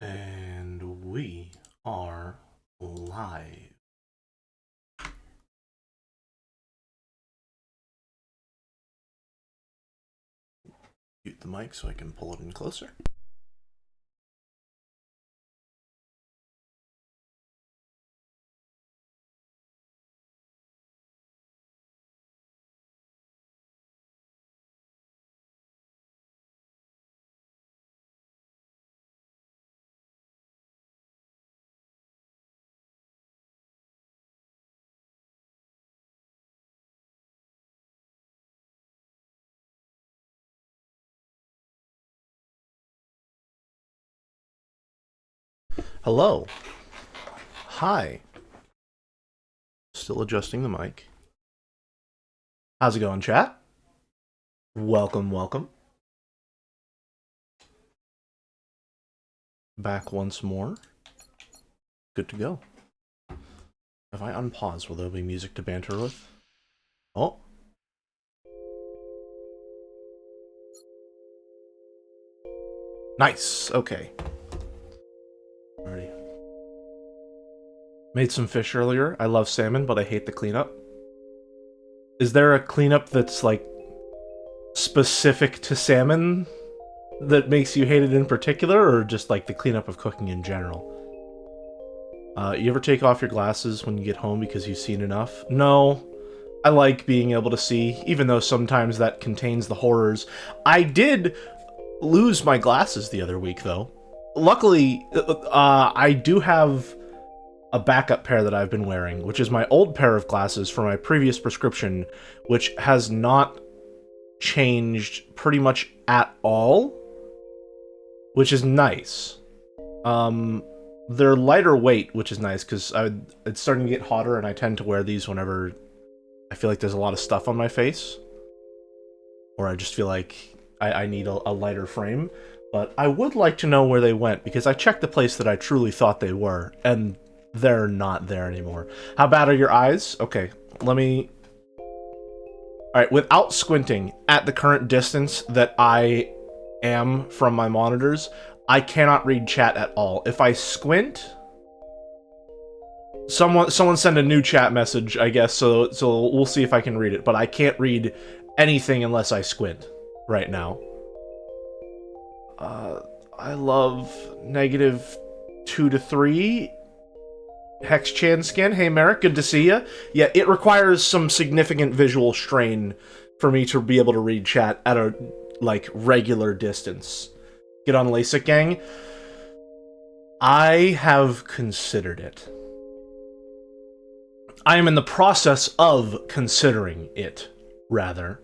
And we are live. Mute the mic so I can pull it in closer. Hello. Hi. Still adjusting the mic. How's it going, chat? Welcome, welcome. Back once more. Good to go. If I unpause, will there be music to banter with? Oh. Nice. Okay. Alrighty. Made some fish earlier. I love salmon, but I hate the cleanup. Is there a cleanup that's, like, specific to salmon that makes you hate it in particular, or just, like, the cleanup of cooking in general? You ever take off your glasses when you get home because you've seen enough? No. I like being able to see, even though sometimes that contains the horrors. I did lose my glasses the other week, though. Luckily, I do have a backup pair that I've been wearing, which is my old pair of glasses from my previous prescription, which has not changed pretty much at all, which is nice. They're lighter weight, which is nice, because it's starting to get hotter, and I tend to wear these whenever I feel like there's a lot of stuff on my face, or I just feel like I need a lighter frame. But I would like to know where they went, because I checked the place that I truly thought they were, and they're not there anymore. How bad are your eyes? Okay, let me... Alright, without squinting, at the current distance that I am from my monitors, I cannot read chat at all. If I squint... Someone send a new chat message, I guess, so we'll see if I can read it. But I can't read anything unless I squint right now. I love -2 to 3. Hex Chan Skin, hey Merrick, good to see ya. Yeah, it requires some significant visual strain for me to be able to read chat at a, like, regular distance. Get on LASIK, gang? I have considered it. I am in the process of considering it, rather.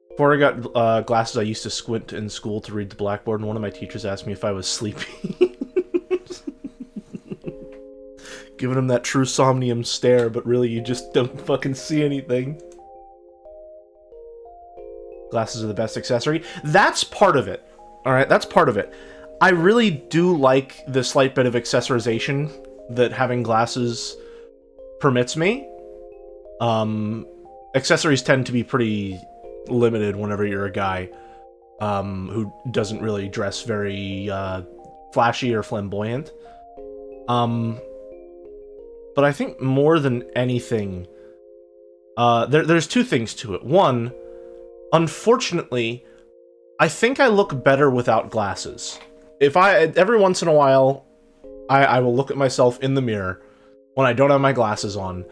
Before I got glasses, I used to squint in school to read the blackboard, and one of my teachers asked me if I was sleepy. Giving him that true somnium stare, but really you just don't fucking see anything. Glasses are the best accessory. That's part of it. Alright, that's part of it. I really do like the slight bit of accessorization that having glasses permits me. Accessories tend to be pretty limited whenever you're a guy who doesn't really dress very flashy or flamboyant. But I think more than anything, there's two things to it. One, unfortunately, I think I look better without glasses. Every once in a while, I will look at myself in the mirror when I don't have my glasses on.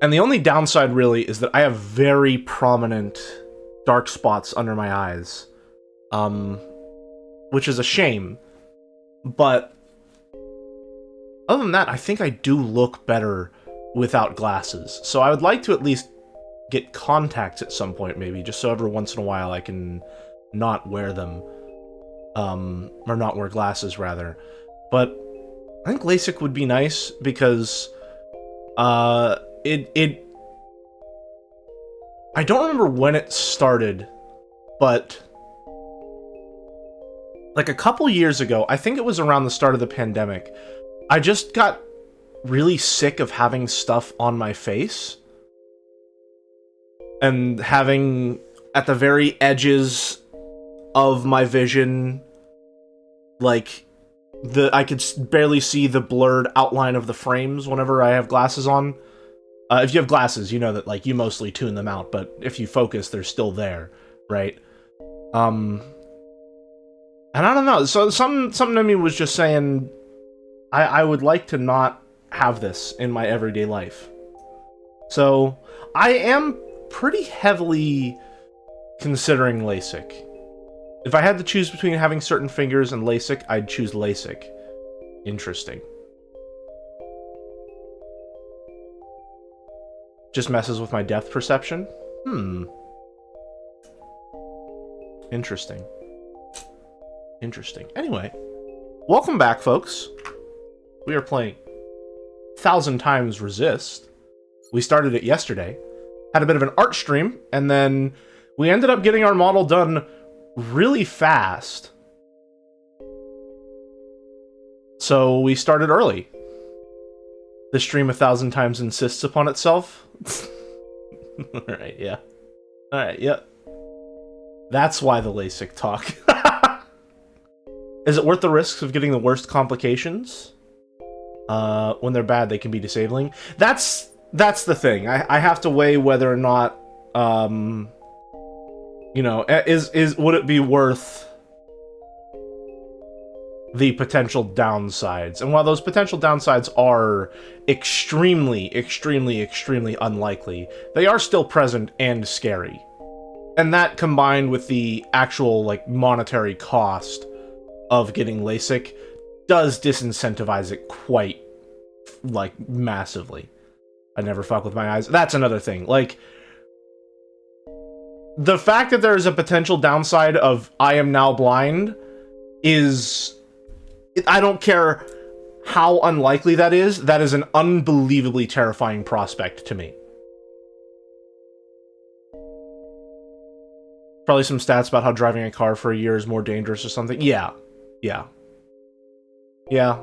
And the only downside, really, is that I have very prominent dark spots under my eyes. Which is a shame. But other than that, I think I do look better without glasses. So I would like to at least get contacts at some point, maybe, just so every once in a while I can not wear them. Or not wear glasses, rather. But I think LASIK would be nice, because I don't remember when it started, but like a couple years ago, I think it was around the start of the pandemic, I just got really sick of having stuff on my face and having at the very edges of my vision, like, I could barely see the blurred outline of the frames whenever I have glasses on. If you have glasses, you know that, like, you mostly tune them out, but if you focus, they're still there, right? And I don't know, so something in me was just saying, I would like to not have this in my everyday life. So, I am pretty heavily considering LASIK. If I had to choose between having certain fingers and LASIK, I'd choose LASIK. Interesting. Just messes with my depth perception? Interesting. Interesting. Anyway, welcome back, folks. We are playing 1000xResist. We started it yesterday, had a bit of an art stream, and then we ended up getting our model done really fast. So we started early. The stream 1000xInsists upon itself. Alright, yeah. Alright, yeah. That's why the LASIK talk. Is it worth the risks of getting the worst complications? When they're bad, they can be disabling. That's the thing. I have to weigh whether or not, you know, would it be worth the potential downsides? And while those potential downsides are extremely, extremely, extremely unlikely, they are still present and scary. And that, combined with the actual, like, monetary cost of getting LASIK, does disincentivize it quite, like, massively. I never fuck with my eyes. That's another thing. Like, the fact that there is a potential downside of I am now blind is... I don't care how unlikely that is an unbelievably terrifying prospect to me. Probably some stats about how driving a car for a year is more dangerous or something. Yeah. Yeah. Yeah.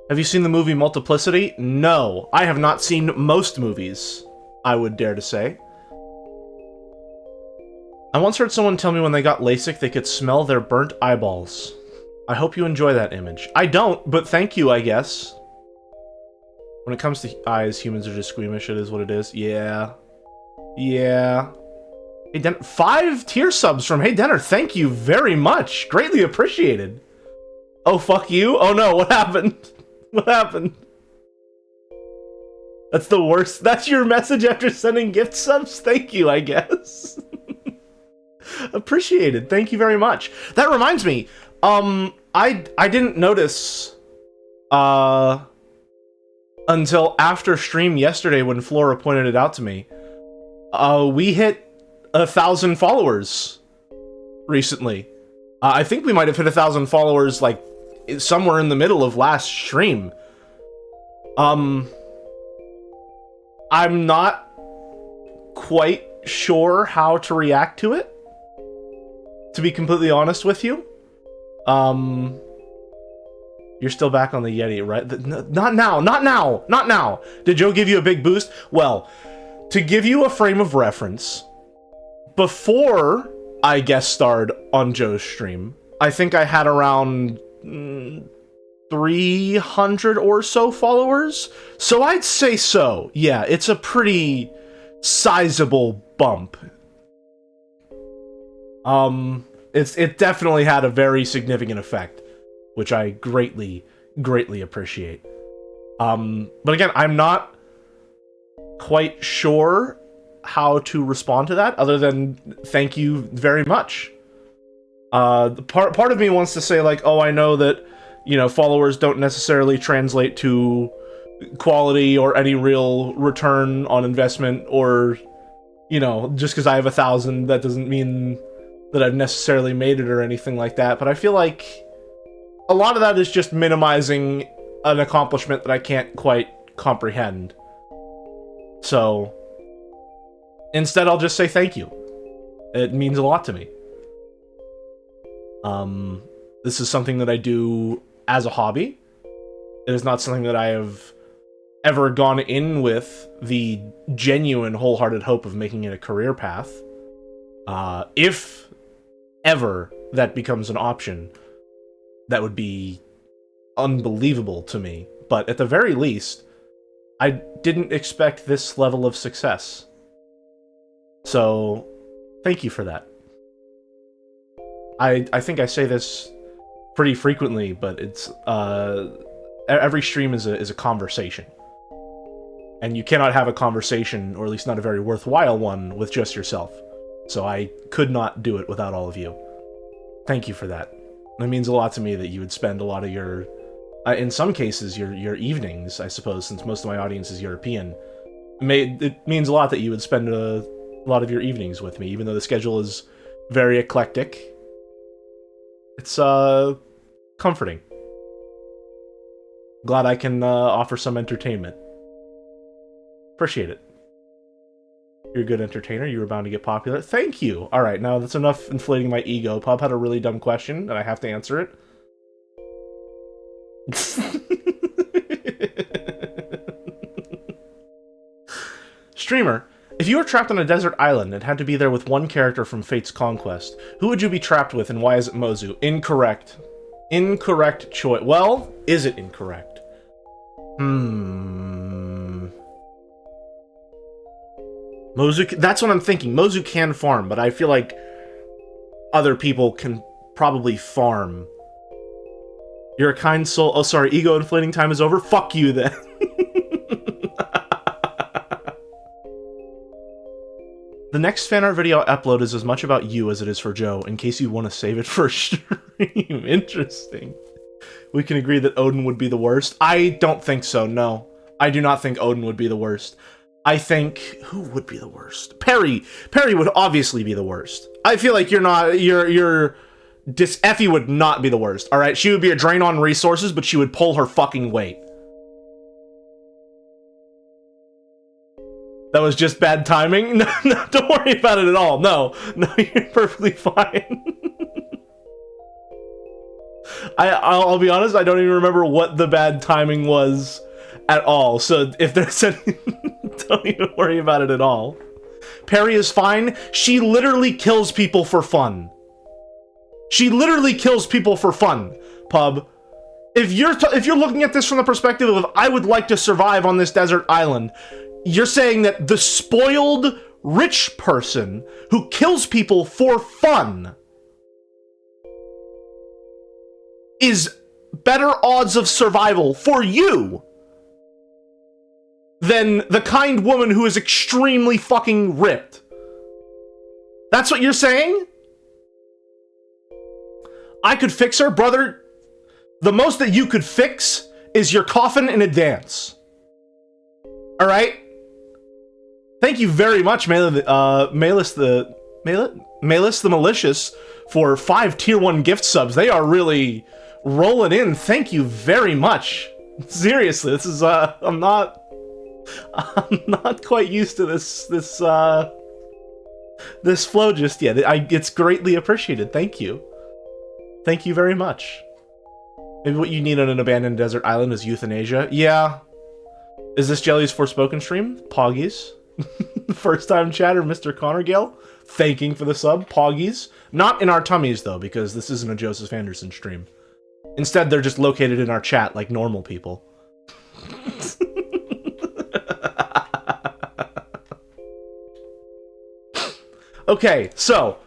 Have you seen the movie Multiplicity? No. I have not seen most movies, I would dare to say. I once heard someone tell me when they got LASIK they could smell their burnt eyeballs. I hope you enjoy that image. I don't, but thank you, I guess. When it comes to eyes, humans are just squeamish. It is what it is. Yeah. Yeah. Hey, 5 tier subs from Hey Denner. Thank you very much. Greatly appreciated. Oh, fuck you? Oh no, what happened? What happened? That's the worst. That's your message after sending gift subs? Thank you, I guess. Appreciated. Thank you very much. That reminds me. I didn't notice, until after stream yesterday when Flora pointed it out to me. We hit 1,000 followers recently. I think we might have hit 1,000 followers, like, somewhere in the middle of last stream. I'm not quite sure how to react to it, to be completely honest with you. You're still back on the Yeti, right? Not now, not now, not now! Did Joe give you a big boost? Well, to give you a frame of reference, before I guest starred on Joe's stream, I think I had around 300 or so followers. So I'd say so. Yeah, it's a pretty sizable bump. It definitely had a very significant effect, which I greatly, greatly appreciate. But again, I'm not quite sure how to respond to that, other than thank you very much. Part of me wants to say, like, oh, I know that, you know, followers don't necessarily translate to quality or any real return on investment, or, you know, just because I have 1,000, that doesn't mean that I've necessarily made it or anything like that. But I feel like a lot of that is just minimizing an accomplishment that I can't quite comprehend. So instead, I'll just say thank you. It means a lot to me. This is something that I do as a hobby. It is not something that I have ever gone in with the genuine, wholehearted hope of making it a career path. If ever that becomes an option, that would be unbelievable to me. But at the very least, I didn't expect this level of success. So, thank you for that. I think I say this pretty frequently, but it's, every stream is a conversation. And you cannot have a conversation, or at least not a very worthwhile one, with just yourself. So I could not do it without all of you. Thank you for that. It means a lot to me that you would spend a lot of your, in some cases, your evenings, I suppose, since most of my audience is European. It means a lot that you would spend a lot of your evenings with me, even though the schedule is very eclectic. It's, comforting. Glad I can, offer some entertainment. Appreciate it. You're a good entertainer. You were bound to get popular. Thank you! Alright, now that's enough inflating my ego. Pub had a really dumb question, and I have to answer it. Streamer, if you were trapped on a desert island and had to be there with one character from Fate's Conquest, who would you be trapped with, and why is it Mozu? Incorrect. Incorrect choice. Well, is it incorrect? Mozu, that's what I'm thinking. Mozu can farm, but I feel like other people can probably farm. You're a kind soul. Oh, sorry, ego inflating time is over? Fuck you, then. The next fan art video I upload is as much about you as it is for Joe, in case you want to save it for stream. Interesting. We can agree that Odin would be the worst. I don't think so, no. I do not think Odin would be the worst. I think... who would be the worst? Perry! Perry would obviously be the worst. I feel like you're not... Effie would not be the worst, alright? She would be a drain on resources, but she would pull her fucking weight. That was just bad timing? No, no, don't worry about it at all. No, no, you're perfectly fine. I'll be honest, I don't even remember what the bad timing was at all. So if there's any... don't even worry about it at all. Perry is fine. She literally kills people for fun. She literally kills people for fun, Pub. If you're looking at this from the perspective of, I would like to survive on this desert island, you're saying that the spoiled rich person who kills people for fun is better odds of survival for you than the kind woman who is extremely fucking ripped. That's what you're saying? I could fix her, brother. The most that you could fix is your coffin in advance. Alright? Thank you very much, Malus the Malicious, for 5 tier 1 gift subs. They are really rolling in. Thank you very much. Seriously, this is, I'm not quite used to this flow just yet. It's greatly appreciated. Thank you. Thank you very much. Maybe what you need on an abandoned desert island is euthanasia. Yeah. Is this Jelly's Forspoken stream? Poggies. First time chatter, Mr. Connor Gale. Thanking for the sub. Poggies. Not in our tummies, though, because this isn't a Joseph Anderson stream. Instead, they're just located in our chat like normal people. Okay, so...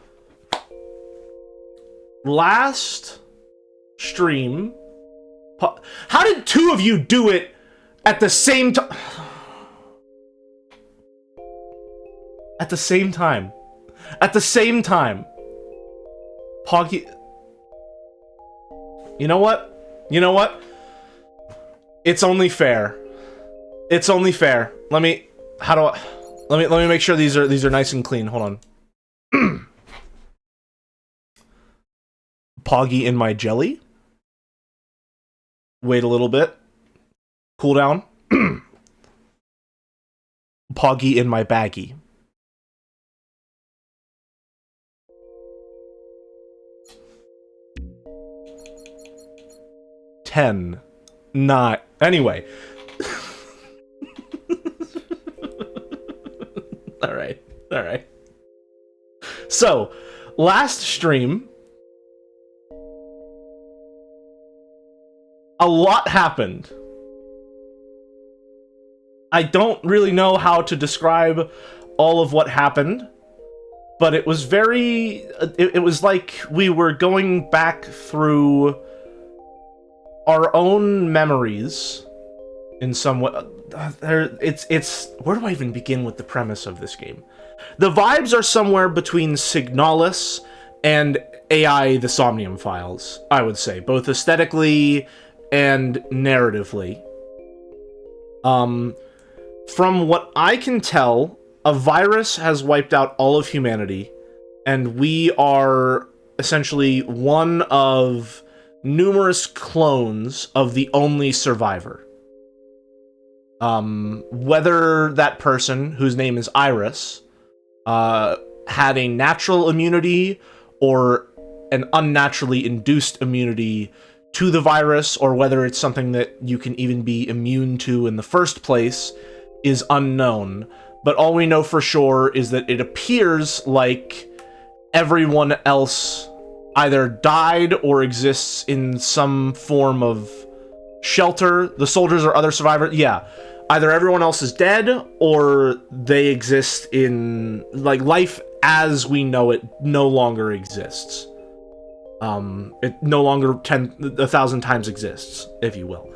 last stream... how did 2 of you do it at the same time? At the same time. At the same time. Poggy... You know what? You know what? It's only fair. It's only fair. Let me... how do I... Let me make sure these are nice and clean. Hold on. Poggy in my jelly. Wait a little bit. Cool down. Poggy in my baggie. Ten. Not. Anyway. Alright. Alright. So, last stream... a lot happened. I don't really know how to describe all of what happened, but it was very... It was like we were going back through our own memories in some way. It's... Where do I even begin with the premise of this game? The vibes are somewhere between Signalis and AI the Somnium Files, I would say, both aesthetically and narratively. From what I can tell, a virus has wiped out all of humanity, and we are essentially one of numerous clones of the only survivor. Whether that person, whose name is Iris, had a natural immunity or an unnaturally induced immunity to the virus, or whether it's something that you can even be immune to in the first place, is unknown. But all we know for sure is that it appears like everyone else either died or exists in some form of shelter. The soldiers or other survivors, yeah. Either everyone else is dead, or they exist in... like, life as we know it no longer exists. It no longer 1,000 times exists, if you will.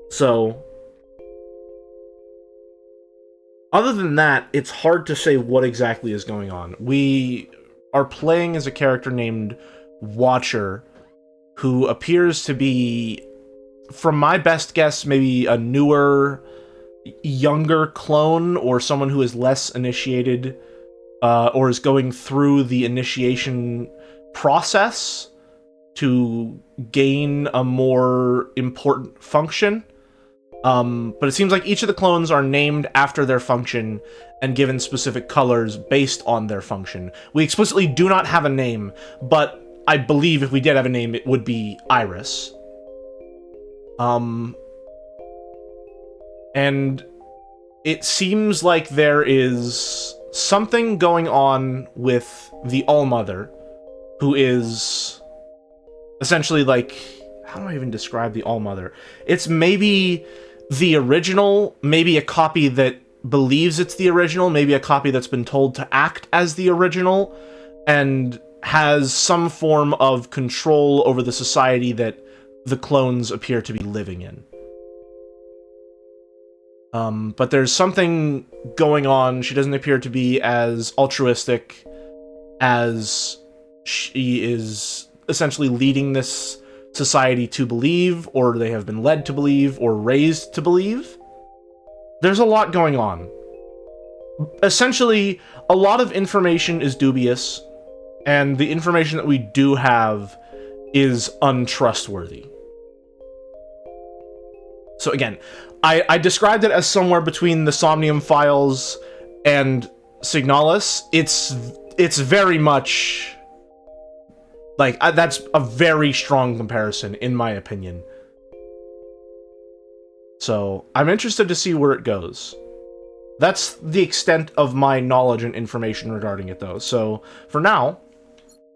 So... other than that, it's hard to say what exactly is going on. We are playing as a character named Watcher, who appears to be, from my best guess, maybe a newer, younger clone, or someone who is less initiated, or is going through the initiation process to gain a more important function. But it seems like each of the clones are named after their function and given specific colors based on their function. We explicitly do not have a name, but I believe if we did have a name, it would be Iris. And it seems like there is something going on with the Allmother, who is essentially like... how do I even describe the Allmother? It's maybe the original, maybe a copy that believes it's the original, maybe a copy that's been told to act as the original, and has some form of control over the society that the clones appear to be living in. But there's something going on. She doesn't appear to be as altruistic as she is essentially leading this society to believe, or they have been led to believe, or raised to believe. There's a lot going on. Essentially, a lot of information is dubious, and the information that we do have is untrustworthy. So again, I described it as somewhere between the Somnium Files and Signalis. It's very much... like, that's a very strong comparison, in my opinion. So, I'm interested to see where it goes. That's the extent of my knowledge and information regarding it, though. So, for now,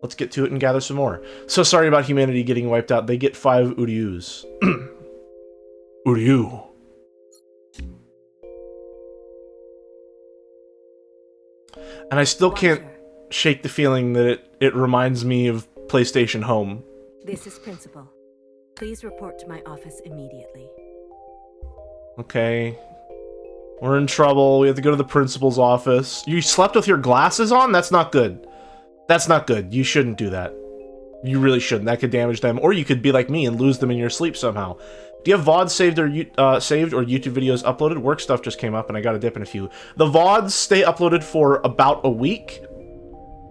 let's get to it and gather some more. So sorry about humanity getting wiped out. They get 5 Uryus. Uryu. And I still can't shake the feeling that it reminds me of PlayStation Home. This is Principal. Please report to my office immediately. Okay. We're in trouble. We have to go to the principal's office. You slept with your glasses on? That's not good. That's not good. You shouldn't do that. You really shouldn't. That could damage them. Or you could be like me and lose them in your sleep somehow. Do you have VODs saved or YouTube videos uploaded? Work stuff just came up and I got a dip in a few. The VODs stay uploaded for about a week.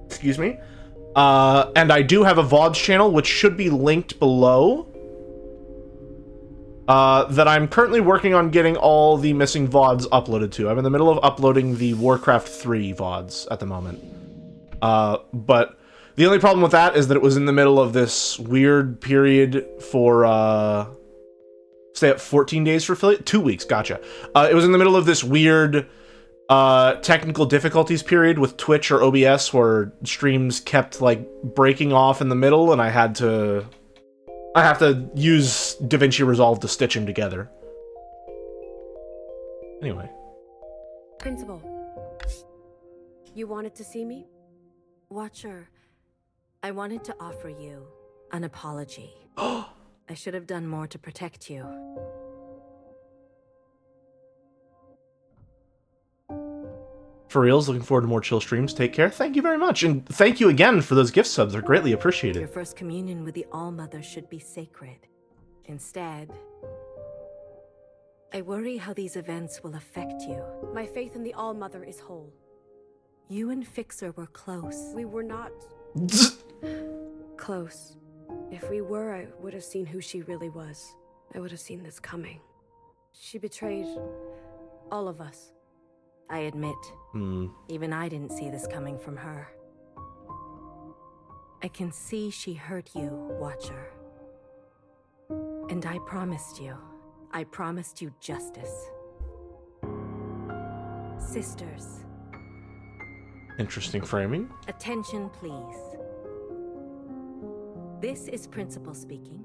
Excuse me. And I do have a VODs channel, which should be linked below. That I'm currently working on getting all the missing VODs uploaded to. I'm in the middle of uploading the Warcraft 3 VODs at the moment. But the only problem with that is that it was in the middle of this weird period for, stay up 14 days for affiliate? 2 weeks, gotcha. It was in the middle of this weird, technical difficulties period with Twitch or OBS where streams kept, like, breaking off in the middle and I had to I have to use DaVinci Resolve to stitch them together. Anyway. Principal. You wanted to see me? Watcher, I wanted to offer you an apology. I should have done more to protect you. For reals, looking forward to more chill streams. Take care. Thank you very much. And thank you again for those gift subs. They're greatly appreciated. Your first communion with the All-Mother should be sacred. Instead, I worry how these events will affect you. My faith in the All-Mother is whole. You and Fixer were close. We were not close. If we were, I would have seen who she really was. I would have seen this coming. She betrayed all of us. I admit, even I didn't see this coming from her. I can see she hurt you, Watcher. And I promised you justice. Sisters. Interesting framing. Attention, please. This is Principal speaking.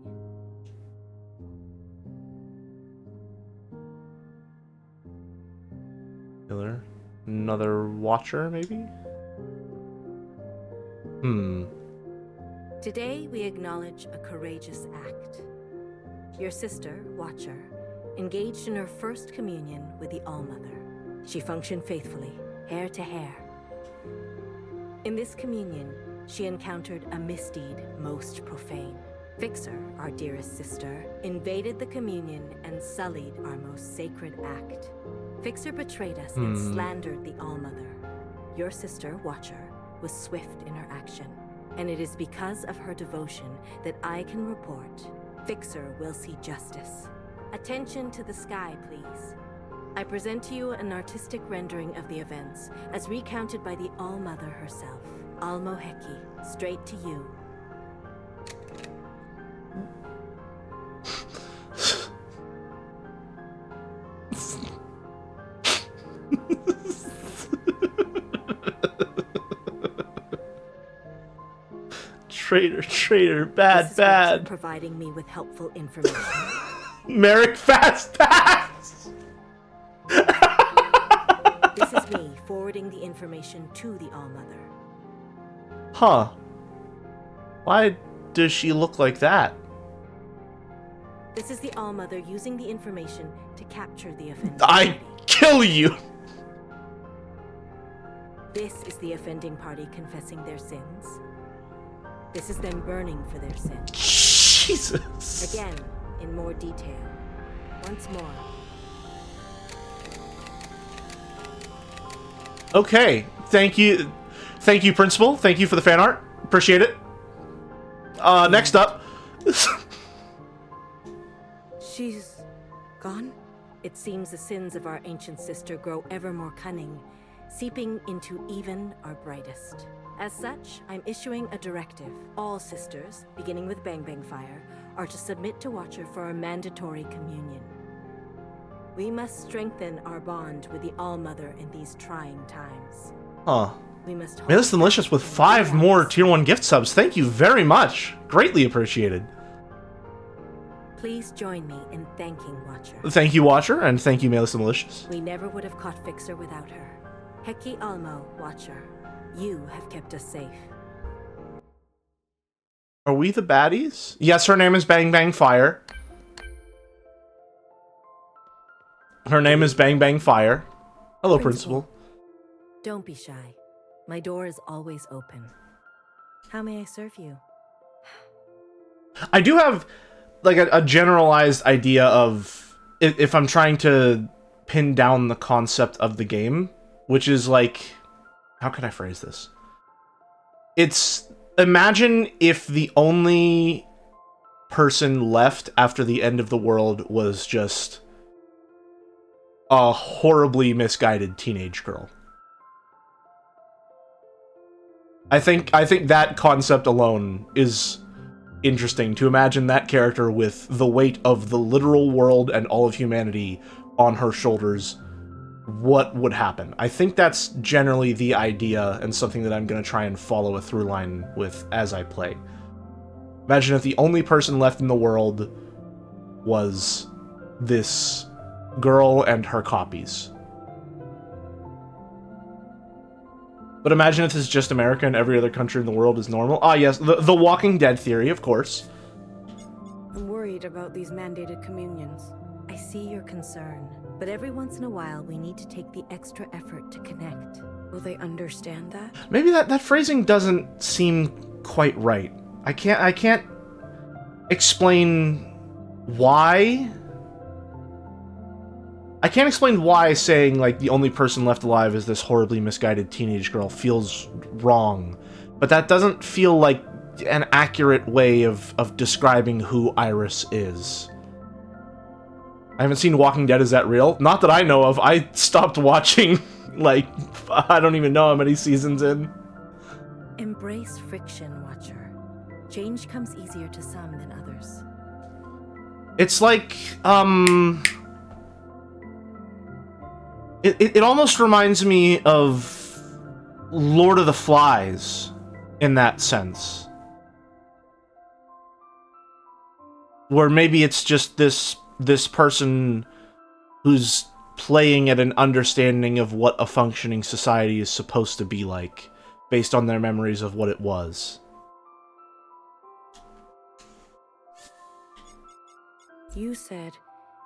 Killer. Another Watcher, maybe? Today, we acknowledge a courageous act. Your sister, Watcher, engaged in her first communion with the All-Mother. She functioned faithfully, hair to hair. In this communion, she encountered a misdeed most profane. Fixer, our dearest sister, invaded the communion and sullied our most sacred act. Fixer betrayed us and slandered the All-Mother. Your sister, Watcher, was swift in her action, and it is because of her devotion that I can report Fixer will see justice. Attention to the sky, please. I present to you an artistic rendering of the events, as recounted by the All-Mother herself. Almo Heki, straight to you. Traitor, bad. Providing me with helpful information. Merrick Fast Pass! This is me forwarding the information to the All-Mother. Huh. Why does she look like that? This is the All-Mother using the information to capture the offending I party. kill you! This is the offending party confessing their sins. This is them burning for their sins. Jesus! Again, in more detail. Once more. Okay, thank you, Principal. Thank you for the fan art. Appreciate it. Next up. She's gone? It seems the sins of our ancient sister grow ever more cunning, seeping into even our brightest. As such, I'm issuing a directive. All sisters, beginning with Bang Bang Fire, are to submit to Watcher for a mandatory communion. We must strengthen our bond with the All-Mother in these trying times. Huh. We must hold Malicious Malicious with 5 more Tier 1 gift subs. Thank you very much. Greatly appreciated. Please join me in thanking Watcher. Thank you, Watcher, and thank you, Malicious Malicious. We never would have caught Fixer without her. Heki Almo, Watcher. You have kept us safe. Are we the baddies? Yes, her name is Bang Bang Fire. Her name is Bang Bang Fire. Hello, Principal. Don't be shy. My door is always open. How may I serve you? I do have, like, a generalized idea of if I'm trying to pin down the concept of the game, which is, like... How can I phrase this? It's... Imagine if the only person left after the end of the world was just a horribly misguided teenage girl. I think that concept alone is interesting, to imagine that character with the weight of the literal world and all of humanity on her shoulders. What would happen? I think that's generally the idea and something that I'm going to try and follow a through line with as I play. Imagine if the only person left in the world was this girl and her copies. But imagine if this is just America and every other country in the world is normal. Ah, yes, the Walking Dead theory, of course. I'm worried about these mandated communions. I see your concern, but every once in a while we need to take the extra effort to connect. Will they understand that? Maybe that phrasing doesn't seem quite right. I can't explain why. I can't explain why saying, like, the only person left alive is this horribly misguided teenage girl feels wrong. But that doesn't feel like an accurate way of describing who Iris is. I haven't seen Walking Dead. Is that real? Not that I know of. I stopped watching, like, I don't even know how many seasons in. Embrace friction, Watcher. Change comes easier to some than others. It's like, It almost reminds me of Lord of the Flies in that sense. Where maybe it's just this person who's playing at an understanding of what a functioning society is supposed to be like, based on their memories of what it was. You said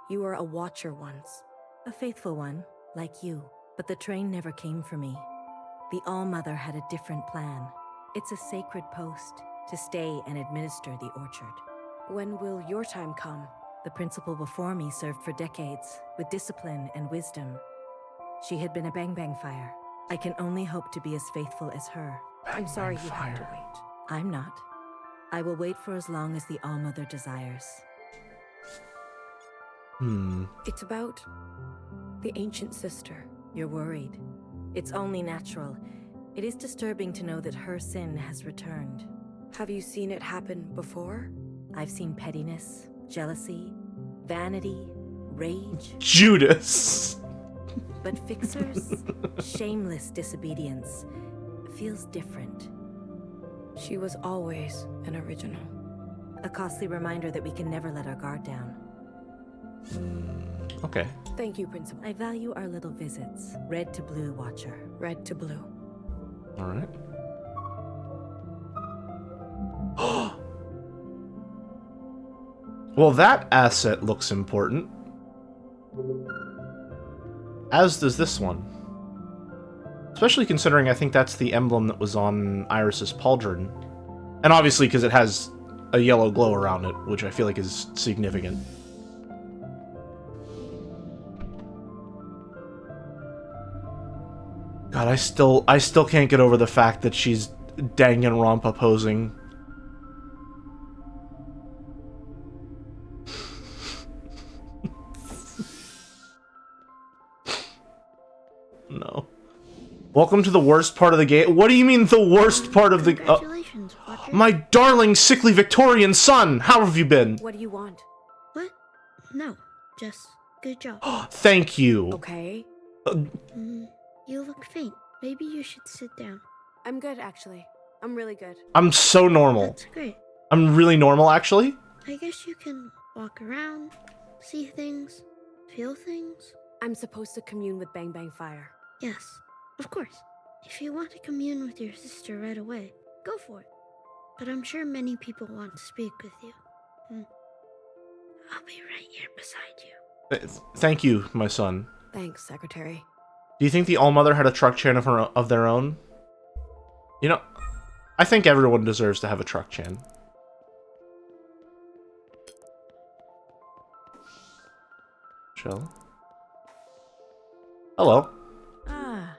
you were a Watcher once. A faithful one, like you. But the train never came for me. The All-Mother had a different plan. It's a sacred post, to stay and administer the orchard. When will your time come? The principal before me served for decades, with discipline and wisdom. She had been a Bang Fire. I can only hope to be as faithful as her. I'm sorry you have to wait. I'm not. I will wait for as long as the All-Mother desires. It's about the ancient sister. You're worried. It's only natural. It is disturbing to know that her sin has returned. Have you seen it happen before? I've seen pettiness, jealousy, vanity, rage. Judas! But Fixer's shameless disobedience feels different. She was always an original. A costly reminder that we can never let our guard down. Okay. Thank you, Principal. I value our little visits. Red to blue, Watcher. Red to blue. Alright. Well, that asset looks important. As does this one. Especially considering I think that's the emblem that was on Iris's pauldron. And obviously because it has a yellow glow around it, which I feel like is significant. God, I still can't get over the fact that she's Danganronpa posing. No. Welcome to the worst part of the game. What do you mean the worst part of the... Congratulations, Watcher. My darling, sickly Victorian son! How have you been? What do you want? What? No, just good job. Thank you. Okay. You look faint. Maybe you should sit down. I'm good, actually. I'm really good. I'm so normal. That's great. I'm really normal, actually. I guess you can walk around, see things, feel things. I'm supposed to commune with Bang Fire. Yes, of course. If you want to commune with your sister right away, go for it. But I'm sure many people want to speak with you. I'll be right here beside you. Thank you, my son. Thanks, Secretary. Do you think the All-Mother had a truck chain of their own? You know, I think everyone deserves to have a truck chain. Chill. Hello. Ah,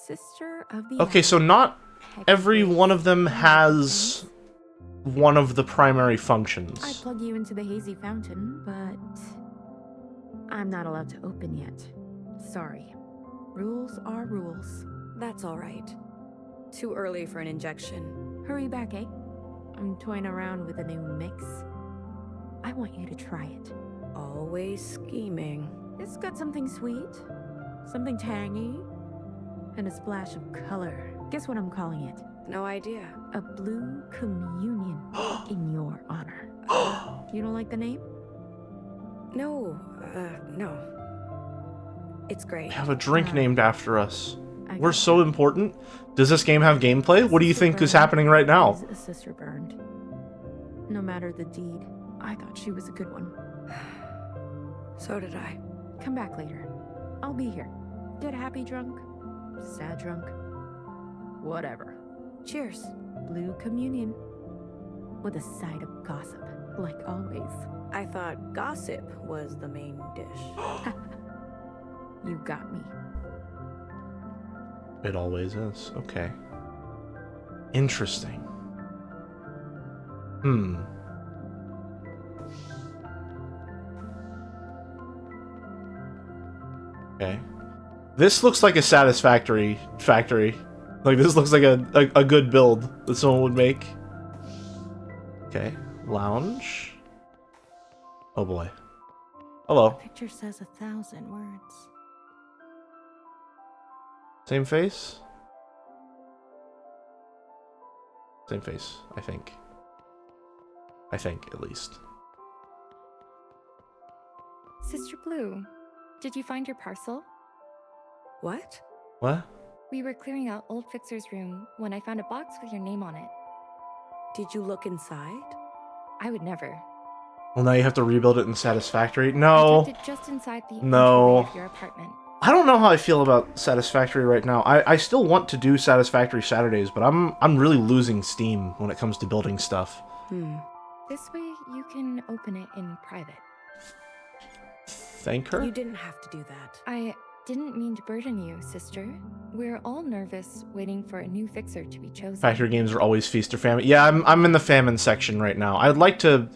sister of the... Okay, so not every one of them has one of the primary I functions. plug you into the hazy fountain, but I'm not allowed to open yet. Sorry. Rules are rules. That's all right. Too early for an injection. Hurry back, eh? I'm toying around with a new mix. I want you to try it. Always scheming. It's got something sweet, something tangy, and a splash of color. Guess what I'm calling it? No idea. A blue communion in your honor. You don't like the name? No, no. It's great. We have a drink named after us. I We're got so you. important. Does this game have gameplay? What do you Sister think is burned happening right now? is a sister burned. No matter the deed, I thought she was a good one. So did I. Come back later. I'll be here. Get happy drunk, sad drunk, whatever. Cheers. Blue communion with a side of gossip, like always. I thought gossip was the main dish. You got me. It always is. Okay. Interesting. Okay. This looks like a satisfactory factory. Like, this looks like a good build that someone would make. Okay. Lounge. Oh boy. Hello. Picture says 1,000 words. Same face? Same face, I think. I think, at least. Sister Blue, did you find your parcel? What? What? We were clearing out Old Fixer's room when I found a box with your name on it. Did you look inside? I would never. Well, now you have to rebuild it in Satisfactory? I No. kept it just inside the No. entryway of your apartment. I don't know how I feel about Satisfactory right now. I still want to do Satisfactory Saturdays, but I'm really losing steam when it comes to building stuff. This way you can open it in private. Thank her? You didn't have to do that. I didn't mean to burden you, sister. We're all nervous waiting for a new fixer to be chosen. Factory games are always feast or famine. Yeah, I'm in the famine section right now. I'd like to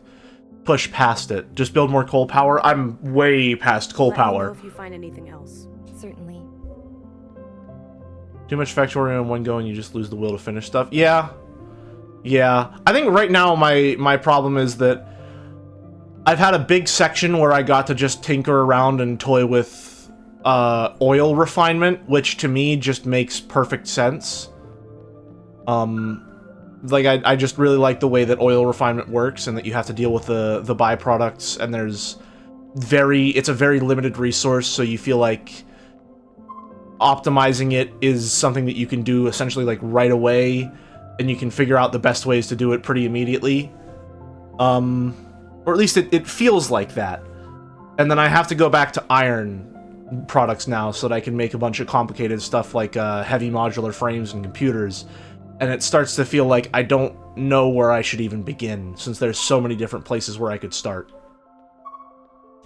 push past it. Just build more coal power. I'm way past coal Let me know power. if you find anything else. Certainly. Too much Factorio in one go and you just lose the will to finish stuff. Yeah. Yeah. I think right now my problem is that I've had a big section where I got to just tinker around and toy with oil refinement, which to me just makes perfect sense. Like, I just really like the way that oil refinement works and that you have to deal with the byproducts, and it's a very limited resource, so you feel like optimizing it is something that you can do essentially like right away, and you can figure out the best ways to do it pretty immediately. Or at least it feels like that. And then I have to go back to iron products now so that I can make a bunch of complicated stuff like heavy modular frames and computers. And it starts to feel like I don't know where I should even begin, since there's so many different places where I could start.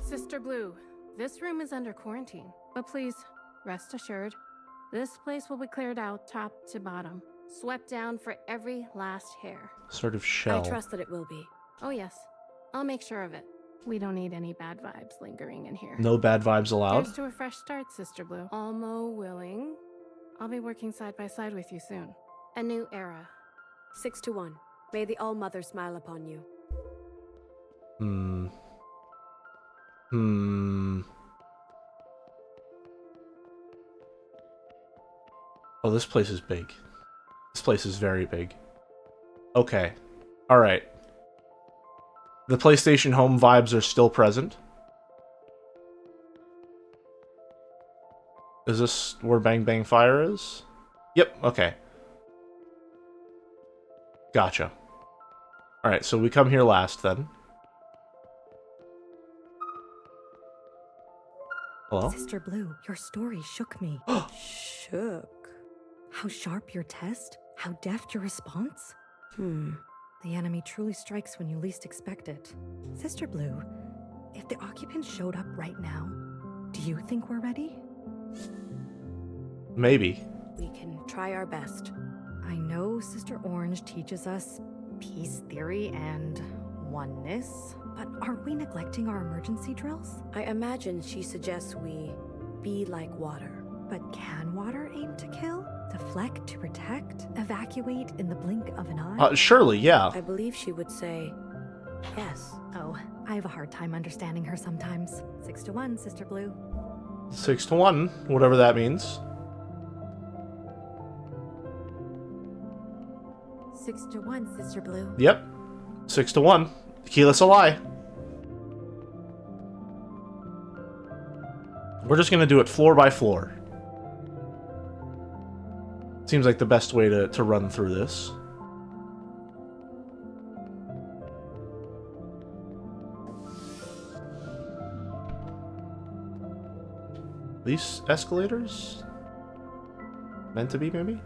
Sister Blue, this room is under quarantine, but please, rest assured, this place will be cleared out top to bottom, swept down for every last hair. Sort of shell. I trust that it will be. Oh yes, I'll make sure of it. We don't need any bad vibes lingering in here. No bad vibes allowed. Here's to a fresh start, Sister Blue. Almo willing. I'll be working side by side with you soon. A new era. 6 to 1. May the All-Mother smile upon you. Oh, this place is big. This place is very big. Okay. Alright. The PlayStation Home vibes are still present. Is this where Bang Bang Fire is? Yep, okay. Gotcha. Alright, so we come here last then. Hello? Sister Blue, your story shook me. Shook. How sharp your test? How deft your response? The enemy truly strikes when you least expect it. Sister Blue, if the occupants showed up right now, do you think we're ready? Maybe. We can try our best. I know Sister Orange teaches us peace theory and oneness, but are we neglecting our emergency drills? I imagine she suggests we be like water. But can water aim to kill? Deflect to protect? Evacuate in the blink of an eye? Surely, yeah. I believe she would say yes. Oh, I have a hard time understanding her sometimes. 6 to 1, Sister Blue. 6 to 1, whatever that means. 6-1, Sister Blue. Yep. 6-1. Keyless a lie. We're just gonna do it floor by floor. Seems like the best way to run through this. These escalators? Meant to be, maybe?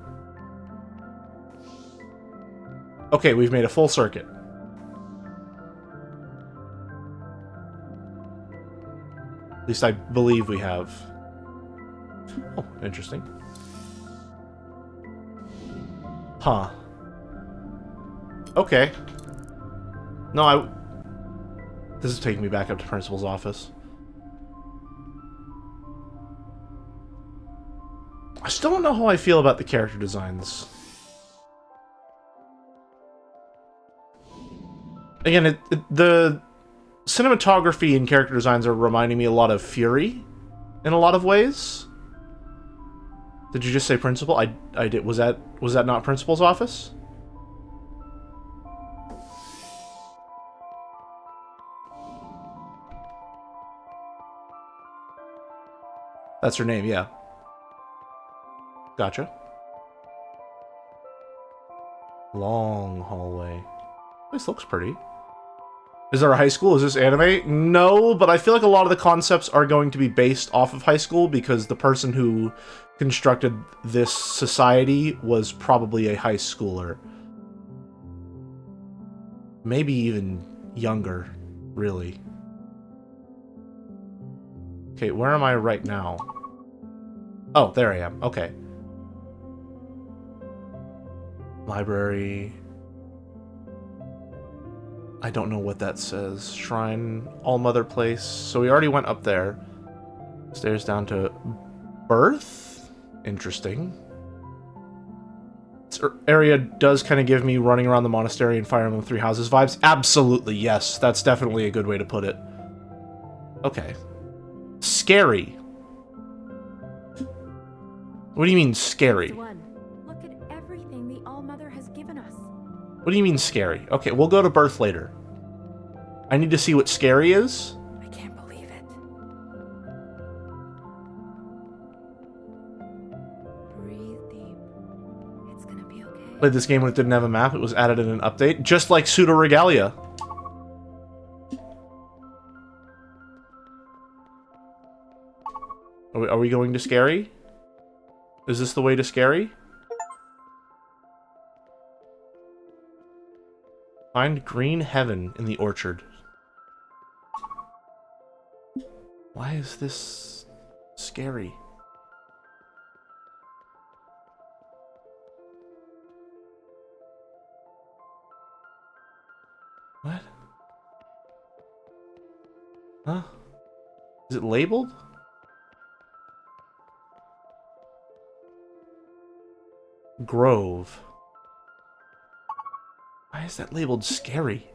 Okay, we've made a full circuit. At least I believe we have. Oh, interesting. Huh. Okay. No, this is taking me back up to Principal's office. I still don't know how I feel about the character designs. Again, the cinematography and character designs are reminding me a lot of Fury in a lot of ways. Did you just say Principal? I did. Was that not Principal's office? That's her name, yeah. Gotcha. Long hallway. This looks pretty. Is there a high school? Is this anime? No, but I feel like a lot of the concepts are going to be based off of high school because the person who constructed this society was probably a high schooler. Maybe even younger, really. Okay, where am I right now? Oh, there I am. Okay. Library. I don't know what that says. Shrine, All-Mother Place. So we already went up there. Stairs down to Birth? Interesting. This area does kind of give me running around the monastery and Fire Emblem Three Houses vibes. Absolutely, yes. That's definitely a good way to put it. Okay. Scary. What do you mean, scary? Look at everything the All-Mother has given us. What do you mean, scary? Okay, we'll go to Birth later. I need to see what scary is. I can't believe it. Breathe deep. It's gonna be okay. Played this game when it didn't have a map. It was added in an update. Just like Pseudo Regalia. Are we going to scary? Is this the way to scary? Find green heaven in the orchard. Why is this scary? What? Huh? Is it labeled? Grove. Why is that labeled scary?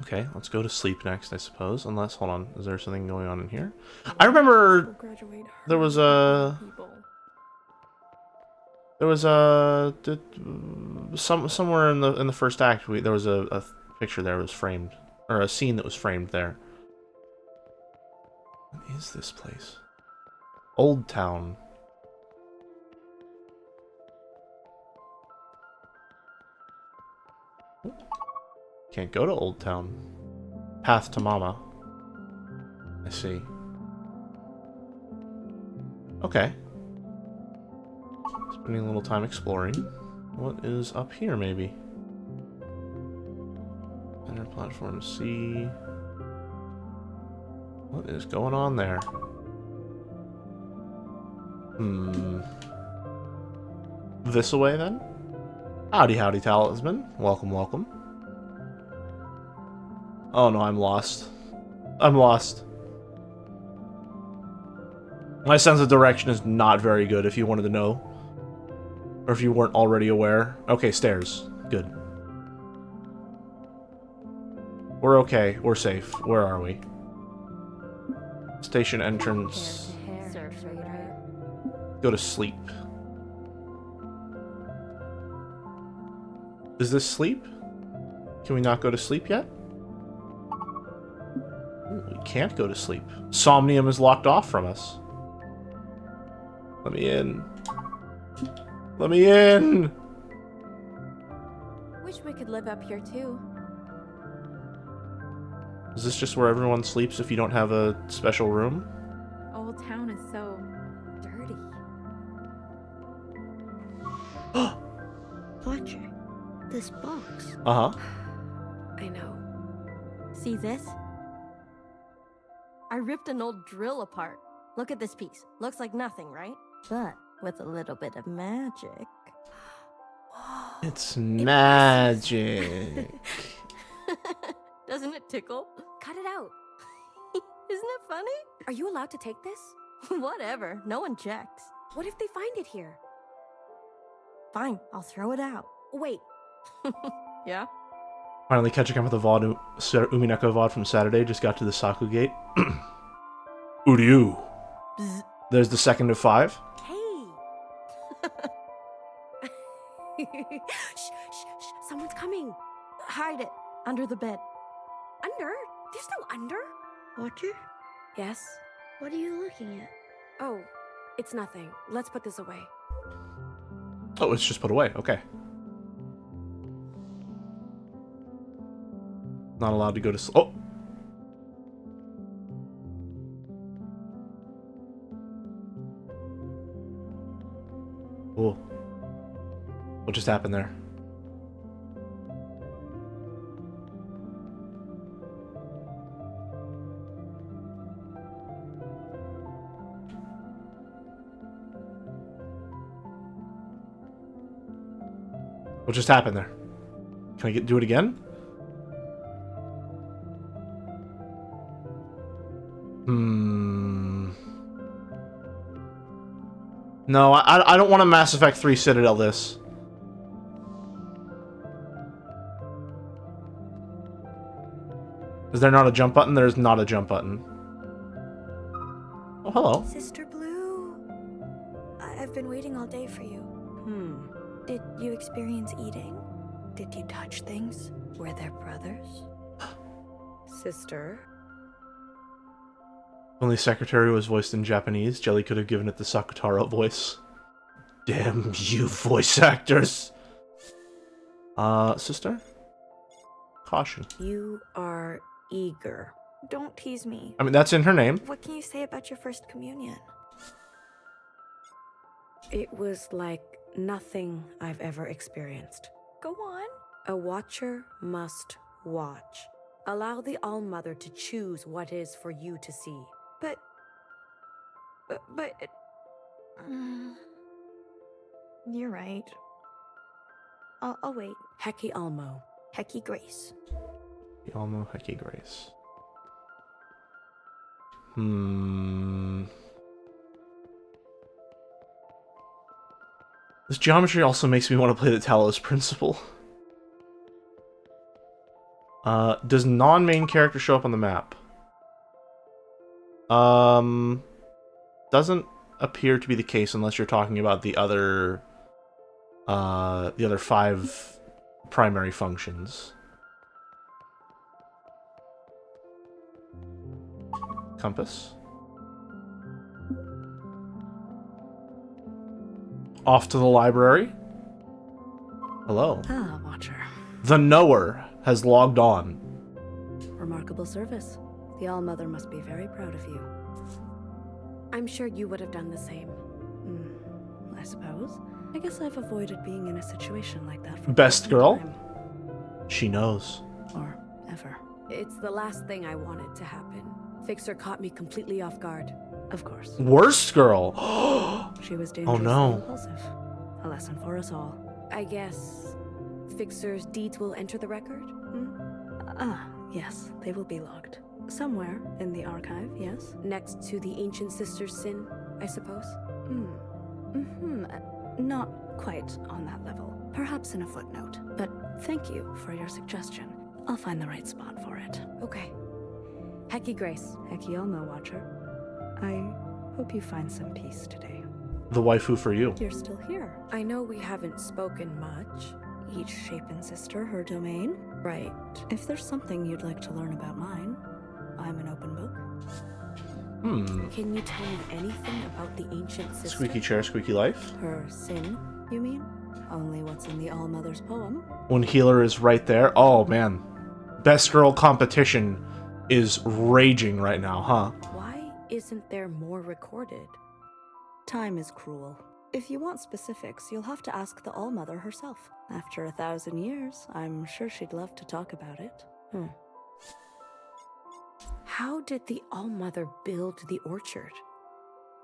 Okay, let's go to sleep next, I suppose. Unless, hold on, is there something going on in here? I remember there was a... somewhere in the first act, there was a picture there that was framed, or a scene that was framed there. What is this place? Old Town. Can't go to Old Town. Path to Mama. I see. Okay. Spending a little time exploring. What is up here, maybe? Enter platform C. What is going on there? This away, then? Howdy, howdy, talisman. Welcome, welcome. Oh no, I'm lost. I'm lost. My sense of direction is not very good, if you wanted to know. Or if you weren't already aware. Okay, stairs. Good. We're okay. We're safe. Where are we? Station entrance. Go to sleep. Is this sleep? Can we not go to sleep yet? Ooh, we can't go to sleep. Somnium is locked off from us. Let me in. Let me in! Wish we could live up here too. Is this just where everyone sleeps if you don't have a special room? Old town is so dirty. Watcher, this box. Uh-huh. I know. See this? I ripped an old drill apart. Look at this piece. Looks like nothing, right? But with a little bit of magic. It's magic. Doesn't it tickle? Cut it out. Isn't it funny? Are you allowed to take this? Whatever. No one checks. What if they find it here? Fine, I'll throw it out. Wait, Yeah? Finally catching up with the VOD, Umineko VOD from Saturday. Just got to the Saku Gate. Uryu. Bzz. There's the second of 5. hey. Shh, shh, shh. Someone's coming. Hide it. Under the bed. Under? There's no under. Watcher, Yes. what are you looking at? Oh, it's nothing. Let's put this away. Oh, it's just put away. Okay. Not allowed to go to sleep. Oh! Oh. What just happened there? What just happened there? Can I do it again? No, I don't want to Mass Effect 3 Citadel this. Is there not a jump button? There's not a jump button. Oh, hello. Sister Blue, I've been waiting all day for you. Did you experience eating? Did you touch things? Were there brothers? Sister. If only Secretary was voiced in Japanese, Jelly could have given it the Sakutaro voice. Damn you voice actors! Sister? Caution. You are eager. Don't tease me. I mean, that's in her name. What can you say about your first communion? It was like nothing I've ever experienced. Go on. A watcher must watch. Allow the All-Mother to choose what is for you to see. But... You're right. I'll wait. Heki Almo. Heki Grace. Almo Heki Grace. This geometry also makes me want to play the Talos Principle. Does non-main character show up on the map? Doesn't appear to be the case unless you're talking about the other 5 primary functions. Compass. Off to the library. Hello. Ah, Watcher. The Knower has logged on. Remarkable service. The All-Mother must be very proud of you. I'm sure you would have done the same. I suppose. I guess I've avoided being in a situation like that for Best some girl? time. She knows. Or ever. It's the last thing I wanted to happen. Fixer caught me completely off guard. Of course. Worst girl. She was dangerously no. impulsive. A lesson for us all. I guess Fixer's deeds will enter the record? Yes, they will be logged. Somewhere in the archive, yes? Next to the ancient sister's sin, I suppose? Not quite on that level. Perhaps in a footnote. But thank you for your suggestion. I'll find the right spot for it. Okay. Heki Grace, Heki Elmo Watcher. I hope you find some peace today. The waifu for you. You're still here. I know we haven't spoken much. Each Shapen sister her domain. Right. If there's something you'd like to learn about mine, I'm an open book. Can you tell me anything about the ancient sister? Squeaky chair, squeaky life. Her sin, you mean? Only what's in the All-Mother's poem. When healer is right there. Oh, man. Best girl competition is raging right now, huh? Why isn't there more recorded? Time is cruel. If you want specifics, you'll have to ask the All-Mother herself. After 1,000 years, I'm sure she'd love to talk about it. How did the All-Mother build the orchard?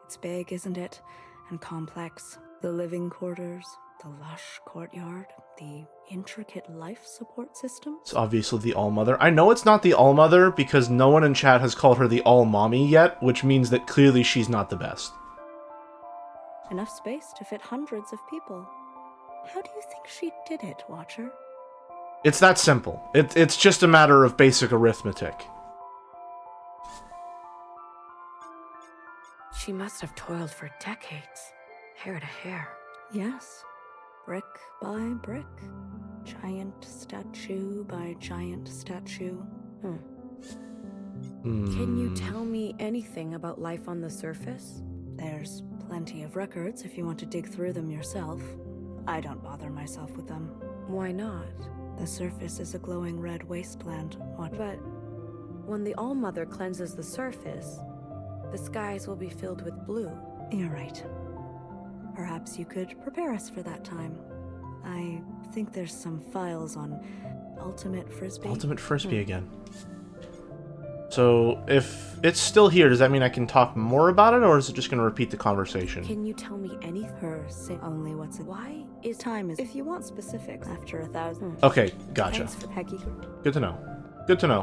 It's big, isn't it? And complex. The living quarters, the lush courtyard, the intricate life support system. It's obviously the All-Mother. I know it's not the All-Mother because no one in chat has called her the All-Mommy yet, which means that clearly she's not the best. Enough space to fit hundreds of people. How do you think she did it, Watcher? It's that simple. It's just a matter of basic arithmetic. She must have toiled for decades, hair to hair. Yes. Brick by brick. Giant statue by giant statue. Can you tell me anything about life on the surface? There's plenty of records if you want to dig through them yourself. I don't bother myself with them. Why not? The surface is a glowing red wasteland. But when the All-Mother cleanses the surface, the skies will be filled with blue. You're right. Perhaps you could prepare us for that time. I think there's some files on Ultimate Frisbee. Ultimate Frisbee again. So, if it's still here, does that mean I can talk more about it, or is it just going to repeat the conversation? Can you tell me anything? Only what's in. Why is Time is. If you want specifics, after 1,000. Okay, gotcha. Thanks for Peggy. Good to know. Good to know.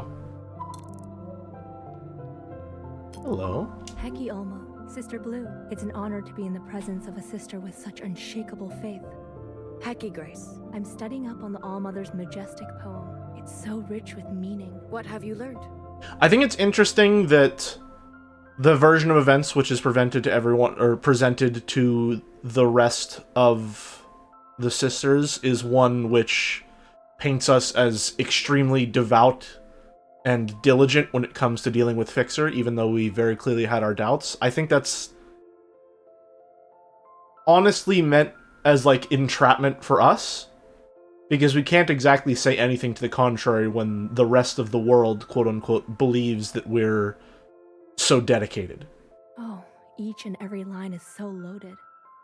Hello. Heki Alma, Sister Blue. It's an honor to be in the presence of a sister with such unshakable faith. Heki Grace. I'm studying up on the All-Mother's majestic poem. It's so rich with meaning. What have you learned? I think it's interesting that the version of events which is presented to everyone, or presented to the rest of the sisters, is one which paints us as extremely devout and diligent when it comes to dealing with Fixer, even though we very clearly had our doubts. I think that's honestly meant as, like, entrapment for us, because we can't exactly say anything to the contrary when the rest of the world, quote-unquote, believes that we're so dedicated. Oh, each and every line is so loaded.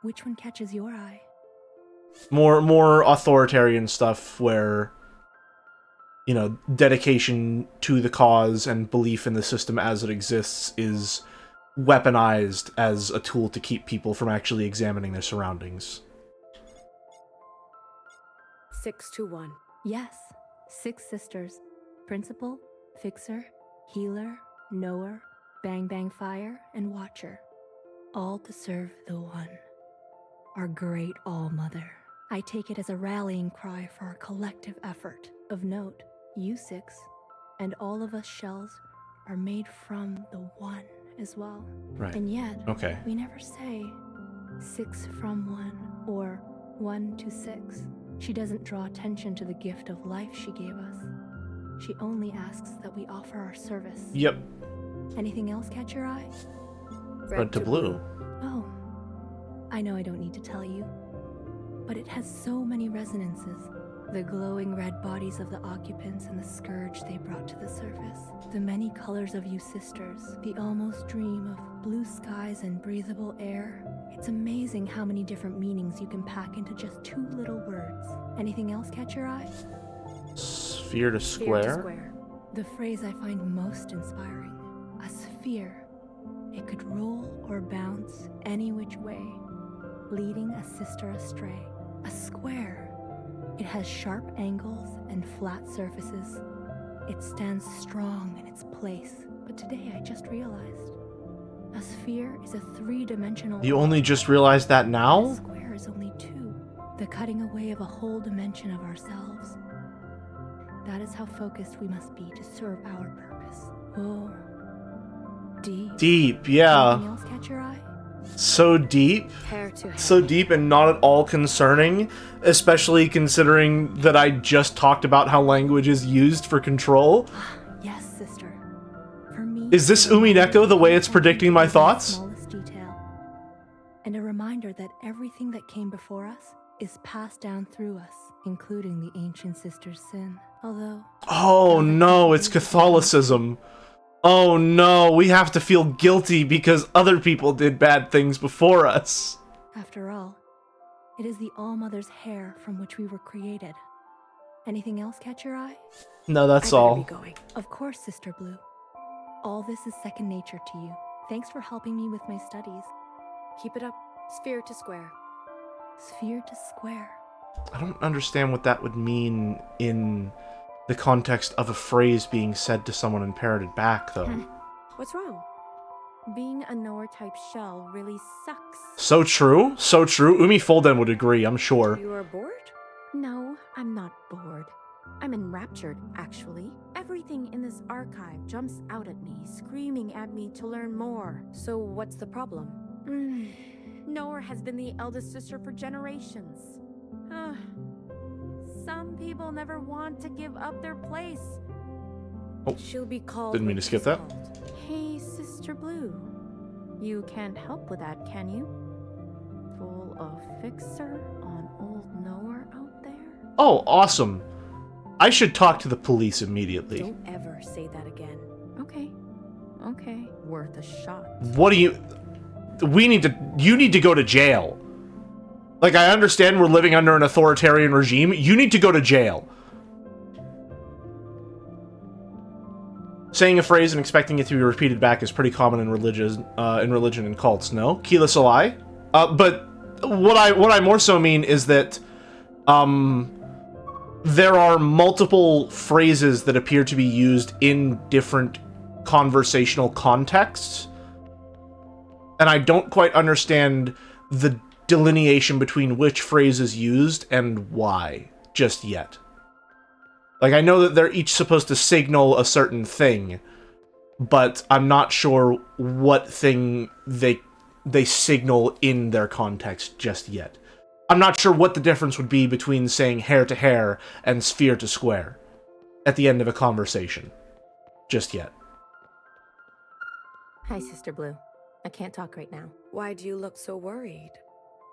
Which one catches your eye? More authoritarian stuff where, you know, dedication to the cause and belief in the system as it exists is weaponized as a tool to keep people from actually examining their surroundings. 621. Yes, 6 sisters. Principal, Fixer, Healer, Knower, Bang Bang Fire, and Watcher. All to serve the One. Our great All-Mother. I take it as a rallying cry for our collective effort. Of note, you 6, and all of us shells, are made from the One as well. Right. And yet, Okay. we never say 6 from 1 or 1 to 6. She doesn't draw attention to the gift of life she gave us. She only asks that we offer our service. Yep. Anything else catch your eye? Red to blue. Oh, I know I don't need to tell you, but it has so many resonances. The glowing red bodies of the occupants and the scourge they brought to the surface. The many colors of you sisters. The almost dream of blue skies and breathable air. It's amazing how many different meanings you can pack into just 2 little words. Anything else catch your eye? Sphere to Sphere to square. square. The phrase I find most inspiring. A sphere. It could roll or bounce any which way, leading a sister astray. A square. It has sharp angles and flat surfaces. It stands strong in its place. But today I just realized, a sphere is a 3-dimensional... You only just realized that A now? square is only 2. The cutting away of a whole dimension of ourselves. That is how focused we must be to serve our purpose. Oh, deep. Deep, yeah. Anything else catch your eye? So deep. Hair to hair. So deep and not at all concerning, especially considering that I just talked about how language is used for control. Yes, sister. For me, Is this Umineko the way it's predicting my thoughts? Smallest detail. And a reminder that everything that came before us is passed down through us, including the ancient sister's sin. Although... Oh no, it's Catholicism. Oh no, we have to feel guilty because other people did bad things before us. After all, it is the All-Mother's hair from which we were created. Anything else catch your eye? No, that's I better all. be going. Of course, Sister Blue. All this is second nature to you. Thanks for helping me with my studies. Keep it up. Sphere to square. Sphere to square. I don't understand what that would mean in the context of a phrase being said to someone and parroted back, though. What's wrong? Being a Noah-type shell really sucks. So true, so true. Umi Folden would agree, I'm sure. You are bored? No, I'm not bored. I'm enraptured, actually. Everything in this archive jumps out at me, screaming at me to learn more. So what's the problem? Noah has been the eldest sister for generations. Some people never want to give up their place. Oh, she'll be called. didn't mean to skip that. Called. Hey, Sister Blue. You can't help with that, can you? Full of fixer on old Noah out there? Oh, awesome. I should talk to the police immediately. Don't ever say that again. Okay. Okay. Worth a shot. What do you... You need to go to jail. Like, I understand we're living under an authoritarian regime. You need to go to jail. Saying a phrase and expecting it to be repeated back is pretty common in religion and cults, no? Keela Salai? But what I more so mean is that there are multiple phrases that appear to be used in different conversational contexts. And I don't quite understand the delineation between which phrase is used and why just yet. Like, I know that they're each supposed to signal a certain thing, but I'm not sure what thing they signal in their context just yet. I'm not sure what the difference would be between saying hair to hair and sphere to square at the end of a conversation just yet. Hi, Sister Blue. I can't talk right now. Why do you look so worried?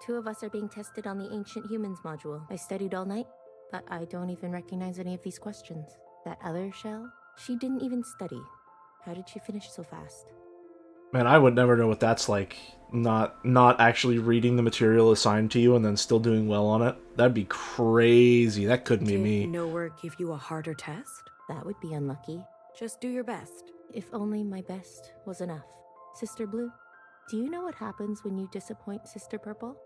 2 of us are being tested on the Ancient Humans module. I studied all night, but I don't even recognize any of these questions. That other shell, she didn't even study. How did she finish so fast? Man, I would never know what that's like. Not actually reading the material assigned to you and then still doing well on it. That'd be crazy. That couldn't be me. Did Nowhere give you a harder test? That would be unlucky. Just do your best. If only my best was enough. Sister Blue, do you know what happens when you disappoint Sister Purple?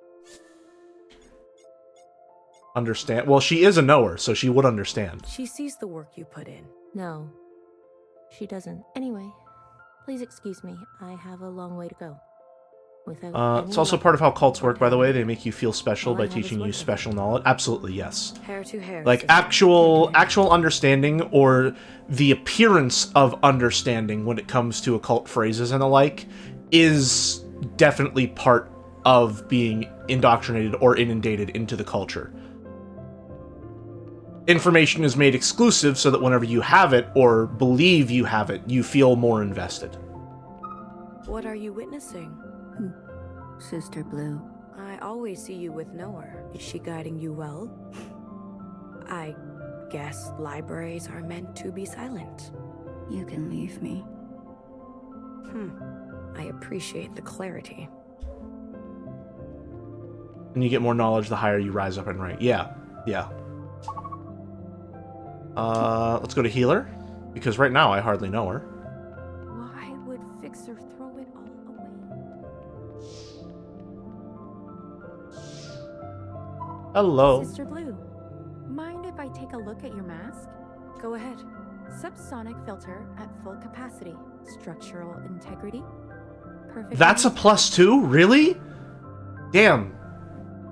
Understand? Well, she is a knower, so she would understand. She sees the work you put in. No, she doesn't. Anyway, please excuse me. I have a long way to go. It's also part of how cults work, by the way. They make you feel special by teaching you special knowledge. Absolutely, yes. Hair to hair. Like, actual understanding or the appearance of understanding when it comes to occult phrases and the like is definitely part of being indoctrinated or inundated into the culture. Information is made exclusive so that whenever you have it or believe you have it, you feel more invested. What are you witnessing? Sister Blue. I always see you with Noah. Is she guiding you well? I guess libraries are meant to be silent. You can leave me. I appreciate the clarity. And you get more knowledge the higher you rise up in rank. Yeah. Let's go to healer, because right now I hardly know her. Why would Fixer throw it all away? Hello. Sister Blue, mind if I take a look at your mask? Go ahead. Subsonic filter at full capacity. Structural integrity. Perfect. That's a +2? Really? Damn.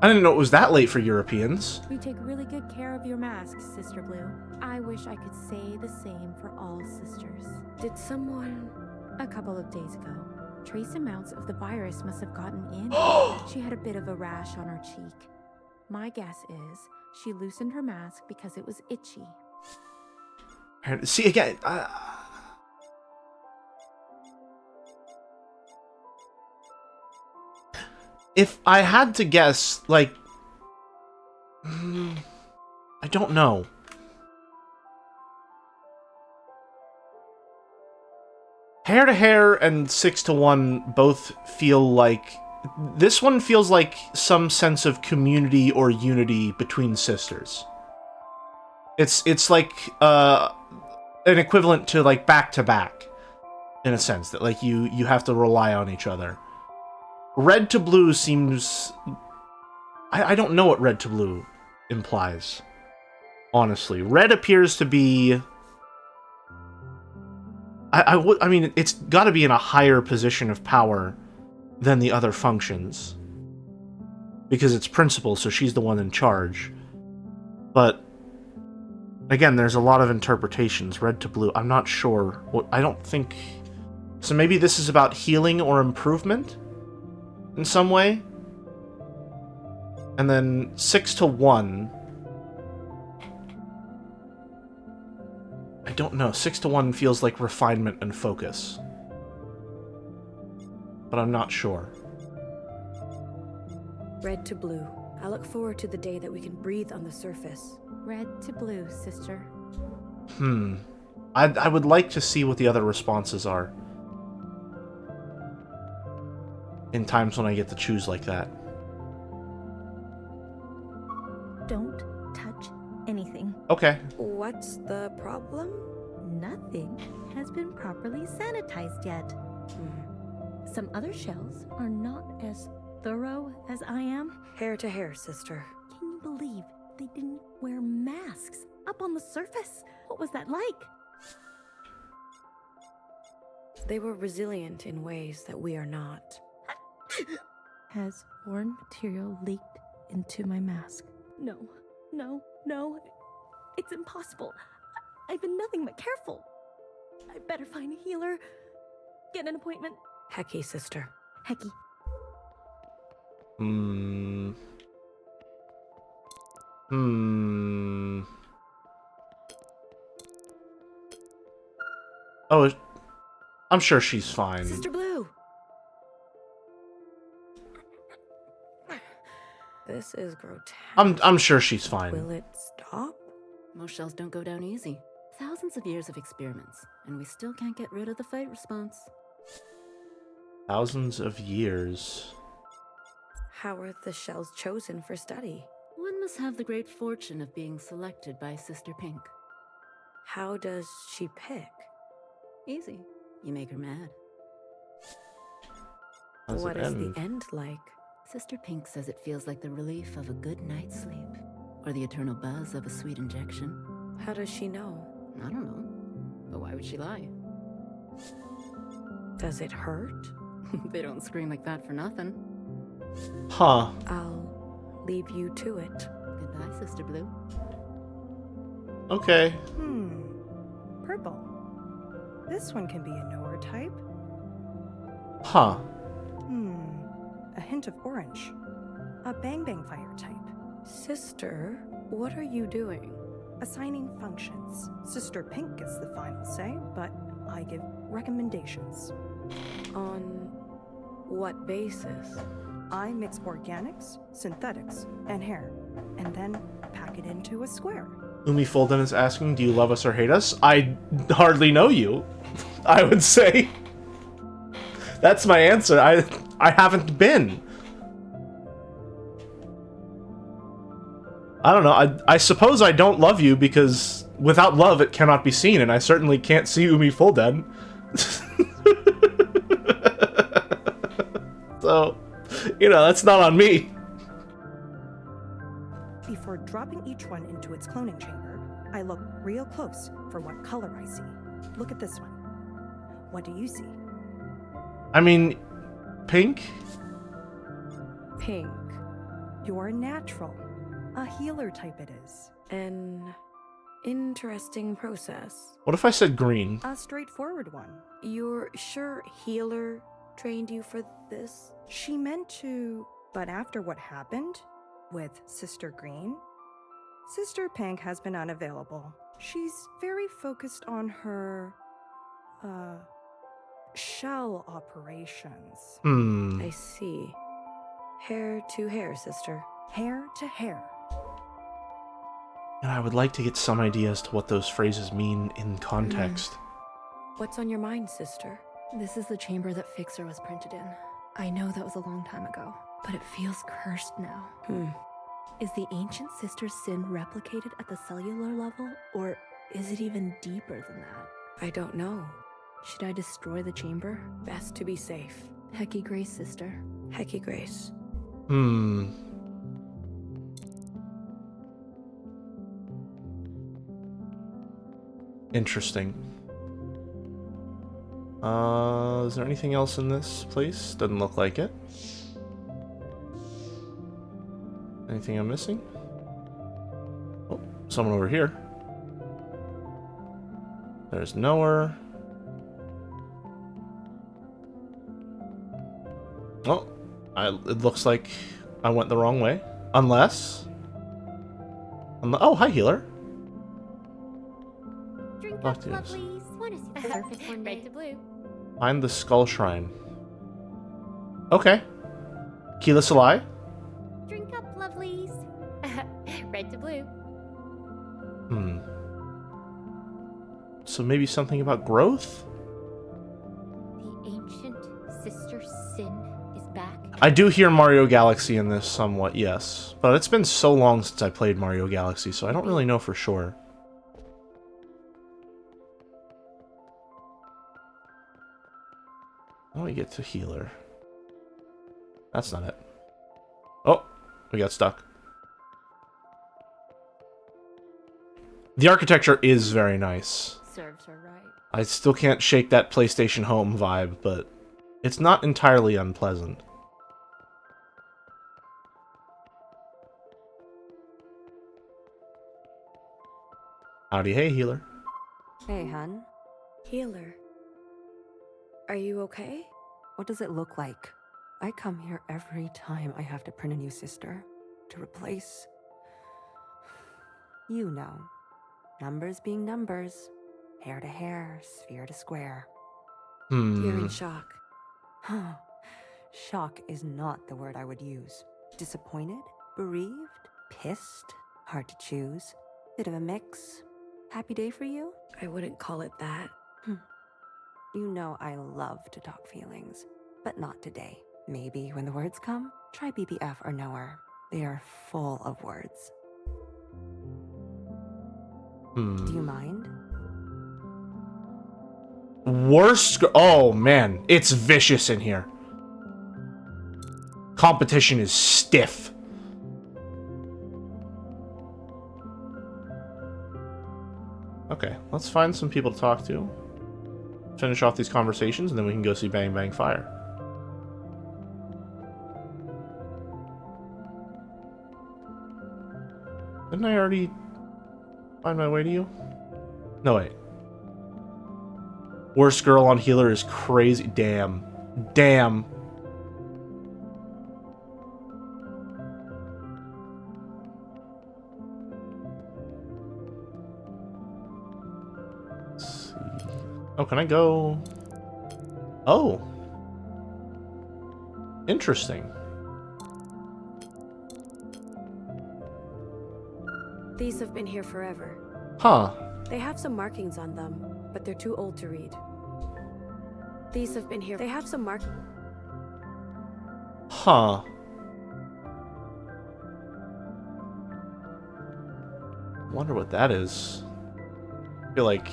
I didn't know it was that late for Europeans. We take really good care of your masks, Sister Blue. I wish I could say the same for all sisters. Did someone... A couple of days ago. Trace amounts of the virus must have gotten in. She had a bit of a rash on her cheek. My guess is she loosened her mask because it was itchy. And see, again, if I had to guess, like, I don't know. Hair to Hair and 6 to 1 both feel like... This one feels like some sense of community or unity between sisters. It's like an equivalent to like back to back, in a sense that like you have to rely on each other. Red to Blue seems... I don't know what Red to Blue implies, honestly. Red appears to be... I mean, it's got to be in a higher position of power than the other functions, because it's principal, so she's the one in charge. But again, there's a lot of interpretations. Red to Blue, I'm not sure. I don't think... So maybe this is about healing or improvement in some way? And then 6 to 1... I don't know. 6 to 1 feels like refinement and focus. But I'm not sure. Red to Blue. I look forward to the day that we can breathe on the surface. Red to Blue, sister. I would like to see what the other responses are. In times when I get to choose like that. Don't touch anything. Okay. What's the problem? Nothing has been properly sanitized yet. Some other shells are not as thorough as I am. Hair to Hair, sister. Can you believe they didn't wear masks up on the surface? What was that like? They were resilient in ways that we are not. Has foreign material leaked into my mask? No, no, no. It's impossible. I've been nothing but careful. I better find a healer. Get an appointment. Hecky, sister. Hecky. Oh, I'm sure she's fine. Sister Blue! This is grotesque. I'm sure she's fine. Will it stop? Most shells don't go down easy. Thousands of years of experiments, and we still can't get rid of the fight response. Thousands of years. How are the shells chosen for study? One must have the great fortune of being selected by Sister Pink. How does she pick? Easy. You make her mad. What is the end like? Sister Pink says it feels like the relief of a good night's sleep, or the eternal buzz of a sweet injection. How does she know? I don't know. But why would she lie? Does it hurt? They don't scream like that for nothing. Huh. I'll leave you to it. Goodbye, Sister Blue. Okay. Purple. This one can be a knower type. Huh. A hint of orange. A Bang Bang Fire type. Sister, what are you doing? Assigning functions. Sister Pink gets the final say, but I give recommendations. On what basis? I mix organics, synthetics, and hair, and then pack it into a square. Umi Folden is asking, do you love us or hate us? I hardly know you, I would say. That's my answer. I haven't been. I don't know. I suppose I don't love you because without love it cannot be seen, and I certainly can't see Umi Folden. So, you know, that's not on me. Before dropping each one into its cloning chamber, I look real close for what color I see. Look at this one. What do you see? I mean, pink? Pink. You're natural. A healer type it is. An interesting process. What if I said green? A straightforward one. You're sure healer trained you for this? She meant to, but after what happened with Sister Green, Sister Pink has been unavailable. She's very focused on her, shell operations. I see. Hair to hair, sister. Hair to hair. And I would like to get some idea as to what those phrases mean in context. What's on your mind, sister? This is the chamber that Fixer was printed in. I know that was a long time ago, but it feels cursed now. Is the ancient sister's sin replicated at the cellular level, or is it even deeper than that? I don't know. Should I destroy the chamber? Best to be safe. Hecky Grace, sister. Hecky Grace. Interesting. Is there anything else in this place? Doesn't look like it. Anything I'm missing? Oh, someone over here. There's nowhere. Oh, it looks like I went the wrong way. Unless... oh, hi, healer. Drink Talk up, to us. lovelies. Want to see the surface one day? Red to blue. Find the skull shrine. Okay. Keela Salai. Drink up, lovelies. Red to blue. So maybe something about growth? The ancient sister's sin is back. I do hear Mario Galaxy in this somewhat, yes. But it's been so long since I played Mario Galaxy, so I don't really know for sure. How do we get to healer? That's not it. Oh, we got stuck. The architecture is very nice. Serves her right. I still can't shake that PlayStation Home vibe, but it's not entirely unpleasant. Howdy, hey, healer. Hey, hun. Healer. Are you okay? What does it look like? I come here every time I have to print a new sister. To replace... You know. Numbers being numbers. Hair to hair, sphere to square. You're in shock. Huh. Shock is not the word I would use. Disappointed? Bereaved? Pissed? Hard to choose. Bit of a mix. Happy day for you? I wouldn't call it that. You know I love to talk feelings, but not today. Maybe when the words come, try BBF or knower. They are full of words. Do you mind? Worst... Oh, man. It's vicious in here. Competition is stiff. Okay, let's find some people to talk to. Finish off these conversations, and then we can go see Bang Bang Fire. Didn't I already find my way to you? No, wait. Worst girl on healer is crazy. Damn. Damn. Let's see. Oh, can I go? Oh. Interesting. These have been here forever. Huh. They have some markings on them, but they're too old to read. These have been here. They have some Huh. Wonder what that is. I feel like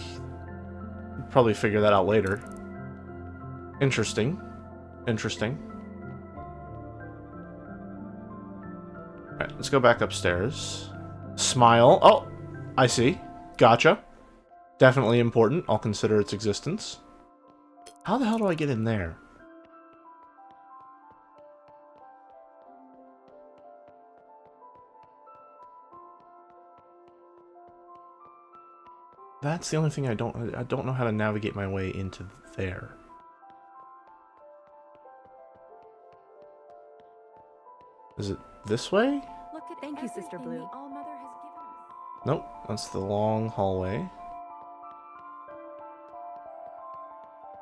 we'll probably figure that out later. Interesting. Interesting. Alright, let's go back upstairs. Smile. Oh, I see. Gotcha. Definitely important. I'll consider its existence. How the hell do I get in there? That's the only thing I don't know how to navigate my way into there. Is it this way? Look at Thank you, Sister everything Blue. the All-Mother has given us. Nope, that's the long hallway.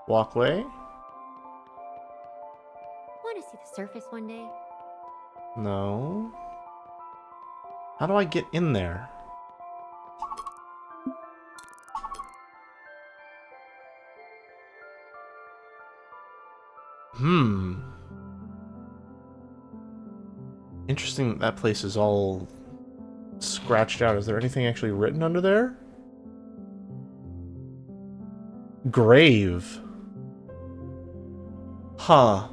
Walkway? Want to see the surface one day? No. How do I get in there? Interesting that that place is all scratched out. Is there anything actually written under there? Grave. Huh.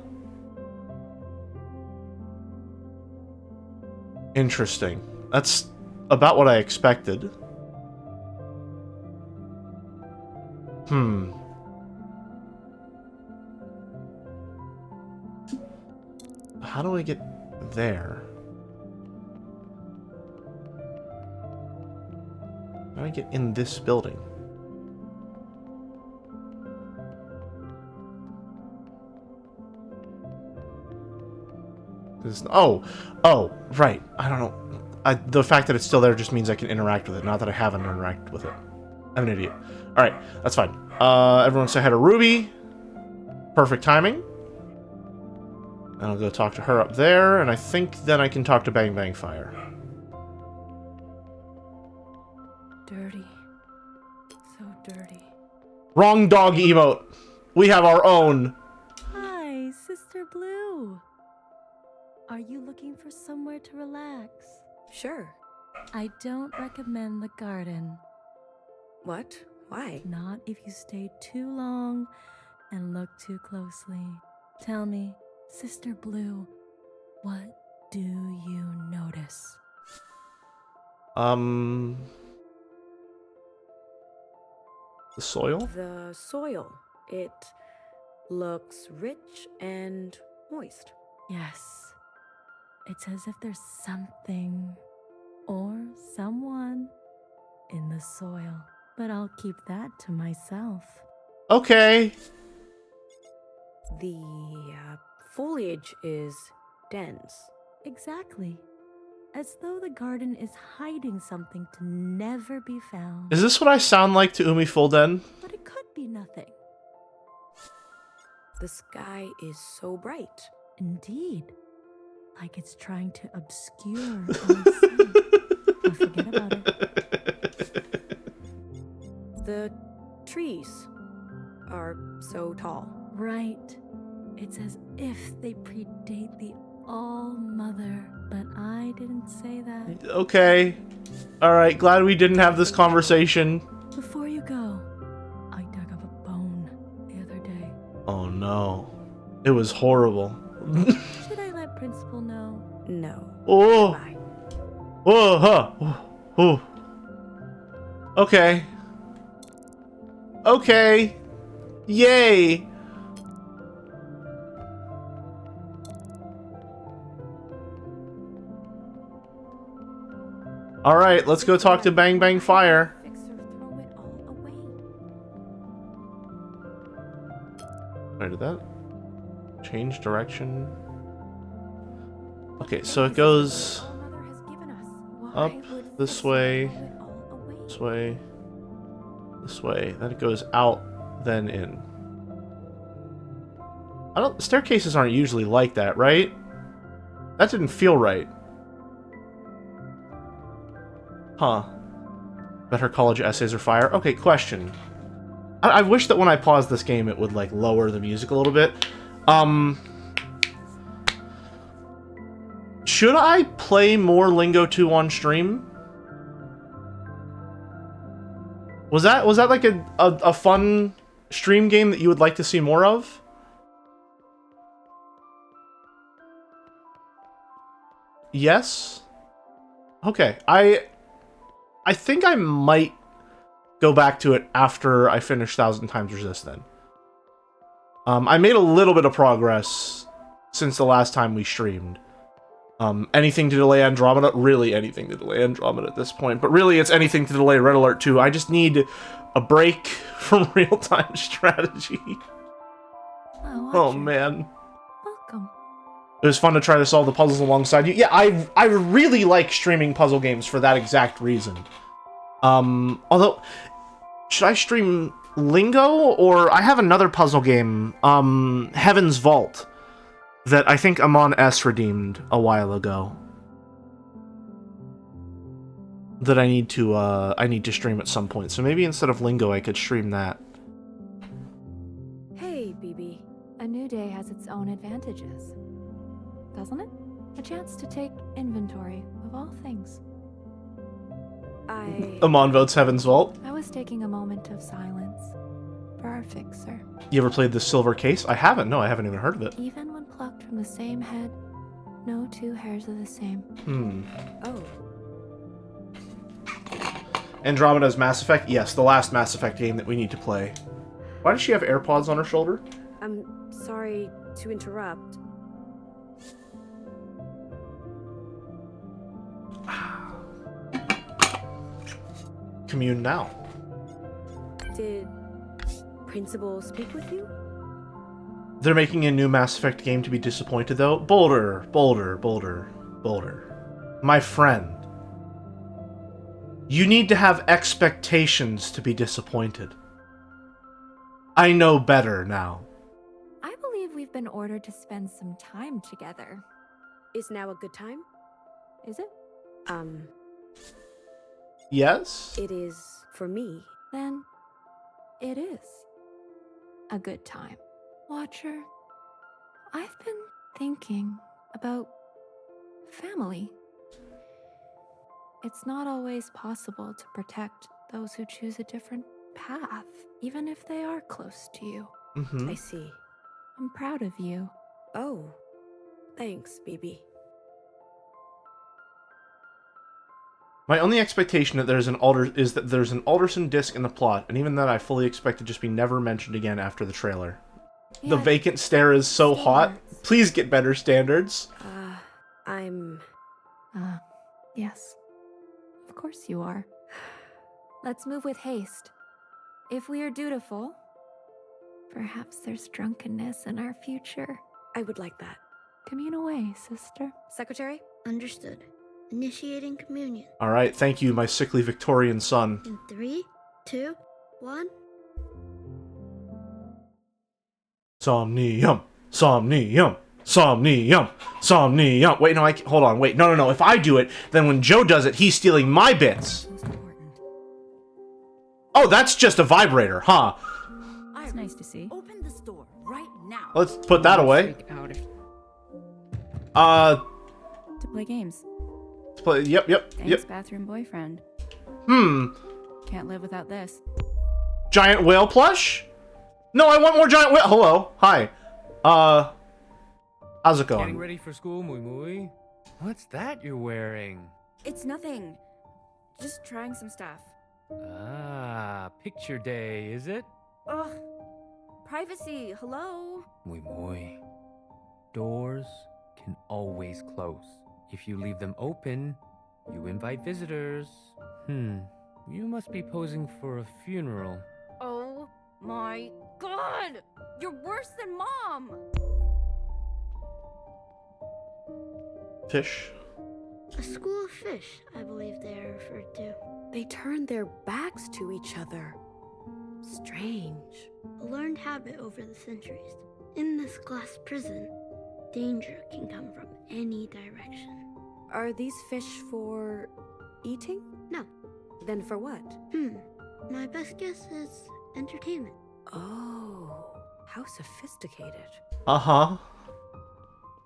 Interesting. That's about what I expected. How do I get there? How do I get in this building? Oh, right. I don't know. The fact that it's still there just means I can interact with it, not that I haven't interacted with it. I'm an idiot. Alright, that's fine. Everyone say hi to Ruby. Perfect timing. And I'll go talk to her up there, and I think then I can talk to Bang Bang Fire. Dirty. So dirty. Wrong dog emote. We have our own. Hi, Sister Blue. Are you looking for somewhere to relax? Sure. I don't recommend the garden. What? Why? Not if you stay too long and look too closely. Tell me, Sister Blue, what do you notice? The soil? The soil. It looks rich and moist. Yes. It's as if there's something or someone in the soil. But I'll keep that to myself. Okay. The foliage is dense. Exactly. As though the garden is hiding something to never be found. Is this what I sound like to Umi Fulden? But it could be nothing. The sky is so bright. Indeed. Like it's trying to obscure our sight. But forget about it. The trees are so tall. Right. It's as if they predate the All-Mother, but I didn't say that. Okay. Alright, glad we didn't have this conversation. Before you go, I dug up a bone the other day. Oh no. It was horrible. Should I let Principal know? No. Oh. Bye. Oh, huh. Oh. Okay. Okay. Yay. Alright, let's go talk to Bang Bang Fire. Fixer, throw it all away. I did that. Change direction. Okay, so it goes All-Mother has given us. up Why would this Fixer way, throw it all away? this way, this way. Then it goes out, then in. Staircases aren't usually like that, right? That didn't feel right. Huh. Bet her college essays are fire. Okay, question. I wish that when I pause this game it would, like, lower the music a little bit. Should I play more Lingo 2 on stream? Was that like a fun stream game that you would like to see more of? Yes? Okay, I think I might go back to it after I finish 1000xResist then. I made a little bit of progress since the last time we streamed. Anything to delay Andromeda? Really anything to delay Andromeda at this point. But really, it's anything to delay Red Alert 2. I just need a break from real-time strategy. Oh, Oh, Watcher. man. Welcome. It was fun to try to solve the puzzles alongside you. Yeah, I really like streaming puzzle games for that exact reason. Although, should I stream Lingo, or I have another puzzle game, Heaven's Vault, that I think Amon S redeemed a while ago. That I need to stream at some point. So maybe instead of Lingo, I could stream that. Hey, BB. A new day has its own advantages, doesn't it? A chance to take inventory of all things. Amon votes Heaven's Vault. I was taking a moment of silence for our fixer. You ever played the Silver Case? I haven't. No, I haven't even heard of it. Even when plucked from the same head, no two hairs are the same. Oh. Andromeda's Mass Effect? Yes, the last Mass Effect game that we need to play. Why does she have AirPods on her shoulder? I'm sorry to interrupt. Commune now. Did Principal speak with you? They're making a new Mass Effect game to be disappointed, though. Boulder. My friend. You need to have expectations to be disappointed. I know better now. I believe we've been ordered to spend some time together. Is now a good time? Is it? Yes? It is for me. Then it is a good time. Watcher, I've been thinking about family. It's not always possible to protect those who choose a different path, even if they are close to you. I see. I'm proud of you. Oh, thanks, BB. My only expectation is that there's an Alderson disc in the plot, and even that I fully expect to just be never mentioned again after the trailer. Yeah, the vacant stare is so hot. standards. Please get better standards. Yes. Of course you are. Let's move with haste. If we are dutiful, perhaps there's drunkenness in our future. I would like that. Commune away, sister. Secretary? Understood. Initiating communion. Alright, thank you, my sickly Victorian son. In 3, 2, 1. Somnium. Somnium. Somnium. Somnium. Wait, no, hold on, wait. No. If I do it, then when Joe does it, he's stealing my bits. Oh, that's just a vibrator, huh? It's nice to see. Open this door right now. Let's put that away. To play games. Let's play, yep. Thanks, bathroom boyfriend. Can't live without this. Giant whale plush? No, I want more giant whale. Hello. Hi. How's it going? Getting ready for school, Mui Mui? What's that you're wearing? It's nothing. Just trying some stuff. Ah, picture day, is it? Ugh. Privacy, hello? Mui Mui. Doors can always close. If you leave them open, you invite visitors. You must be posing for a funeral. Oh my god! You're worse than Mom! Fish. A school of fish, I believe they are referred to. They turned their backs to each other. Strange. A learned habit over the centuries. In this glass prison, danger can come from any direction. Are these fish for eating? No. Then for what? My best guess is entertainment. Oh, how sophisticated. Uh-huh.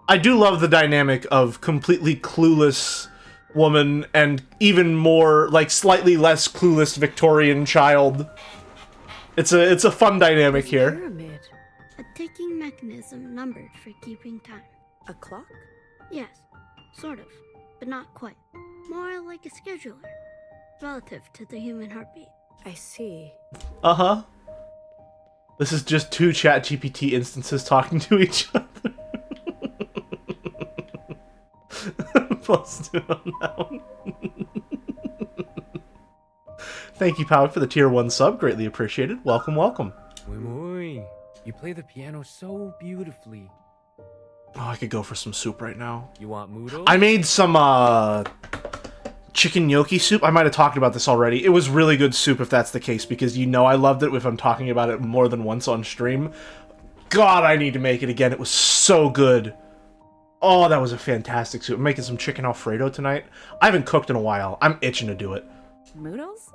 I do love the dynamic of completely clueless woman and even more, like, slightly less clueless Victorian child. It's a fun dynamic here. Pyramid. A ticking mechanism numbered for keeping time. A clock? Yes, sort of, but not quite. More like a scheduler, relative to the human heartbeat. I see. Uh-huh. This is just two ChatGPT instances talking to each other. Plus 2 on that one. Thank you, Powik, for the tier 1 sub. Greatly appreciated. Welcome, welcome. Mui Mui, you play the piano so beautifully. Oh, I could go for some soup right now. You want noodles? I made some chicken gnocchi soup. I might have talked about this already. It was really good soup if that's the case, because you know I loved it if I'm talking about it more than once on stream. God, I need to make it again. It was so good. Oh, that was a fantastic soup. I'm making some chicken Alfredo tonight. I haven't cooked in a while. I'm itching to do it. Noodles?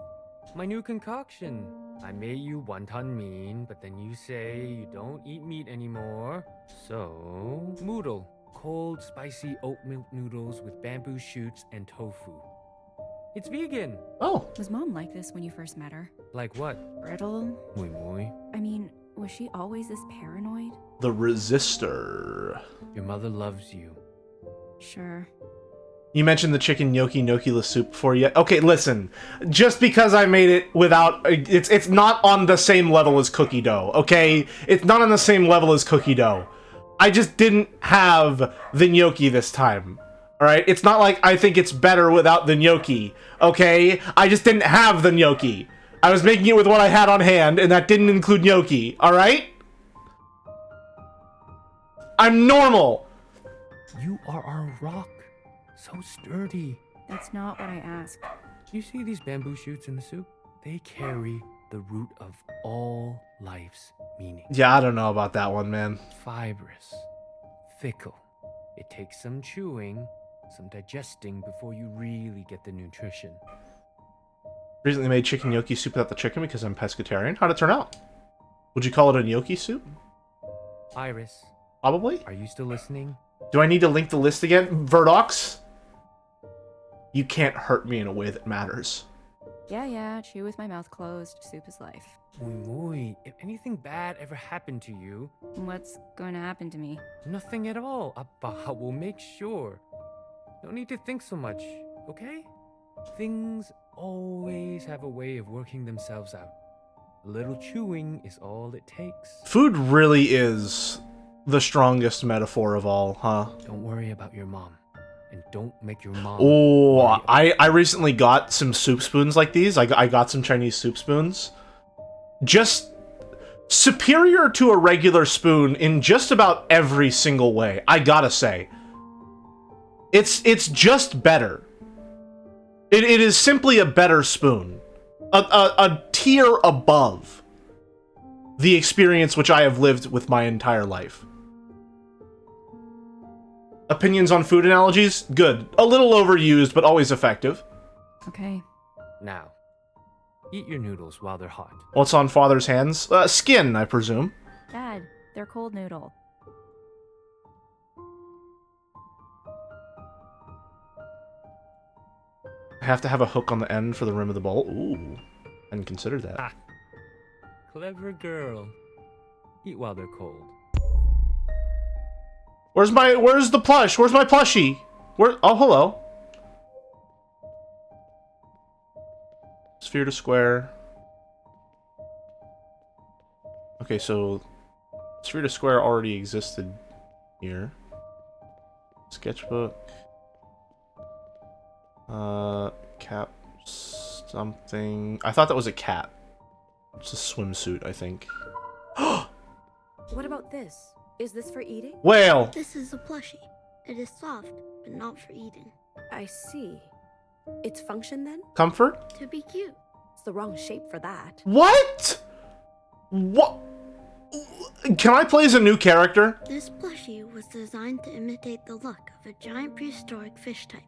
My new concoction. I made you wonton mean, but then you say you don't eat meat anymore. So, noodle. Cold, spicy oat milk noodles with bamboo shoots and tofu. It's vegan. Oh. Was Mom like this when you first met her? Like what? Brittle? Muy muy. I mean, was she always this paranoid? The Resistor. Your mother loves you. Sure. You mentioned the chicken gnocchi soup before yet. Okay, listen. Just because I made it without... It's not on the same level as cookie dough, okay? It's not on the same level as cookie dough. I just didn't have the gnocchi this time. Alright? It's not like I think it's better without the gnocchi, okay? I just didn't have the gnocchi. I was making it with what I had on hand, and that didn't include gnocchi, alright? I'm normal! You are our rock. So sturdy. That's not what I asked. You see these bamboo shoots in the soup? They carry the root of all life's meaning. Yeah, I don't know about that one, man. Fibrous. Fickle. It takes some chewing, some digesting before you really get the nutrition. Recently made chicken gnocchi soup without the chicken because I'm pescatarian. How'd it turn out? Would you call it a gnocchi soup? Iris. Probably. Are you still listening? Do I need to link the list again? Verdox? You can't hurt me in a way that matters. Yeah, chew with my mouth closed. Soup is life. Muy, if anything bad ever happened to you... What's going to happen to me? Nothing at all. Appa will make sure. No need to think so much, okay? Things always have a way of working themselves out. A little chewing is all it takes. Food really is the strongest metaphor of all, huh? Don't worry about your mom. And don't make your mom... Oh, I recently got some soup spoons like these. I got some Chinese soup spoons. Just superior to a regular spoon in just about every single way, I gotta say. It's just better. It is simply a better spoon. A tier above the experience which I have lived with my entire life. Opinions on food analogies? Good. A little overused, but always effective. Okay. Now, eat your noodles while they're hot. What's on father's hands? Skin, I presume. Dad, they're cold noodle. I have to have a hook on the end for the rim of the bowl. Ooh. I hadn't considered that. Ah. Clever girl. Eat while they're cold. Where's the plush? Where's my plushie? Oh, hello. Sphere to square. Okay, so sphere to square already existed here. Sketchbook. Cap something. I thought that was a cat. It's a swimsuit, I think. What about this? Is this for eating? Whale! This is a plushie. It is soft, but not for eating. I see. Its function then? Comfort? To be cute. It's the wrong shape for that. What? What? Can I play as a new character? This plushie was designed to imitate the look of a giant prehistoric fish type.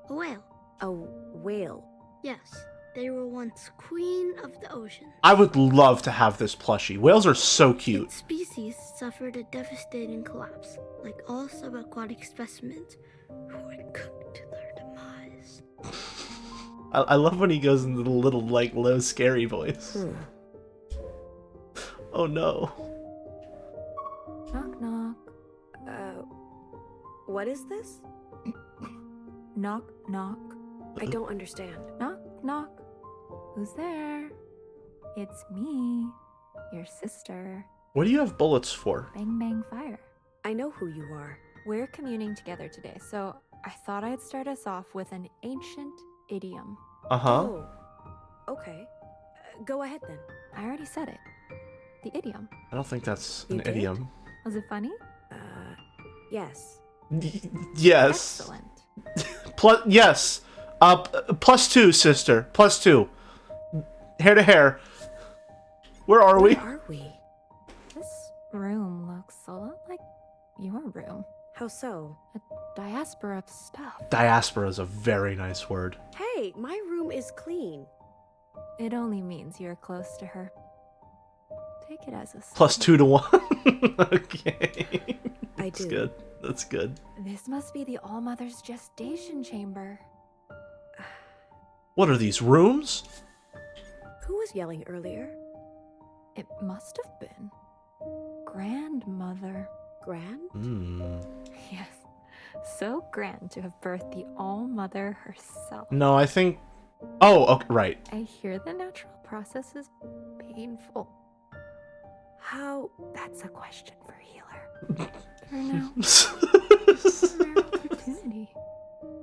A whale. A whale? Yes. They were once queen of the ocean. I would love to have this plushie. Whales are so cute. Its species suffered a devastating collapse, like all subaquatic specimens who were cooked to their demise. I love when he goes into the little, like, low, scary voice. Oh no. Knock, knock. What is this? Knock, knock. I don't understand. Knock, knock. Who's there? It's me, your sister. What do you have bullets for? Bang, bang, fire. I know who you are. We're communing together today, so I thought I'd start us off with an ancient idiom. Uh-huh. Oh, okay. Go ahead then. I already said it. The idiom. I don't think that's an You did? idiom. Was it funny? Yes. Yes. Excellent. Yes. +2, sister. +2. Hair to hair. Where are we? Where are we? This room looks a lot like your room. How so? A diaspora of stuff. Diaspora is a very nice word. Hey, my room is clean. It only means you're close to her. Take it as a +2 to 1. Okay. I That's do. good. That's good. This must be the All-Mother's gestation chamber. What are these, rooms? Who was yelling earlier? It must have been Grandmother. Gran? Yes, so grand to have birthed the All-Mother herself. No, I think... Oh, okay, right. I hear the natural process is painful. How? That's a question for Healer. For now, rare opportunity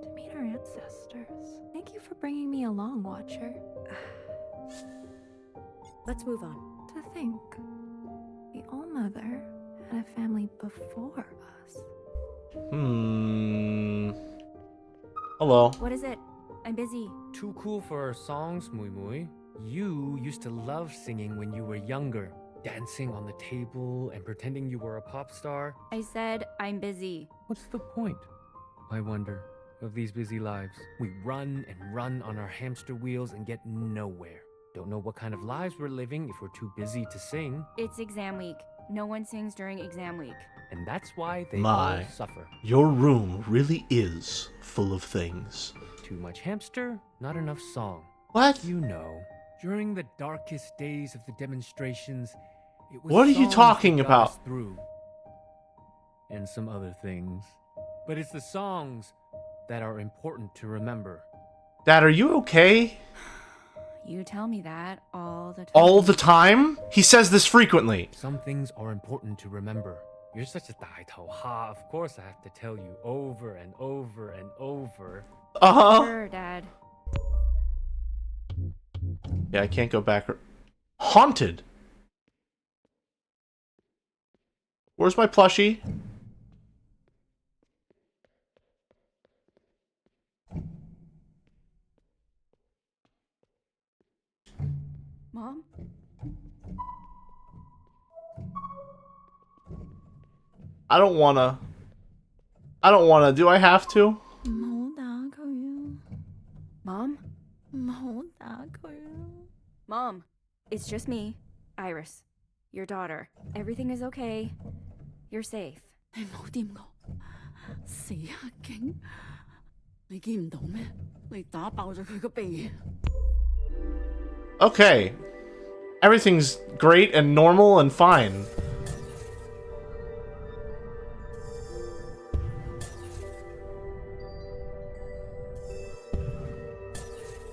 to meet our ancestors. Thank you for bringing me along, Watcher. Let's move on. To think, the All-Mother had a family before us. Hello. What is it? I'm busy. Too cool for our songs, Mui Mui. You used to love singing when you were younger. Dancing on the table and pretending you were a pop star. I said I'm busy. What's the point, I wonder, of these busy lives? We run and run on our hamster wheels and get nowhere. Don't know what kind of lives we're living if we're too busy to sing. It's exam week. No one sings during exam week. And that's why they My, all suffer. your room really is full of things. Too much hamster, not enough song. What? You know, during the darkest days of the demonstrations, it was What are you songs talking that got us about? through. And some other things. But it's the songs that are important to remember. Dad, are you okay? You tell me that all the time. All the time? He says this frequently. Some things are important to remember. You're such a 大头哈. Of course I have to tell you over and over and over. Uh-huh. Sure, Dad. Yeah, I can't go back. Haunted? Where's my plushie? Mom? I don't wanna. Do I have to? Mom? Mom, it's just me, Iris, your daughter. Everything is okay. You're safe. 你冇掂我，死黑警！你見唔到咩？你打爆咗佢個鼻。 Okay. Everything's great and normal and fine.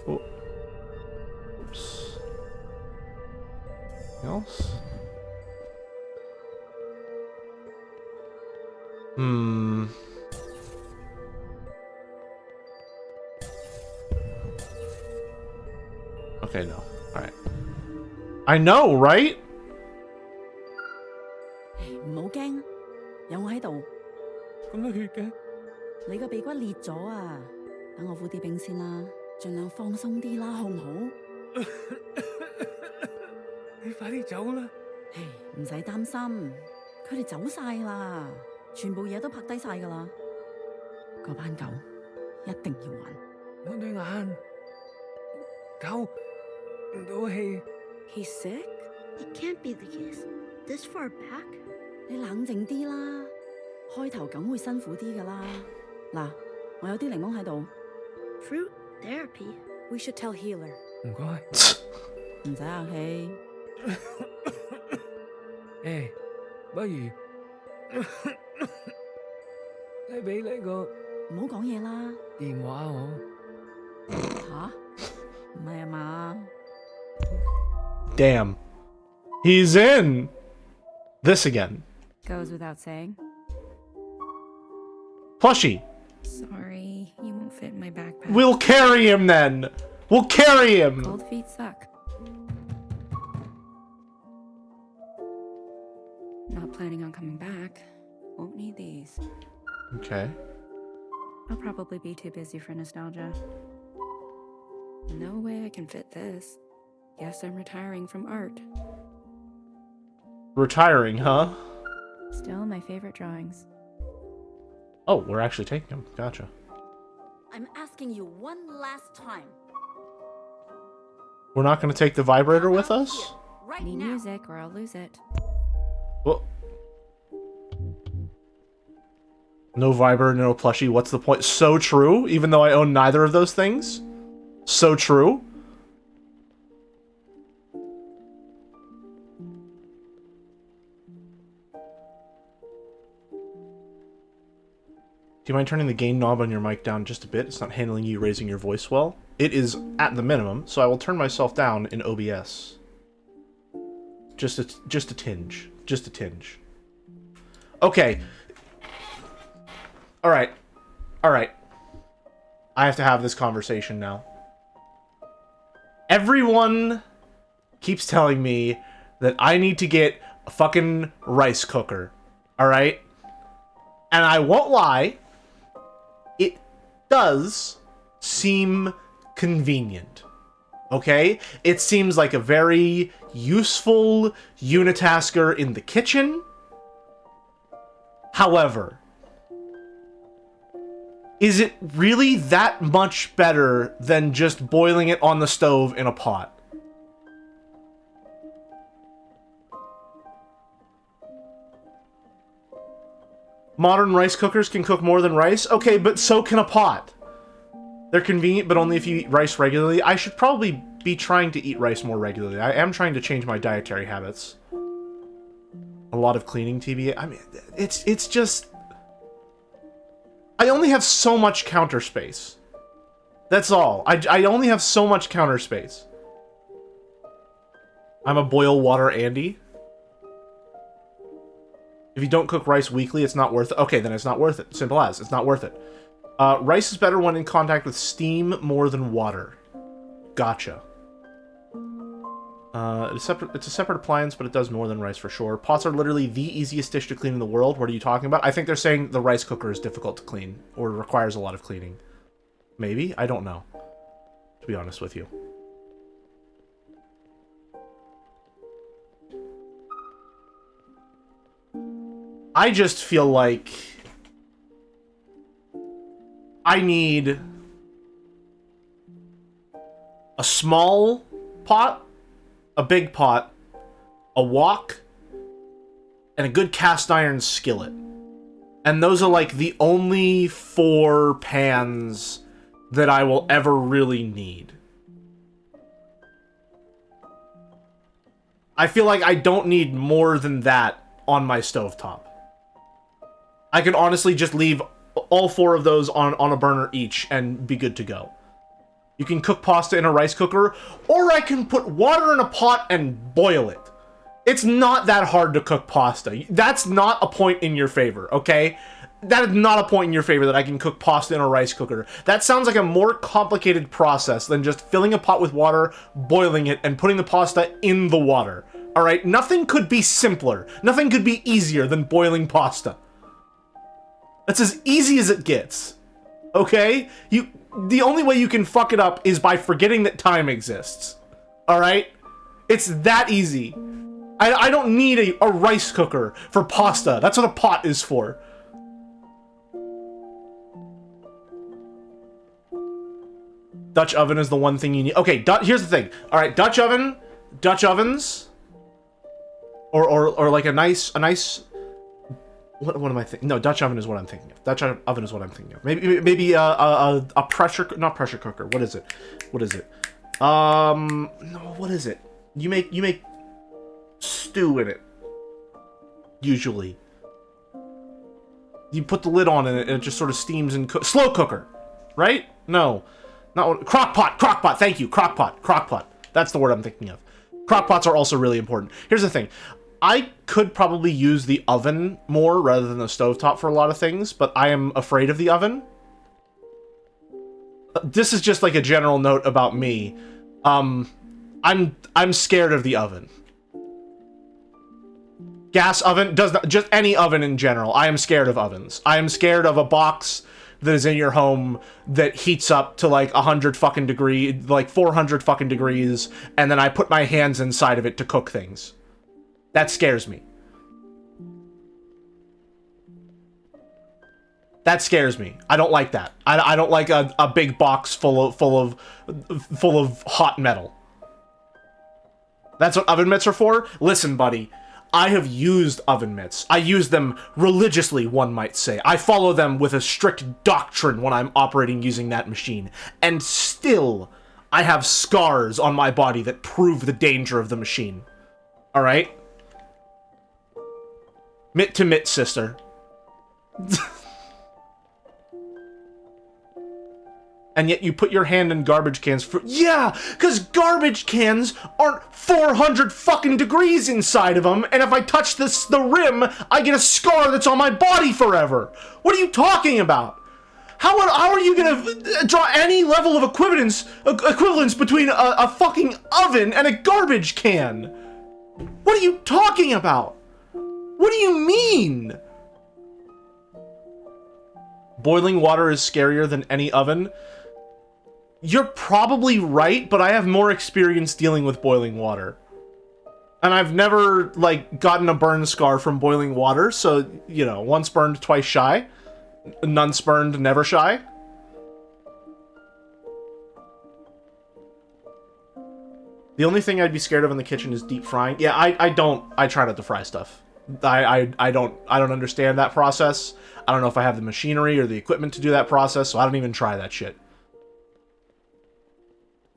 Oh. Oops. Anything else? Okay, no. Alright. I know, right? 唔好驚，有我喺度。咁多血嘅？你個鼻骨裂咗啊！等我敷啲冰先啦，盡量放鬆啲啦，好唔好？你快啲走啦！唉，唔使擔心，佢哋走晒啦，全部嘢都拍低晒㗎啦。嗰班狗一定要還。我對眼唞唔到氣。He's sick? It can't be the case. This far back? 你冷靜啲啦，開頭梗會辛苦啲㗎啦。嗱，我有啲檸檬喺度。Fruit therapy? We should tell Healer. 唔該。唔使客氣。誒，不如你俾你個唔好講嘢啦。電話我。吓？唔係啊嘛？ Damn. He's in! This again. Goes without saying. Plushie! Sorry, you won't fit in my backpack. We'll carry him then! We'll carry him! Cold feet suck. Not planning on coming back. Won't need these. Okay. I'll probably be too busy for nostalgia. No way I can fit this. Guess I'm retiring from art. Retiring, huh? Still my favorite drawings. Oh, we're actually taking them. Gotcha. I'm asking you one last time. We're not going to take the vibrator with us? Right Need now. music or I'll lose it. Well, no vibrator, no plushie. What's the point? So true, even though I own neither of those things. So true. Do you mind turning the gain knob on your mic down just a bit? It's not handling you raising your voice well. It is at the minimum, so I will turn myself down in OBS. Just a tinge. Just a tinge. Okay. Alright. Alright. I have to have this conversation now. Everyone keeps telling me that I need to get a fucking rice cooker. Alright? And I won't lie, it does seem convenient. Okay? It seems like a very useful unitasker in the kitchen. However, is it really that much better than just boiling it on the stove in a pot? Modern rice cookers can cook more than rice? Okay, but so can a pot. They're convenient, but only if you eat rice regularly. I should probably be trying to eat rice more regularly. I am trying to change my dietary habits. A lot of cleaning TBA. I mean, it's just... I only have so much counter space. That's all. I only have so much counter space. I'm a boil water Andy. If you don't cook rice weekly, it's not worth it. Okay, then it's not worth it. Simple as. It's not worth it. Rice is better when in contact with steam more than water. Gotcha. It's a separate appliance, but it does more than rice for sure. Pots are literally the easiest dish to clean in the world. What are you talking about? I think they're saying the rice cooker is difficult to clean, or requires a lot of cleaning. Maybe? I don't know, to be honest with you. I just feel like I need a small pot, a big pot, a wok, and a good cast iron skillet. And those are like the only 4 pans that I will ever really need. I feel like I don't need more than that on my stovetop. I could honestly just leave all 4 of those on a burner each and be good to go. You can cook pasta in a rice cooker, or I can put water in a pot and boil it. It's not that hard to cook pasta. That's not a point in your favor, okay? That is not a point in your favor that I can cook pasta in a rice cooker. That sounds like a more complicated process than just filling a pot with water, boiling it, and putting the pasta in the water. Alright? Nothing could be simpler. Nothing could be easier than boiling pasta. That's as easy as it gets. Okay? The only way you can fuck it up is by forgetting that time exists. Alright? It's that easy. I don't need a rice cooker for pasta. That's what a pot is for. Dutch oven is the one thing you need. Okay, here's the thing. Alright, Dutch ovens, or like a nice what am I thinking? No, Dutch oven is what I'm thinking of. Dutch oven is what I'm thinking of. Maybe a not pressure cooker. What is it? No, what is it? You make stew in it. Usually. You put the lid on it and it just sort of steams and cooks. Slow cooker, right? No, not crock pot. Thank you, crock pot. That's the word I'm thinking of. Crock pots are also really important. Here's the thing. I could probably use the oven more rather than the stovetop for a lot of things, but I am afraid of the oven. This is just like a general note about me. I'm scared of the oven. Gas oven does not, just any oven in general. I am scared of ovens. I am scared of a box that is in your home that heats up to like 100 fucking degrees, like 400 fucking degrees, and then I put my hands inside of it to cook things. That scares me. That scares me. I don't like that. I don't like a big box full of hot metal. That's what oven mitts are for? Listen, buddy. I have used oven mitts. I use them religiously, one might say. I follow them with a strict doctrine when I'm operating using that machine. And still, I have scars on my body that prove the danger of the machine. Alright? Mitt to mitt, sister. And yet you put your hand in garbage cans for— yeah, because garbage cans aren't 400 fucking degrees inside of them, and if I touch the rim, I get a scar that's on my body forever. What are you talking about? How are you gonna draw any level of equivalence between a fucking oven and a garbage can? What are you talking about? What do you mean? Boiling water is scarier than any oven. You're probably right, but I have more experience dealing with boiling water. And I've never, like, gotten a burn scar from boiling water, so, you know, once burned, twice shy. None spurned, never shy. The only thing I'd be scared of in the kitchen is deep frying. Yeah, I try not to fry stuff. I don't understand that process. I don't know if I have the machinery or the equipment to do that process, so I don't even try that shit.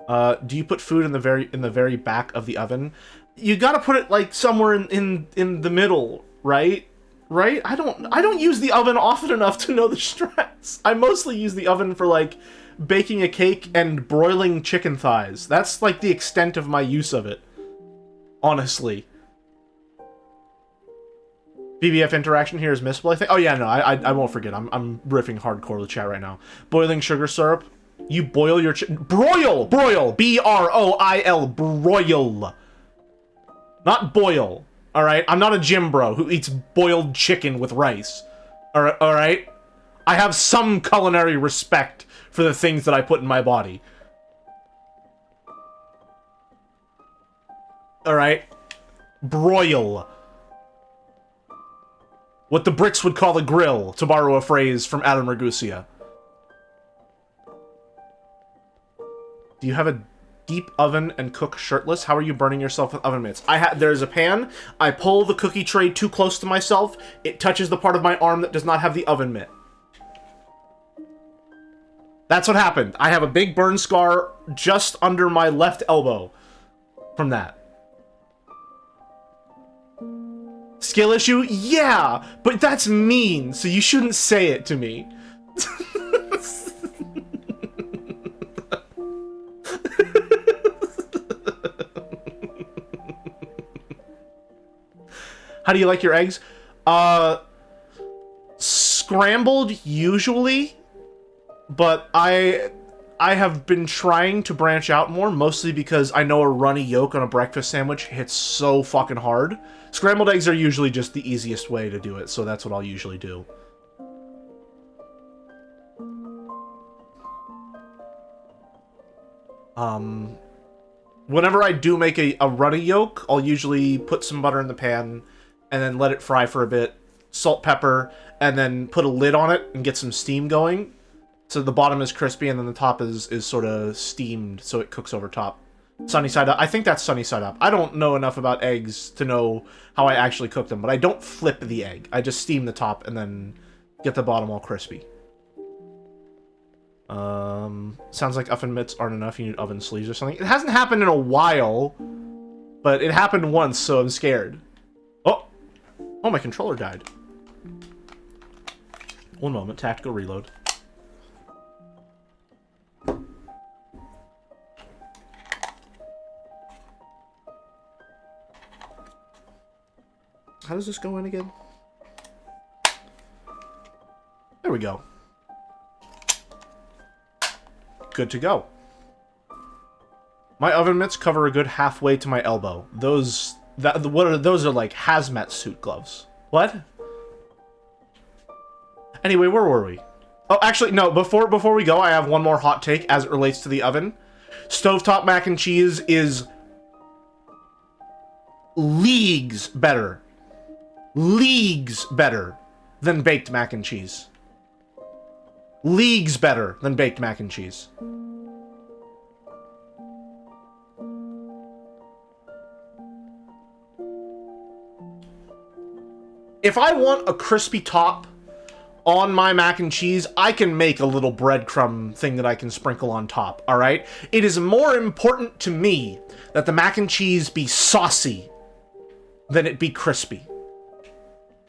Do you put food in the very back of the oven? You gotta put it like somewhere in the middle, right? Right? I don't use the oven often enough to know the strats. I mostly use the oven for like baking a cake and broiling chicken thighs. That's like the extent of my use of it. Honestly. BBF interaction here is missable, I think. Oh yeah, no, I won't forget. I'm riffing hardcore with chat right now. Boiling sugar syrup. You boil your broil! Broil! B-R-O-I-L. Broil. Not boil. Alright? I'm not a gym bro who eats boiled chicken with rice. Alright? I have some culinary respect for the things that I put in my body. Alright? Broil. What the Brits would call a grill, to borrow a phrase from Adam Ragusia. Do you have a deep oven and cook shirtless? How are you burning yourself with oven mitts? There's a pan. I pull the cookie tray too close to myself. It touches the part of my arm that does not have the oven mitt. That's what happened. I have a big burn scar just under my left elbow from that. Skill issue? Yeah, but that's mean, so you shouldn't say it to me. How do you like your eggs? Scrambled, usually, but I have been trying to branch out more, mostly because I know a runny yolk on a breakfast sandwich hits so fucking hard. Scrambled eggs are usually just the easiest way to do it, so that's what I'll usually do. Whenever I do make a runny yolk, I'll usually put some butter in the pan and then let it fry for a bit, salt, pepper, and then put a lid on it and get some steam going. So the bottom is crispy and then the top is sort of steamed so it cooks over top. Sunny side up. I think that's sunny side up. I don't know enough about eggs to know how I actually cook them, but I don't flip the egg. I just steam the top and then get the bottom all crispy. Sounds like oven mitts aren't enough. You need oven sleeves or something. It hasn't happened in a while, but it happened once, so I'm scared. Oh, my controller died. One moment, tactical reload. How does this go in again? There we go. Good to go. My oven mitts cover a good halfway to my elbow. Those Those are like hazmat suit gloves. What? Anyway, where were we? Oh, actually, no, before we go, I have one more hot take as it relates to the oven. Stovetop mac and cheese is leagues better than baked mac and cheese. Leagues better than baked mac and cheese. If I want a crispy top on my mac and cheese, I can make a little breadcrumb thing that I can sprinkle on top, alright? It is more important to me that the mac and cheese be saucy than it be crispy.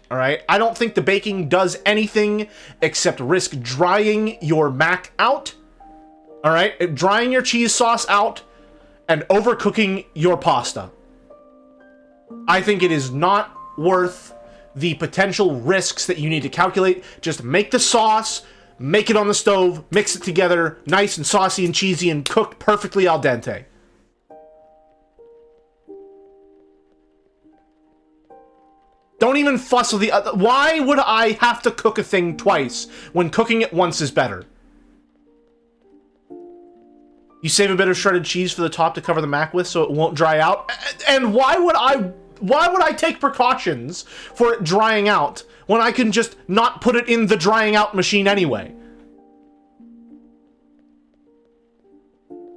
Alright? I don't think the baking does anything except risk drying your mac out. Alright? Drying your cheese sauce out and overcooking your pasta. I think it is not worth the potential risks that you need to calculate. Just make the sauce, make it on the stove, mix it together, nice and saucy and cheesy and cooked perfectly al dente. Don't even fuss with the other. Why would I have to cook a thing twice when cooking it once is better? You save a bit of shredded cheese for the top to cover the mac with so it won't dry out. And why would I take precautions for it drying out when I can just not put it in the drying out machine anyway?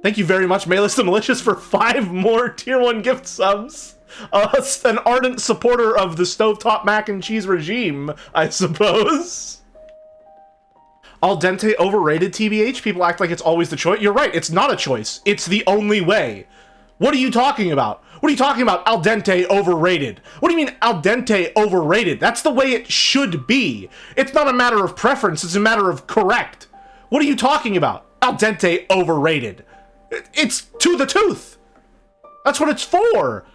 Thank you very much, Malus the Malicious, for 5 more tier 1 gift subs. An ardent supporter of the stovetop mac and cheese regime, I suppose. Al dente overrated, TBH? People act like it's always the choice. You're right, it's not a choice. It's the only way. What are you talking about? What are you talking about, al dente overrated? What do you mean al dente overrated? That's the way it should be. It's not a matter of preference, it's a matter of correct. What are you talking about? Al dente overrated. It's to the tooth. That's what it's for.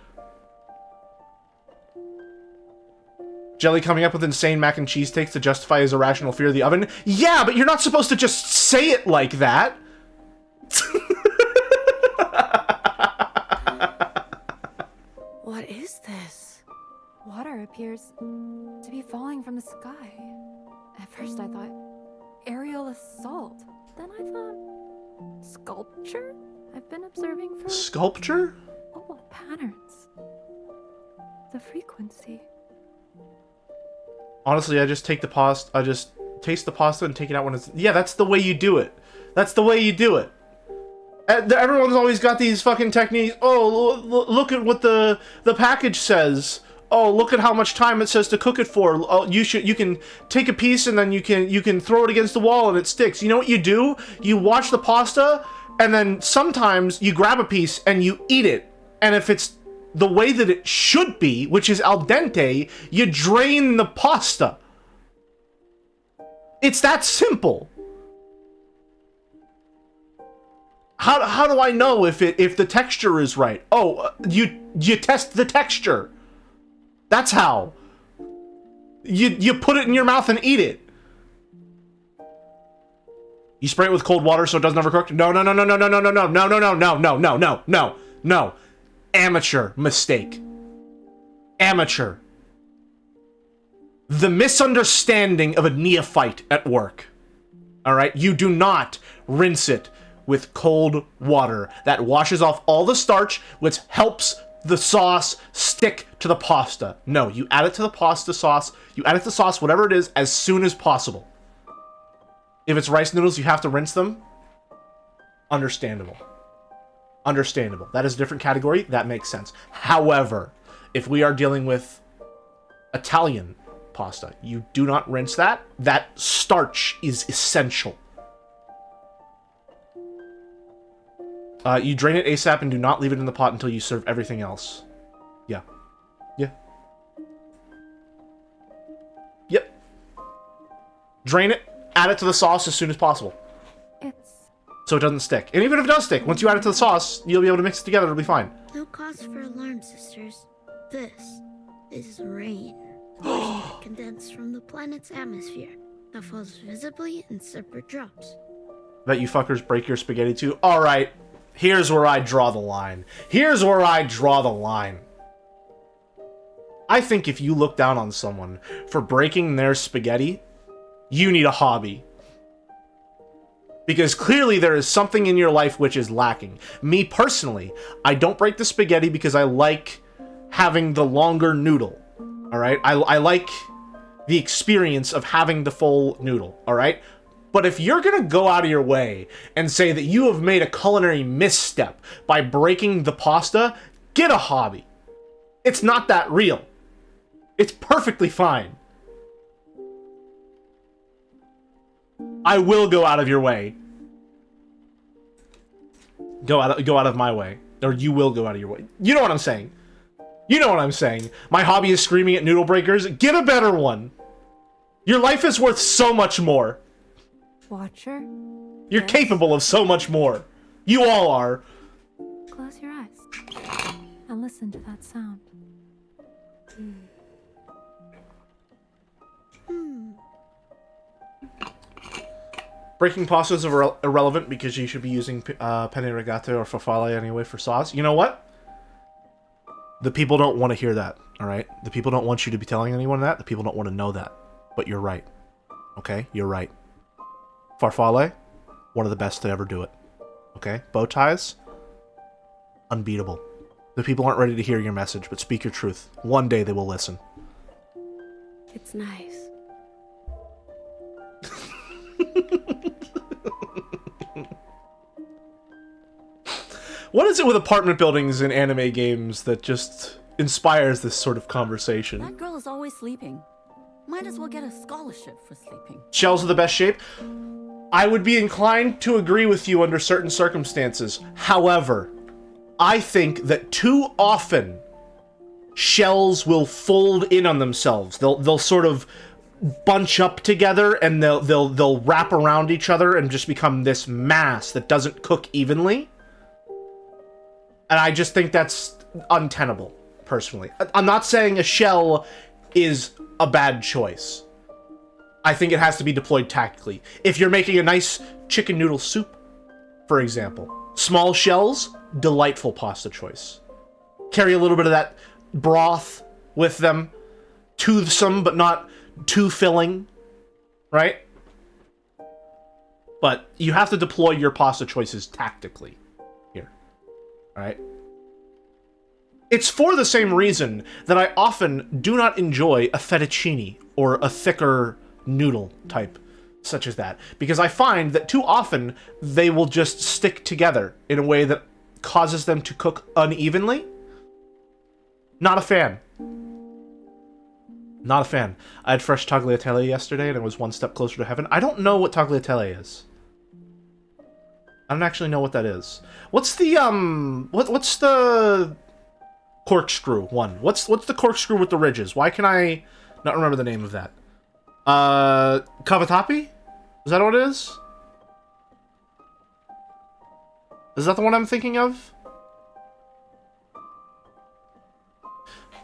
Jelly coming up with insane mac and cheese takes to justify his irrational fear of the oven. Yeah, but you're not supposed to just say it like that. What is this? Water appears to be falling from the sky. At first I thought aerial assault. Then I thought sculpture? I've been observing for... Sculpture? Oh, patterns. The frequency. Honestly, I just take the pasta, I just taste the pasta and take it out when it's... Yeah, that's the way you do it. That's the way you do it. Everyone's always got these fucking techniques. Oh, look at what the package says. Oh, look at how much time it says to cook it for. Oh, you can take a piece and then you can throw it against the wall and it sticks. You know what you do? You watch the pasta and then sometimes you grab a piece and you eat it. And if it's the way that it should be, which is al dente, you drain the pasta. It's that simple. How do I know if the texture is right? Oh, you test the texture. That's how. You put it in your mouth and eat it. You spray it with cold water so it doesn't overcook? No. Amateur mistake. Amateur. The misunderstanding of a neophyte at work. Alright? You do not rinse it with cold water. That washes off all the starch, which helps the sauce stick to the pasta. No, you add it to the pasta sauce, you add it to the sauce, whatever it is, as soon as possible. If it's rice noodles, you have to rinse them. Understandable. Understandable. That is a different category. That makes sense. However, if we are dealing with Italian pasta, you do not rinse that. That starch is essential. You drain it ASAP and do not leave it in the pot until you serve everything else. Yeah. Yeah. Yep. Drain it, add it to the sauce as soon as possible. So it doesn't stick. And even if it does stick, once you add it to the sauce, you'll be able to mix it together, it'll be fine. No cause for alarm, sisters. This is rain. That condensed from the planet's atmosphere that falls visibly in separate drops. Bet you fuckers break your spaghetti too? Alright, here's where I draw the line. Here's where I draw the line. I think if you look down on someone for breaking their spaghetti, you need a hobby. Because clearly there is something in your life which is lacking. Me personally, I don't break the spaghetti because I like having the longer noodle. Alright? I like the experience of having the full noodle. Alright? But if you're gonna go out of your way and say that you have made a culinary misstep by breaking the pasta, get a hobby. It's not that real. It's perfectly fine. I will go out of your way. Go out of my way. Or you will go out of your way. You know what I'm saying. You know what I'm saying. My hobby is screaming at noodle breakers. Get a better one. Your life is worth so much more. Watcher? You're capable of so much more. You all are. Close your eyes and listen to that sound. Breaking pasta is irrelevant because you should be using penne rigate or farfalle anyway for sauce. You know what? The people don't want to hear that, alright? The people don't want you to be telling anyone that. The people don't want to know that. But you're right. Okay? You're right. Farfalle, one of the best to ever do it. Okay? Bow ties, unbeatable. The people aren't ready to hear your message, but speak your truth. One day they will listen. It's nice. What is it with apartment buildings and anime games that just inspires this sort of conversation? That girl is always sleeping. Might as well get a scholarship for sleeping. Shells are the best shape? I would be inclined to agree with you under certain circumstances. However, I think that too often shells will fold in on themselves. They'll sort of bunch up together and they'll wrap around each other and just become this mass that doesn't cook evenly. And I just think that's untenable, personally. I'm not saying a shell is a bad choice. I think it has to be deployed tactically. If you're making a nice chicken noodle soup, for example, small shells, delightful pasta choice. Carry a little bit of that broth with them, toothsome but not too filling, right? But you have to deploy your pasta choices tactically here, right? It's for the same reason that I often do not enjoy a fettuccine or a thicker noodle type such as that, because I find that too often they will just stick together in a way that causes them to cook unevenly. Not a fan. Not a fan. I had fresh tagliatelle yesterday and it was one step closer to heaven. I don't know what tagliatelle is. I don't actually know what that is. What's the what's the corkscrew one? What's the corkscrew with the ridges? Why can I not remember the name of that? Cavatappi? Is that what it is? Is that the one I'm thinking of?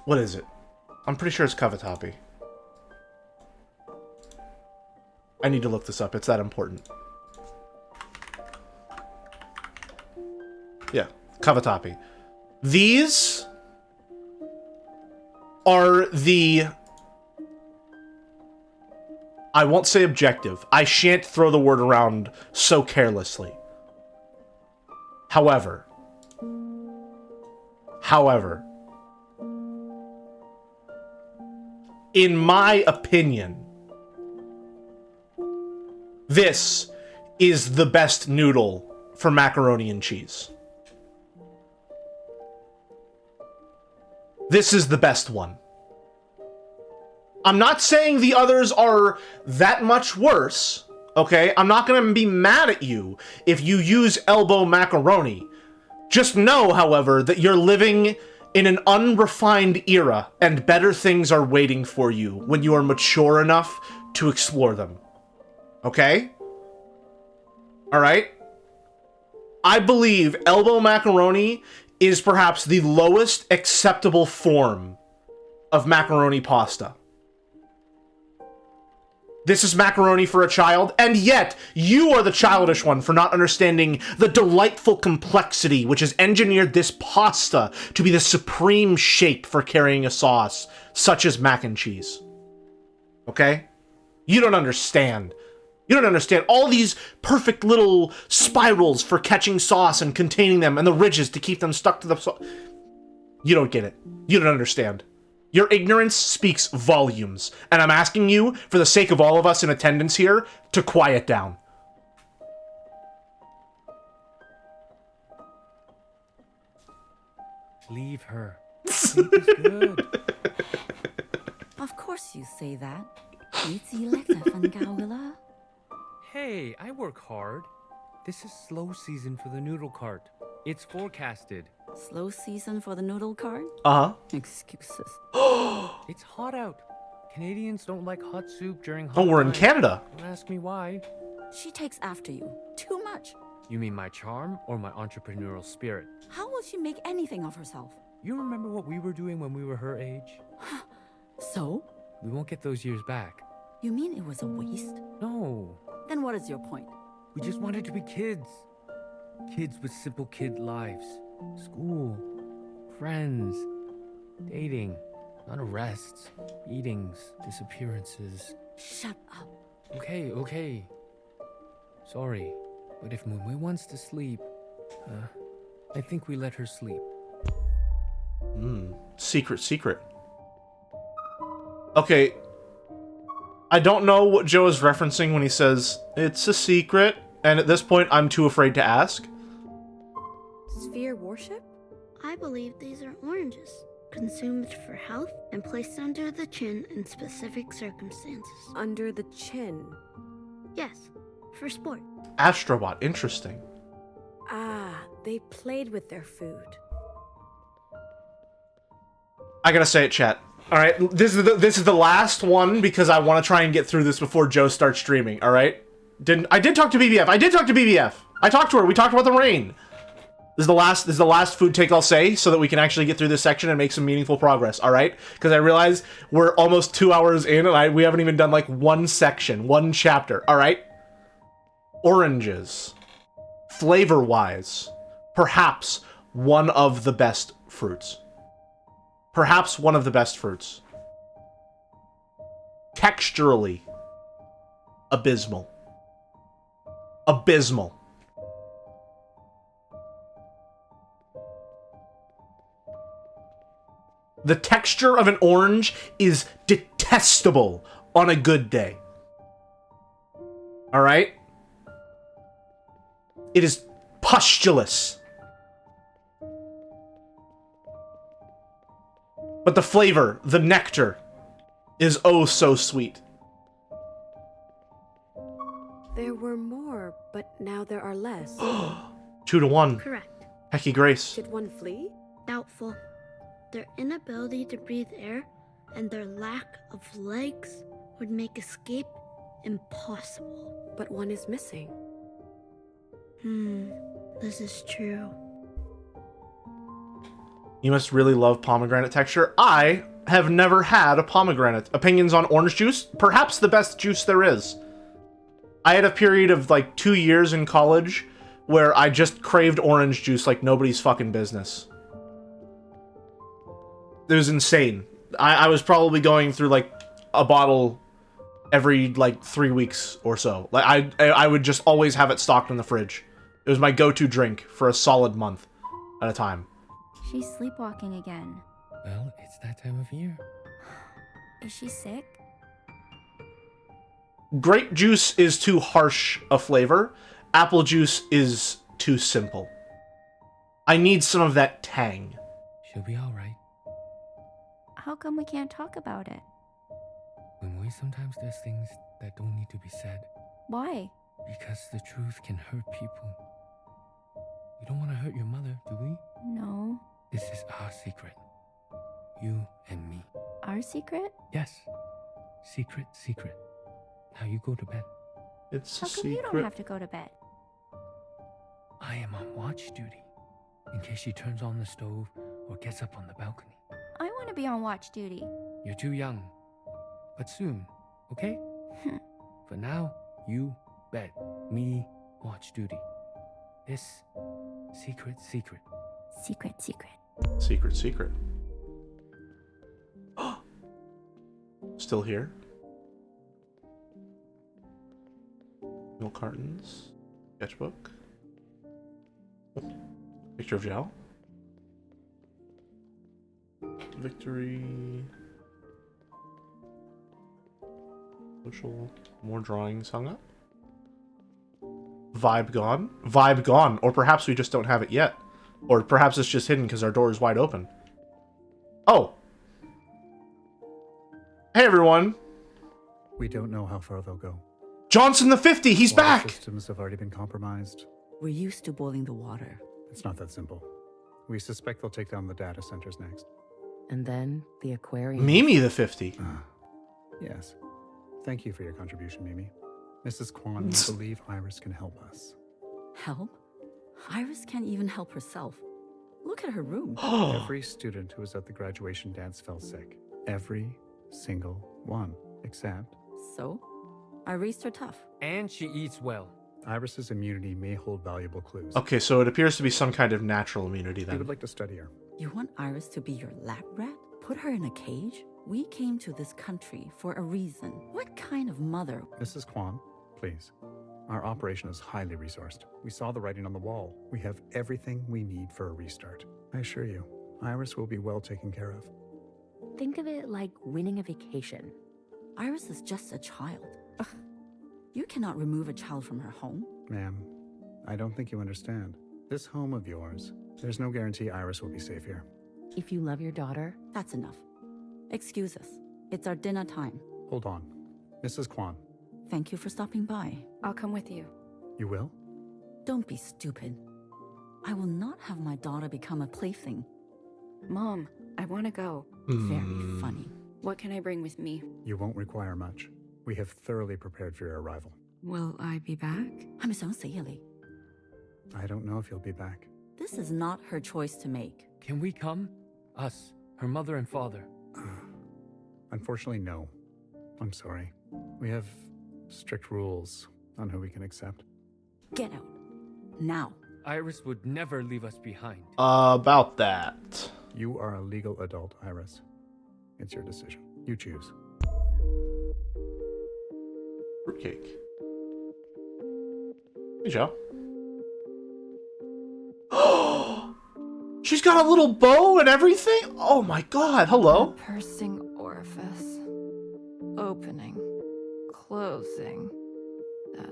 What is it? I'm pretty sure it's cavatappi. I need to look this up. It's that important. Yeah, cavatappi. These are the... I won't say objective. I shan't throw the word around so carelessly. However, in my opinion, this is the best noodle for macaroni and cheese. This is the best one. I'm not saying the others are that much worse, okay? I'm not gonna be mad at you if you use elbow macaroni. Just know, however, that you're living in an unrefined era, and better things are waiting for you when you are mature enough to explore them. Okay? Alright? I believe elbow macaroni is perhaps the lowest acceptable form of macaroni pasta. This is macaroni for a child, and yet you are the childish one for not understanding the delightful complexity which has engineered this pasta to be the supreme shape for carrying a sauce, such as mac and cheese. Okay? You don't understand. You don't understand all these perfect little spirals for catching sauce and containing them, and the ridges to keep them stuck to the sauce. You don't get it. You don't understand. Your ignorance speaks volumes, and I'm asking you, for the sake of all of us in attendance here, to quiet down. Leave her. Sleep is good. Of course you say that. 你自叻就瞓覺㗎啦。 Hey, I work hard. This is slow season for the noodle cart. It's forecasted. Slow season for the noodle cart? Uh-huh. Excuses. It's hot out. Canadians don't like hot soup during hot Oh, we're in times. Canada. Don't ask me why. She takes after you. Too much. You mean my charm or my entrepreneurial spirit? How will she make anything of herself? You remember what we were doing when we were her age? So? We won't get those years back. You mean it was a waste? No. Then what is your point? We just wanted to be kids. Kids with simple kid lives. School. Friends. Dating. Not arrests. Beatings. Disappearances. Shut up. Okay, okay. Sorry. But if Moonway wants to sleep, I think we let her sleep. Secret. Okay. I don't know what Joe is referencing when he says, it's a secret, and at this point, I'm too afraid to ask. Sphere worship? I believe these are oranges, consumed for health and placed under the chin in specific circumstances. Under the chin? Yes, for sport. Astrobot, interesting. Ah, they played with their food. I gotta say it, chat. Alright, this is the last one because I want to try and get through this before Joe starts streaming, alright? I did talk to BBF. I talked to her. We talked about the rain. This is the last food take I'll say so that we can actually get through this section and make some meaningful progress, alright? Because I realize we're almost 2 hours in and we haven't even done like one section, one chapter, alright? Oranges. Flavor-wise, perhaps one of the best fruits. Perhaps one of the best fruits. Texturally, abysmal. Abysmal. The texture of an orange is detestable on a good day. Alright? It is pustulous. But the flavor, the nectar, is oh so sweet. There were more, but now there are less. 2-1. Correct. Hecky Grace. Did one flee? Doubtful. Their inability to breathe air and their lack of legs would make escape impossible. But one is missing. This is true. You must really love pomegranate texture. I have never had a pomegranate. Opinions on orange juice? Perhaps the best juice there is. I had a period of like 2 years in college where I just craved orange juice like nobody's fucking business. It was insane. I was probably going through like a bottle every like 3 weeks or so. Like I would just always have it stocked in the fridge. It was my go-to drink for a solid month at a time. She's sleepwalking again. Well, it's that time of year. Is she sick? Grape juice is too harsh a flavor. Apple juice is too simple. I need some of that tang. She'll be alright. How come we can't talk about it? When sometimes there's things that don't need to be said. Why? Because the truth can hurt people. We don't want to hurt your mother, do we? No. This is our secret. You and me. Our secret? Yes. Secret. Now you go to bed. It's How a come secret. you don't have to go to bed? I am on watch duty. In case she turns on the stove or gets up on the balcony. I want to be on watch duty. You're too young. But soon, okay? But now, you bet me watch duty. This secret. Secret. Secret. Still here. Milk cartons. Sketchbook. Picture of Zhao. Victory. Social. More drawings hung up. Vibe gone. Vibe gone. Or perhaps we just don't have it yet. Or perhaps it's just hidden because our door is wide open. Oh. Hey everyone. We don't know how far they'll go. Johnson the 50, he's back! Systems have already been compromised. We're used to boiling the water. It's not that simple. We suspect they'll take down the data centers next. And then the aquarium. Mimi the 50. Yes. Thank you for your contribution, Mimi. Mrs. Kwan, we believe Iris can help us. Help? Iris can't even help herself. Look at her room. Every student who was at the graduation dance fell sick. Every single one. Except... So? I raised her tough. And she eats well. Iris's immunity may hold valuable clues. Okay, so it appears to be some kind of natural immunity then. We would like to study her. You want Iris to be your lab rat? Put her in a cage? We came to this country for a reason. What kind of mother? Mrs. Kwan, please. Our operation is highly resourced. We saw the writing on the wall. We have everything we need for a restart. I assure you, Iris will be well taken care of. Think of it like winning a vacation. Iris is just a child. Ugh. You cannot remove a child from her home. Ma'am, I don't think you understand. This home of yours, there's no guarantee Iris will be safe here. If you love your daughter... That's enough. Excuse us. It's our dinner time. Hold on. Mrs. Kwan. Thank you for stopping by. I'll come with you. You will? Don't be stupid. I will not have my daughter become a plaything. Mom, I want to go. Very funny. What can I bring with me? You won't require much. We have thoroughly prepared for your arrival. Will I be back? I'm so silly. I don't know if you'll be back. This is not her choice to make. Can we come? Us, her mother and father. Unfortunately, no. I'm sorry. We have strict rules on who we can accept. Get out. Now. Iris would never leave us behind. About that. You are a legal adult, Iris. It's your decision. You choose. Fruitcake. Hey, Joe. She's got a little bow and everything? Oh my god, hello. A pursing orifice. Opening. Closing. That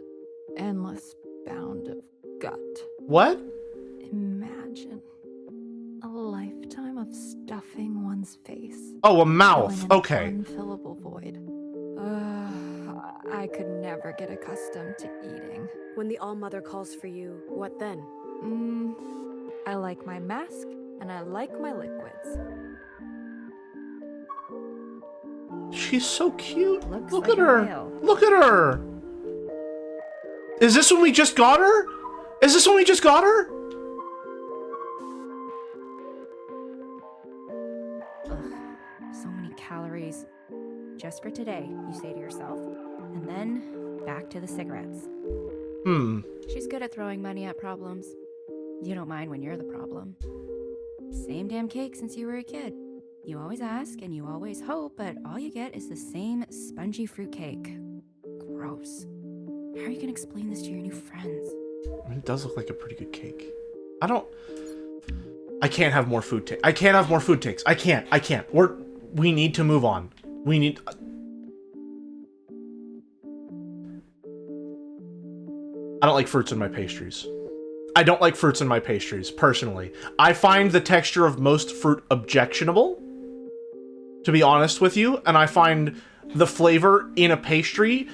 endless bound of gut. What? Imagine a lifetime of stuffing one's face. Oh, a mouth. Okay. Unfillable void. I could never get accustomed to eating. When the All-Mother calls for you, what then? I like my mask, and I like my liquids. She's so cute. Looks Look like at her. a whale. Look at her. Is this when we just got her? Is this when we just got her? Ugh, so many calories. Just for today, you say to yourself. And then, back to the cigarettes. She's good at throwing money at problems. You don't mind when you're the problem. Same damn cake since you were a kid. You always ask and you always hope, but all you get is the same spongy fruit cake. Gross. How are you gonna explain this to your new friends? I mean, it does look like a pretty good cake. I can't have more food takes. I can't have more food takes. I can't. We need to move on. We need... I don't like fruits in my pastries. I don't like fruits in my pastries, personally. I find the texture of most fruit objectionable, to be honest with you, and I find the flavor in a pastry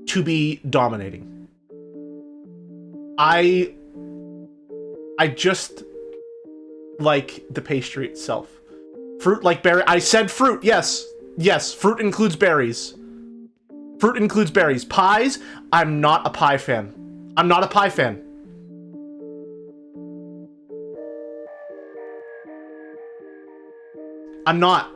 to be dominating. I just like the pastry itself. Fruit like berry. I said fruit, yes. Yes, fruit includes berries. Fruit includes berries. Pies, I'm not a pie fan. I'm not a pie fan. I'm not.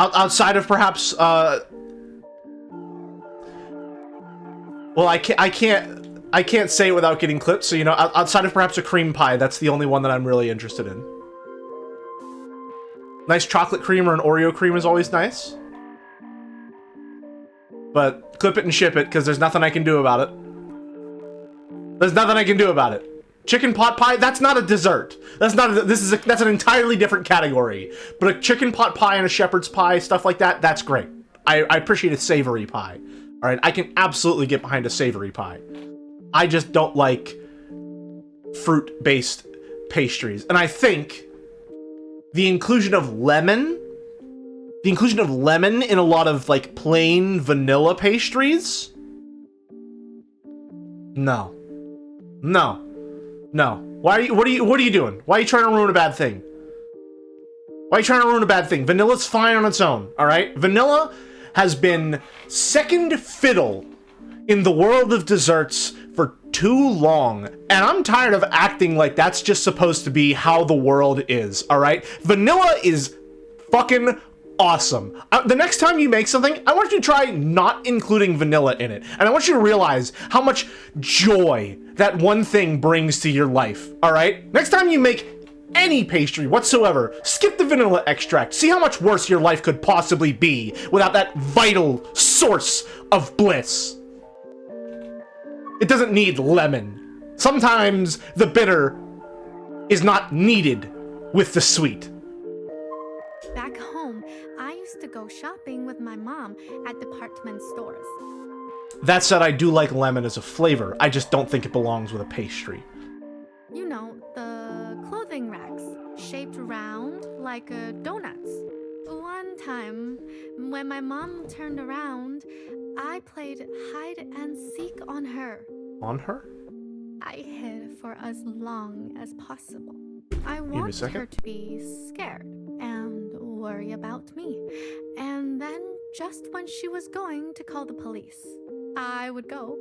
Outside of perhaps, well, I can't say it without getting clipped, so, you know, outside of perhaps a cream pie, that's the only one that I'm really interested in. Nice chocolate cream or an Oreo cream is always nice. But clip it and ship it, because there's nothing I can do about it. There's nothing I can do about it. Chicken pot pie, that's not a dessert. That's not a, that's an entirely different category. But a chicken pot pie and a shepherd's pie, stuff like that, that's great. I appreciate a savory pie. Alright, I can absolutely get behind a savory pie. I just don't like fruit-based pastries. And I think the inclusion of lemon in a lot of, like, plain vanilla pastries? No. No. No. What are you doing? Why are you trying to ruin a bad thing? Why are you trying to ruin a bad thing? Vanilla's fine on its own, alright? Vanilla has been second fiddle in the world of desserts for too long, and I'm tired of acting like that's just supposed to be how the world is, alright? Vanilla is fucking awesome. The next time you make something, I want you to try not including vanilla in it, and I want you to realize how much joy that one thing brings to your life, alright? Next time you make any pastry whatsoever, skip the vanilla extract. See how much worse your life could possibly be without that vital source of bliss. It doesn't need lemon. Sometimes the bitter is not needed with the sweet. Back home, I used to go shopping with my mom at department stores. That said, I do like lemon as a flavor. I just don't think it belongs with a pastry. You know, the clothing racks, shaped round like donuts. One time, when my mom turned around, I played hide and seek on her. On her? I hid for as long as possible. I wanted her to be scared and worry about me. And then, just when she was going to call the police, I would go.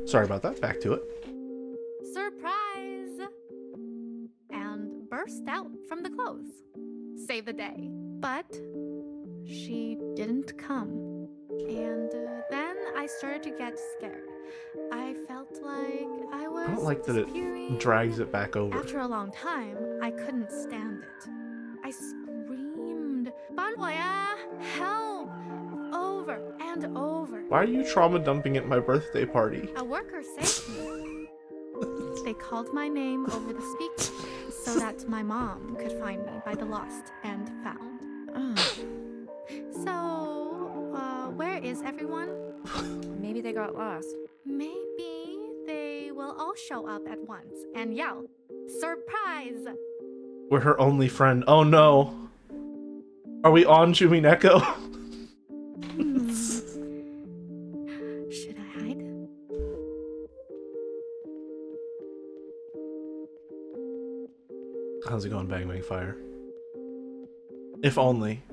Sorry about that. Back to it. Surprise! And burst out from the clothes. Save the day. But she didn't come. And then I started to get scared. I felt like I was I don't like that it drags it back over. After a long time, I couldn't stand it. I screamed, "Banhuaya, help!" over and over. Why are you trauma dumping at my birthday party? A worker saved me. They called my name over the speaker so that my mom could find me by the lost and found. So, where is everyone? Maybe they got lost. Maybe they will all show up at once and yell, "Surprise!" We're her only friend. Oh no. Are we on Jumineko? Should I hide? How's it going, Bang Bang Fire? If only.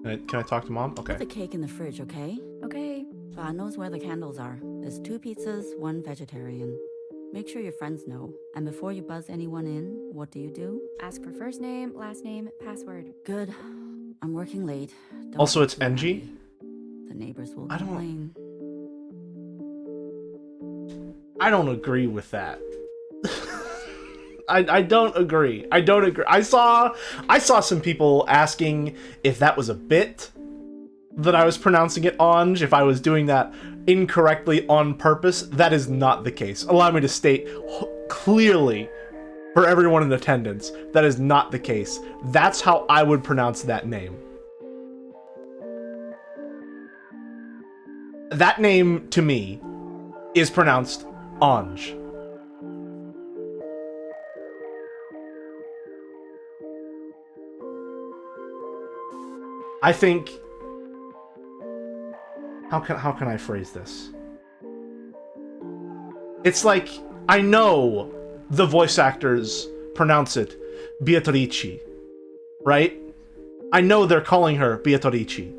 Can I talk to Mom? Okay. Put the cake in the fridge, okay? Okay. God knows where the candles are. There's 2 pizzas, 1 vegetarian. Make sure your friends know. And before you buzz anyone in, what do? Ask for first name, last name, password. Good. I'm working late. Don't Also, it's NG? The neighbors will complain. I don't agree with that. I don't agree. I don't agree. I saw some people asking if that was a bit that I was pronouncing it Anj, if I was doing that incorrectly on purpose. That is not the case. Allow me to state clearly for everyone in attendance, that is not the case. That's how I would pronounce that name. That name, to me, is pronounced Anj. I think... How can I phrase this? It's like, I know the voice actors pronounce it Beatrice, right? I know they're calling her Beatrice.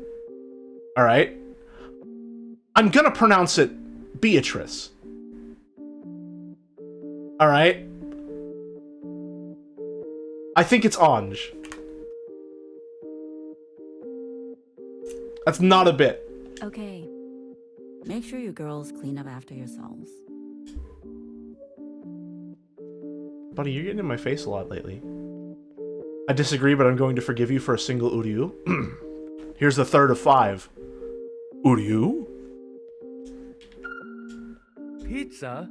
Alright? I'm gonna pronounce it Beatrice. Alright? I think it's Ange. That's not a bit. Okay. Make sure you girls clean up after yourselves. Buddy, you're getting in my face a lot lately. I disagree, but I'm going to forgive you for a single Uryu. Here's the third of 5. Uryu? Pizza?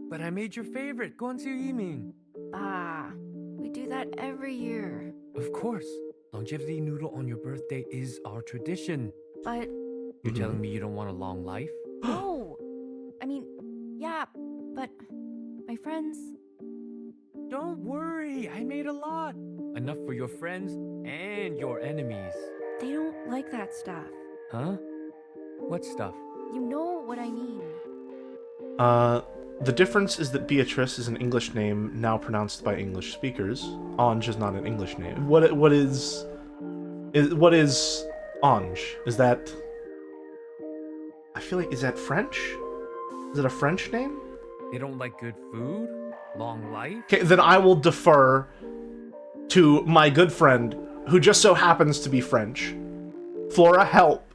But I made your favorite, Guanxu. Ah, we do that every year. Of course. Longevity noodle on your birthday is our tradition. But... You're telling me you don't want a long life? No! I mean, yeah, but... my friends... Don't worry, I made a lot. Enough for your friends and your enemies. They don't like that stuff. Huh? What stuff? You know what I mean. The difference is that Beatrice is an English name now pronounced by English speakers. Ange is not an English name. What is Ange? Is that... I feel like, is that French? Is it a French name? They don't like good food? Long life? Okay, then I will defer to my good friend, who just so happens to be French. Flora, help.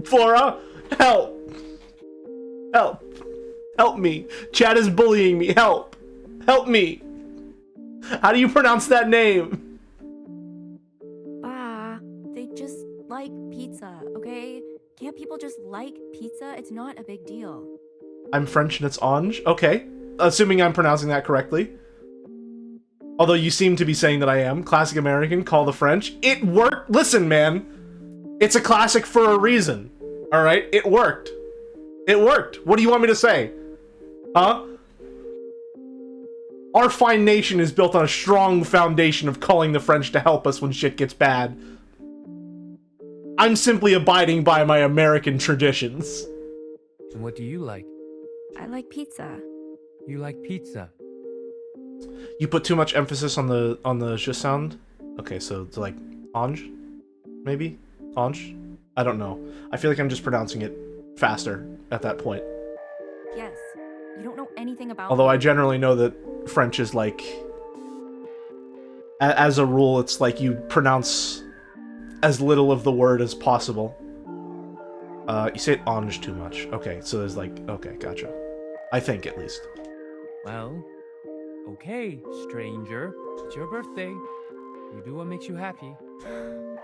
Flora, help. Help. Help me. Chad is bullying me. Help. Help me. How do you pronounce that name? They just like pizza, okay? Can't people just like pizza? It's not a big deal. I'm French and it's Ange? Okay. Assuming I'm pronouncing that correctly. Although you seem to be saying that I am. Classic American, call the French. It worked. Listen, man. It's a classic for a reason. Alright? It worked. It worked. What do you want me to say? Huh? Our fine nation is built on a strong foundation of calling the French to help us when shit gets bad. I'm simply abiding by my American traditions. And what do you like? I like pizza. You like pizza? You put too much emphasis on the j sound? Okay, so it's like Ange? Maybe? Ange? I don't know. I feel like I'm just pronouncing it faster at that point. Yes. You don't know anything about Although I generally know that French is like... As a rule, it's like you pronounce as little of the word as possible. You say it Ange too much. Okay, so there's like... Okay, gotcha. I think, at least. Well, okay, stranger. It's your birthday. You do what makes you happy.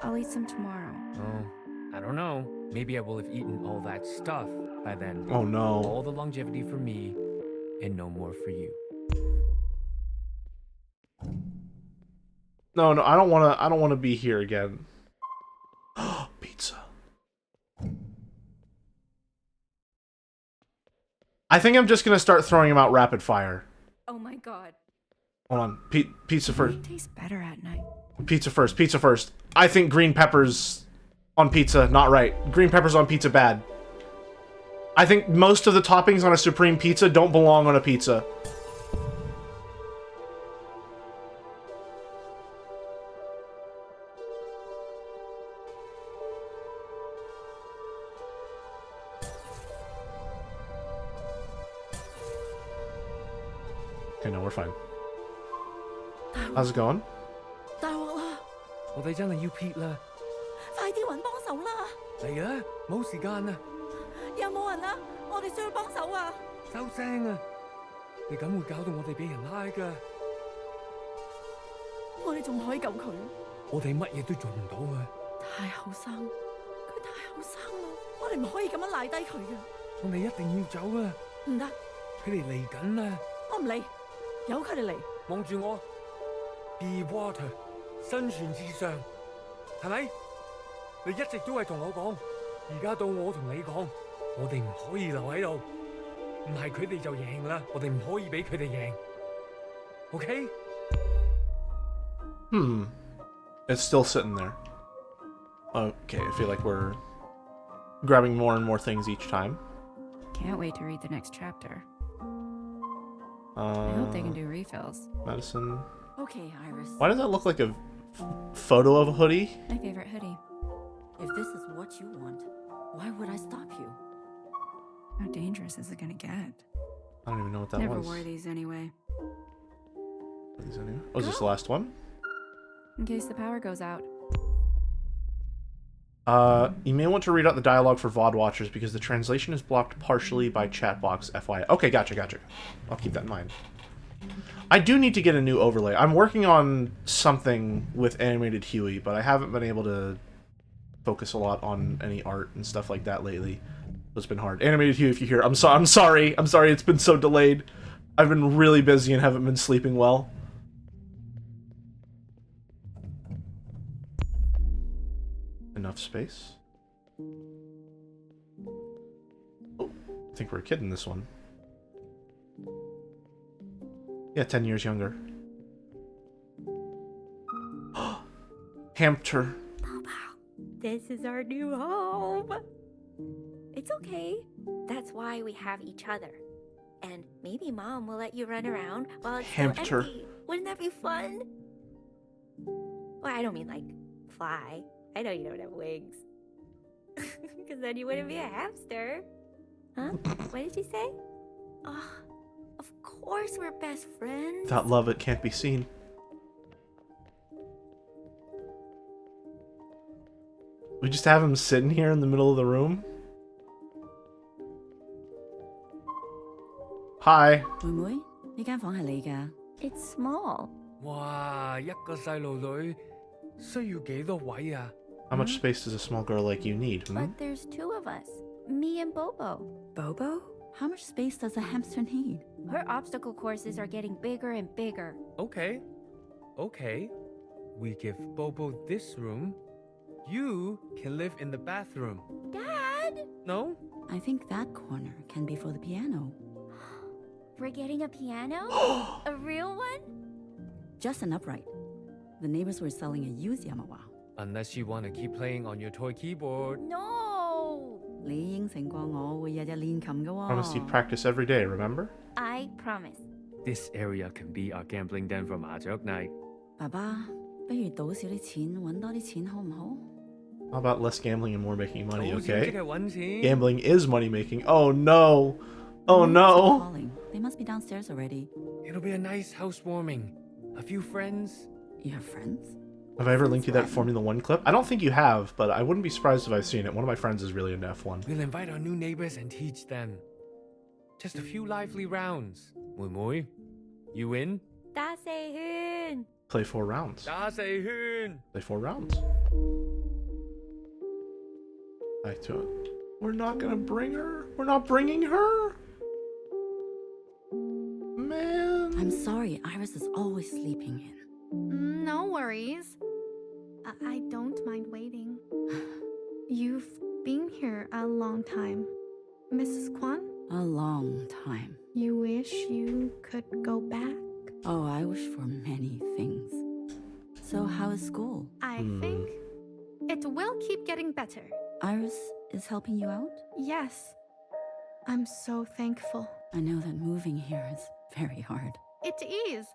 I'll eat some tomorrow. Oh, I don't know. Maybe I will have eaten all that stuff by then. Oh no. All the longevity for me, and no more for you. No, I don't wanna be here again. Pizza. I think I'm just gonna start throwing them out rapid fire. Oh my god. Hold on. Pizza first. It tastes better at night. Pizza first. Pizza first. I think green peppers on pizza, not right. Green peppers on pizza, bad. I think most of the toppings on a supreme pizza don't belong on a pizza. Okay, no, we're fine. How's it going? 大鑊啦！我哋真係要撇啦！快啲揾幫手啦！嚟啦，冇時間啦！有冇人啊？我哋需要幫手啊！收聲啊！你咁會搞到我哋俾人拉㗎。我哋仲可以救佢。我哋乜嘢都做唔到啊！太後生，佢太後生啦！我哋唔可以咁樣賴低佢嘅。我哋一定要走啊！唔得，佢哋嚟緊啦！我唔理，由佢哋嚟。望住我 ，Be water， 生存至上，係咪？你一直都係同我講，而家到我同你講，我哋唔可以留喺度，唔係佢哋就贏啦，我哋唔可以俾佢哋贏。OK？ It's still sitting there. Okay, I feel like we're grabbing more and more things each time. Can't wait to read the next chapter. I hope they can do refills. Medicine. Okay, Iris. Why does that look like a photo of a hoodie? My favorite hoodie. If this is what you want, why would I stop you? How dangerous is it gonna get? I don't even know what that Never was. wore these anyway. Oh, is this the last one? In case the power goes out. You may want to read out the dialogue for VOD watchers because the translation is blocked partially by chat box, FYI. Okay, gotcha. I'll keep that in mind. I do need to get a new overlay. I'm working on something with animated Huey, but I haven't been able to focus a lot on any art and stuff like that lately. It's been hard. Animated Huey, if you hear, I'm sorry. It's been so delayed. I've been really busy and haven't been sleeping well. Enough space. Oh, I think we're a kid in this one. Yeah, 10 years younger. Hamster. This is our new home. It's okay. That's why we have each other. And maybe Mom will let you run around while it's still Hamster. empty. Wouldn't that be fun? Well, I don't mean like fly. I know you don't have wings. Because then you wouldn't be a hamster. Huh? What did you say? Oh, of course we're best friends. Without love, it can't be seen. We just have him sitting here in the middle of the room. Hi. 妹妹，呢間房係你㗎？ It's small. 哇，一個細路女需要幾多位啊？ How much space does a small girl like you need? But there's two of us. Me and Bobo. Bobo? How much space does a hamster need? Her obstacle courses are getting bigger and bigger. Okay. We give Bobo this room. You can live in the bathroom. Dad! No? I think that corner can be for the piano. We're getting a piano? A real one? Just an upright. The neighbors were selling a used Yamaha. Unless you want to keep playing on your toy keyboard. No! 你應承過我會日日練琴㗎喎。 Promise you'd practice every day, remember? I promise. This area can be our gambling den for 麻雀 night. 爸爸，不如賭少啲錢，揾多啲錢好唔好？ How about less gambling and more making money, 賭錢即 okay? 係搵錢。 Gambling is money making. Oh no! Oh no! Calling. They must be downstairs already. It'll be a nice housewarming. A few friends. You have friends? Have I ever linked you that Formula 1 clip? I don't think you have, but I wouldn't be surprised if I've seen it. One of my friends is really into F1. We'll invite our new neighbors and teach them. Just a few lively rounds. 妹妹, you in? 大四圈. Play 4 rounds. 打四圈. Play 4 rounds. Back to it. We're not gonna bring her? We're not bringing her? Man. I'm sorry, Iris is always sleeping in. No worries. I don't mind waiting. You've been here a long time. Mrs. Kwan? A long time. You wish you could go back? Oh, I wish for many things. So how is school? I think it will keep getting better. Iris is helping you out? Yes. I'm so thankful. I know that moving here is very hard. It is.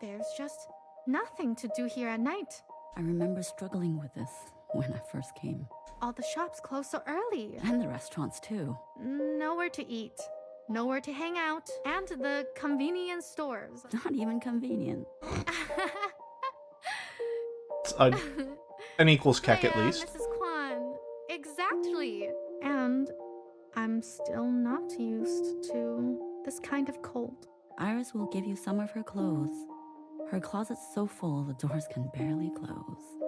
There's just nothing to do here at night. I remember struggling with this when I first came. All the shops close so early. And the restaurants too. Nowhere to eat. Nowhere to hang out. And the convenience stores. Not even convenient. An equals keck at Yeah, least. Mrs. Kwan. Exactly. And I'm still not used to this kind of cold. Iris will give you some of her clothes. Her closet's so full the doors can barely close.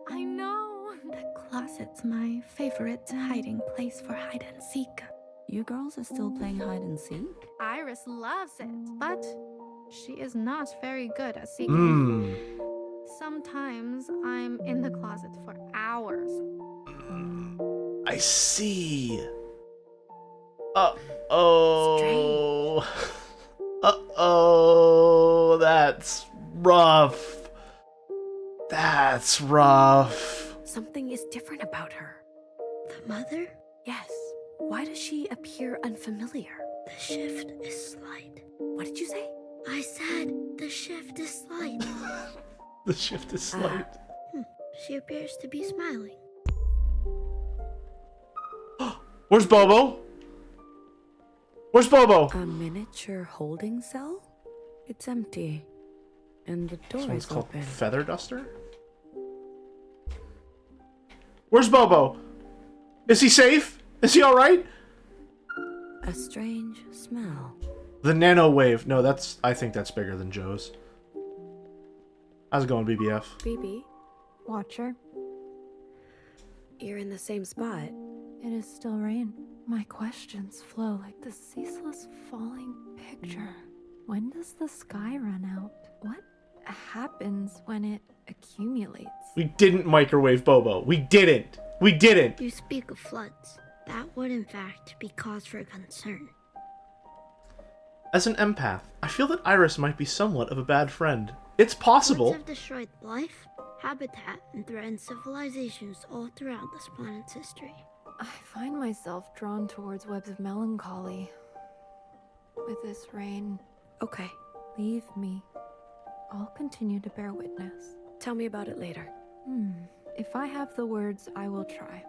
I know. The closet's my favorite hiding place for hide and seek. You girls are still playing hide and seek? Iris loves it, but she is not very good at seeking. Sometimes I'm in the closet for hours. I see. Uh-oh. Uh-oh. That's rough. That's rough. Something is different about her. The mother? Yes. Why does she appear unfamiliar? The shift is slight. What did you say? I said the shift is slight. The shift is slight. She appears to be smiling. Where's Bobo? Where's Bobo? A miniature holding cell? It's empty. And the door is called open. Feather Duster? Where's Bobo? Is he safe? Is he alright? A strange smell. The nano wave. No, I think that's bigger than Joe's. How's it going, BBF? BB, Watcher, you're in the same spot. it is still rain. My questions flow like the ceaseless falling picture. When does the sky run out? What happens when it accumulates? We didn't microwave Bobo. We didn't. We didn't. You speak of floods. That would in fact be cause for concern. As an empath, I feel that Iris might be somewhat of a bad friend. It's possible. Floods have destroyed life, habitat, and threatened civilizations all throughout this planet's history. I find myself drawn towards webs of melancholy. With this rain, Okay, leave me. I'll continue to bear witness. tell me about it later. If I have the words, I will try.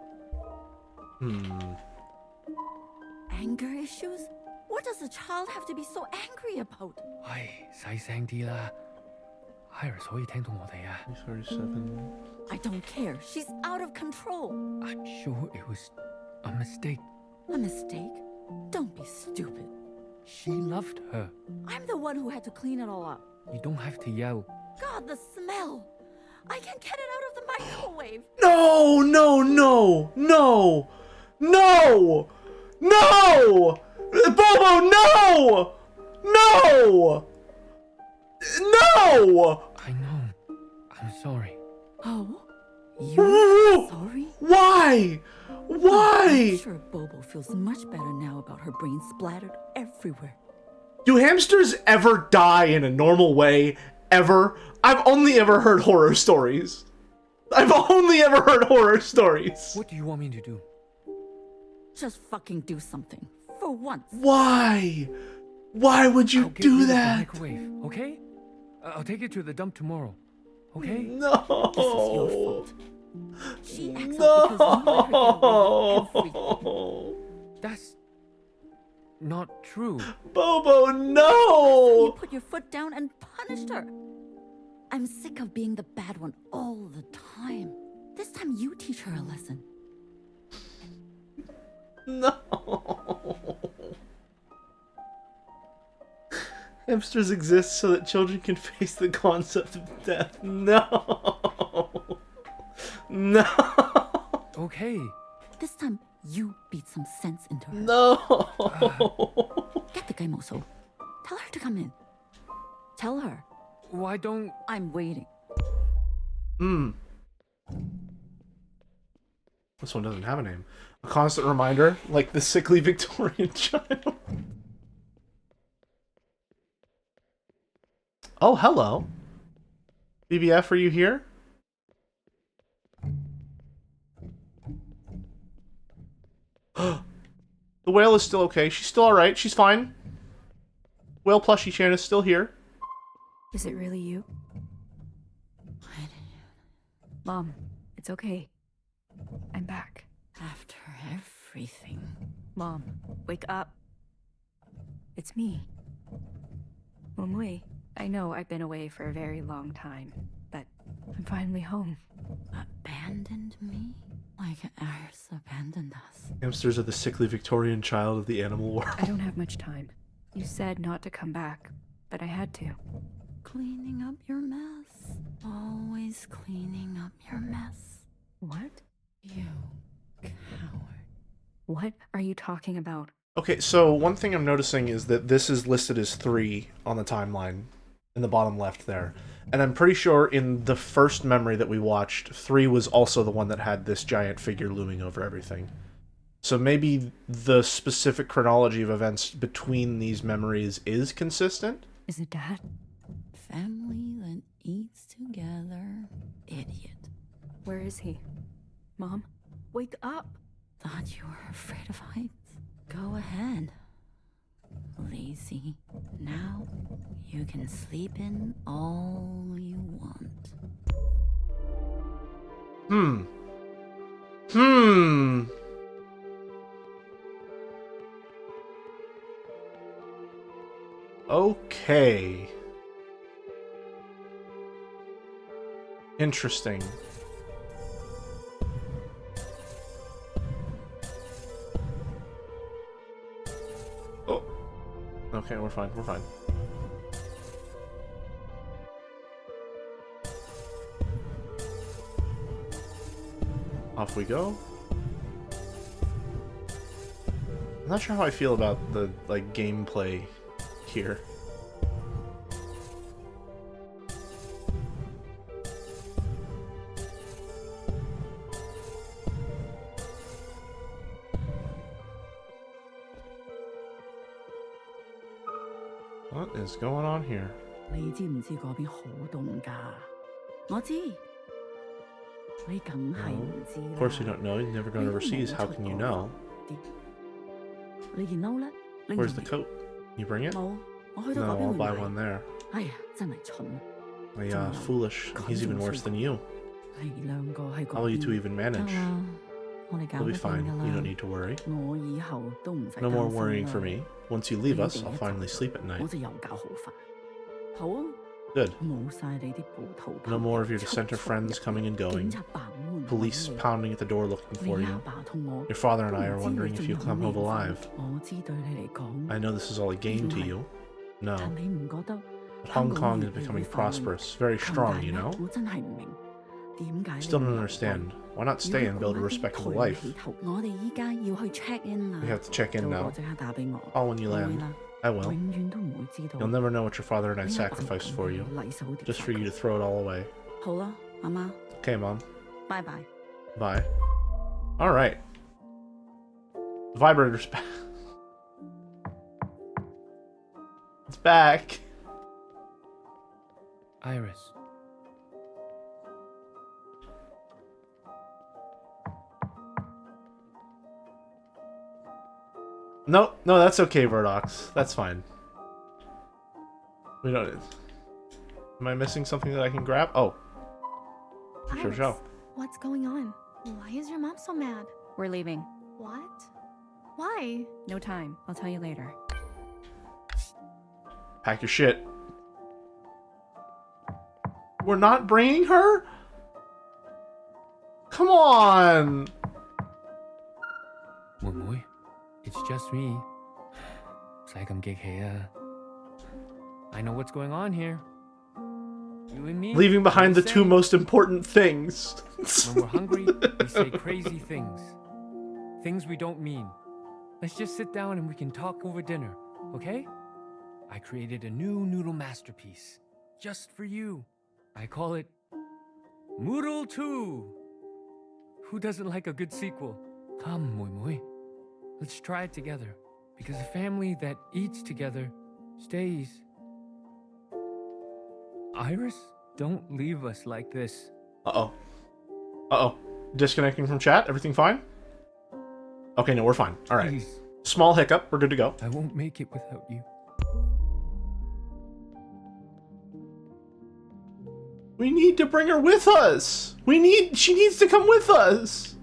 Anger issues? What does a child have to be so angry about? 唉，細聲啲啦。Iris 可以聽到我哋啊。37. I don't care. She's out of control. I'm sure it was a mistake. A mistake? Don't be stupid. She loved her. I'm the one who had to clean it all up. You don't have to yell. God, the smell! I can't get it out of the microwave. No, no, no, no, no, no! Bobo, no! No! No! I know. I'm sorry. Oh? You're sorry? Why? Why? I'm sure Bobo feels much better now about her brain splattered everywhere. Do hamsters ever die in a normal way? Ever? I've only ever heard horror stories. I've only ever heard horror stories. What do you want me to do? Just fucking do something. For once. Why? Why would you I'll get do rid of the that? microwave, okay? I'll take it to the dump tomorrow. Okay? No. This is your fault. She acts up because you let her get away with everything. That's not true. Bobo, You no! put your foot down and punished her. I'm sick of being the bad one all the time. This time you teach her a lesson. No. Hamsters exist so that children can face the concept of death. No. No. Okay. This time you beat some sense into her. No. Get the guy Moso. Tell her to come in. Tell her. Why don't... I'm waiting. This one doesn't have a name. A constant reminder, like the sickly Victorian child. Oh, hello. BBF, are you here? The whale is still okay. She's still alright. She's fine. Whale plushie Chan is still here. Is it really you? Mom, it's okay. I'm back. After everything. Mom, wake up. It's me. Momui. I know I've been away for a very long time, but I'm finally home. Abandoned me? Like Iris abandoned us. Hamsters are the sickly Victorian child of the animal world. I don't have much time. You said not to come back, but I had to. Cleaning up your mess. Always cleaning up your mess. What? You coward. What are you talking about? Okay, so one thing I'm noticing is that this is listed as 3 on the timeline in the bottom left there. And I'm pretty sure in the first memory that we watched, 3 was also the one that had this giant figure looming over everything. So maybe the specific chronology of events between these memories is consistent? Is it Dad? Family that eats together. Idiot. Where is he? Mom, wake up. Thought you were afraid of heights. Go ahead. Lazy. Now you can sleep in all you want. Okay. Interesting. Oh. Okay, we're fine, we're fine. Off we go. I'm not sure how I feel about the, like, gameplay here. What is going on here? 你知唔知嗰邊好凍㗎？我知，你梗係唔知啦。Of course you don't know. You've never gone overseas. How can you know? 你件褸呢？ Where's the coat? You bring it? 冇，我去 No, 到嗰邊 I'll 會 buy 買。 one there. 哎呀，真係蠢。 Foolish. He's even worse than you. 你兩個喺嗰邊 How will you two even manage? 得啦，我哋搞 You'll 得 be 掂 fine. 㗎 You don't 啦。 need to worry. 我以後都唔使 No more 擔心 worrying 啦 for me. Once you leave us, I'll finally sleep at 我 night. 就又覺好煩。好啊， Good. 冇晒你啲暴徒 No more of your dissenter friends coming and going. Police pounding at the door looking for you. Your father and I are wondering if you'll come home alive. 我知對你嚟講， I know this is all a game to you. No. 但你唔覺得 But Hong Kong is becoming prosperous, very strong, you know? 我真係唔明點解 Still don't understand. Why not stay and build a respectable life? 我哋依家要去 check in 啦。 We have to check in 叫 now. 我即刻打俾我。 Call when you 我會 land. 啦 I will. 永遠都唔會知道。 You'll never know what your father and I 你阿爸 sacrificed for you, 禮手碟 just for you to throw it all away. 好啦，阿媽， Okay, Mom. 拜拜。 Bye. Alright. Vibrator's back. It's back. Iris. No, no, that's okay, Verdox. That's fine. We don't... Am I missing something that I can grab? Oh. Sure, Iris, show. what's going on? Why is your mom so mad? We're leaving. What? Why? No time. I'll tell you later. Pack your shit. We're not bringing her? Come on! Mui Mui, it's just me. 使咁激氣啊. I know what's going on here. You and me. Leaving behind the we're two same. most important things. When we're hungry, we say crazy things. Things we don't mean. Let's just sit down and we can talk over dinner, okay? I created a new noodle masterpiece. Just for you. I call it Moodle 2. Who doesn't like a good sequel? Come, Mui Mui. Let's try it together. Because a family that eats together stays. Iris, don't leave us like this. Uh-oh. Uh-oh. Disconnecting from chat? Everything fine? Okay, no, we're fine. Alright. Please. Small hiccup. We're good to go. I won't make it without you. We need to bring her with us! She needs to come with us!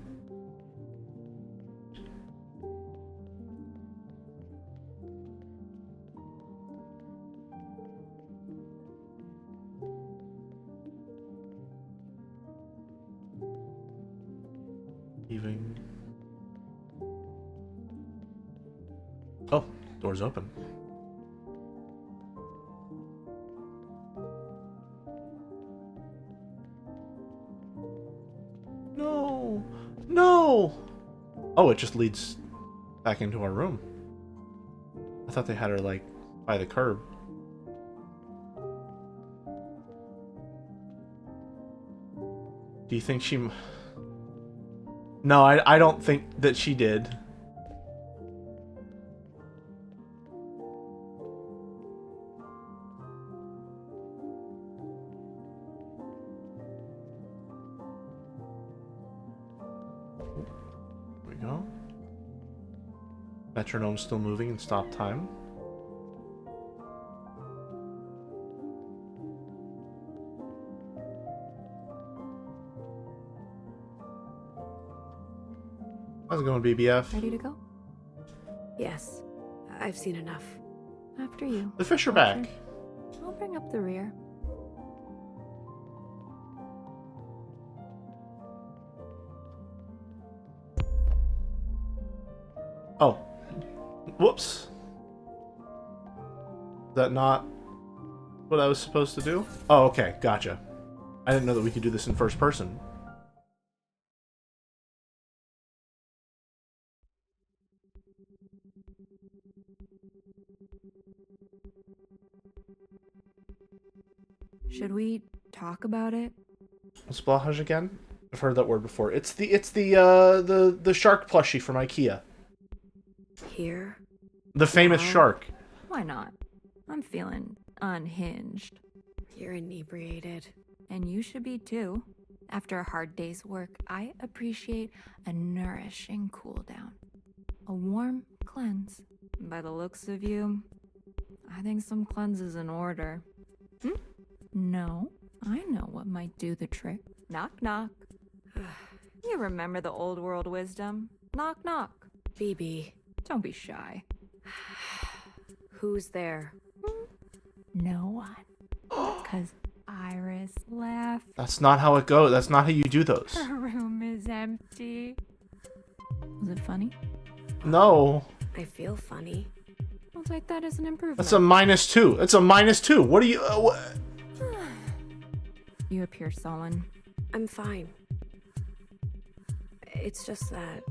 Leaving. Oh, door's open. No! No! Oh, it just leads back into our room. I thought they had her, like, by the curb. Do you think she... No, I don't think that she did. There we go. Metronome still moving and stop time. How's it going, BBF? Ready to go? Yes, I've seen enough. After you. The fish are Watcher. back. I'll bring up the rear. Oh. Whoops. Is that not what I was supposed to do? Oh, okay. Gotcha. I didn't know that we could do this in first person. Should we talk about it? What's Blahaj again? I've heard that word before. It's the shark plushie from IKEA. Here? The famous Wow. shark. Why not? I'm feeling unhinged. You're inebriated. And you should be too. After a hard day's work, I appreciate a nourishing cool down. A warm cleanse. By the looks of you, I think some cleanse is in order. No, I know what might do the trick. Knock, knock. You remember the old world wisdom? Knock, knock. BB. Don't be shy. Who's there? No one. Because Iris left. That's not how it goes. That's not how you do those. Her room is empty. Was it funny? No. I feel funny. I'll take that as an improvement. That's a -2. It's a -2. What are you... what? You appear sullen. I'm fine. It's just that...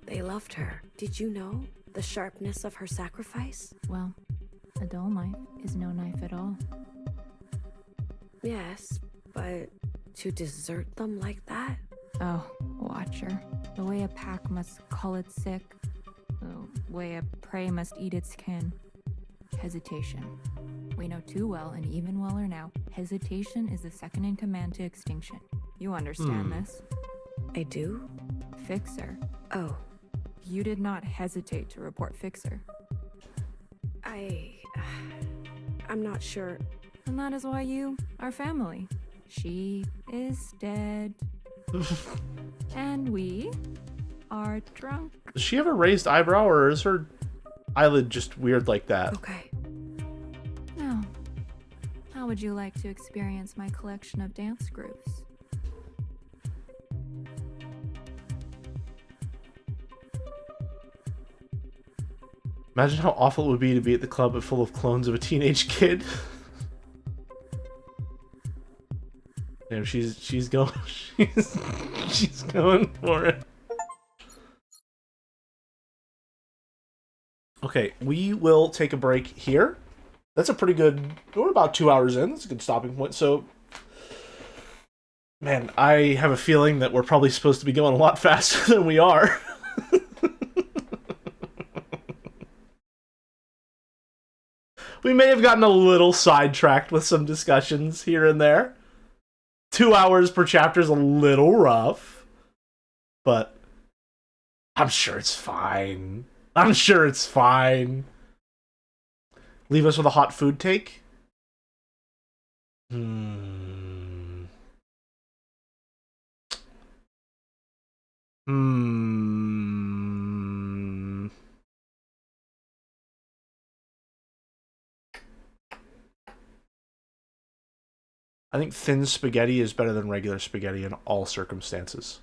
they loved her. Did you know the sharpness of her sacrifice? Well, a dull knife is no knife at all. Yes, but to desert them like that? Oh, Watcher. The way a pack must cull its sick. The way a prey must eat its kin. Hesitation. We know too well, and even weller now, hesitation is the second in command to extinction. You understand this? I do? Fixer. Oh. You did not hesitate to report Fixer. I'm not sure. And that is why you are family. She is dead. And we are drunk. Does she have a raised eyebrow, or is her eyelid just weird like that? Okay. Now, how would you like to experience my collection of dance grooves? Imagine how awful it would be to be at the club full of clones of a teenage kid. Damn, she's going she's going for it. Okay, we will take a break here. That's a pretty good... we're about 2 hours in. That's a good stopping point. So, man, I have a feeling that we're probably supposed to be going a lot faster than we are. We may have gotten a little sidetracked with some discussions here and there. 2 hours per chapter is a little rough, but I'm sure it's fine. I'm sure it's fine. Leave us with a hot food take? I think thin spaghetti is better than regular spaghetti in all circumstances.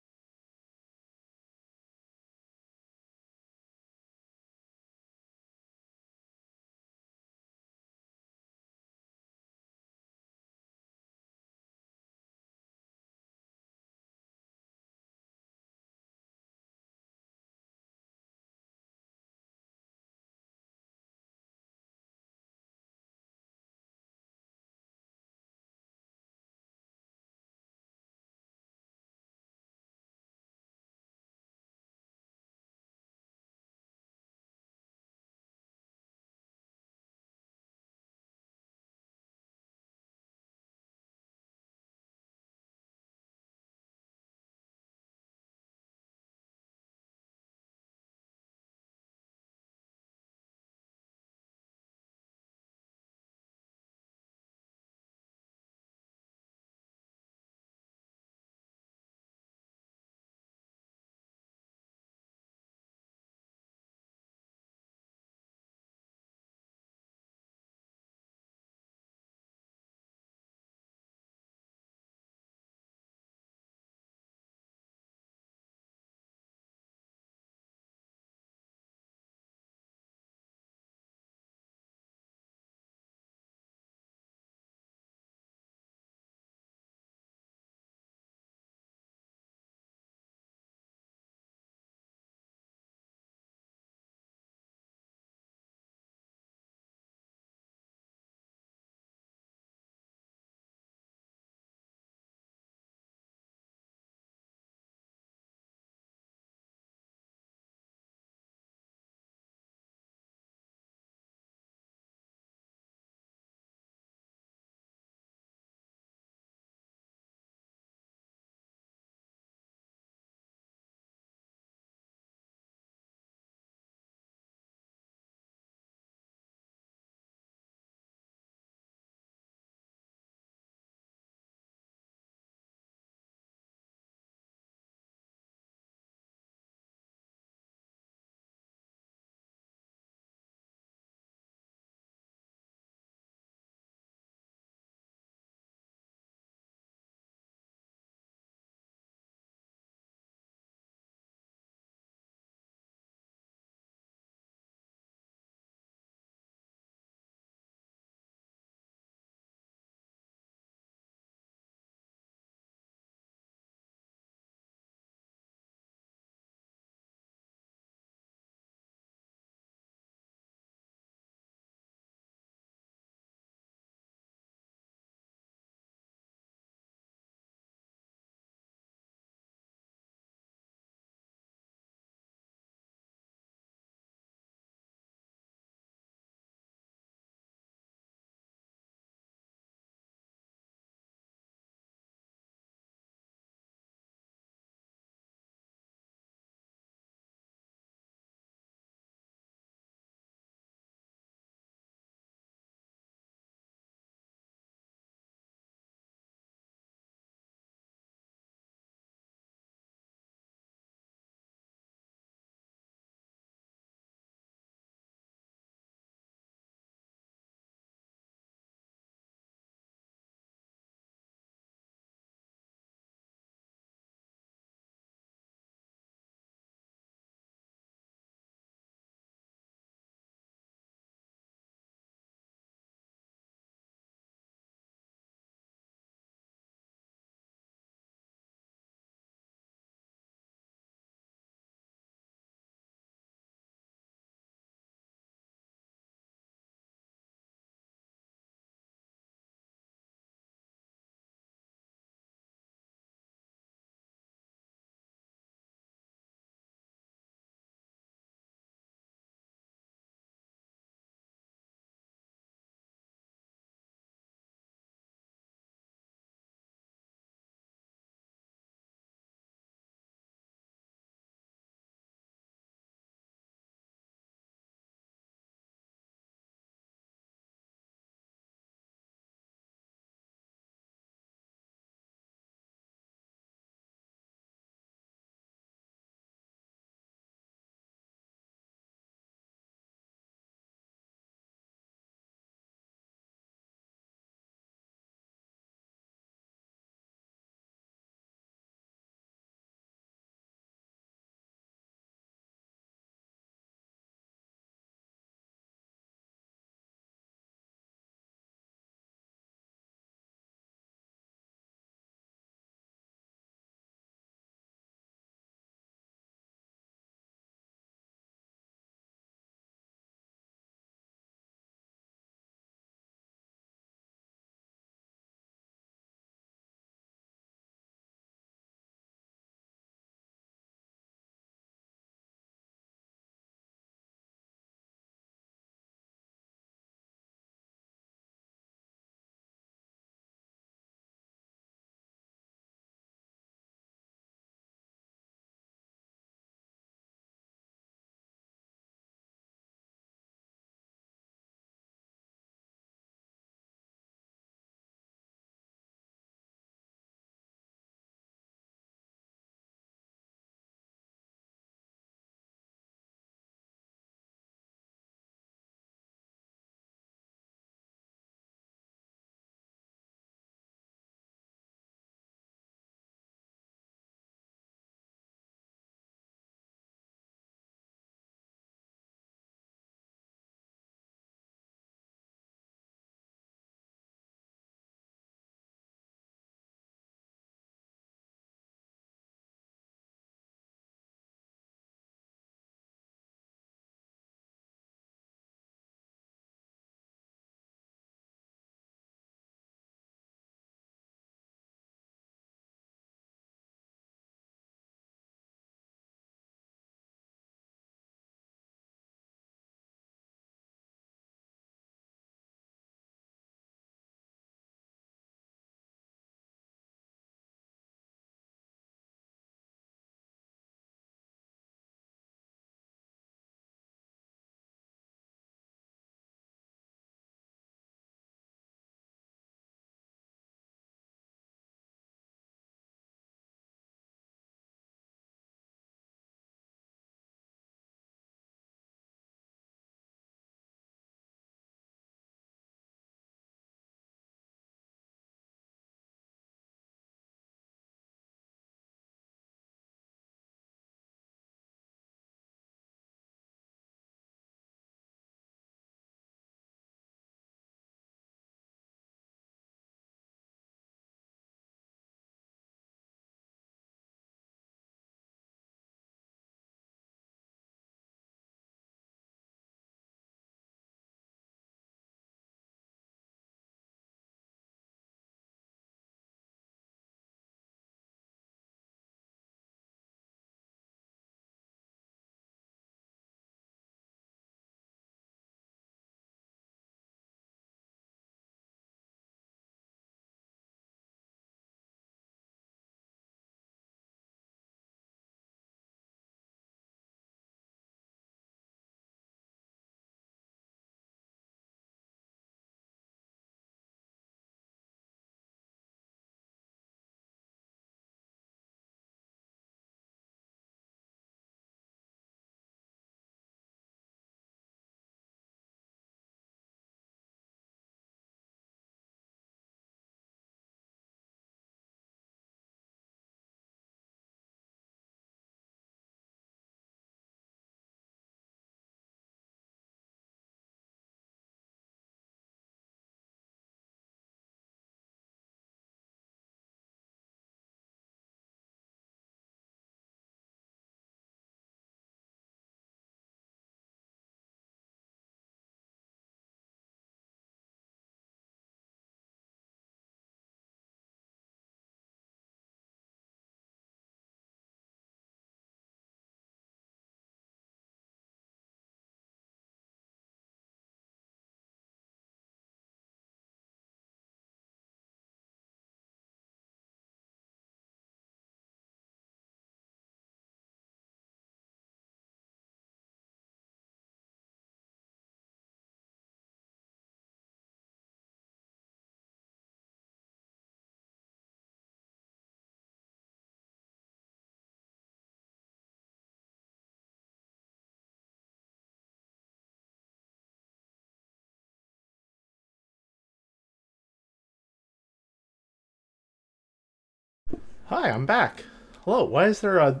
Hi, I'm back. Hello, why is there a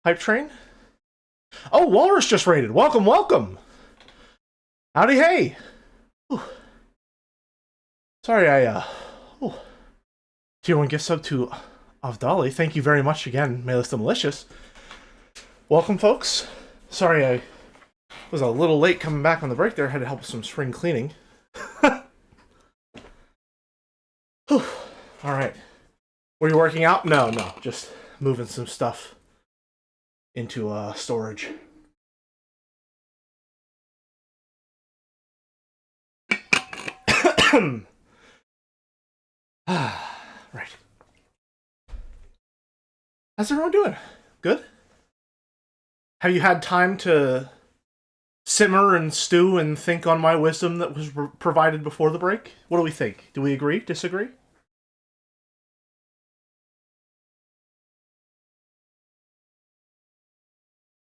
hype train? Oh, Walrus just raided. Welcome, welcome. Howdy, hey. Whew. Sorry, Ooh. Tier 1 gift sub to Avdali. Thank you very much again, Melissa Malicious. Welcome, folks. Sorry I was a little late coming back on the break there. Had to help with some spring cleaning. Alright. Were you working out? No, just moving some stuff into storage. Right. How's everyone doing? Good? Have you had time to simmer and stew and think on my wisdom that was provided before the break? What do we think? Do we agree? Disagree?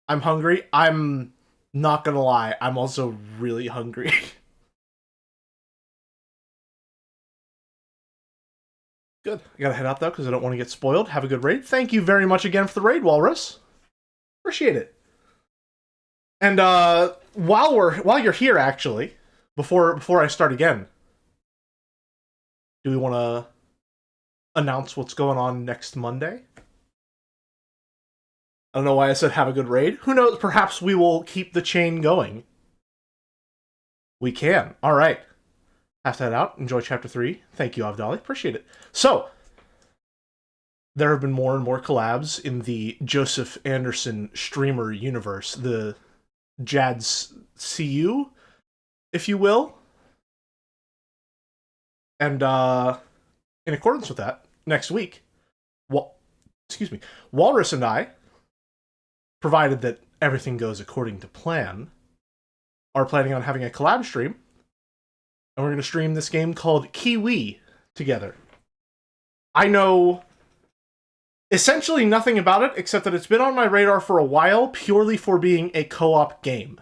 I'm hungry. I'm not gonna lie. I'm also really hungry. Good. I gotta head out though because I don't want to get spoiled. Have a good raid. Thank you very much again for the raid, Walrus. Appreciate it. And while you're here, actually, before I start again, do we want to announce what's going on next Monday? I don't know why I said have a good raid. Who knows? Perhaps we will keep the chain going. We can. All right. Have to head out. Enjoy Chapter 3. Thank you, Avdali. Appreciate it. So, there have been more and more collabs in the Joseph Anderson streamer universe. The Jad's CU, if you will. And, in accordance with that, next week, Walrus and I, provided that everything goes according to plan, are planning on having a collab stream, and we're going to stream this game called Kiwi together. I know essentially nothing about it, except that it's been on my radar for a while, purely for being a co-op game.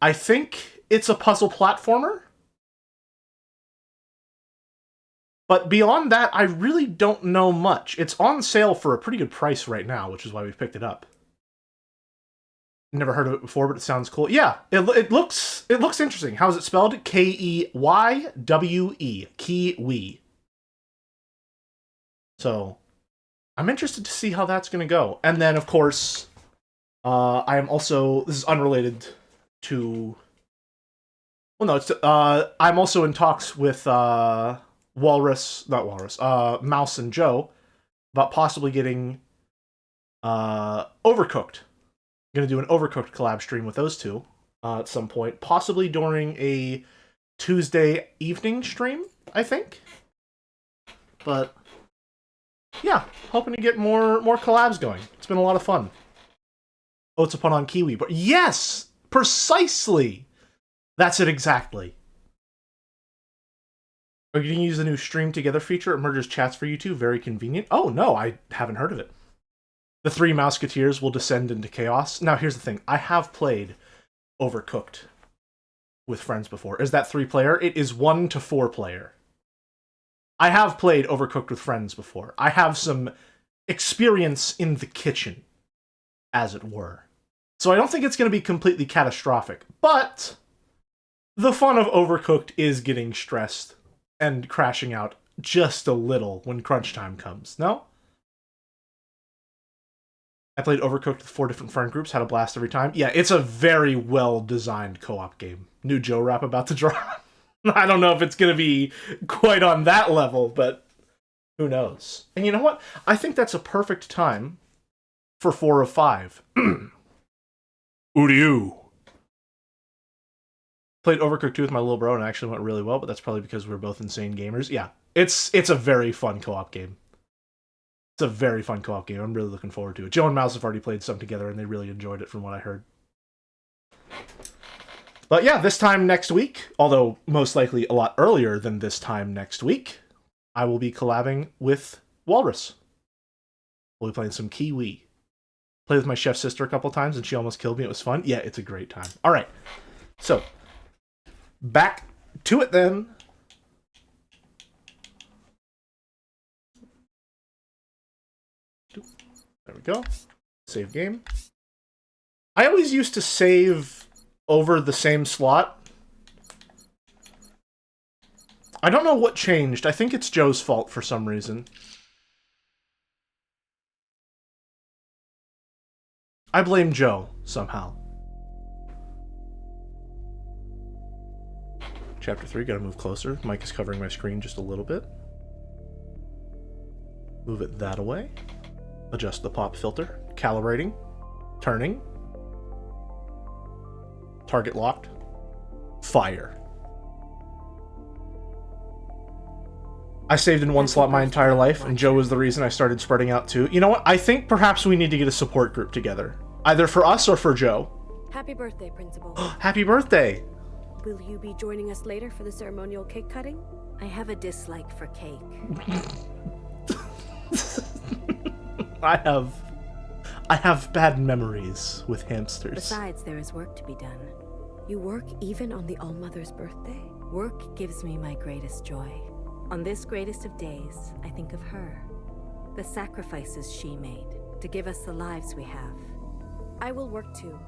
I think it's a puzzle platformer, but beyond that, I really don't know much. It's on sale for a pretty good price right now, which is why we've picked it up. Never heard of it before, but it sounds cool. Yeah, it looks interesting. How is it spelled? Keywe. Kiwi. So, I'm interested to see how that's going to go. And then, of course, I am also... This is unrelated to... Well, no, it's... I'm also in talks with Mouse and Joe about possibly getting Overcooked. I'm going to do an Overcooked collab stream with those two at some point. Possibly during a Tuesday evening stream, I think. But... yeah, hoping to get more collabs going. It's been a lot of fun. Oh, it's a pun on Kiwi, but yes! Precisely! That's it exactly. Are you going to use the new Stream Together feature? It merges chats for you two. Very convenient. Oh, no, I haven't heard of it. The three Mouseketeers will descend into chaos. Now, here's the thing. I have played Overcooked with friends before. Is that 3-player? It is 1 to 4-player. I have played Overcooked with friends before. I have some experience in the kitchen, as it were. So I don't think it's going to be completely catastrophic. But the fun of Overcooked is getting stressed and crashing out just a little when crunch time comes, no? I played Overcooked with 4 different friend groups, had a blast every time. Yeah, it's a very well-designed co-op game. New Joe rap about to drop. I don't know if it's going to be quite on that level, but who knows? And you know what? I think that's a perfect time for 4 of 5. Who do you? Played Overcooked 2 with my little bro, and it actually went really well, but that's probably because we're both insane gamers. Yeah, it's a very fun co-op game. It's a very fun co-op game. I'm really looking forward to it. Joe and Mouse have already played some together, and they really enjoyed it from what I heard. But yeah, this time next week, although most likely a lot earlier than this time next week, I will be collabing with Walrus. We'll be playing some Kiwi. Played with my chef sister a couple times, and she almost killed me. It was fun. Yeah, it's a great time. All right, so back to it then. There we go. Save game. I always used to save over the same slot. I don't know what changed. I think it's Joe's fault for some reason. I blame Joe, somehow. Chapter 3, gotta move closer. Mic is covering my screen just a little bit. Move it that away. Adjust the pop filter. Calibrating. Turning. Target locked. Fire. I saved in one slot my entire life, and Joe was the reason I started spreading out too. You know what? I think perhaps we need to get a support group together. Either for us or for Joe. Happy birthday, Principal. Happy birthday! Will you be joining us later for the ceremonial cake cutting? I have a dislike for cake. I have bad memories with hamsters. Besides, there is work to be done. You work even on the All-Mother's birthday? Work gives me my greatest joy. On this greatest of days, I think of her. The sacrifices she made to give us the lives we have. I will work too,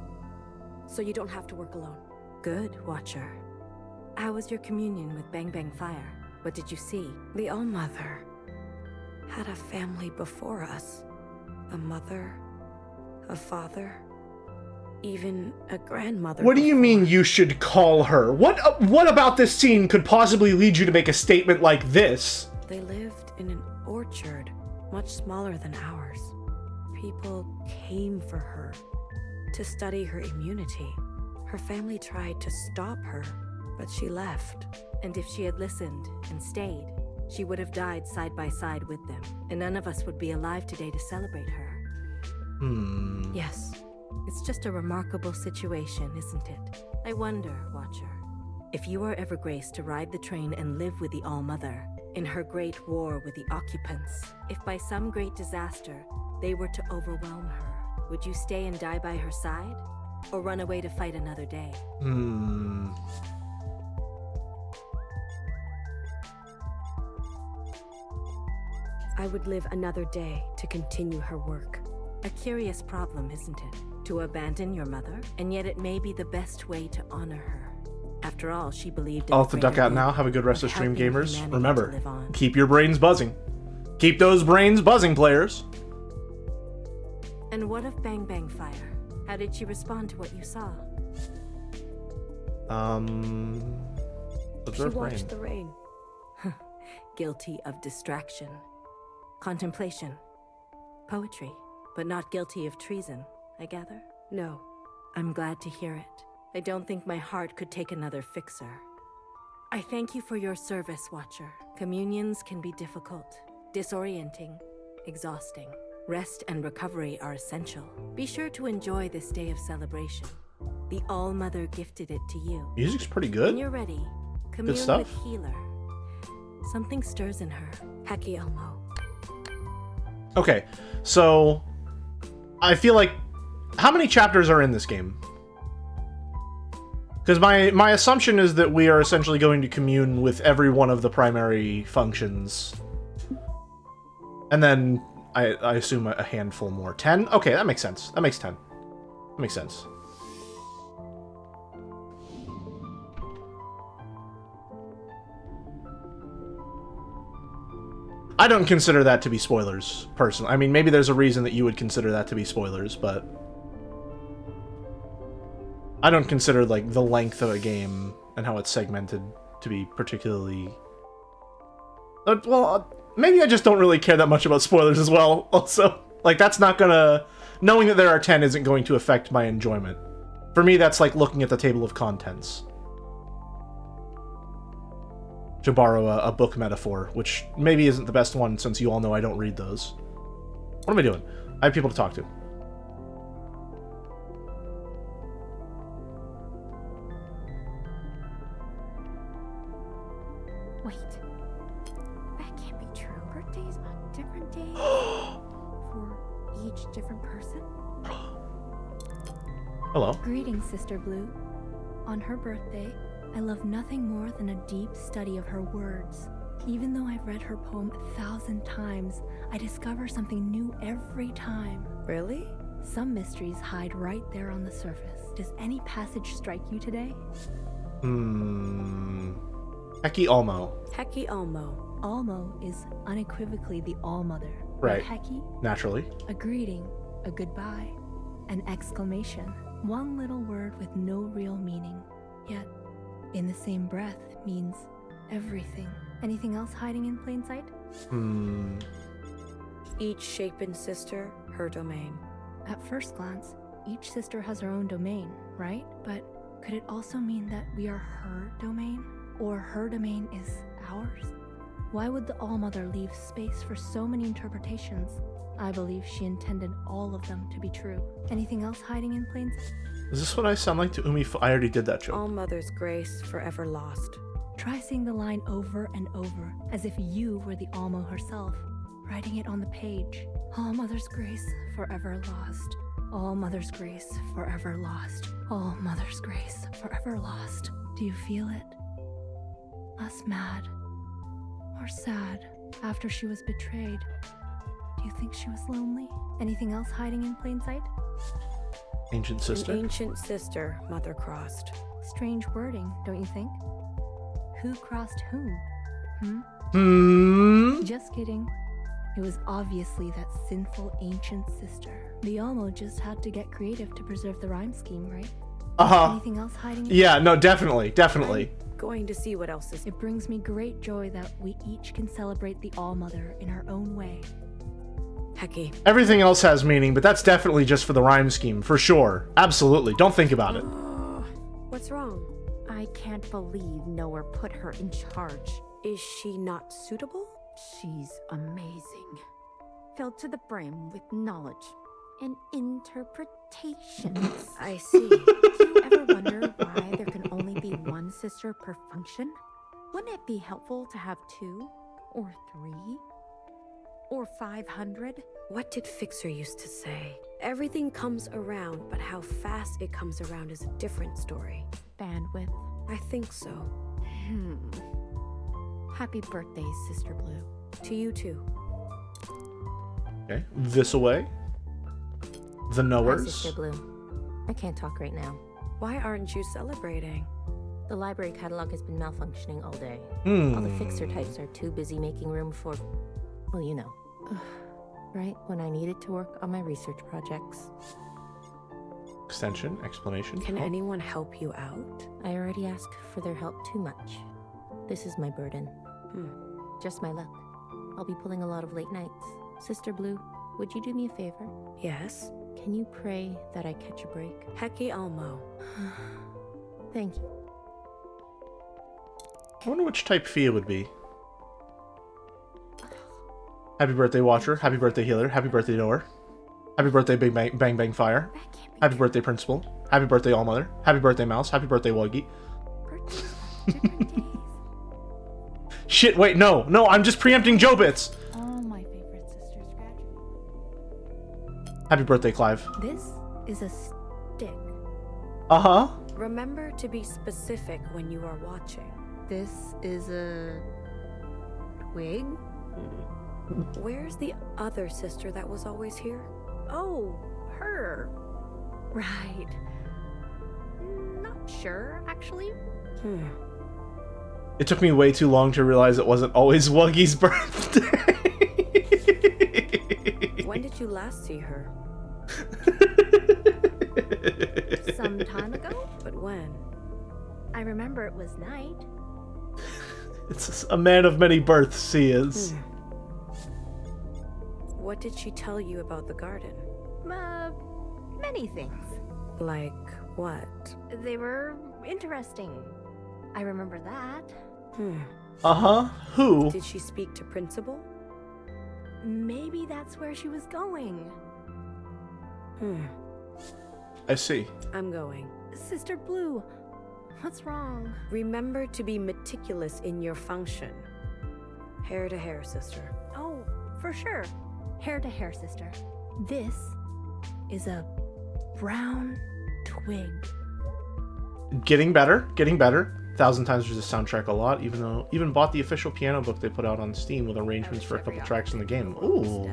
so you don't have to work alone. Good, Watcher. How was your communion with Bang Bang Fire? What did you see? The All-Mother had a family before us. A mother, a father, even a grandmother. What do you mean you should call her? What about this scene could possibly lead you to make a statement like this? They lived in an orchard, much smaller than ours. People came for her to study her immunity. Her family tried to stop her, but she left. And if she had listened and stayed, she would have died side by side with them, and none of us would be alive today to celebrate her. Yes, it's just a remarkable situation, isn't it? I wonder, Watcher, if you are ever graced to ride the train and live with the All-Mother in her great war with the occupants, if by some great disaster they were to overwhelm her, would you stay and die by her side, or run away to fight another day? I would live another day to continue her work. A curious problem, isn't it? To abandon your mother, and yet it may be the best way to honor her. After all, she believed in I'll have to duck out now. Have a good rest of stream, gamers. Remember, keep your brains buzzing. Keep those brains buzzing, players. And what of Bang Bang Fire? How did she respond to what you saw? Observe She watched rain. the rain. Guilty of distraction. Contemplation. Poetry. But not guilty of treason, I gather? No. I'm glad to hear it. I don't think my heart could take another fixer. I thank you for your service, Watcher. Communions can be difficult, disorienting, exhausting. Rest and recovery are essential. Be sure to enjoy this day of celebration. The All-Mother gifted it to you. Music's pretty good. When you're ready, commune stuff. with Healer. Something stirs in her. Haki Elmo. Okay, so I feel like how many chapters are in this game? Because my assumption is that we are essentially going to commune with every one of the primary functions. And then I assume a handful more. 10? Okay, that makes sense. That makes 10. That makes sense. I don't consider that to be spoilers, personally. I mean, maybe there's a reason that you would consider that to be spoilers, but I don't consider, like, the length of a game and how it's segmented to be particularly... well, maybe I just don't really care that much about spoilers as well, also. Like, that's not gonna... Knowing that there are 10 isn't going to affect my enjoyment. For me, that's like looking at the table of contents. To borrow a book metaphor, which maybe isn't the best one since you all know I don't read those. What am I doing? I have people to talk to. Wait. That can't be true. Birthdays on different days for each different person? Hello. Greetings, Sister Blue. On her birthday, I love nothing more than a deep study of her words. Even though I've read her poem 1,000 times, I discover something new every time. Really? Some mysteries hide right there on the surface. Does any passage strike you today? Heki Almo. Heki Almo. Almo is unequivocally the All-Mother. Right. Heki? Naturally. A greeting, a goodbye, an exclamation. One little word with no real meaning. Yet, in the same breath, means everything. Anything else hiding in plain sight? Each shapen sister, her domain. At first glance, each sister has her own domain, right? But could it also mean that we are her domain? Or her domain is ours? Why would the All-Mother leave space for so many interpretations? I believe she intended all of them to be true. Anything else hiding in plain sight? Is this what I sound like to Umi? I already did that joke. All-Mother's grace, forever lost. Try saying the line over and over, as if you were the Almo herself, writing it on the page. All Mother's grace, forever lost. All Mother's grace, forever lost. All Mother's grace, forever lost. Do you feel it? Less mad or sad after she was betrayed. Do you think she was lonely? Anything else hiding in plain sight? Ancient sister. An ancient sister, Mother crossed. Strange wording, don't you think? Who crossed whom? Just kidding. It was obviously that sinful ancient sister. The Almo just had to get creative to preserve the rhyme scheme, right? Anything else hiding? Yeah, no, definitely. Going to see what else is. It brings me great joy that we each can celebrate the All-Mother in our own way. Heki. Everything else has meaning, but that's definitely just for the rhyme scheme, for sure. Absolutely. Don't think about it. What's wrong? I can't believe Nowhere put her in charge. Is she not suitable? She's amazing. Filled to the brim with knowledge and interpretations. I see. Do you ever wonder why there can only be one sister per function? Wouldn't it be helpful to have 2 or 3 or 500? What did Fixer used to say? Everything comes around, but how fast it comes around is a different story. Bandwidth? I think so. Happy birthday, Sister Blue. To you too. Okay, this away. The Hi, knowers. Sister Blue. I can't talk right now. Why aren't you celebrating? The library catalog has been malfunctioning all day. All the fixer types are too busy making room for, well, you know. Right when I needed to work on my research projects. Extension, explanation. Can anyone help you out? I already asked for their help too much. This is my burden. Just my luck. I'll be pulling a lot of late nights. Sister Blue, would you do me a favor? Yes? Can you pray that I catch a break? Heki Almo. Thank you. I wonder which type Fia would be. Happy birthday, Watcher. Happy birthday, Healer. Happy birthday, Knower. Happy birthday, Big Bang Bang, Bang Fire. Happy birthday, Principal. Happy birthday, All-Mother. Happy birthday, Mouse. Happy birthday, Wuggy. Shit, wait, no, I'm just preempting Joe Bits. All my favorite sisters graduate. Happy birthday, Clive. This is a stick. Remember to be specific when you are watching. This is a twig? Where's the other sister that was always here? Oh, her. Right. Not sure, actually. It took me way too long to realize it wasn't always Wuggy's birthday. When did you last see her? Some time ago? But when? I remember it was night. It's a man of many births, he is. What did she tell you about the garden? Many things. Like what? They were interesting. I remember that. Who? Did she speak to Principal? Maybe that's where she was going. I see. I'm going. Sister Blue, what's wrong? Remember to be meticulous in your function. Hair to hair, sister. Oh, for sure. Hair to hair, sister. This is a brown twig. Getting better, getting better. 1000 Times Resist soundtrack a lot, even bought the official piano book they put out on Steam with arrangements for a couple tracks in the game. Ooh,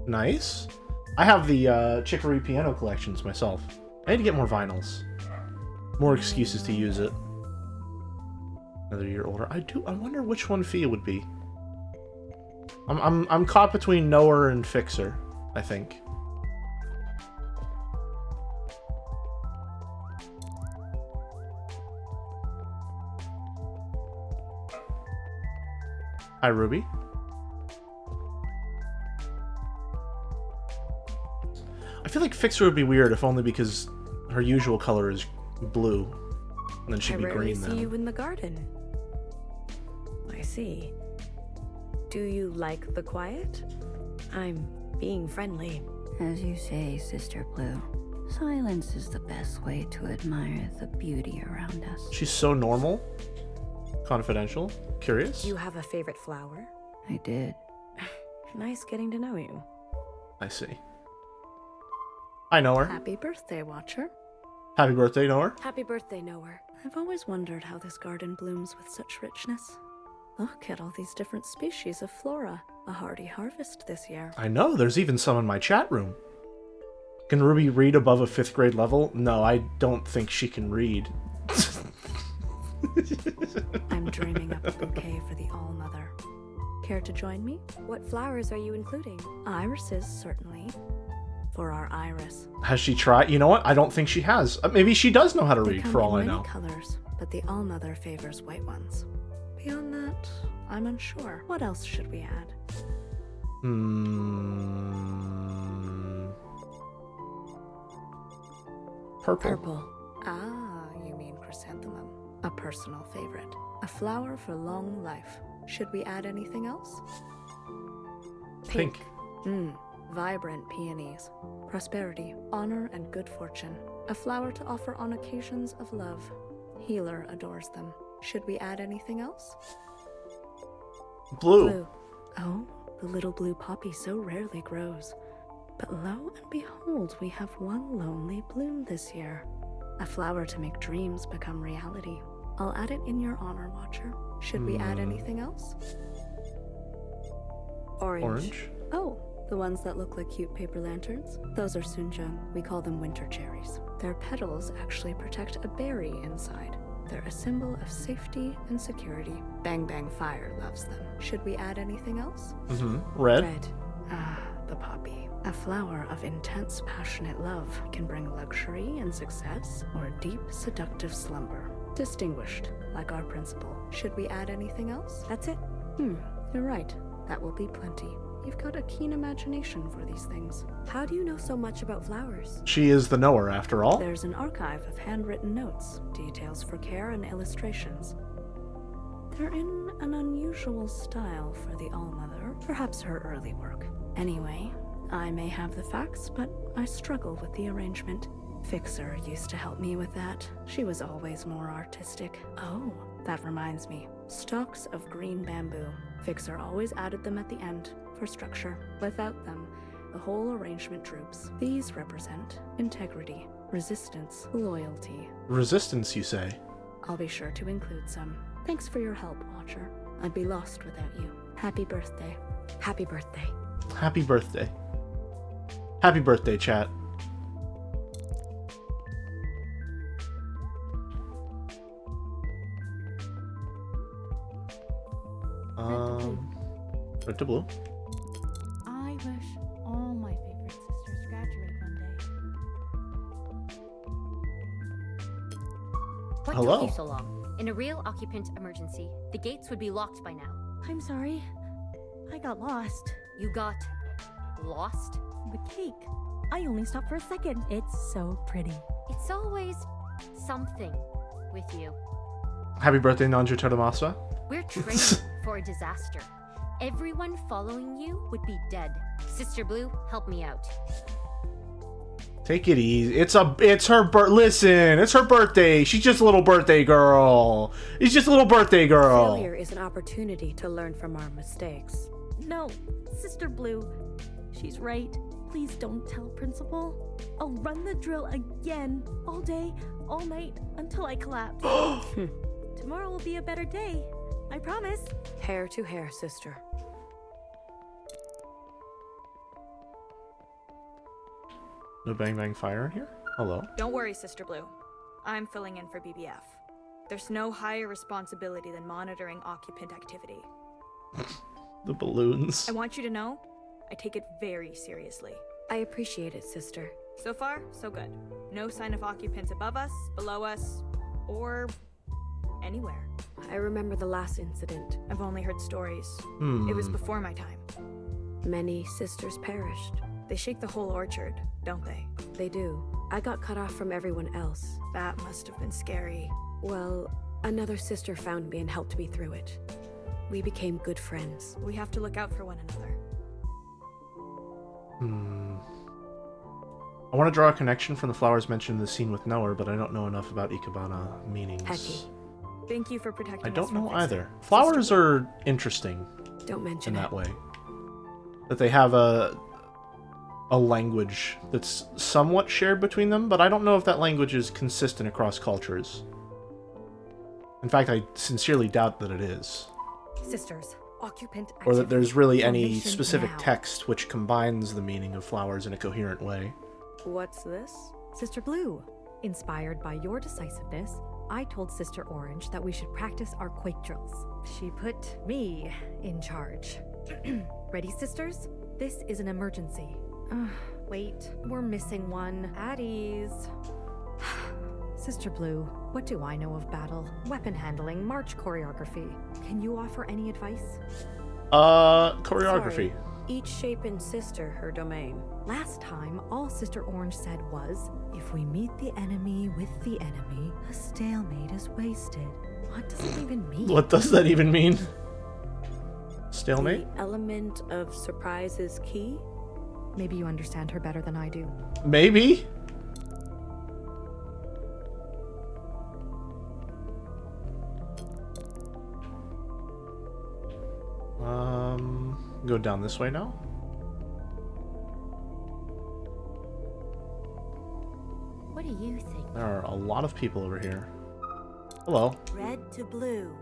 nice. I have the Chicory piano collections myself. I need to get more vinyls. More excuses to use it. Another year older. I wonder which one Fia would be. I'm caught between Knower and Fixer, I think. Hi, Ruby. I feel like Fixer would be weird, if only because her usual color is blue. And then she'd be green then. I see you in the garden. I see. Do you like the quiet? I'm being friendly. As you say, Sister Blue, silence is the best way to admire the beauty around us. She's so normal. Confidential. Curious. Do you have a favorite flower? I did. Nice getting to know you. I see. I know her. Happy birthday, Watcher. Happy birthday, Knower. Happy birthday, Knower. I've always wondered how this garden blooms with such richness. Look at all these different species of flora. A hearty harvest this year. I know, there's even some in my chat room. Can Ruby read above a 5th grade level? No, I don't think she can read. I'm dreaming up a bouquet for the All-Mother. Care to join me? What flowers are you including? Irises, certainly. For our iris. Has she tried? You know what? I don't think she has. Maybe she does know how to read, for all I know. They come in many colors, but the All-Mother favors white ones. Beyond that, I'm unsure. What else should we add? Purple. Purple. Ah, you mean chrysanthemum. A personal favorite. A flower for long life. Should we add anything else? Pink. Vibrant peonies. Prosperity, honor, and good fortune. A flower to offer on occasions of love. Healer adores them. Should we add anything else? Blue. Oh, the little blue poppy so rarely grows. But lo and behold, we have one lonely bloom this year. A flower to make dreams become reality. I'll add it in your honor, Watcher. Should we add anything else? Orange. Oh, the ones that look like cute paper lanterns? Those are sunjung. We call them winter cherries. Their petals actually protect a berry inside. They're a symbol of safety and security. Bang Bang Fire loves them. Should we add anything else? Red. Red. Ah, the poppy. A flower of intense, passionate love can bring luxury and success or deep, seductive slumber. Distinguished, like our principal. Should we add anything else? That's it. You're right. That will be plenty. You've got a keen imagination for these things. How do you know so much about flowers? She is the knower, after all. There's an archive of handwritten notes, details for care, and illustrations. They're in an unusual style for the All-Mother, perhaps her early work. Anyway, I may have the facts, but I struggle with the arrangement. Fixer used to help me with that. She was always more artistic. Oh, that reminds me. Stalks of green bamboo. Fixer always added them at the end for structure. Without them, the whole arrangement droops. These represent integrity, resistance, loyalty. Resistance, you say? I'll be sure to include some. Thanks for your help, Watcher. I'd be lost without you. Happy birthday. Happy birthday. Happy birthday. Happy birthday, chat. Red to blue. I wish all my favorite sisters graduate one day. What Hello. took you so long? In a real occupant emergency, the gates would be locked by now. I'm sorry. I got lost. You got lost? The cake. I only stopped for a second. It's so pretty. It's always something with you. Happy birthday, Nanja Taramasa. We're training for a disaster. Everyone following you would be dead. Sister Blue, help me out. Take it easy. It's her listen, it's her birthday. She's just a little birthday girl. She's just a little birthday girl. Failure is an opportunity to learn from our mistakes. No, Sister Blue. She's right. Please don't tell Principal. I'll run the drill again, all day, all night, until I collapse. Tomorrow will be a better day. I promise. Hair to hair, sister. No bang bang fire in here? Hello? Don't worry, Sister Blue. I'm filling in for BBF. There's no higher responsibility than monitoring occupant activity. The balloons. I want you to know, I take it very seriously. I appreciate it, sister. So far, so good. No sign of occupants above us, below us, or anywhere. I remember the last incident. I've only heard stories. It was before my time. Many sisters perished. They shake the whole orchard, don't they? They do. I got cut off from everyone else. That must have been scary. Well, another sister found me and helped me through it. We became good friends. We have to look out for one another. I want to draw a connection from the flowers mentioned in the scene with Noah, but I don't know enough about Ikebana meanings. Heki. Thank you for protecting I us don't from know Fixer. either. Flowers are interesting. Don't mention in it. that way. That they have a language that's somewhat shared between them, but I don't know if that language is consistent across cultures. In fact, I sincerely doubt that it is. Sisters, occupant Or that there's really any formation specific now. text which combines the meaning of flowers in a coherent way. What's this? Sister Blue, inspired by your decisiveness, I told Sister Orange that we should practice our quake drills. She put me in charge. Ready, sisters? This is an emergency. Wait, we're missing one. At ease. Sister Blue, what do I know of battle, weapon handling, march choreography? Can you offer any advice? Choreography. Sorry. Each shape and sister her domain. Last time, all Sister Orange said was, if we meet the enemy with the enemy, a stalemate is wasted. What does it even mean? What does that even mean? Stalemate? The element of surprise is key? Maybe you understand her better than I do. Maybe? Go down this way now? What do you think? There are a lot of people over here. Hello. Red to blue.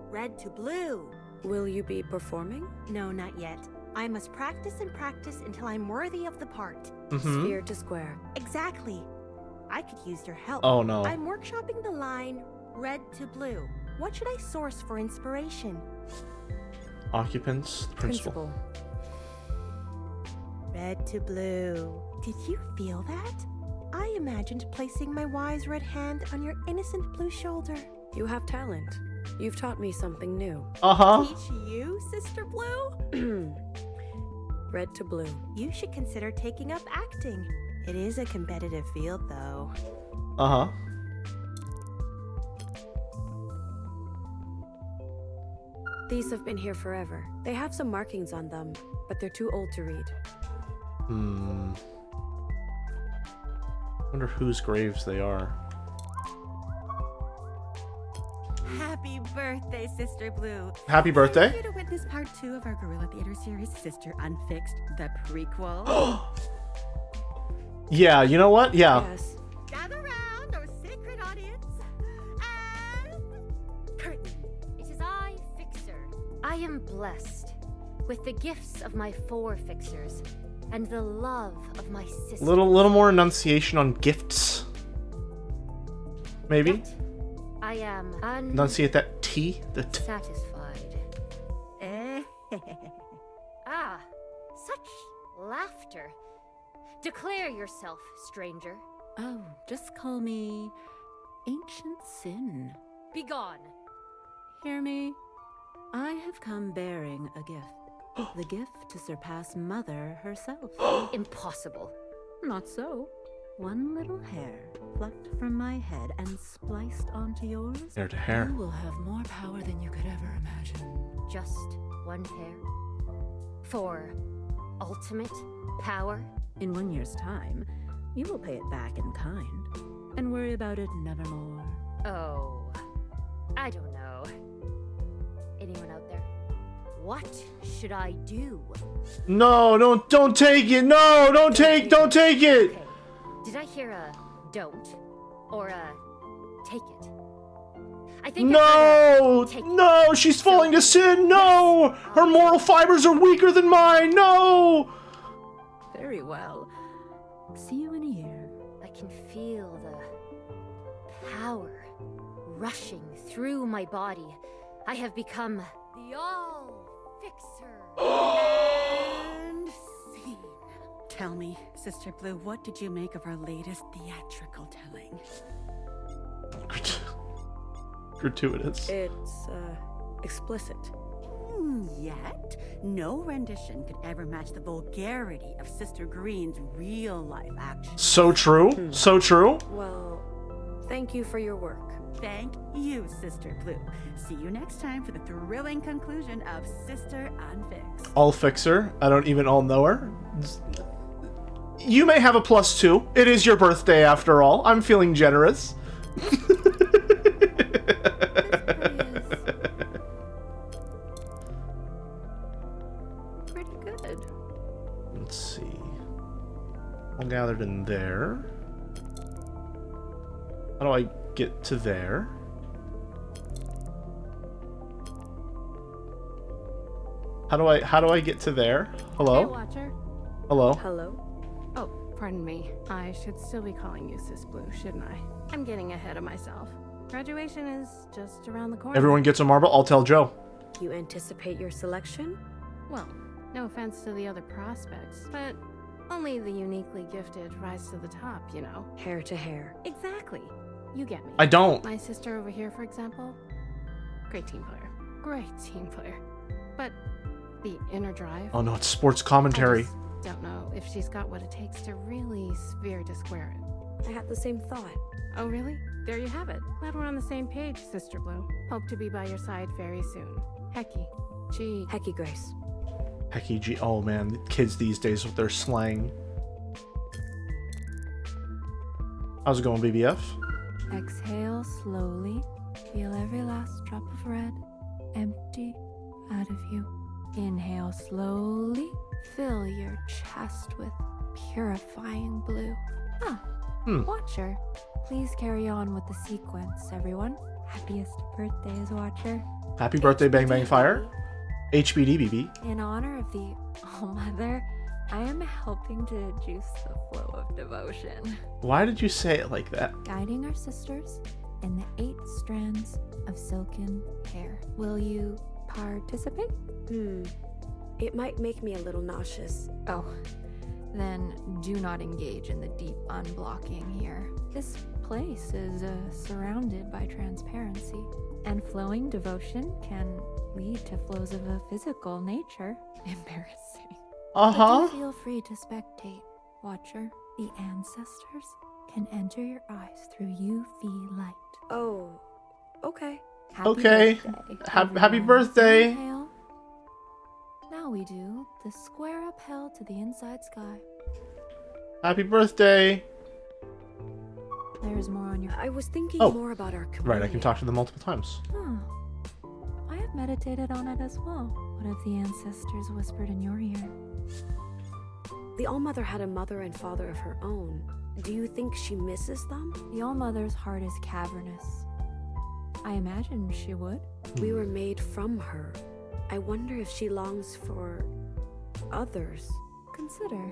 Red to blue. Will you be performing? No, not yet. I must practice and practice until I'm worthy of the part. Sphere to square. Exactly. I could use your help. Oh, no. I'm workshopping the line red to blue. What should I source for inspiration? Occupants, principal. Red to blue. Did you feel that? I imagined placing my wise red hand on your innocent blue shoulder. You have talent. You've taught me something new. Teach you, Sister Blue? Red to blue. You should consider taking up acting. It is a competitive field, though. These have been here forever. They have some markings on them, but they're too old to read. Wonder whose graves they are. Happy birthday, Sister Blue. Happy birthday. I'm here to witness part 2 of our Guerrilla Theater series, Sister Unfixed, the prequel. Yeah, you know what? Yeah. Yes. Gather round, our sacred audience, and... curtain. It is I, Fixer. I am blessed with the gifts of my 4 Fixers and the love of my sister. Little more enunciation on gifts. Maybe? I am Enunciate that T. The T. satisfied. Ah, such laughter. Declare yourself, stranger. Oh, just call me Ancient Sin. Begone. Hear me? I have come bearing a gift. The gift to surpass Mother herself. Impossible. Not so. One little hair plucked from my head and spliced onto yours. Hair to hair. You will have more power than you could ever imagine. Just one hair? For ultimate power? In 1 year's time, you will pay it back in kind and worry about it nevermore. Oh, I don't know. Anyone out there? What should I do? No, don't take it. No, don't take it. Okay. Did I hear a don't or a take it? I think No! No! She's falling to sin! No! Her moral fibers are weaker than mine! No! Very well. See you in a year. I can feel the power rushing through my body. I have become the All-Fixer. And scene. Tell me, Sister Blue, what did you make of our latest theatrical telling? Gratuitous. It's, explicit. Yet, no rendition could ever match the vulgarity of Sister Green's real-life action. So true. So true. Well, thank you for your work. Thank you, Sister Blue. See you next time for the thrilling conclusion of Sister Unfixed. I'll fix her. I don't even all know her. You may have a +2. It is your birthday after all. I'm feeling generous. Pretty good. Let's see. All gathered in there. How do I get to there? How do I get to there? Hello? Hey, Watcher. Hello? Hello? Oh, pardon me. I should still be calling you Sis Blue, shouldn't I? I'm getting ahead of myself. Graduation is just around the corner. Everyone gets a marble? I'll tell Joe. You anticipate your selection? Well, no offense to the other prospects, but only the uniquely gifted rise to the top, you know. Hair to hair. Exactly. You get me. I don't. My sister over here, for example, great team player. Great team player. But the inner drive... Oh no, it's sports commentary. I don't know if she's got what it takes to really sphere to square it. I had the same thought. Oh, really? There you have it. Glad we're on the same page, Sister Blue. Hope to be by your side very soon. Hecky. G. Hecky Grace. Hecky G. Oh man, kids these days with their slang. How's it going, BBF? Exhale slowly. Feel every last drop of red empty out of you. Inhale slowly. Fill your chest with purifying blue. Watcher, please carry on with the sequence, everyone. Happiest birthdays, Watcher. Happy birthday, Bang Bang Fire. HBD, BB. In honor of the All-Mother, I am helping to juice the flow of devotion. Why did you say it like that? Guiding our sisters in the 8 strands of silken hair. Will you participate? It might make me a little nauseous. Oh, then do not engage in the deep unblocking here. This place is surrounded by transparency, and flowing devotion can lead to flows of a physical nature. Embarrassing. But do feel free to spectate, Watcher. The ancestors can enter your eyes through UV light. Oh, okay. Okay. Happy birthday. Inhale. Now we do the square upheld to the inside sky. Happy birthday. There's more on your... I was thinking more about our community. Right, I can talk to them multiple times. Oh, I have meditated on it as well. What if the ancestors whispered in your ear? The All-Mother had a mother and father of her own. Do you think she misses them? The All-Mother's heart is cavernous. I imagine she would. We were made from her. I wonder if she longs for others. Consider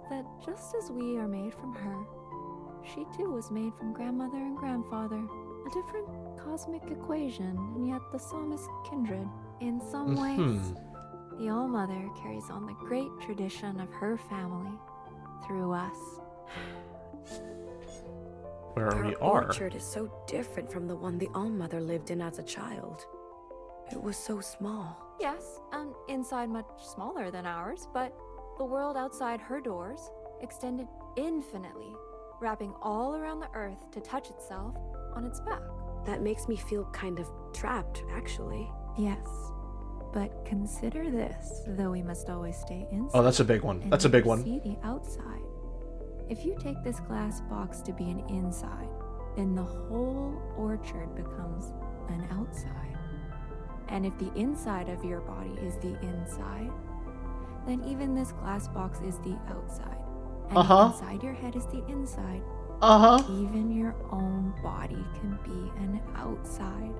that just as we are made from her, she too was made from grandmother and grandfather. A different cosmic equation, and yet the psalmist kindred. In some ways, the All-Mother carries on the great tradition of her family through us. Where Our we are. orchard is so different from the one the All-Mother lived in as a child. It was so small. Yes, an inside much smaller than ours, but the world outside her doors extended infinitely, wrapping all around the earth to touch itself on its back. That makes me feel kind of trapped, actually. Yes, but consider this, though we must always stay inside. Oh, that's a big one. That's a big one. See the outside. If you take this glass box to be an inside, then the whole orchard becomes an outside. And if the inside of your body is the inside, then even this glass box is the outside. And if inside your head is the inside, even your own body can be an outside.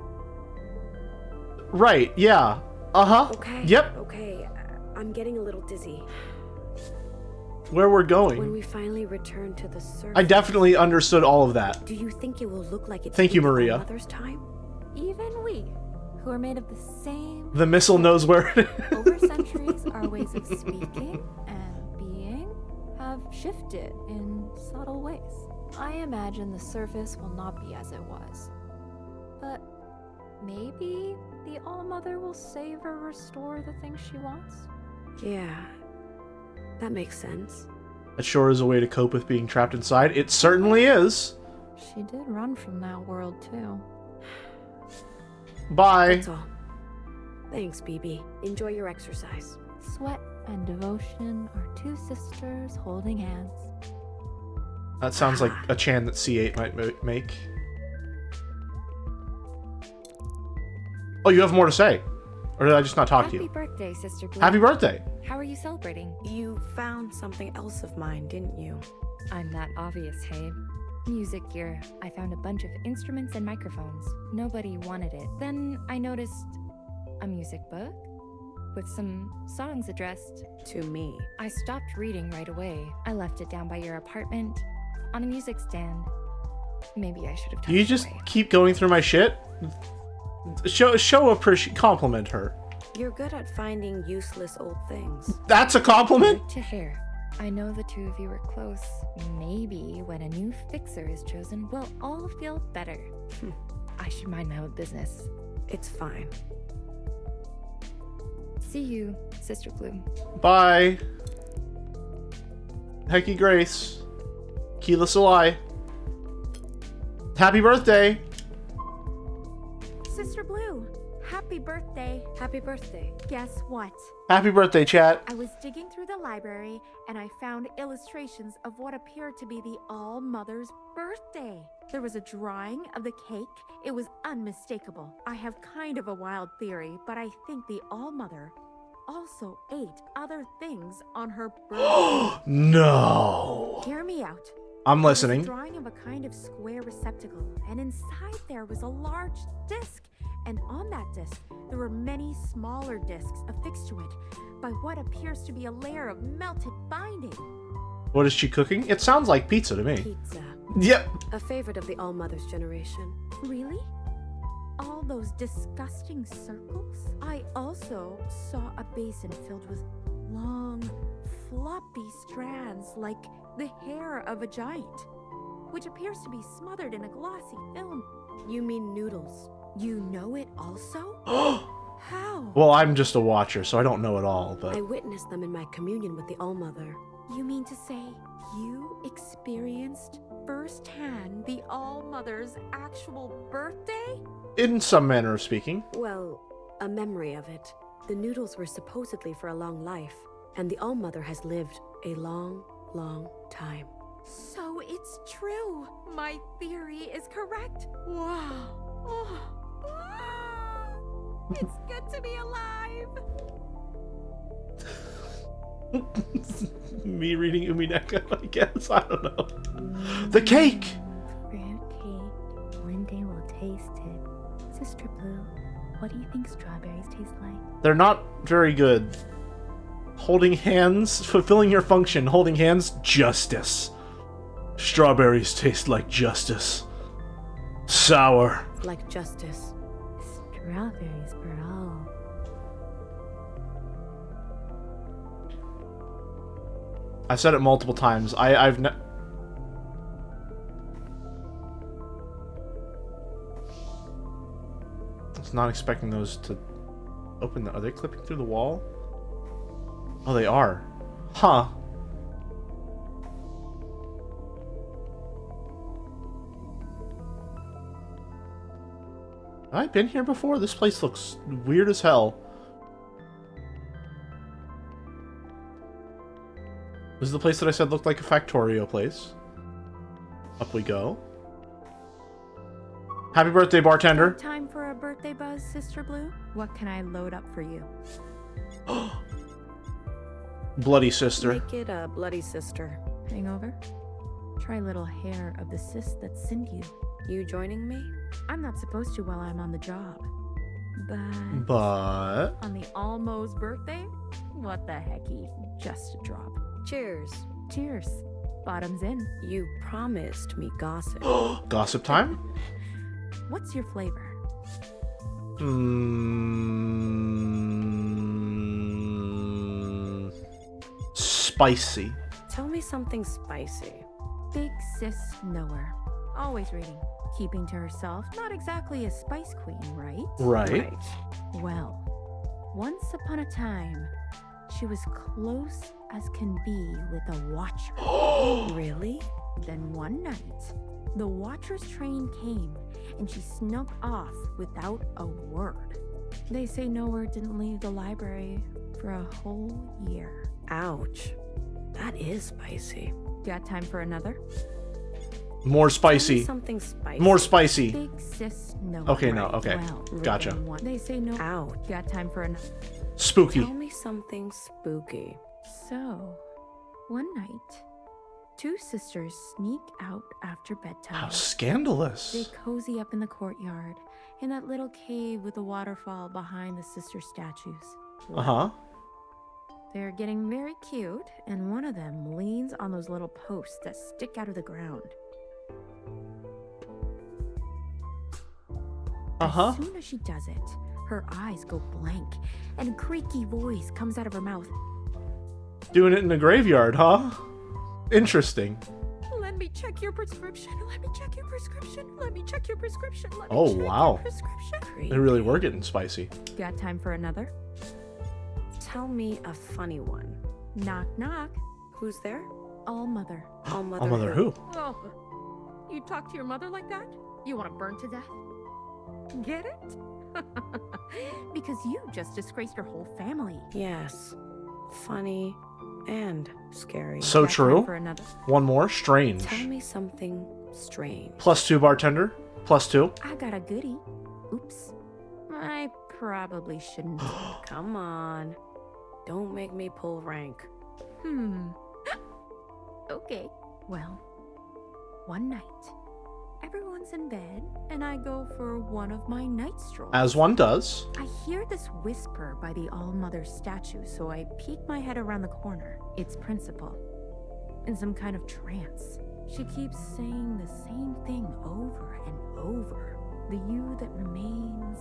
Right, yeah. Uh-huh. Okay. Yep. Okay, I'm getting a little dizzy. Where we're When going. we finally return to the surface, I definitely understood all of that. do you think it will look like it's Thank you, been our Maria. mother's time? Even we, who are made of the same. The missile knows where it is. Over centuries, our ways of speaking and being have shifted in subtle ways. I imagine the surface will not be as it was. But maybe the All-Mother will save or restore the things she wants? Yeah, that makes sense. That sure is a way to cope with being trapped inside. It certainly is. She did run from that world, too. Bye. That's all. Thanks, BB. Enjoy your exercise. Sweat and devotion are two sisters holding hands. That sounds like a chant that C8 might make. Oh, you have more to say? Or did I just not talk to you? Happy birthday, Sister Blue. Happy birthday! How are you celebrating? You found something else of mine, didn't you? I'm that obvious, hey? Music gear. I found a bunch of instruments and microphones. Nobody wanted it. Then I noticed a music book with some songs addressed to me. I stopped reading right away. I left it down by your apartment on a music stand. Maybe I should have Do you just keep going through my shit? Compliment her. You're good at finding useless old things. That's a compliment? Hair to hair. I know the two of you are close. Maybe when a new fixer is chosen, we'll all feel better. I should mind my own business. It's fine. See you, Sister Blue. Bye. Hecky Grace. Keela Salai. Happy birthday. Sister Blue, happy birthday. Happy birthday. Guess what? Happy birthday, chat. I was digging through the library and I found illustrations of what appeared to be the All-Mother's birthday. There was a drawing of the cake. It was unmistakable. I have kind of a wild theory, but I think the All-Mother also ate other things on her birthday. No. Hear me out. I'm There was listening. a drawing of a kind of square receptacle, and inside there was a large disc. And on that disc, there were many smaller discs affixed to it by what appears to be a layer of melted binding. What is she cooking? It sounds like pizza to me. Pizza. Yep. A favorite of the All-Mother's generation. Really? All those disgusting circles? I also saw a basin filled with long, floppy strands like the hair of a giant, which appears to be smothered in a glossy film. You mean noodles? You know it also? How? Well, I'm just a watcher, so I don't know it all, but... I witnessed them in my communion with the All-Mother. You mean to say you experienced firsthand the All-Mother's actual birthday? In some manner of speaking. Well, a memory of it. The noodles were supposedly for a long life, and the All-Mother has lived a long, long time. So it's true. My theory is correct. Wow. Oh. It's good to be alive. Me reading Umineka, I guess. I don't know. The cake! Fruit cake. One day we'll taste it. Sister Blue, what do you think strawberries taste like? They're not very good. Holding hands, fulfilling your function. Holding hands, justice. Strawberries taste like justice. Sour. Like justice. Strawberries for all. I've said it multiple times. I was not expecting those to open. Are they clipping through the wall? Oh, they are. Huh. Have I been here before? This place looks weird as hell. This is the place that I said looked like a Factorio place. Up we go. Happy birthday, bartender. Time for a birthday buzz, Sister Blue? What can I load up for you? Bloody sister. Make it a bloody sister. Hangover? Try a little hair of the cyst that sinned you. You joining me? I'm not supposed to while I'm on the job. But on the almost birthday, what the hecky? Just a drop. Cheers. Cheers. Bottoms in. You promised me gossip. gossip time? What's your flavor? Spicy. Tell me something spicy. Big sis knower. Always reading. Keeping to herself. Not exactly a spice queen, right? Right. Well, once upon a time, she was close as can be with a watcher. Really? Then one night, the watcher's train came and she snuck off without a word. They say Nowhere didn't leave the library for a whole year. Ouch. That is spicy. Got time for another? More spicy. Something spicy. More spicy. Big sis no. Okay, no, okay. Well, Gotcha. they say no. Ouch. Got time for another? Spooky. Tell me something spooky. So, one night, two sisters sneak out after bedtime. How scandalous. They cozy up in the courtyard, in that little cave with the waterfall behind the sister statues. Uh-huh. They're getting very cute, and one of them leans on those little posts that stick out of the ground. Uh-huh. As soon as she does it, her eyes go blank, and a creaky voice comes out of her mouth. Doing it in the graveyard, huh? Interesting. Let me check your prescription. Let me check your prescription. Let me check your prescription. Let me Oh, check wow. your prescription. They really were getting spicy. Got time for another? Tell me a funny one. Knock, knock. Who's there? All mother. All mother. All mother who? Oh, you talk to your mother like that? You want to burn to death? Get it? Because you just disgraced your whole family. Yes. Funny and scary. So Got time true. for another? One more. Strange. Tell me something strange. +2 bartender. +2. I got a goodie. Oops. I probably shouldn't. Come on. Don't make me pull rank. Okay. Well, one night, everyone's in bed, and I go for one of my night strolls. As one does. I hear this whisper by the All-Mother statue, so I peek my head around the corner. It's Principal, in some kind of trance. She keeps saying the same thing over and over. The you that remains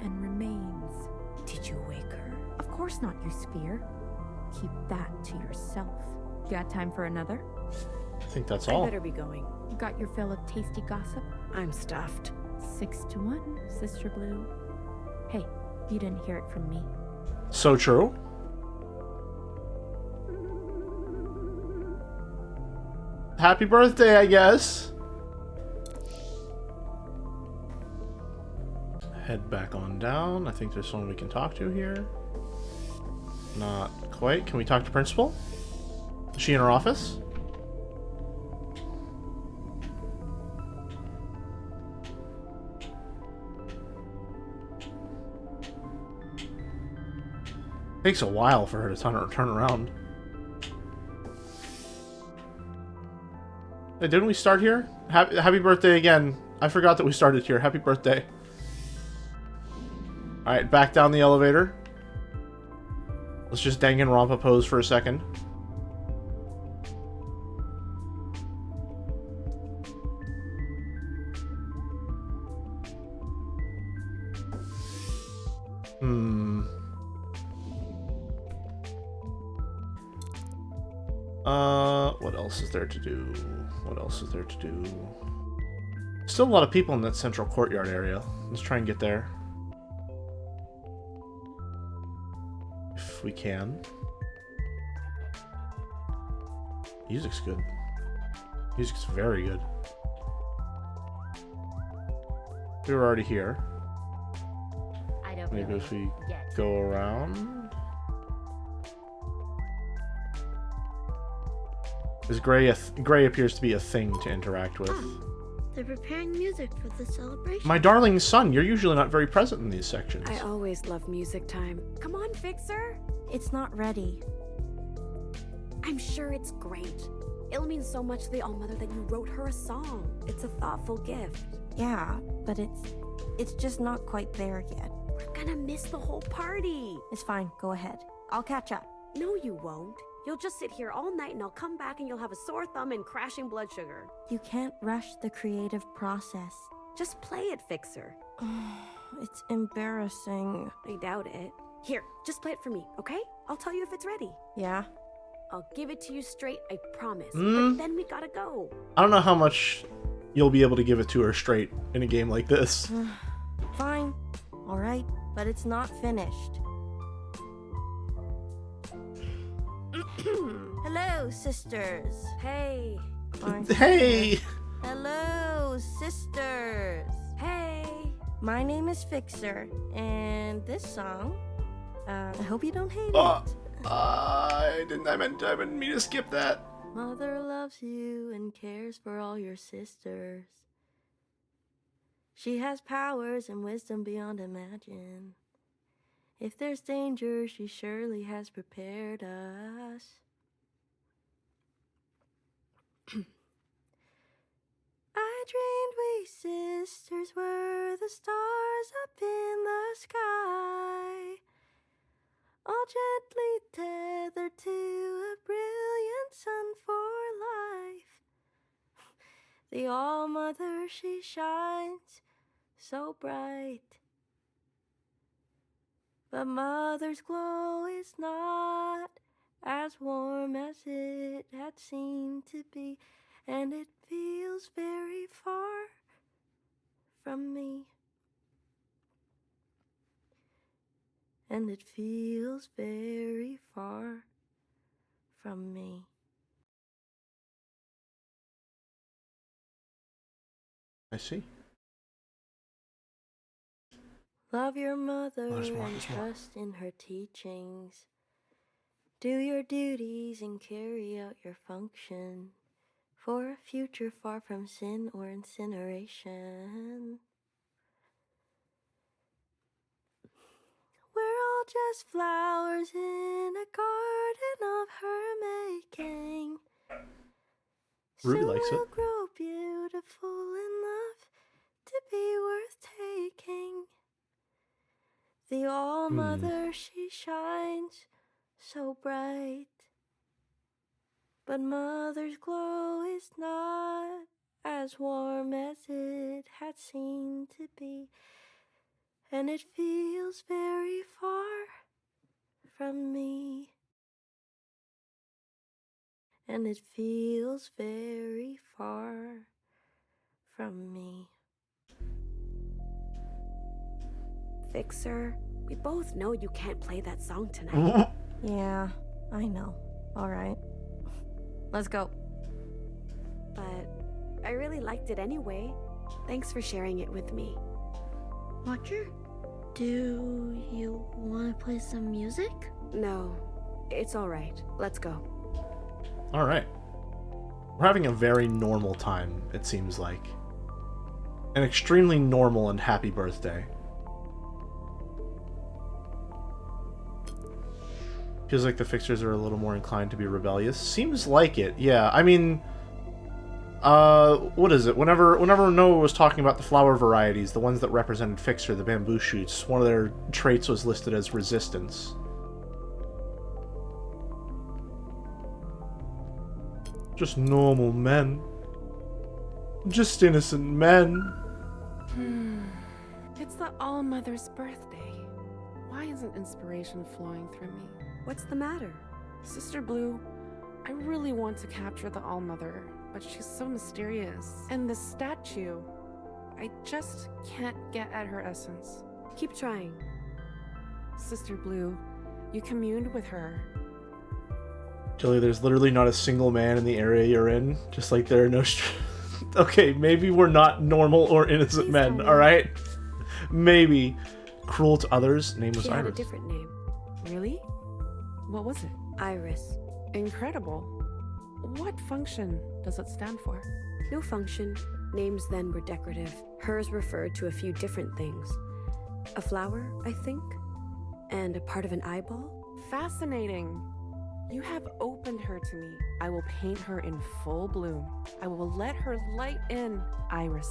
and remains. Did you wake her? Of course not, you sphere. Keep that to yourself. Got time for another? I think that's I all. better be going. Got your fill of tasty gossip? I'm stuffed. 6-1, Sister Blue. Hey, you didn't hear it from me. So true. Happy birthday, I guess. Head back on down. I think there's someone we can talk to here. Not quite. Can we talk to Principal? Is she in her office? Takes a while for her to turn around. Hey, didn't we start here? Happy birthday again. I forgot that we started here. Happy birthday. Alright, back down the elevator. Let's just Danganronpa pose for a second. What else is there to do? What else is there to do? Still a lot of people in that central courtyard area. Let's try and get there. If we can. Music's good. Music's very good. We were already here. I don't Maybe really if we get. go around. Because Gray appears to be a thing to interact with. They're preparing music for the celebration. My darling son, you're usually not very present in these sections. I always love music time. Come on, Fixer. It's not ready. I'm sure it's great. It'll mean so much to the All-Mother that you wrote her a song. It's a thoughtful gift. Yeah, but it's It's just not quite there yet. We're gonna miss the whole party. It's fine, go ahead. I'll catch up. No, you won't. You'll just sit here all night and I'll come back and you'll have a sore thumb and crashing blood sugar. You can't rush the creative process. Just play it, Fixer. It's embarrassing. I doubt it. Here, just play it for me, okay? I'll tell you if it's ready. Yeah? I'll give it to you straight, I promise. Mm. But then we gotta go. I don't know how much you'll be able to give it to her straight in a game like this. Fine. Alright, but it's not finished. Hello, sisters. Hey. Hey! Hello, sisters. Hey. My name is Fixer, and this song, I hope you don't hate it. I didn't mean to skip that. Mother loves you and cares for all your sisters. She has powers and wisdom beyond imagine. If there's danger, she surely has prepared us. I dreamed we sisters were the stars up in the sky, all gently tethered to a brilliant sun for life. The All-Mother, she shines so bright, but Mother's glow is not as warm as it had seemed to be, and it feels very far from me. And it feels very far from me. I see. Love your mother there's more, and there's more. trust in her teachings. Do your duties and carry out your function for a future far from sin or incineration. We're all just flowers in a garden of her making. Ruby Soon likes we'll it. grow beautiful enough to be worth taking. The All-Mother, she shines so bright, but Mother's glow is not as warm as it had seemed to be, and it feels very far from me. And it feels very far from me. Fixer, we both know you can't play that song tonight. Yeah, I know. Alright. Let's go. But I really liked it anyway. Thanks for sharing it with me. Watcher, do you want to play some music? No, it's alright. Let's go. Alright. We're having a very normal time, it seems like. An extremely normal and happy birthday. Feels like the Fixers are a little more inclined to be rebellious. Seems like it, yeah. I mean, what is it? Whenever Noah was talking about the flower varieties, the ones that represented Fixer, the bamboo shoots, one of their traits was listed as resistance. Just normal men. Just innocent men. It's the All-Mother's birthday. Why isn't inspiration flowing through me? What's the matter? Sister Blue, I really want to capture the All-Mother, but she's so mysterious. And the statue, I just can't get at her essence. Keep trying. Sister Blue, you communed with her. Jilly, there's literally not a single man in the area you're in, just like there are no Okay, maybe we're not normal or innocent men, alright? Maybe. Cruel to others, name was She had a Iris. different name. Really? What was it? Iris. Incredible. What function does it stand for? No function. Names then were decorative. Hers referred to a few different things. A flower, I think, and a part of an eyeball. Fascinating. You have opened her to me. I will paint her in full bloom. I will let her light in, Iris.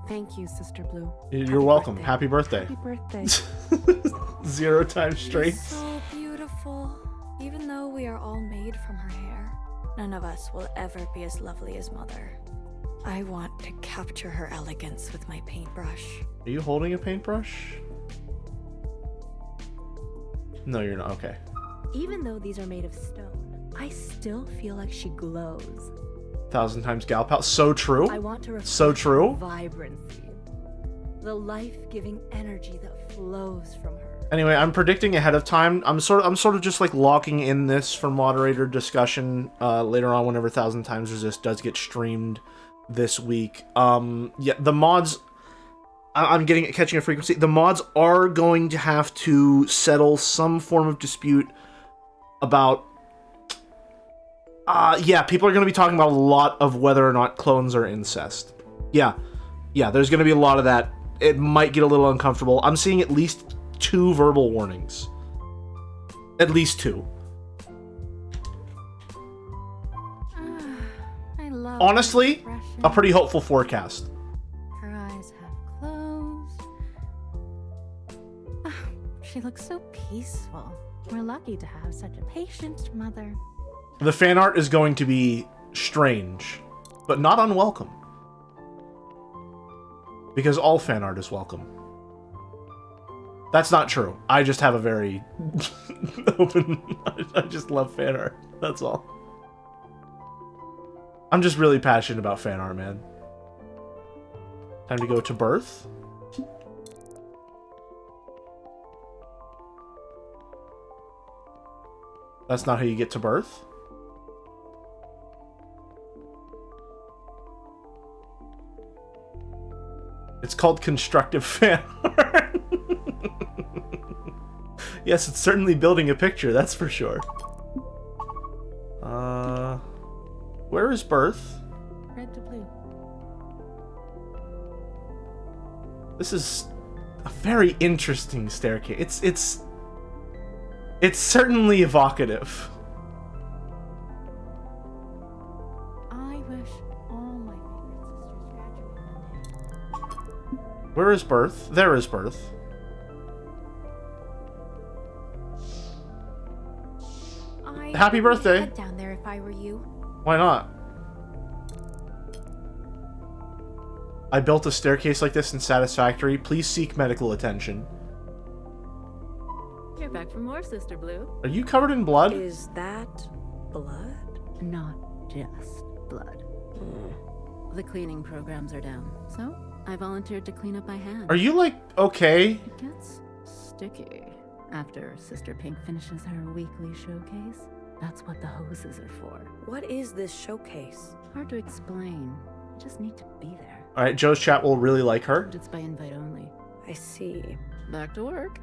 Thank you, Sister Blue. You're welcome. Happy birthday. Happy birthday. 0 times straight. So beautiful. Even though we are all made from her hair, none of us will ever be as lovely as Mother. I want to capture her elegance with my paintbrush. Are you holding a paintbrush? No, you're not. Okay. Even though these are made of stone, I still feel like she glows. 1000 times gal pal. So true. I want to reflect so true. the vibrancy, the life-giving energy that flows from her. Anyway, I'm predicting ahead of time. I'm sort of just like locking in this for moderator discussion later on whenever 1000xResist does get streamed this week. Yeah, the mods. I'm catching a frequency. The mods are going to have to settle some form of dispute about. Yeah, people are going to be talking about a lot of whether or not clones are incest. Yeah, there's going to be a lot of that. It might get a little uncomfortable. I'm seeing at least 2 verbal warnings. At least 2. I love Honestly, a pretty hopeful forecast. Her eyes have closed. She looks so peaceful. We're lucky to have such a patient mother. The fan art is going to be strange, but not unwelcome. Because all fan art is welcome. That's not true. I just have a very open... I just love fan art. That's all. I'm just really passionate about fan art, man. Time to go to birth. That's not how you get to birth. It's called constructive fan art. Yes, it's certainly building a picture, that's for sure. Where is birth? Red to blue. This is a very interesting staircase. It's certainly evocative. I wish all my favorite sisters graduated. Where is birth? There is birth. Happy birthday. Head down there if I were you. Why not? I built a staircase like this in Satisfactory. Please seek medical attention. You're back for more, Sister Blue. Are you covered in blood? Is that blood? Not just blood. The cleaning programs are down, so I volunteered to clean up by hand. Are you, like, okay? It gets sticky after Sister Pink finishes her weekly showcase. That's what the hoses are for. What is this showcase? Hard to explain. You just need to be there. Alright, Joe's chat will really like her. It's by invite only. I see. Back to work.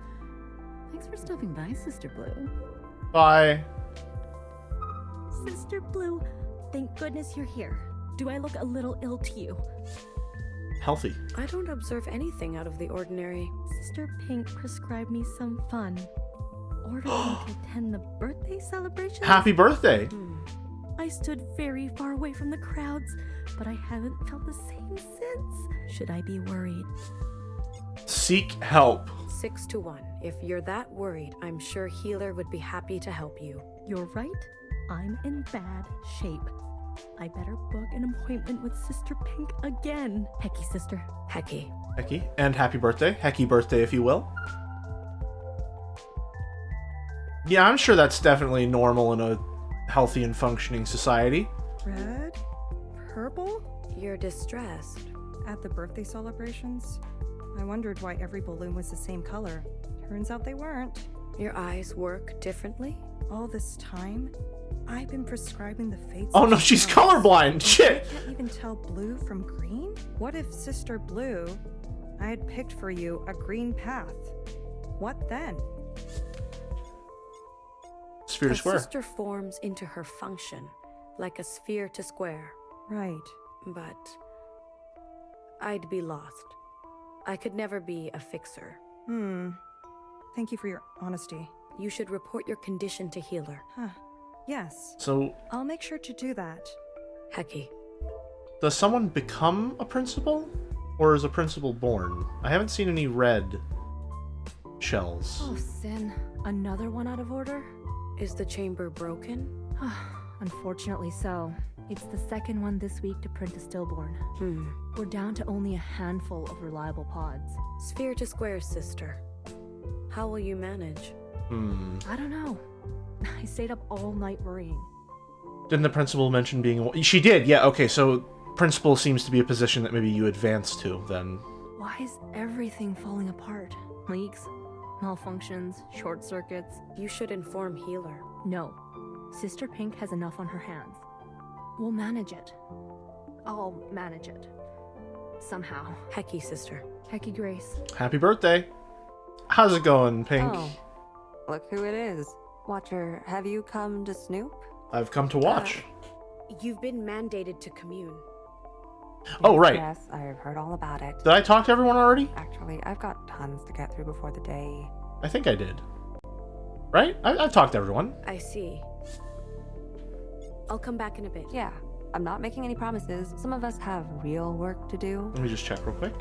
Thanks for stopping by, Sister Blue. Bye. Sister Blue, thank goodness you're here. Do I look a little ill to you? Healthy. I don't observe anything out of the ordinary. Sister Pink prescribed me some fun. Ordered me to attend the birthday celebration. Happy birthday. I stood very far away from the crowds, but I haven't felt the same since. Should I be worried? Seek help. 6 to 1. If you're that worried, I'm sure Healer would be happy to help you. You're right. I'm in bad shape. I better book an appointment with Sister Pink again. Hecky, sister. Hecky. Hecky. And happy birthday. Hecky birthday, if you will. Yeah, I'm sure that's definitely normal in a healthy and functioning society. Red? Purple? You're distressed. At the birthday celebrations? I wondered why every balloon was the same color. Turns out they weren't. Your eyes work differently? All this time, I've been prescribing the fates. Oh no, she's colorblind! Shit! I can't even tell blue from green? What if Sister Blue, I had picked for you a green path? What then? Sphere to square. A sister forms into her function, like a sphere to square. Right. But I'd be lost. I could never be a fixer. Thank you for your honesty. You should report your condition to Healer. Huh. Yes. So... I'll make sure to do that. Hecky. Does someone become a principal? Or is a principal born? I haven't seen any red shells. Oh, Sin. Another one out of order? Is the chamber broken? Unfortunately so. It's the second one this week to print a stillborn. We're down to only a handful of reliable pods. Sphere to square, sister. How will you manage? I don't know. I stayed up all night worrying. Didn't the principal mention being... She did, yeah, okay, so principal seems to be a position that maybe you advance to, then. Why is everything falling apart? Leaks, malfunctions, short circuits. You should inform Healer. No. Sister Pink has enough on her hands. We'll manage it. I'll manage it. Somehow. Hecky, sister. Hecky Grace. Happy birthday! How's it going, Pink? Oh, look who it is. Watcher, have you come to snoop? I've come to watch. You've been mandated to commune. Oh, right. Yes, I've heard all about it. Did I talk to everyone already? Actually, I've got tons to get through before the day. I think I did. Right? I've talked to everyone. I see. I'll come back in a bit. Yeah, I'm not making any promises. Some of us have real work to do. Let me just check real quick.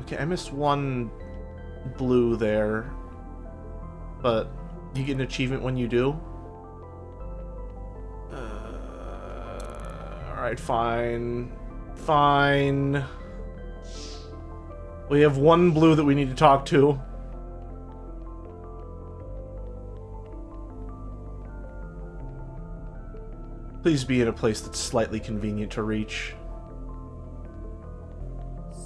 Okay, I missed one blue there. But you get an achievement when you do. Alright, fine. Fine. We have one blue that we need to talk to. Please be in a place that's slightly convenient to reach.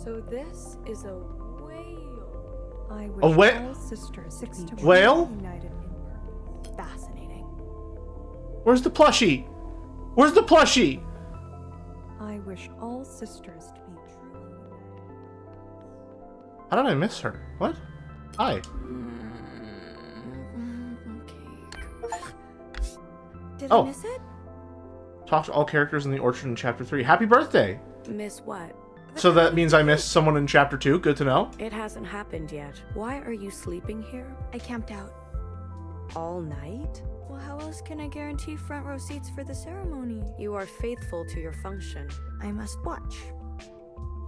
So this is a whale. I wish A all sisters Six be to truly whale? united in purpose. Fascinating. Where's the plushie? Where's the plushie? I wish all sisters to be truly united. How did I miss her? What? Hi. Did Oh. I miss it? Talk to all characters in the orchard in chapter 3. Happy birthday! Miss what? So that means I missed someone in chapter 2. Good to know. It hasn't happened yet. Why are you sleeping here? I camped out. All night? Well, how else can I guarantee front row seats for the ceremony? You are faithful to your function. I must watch.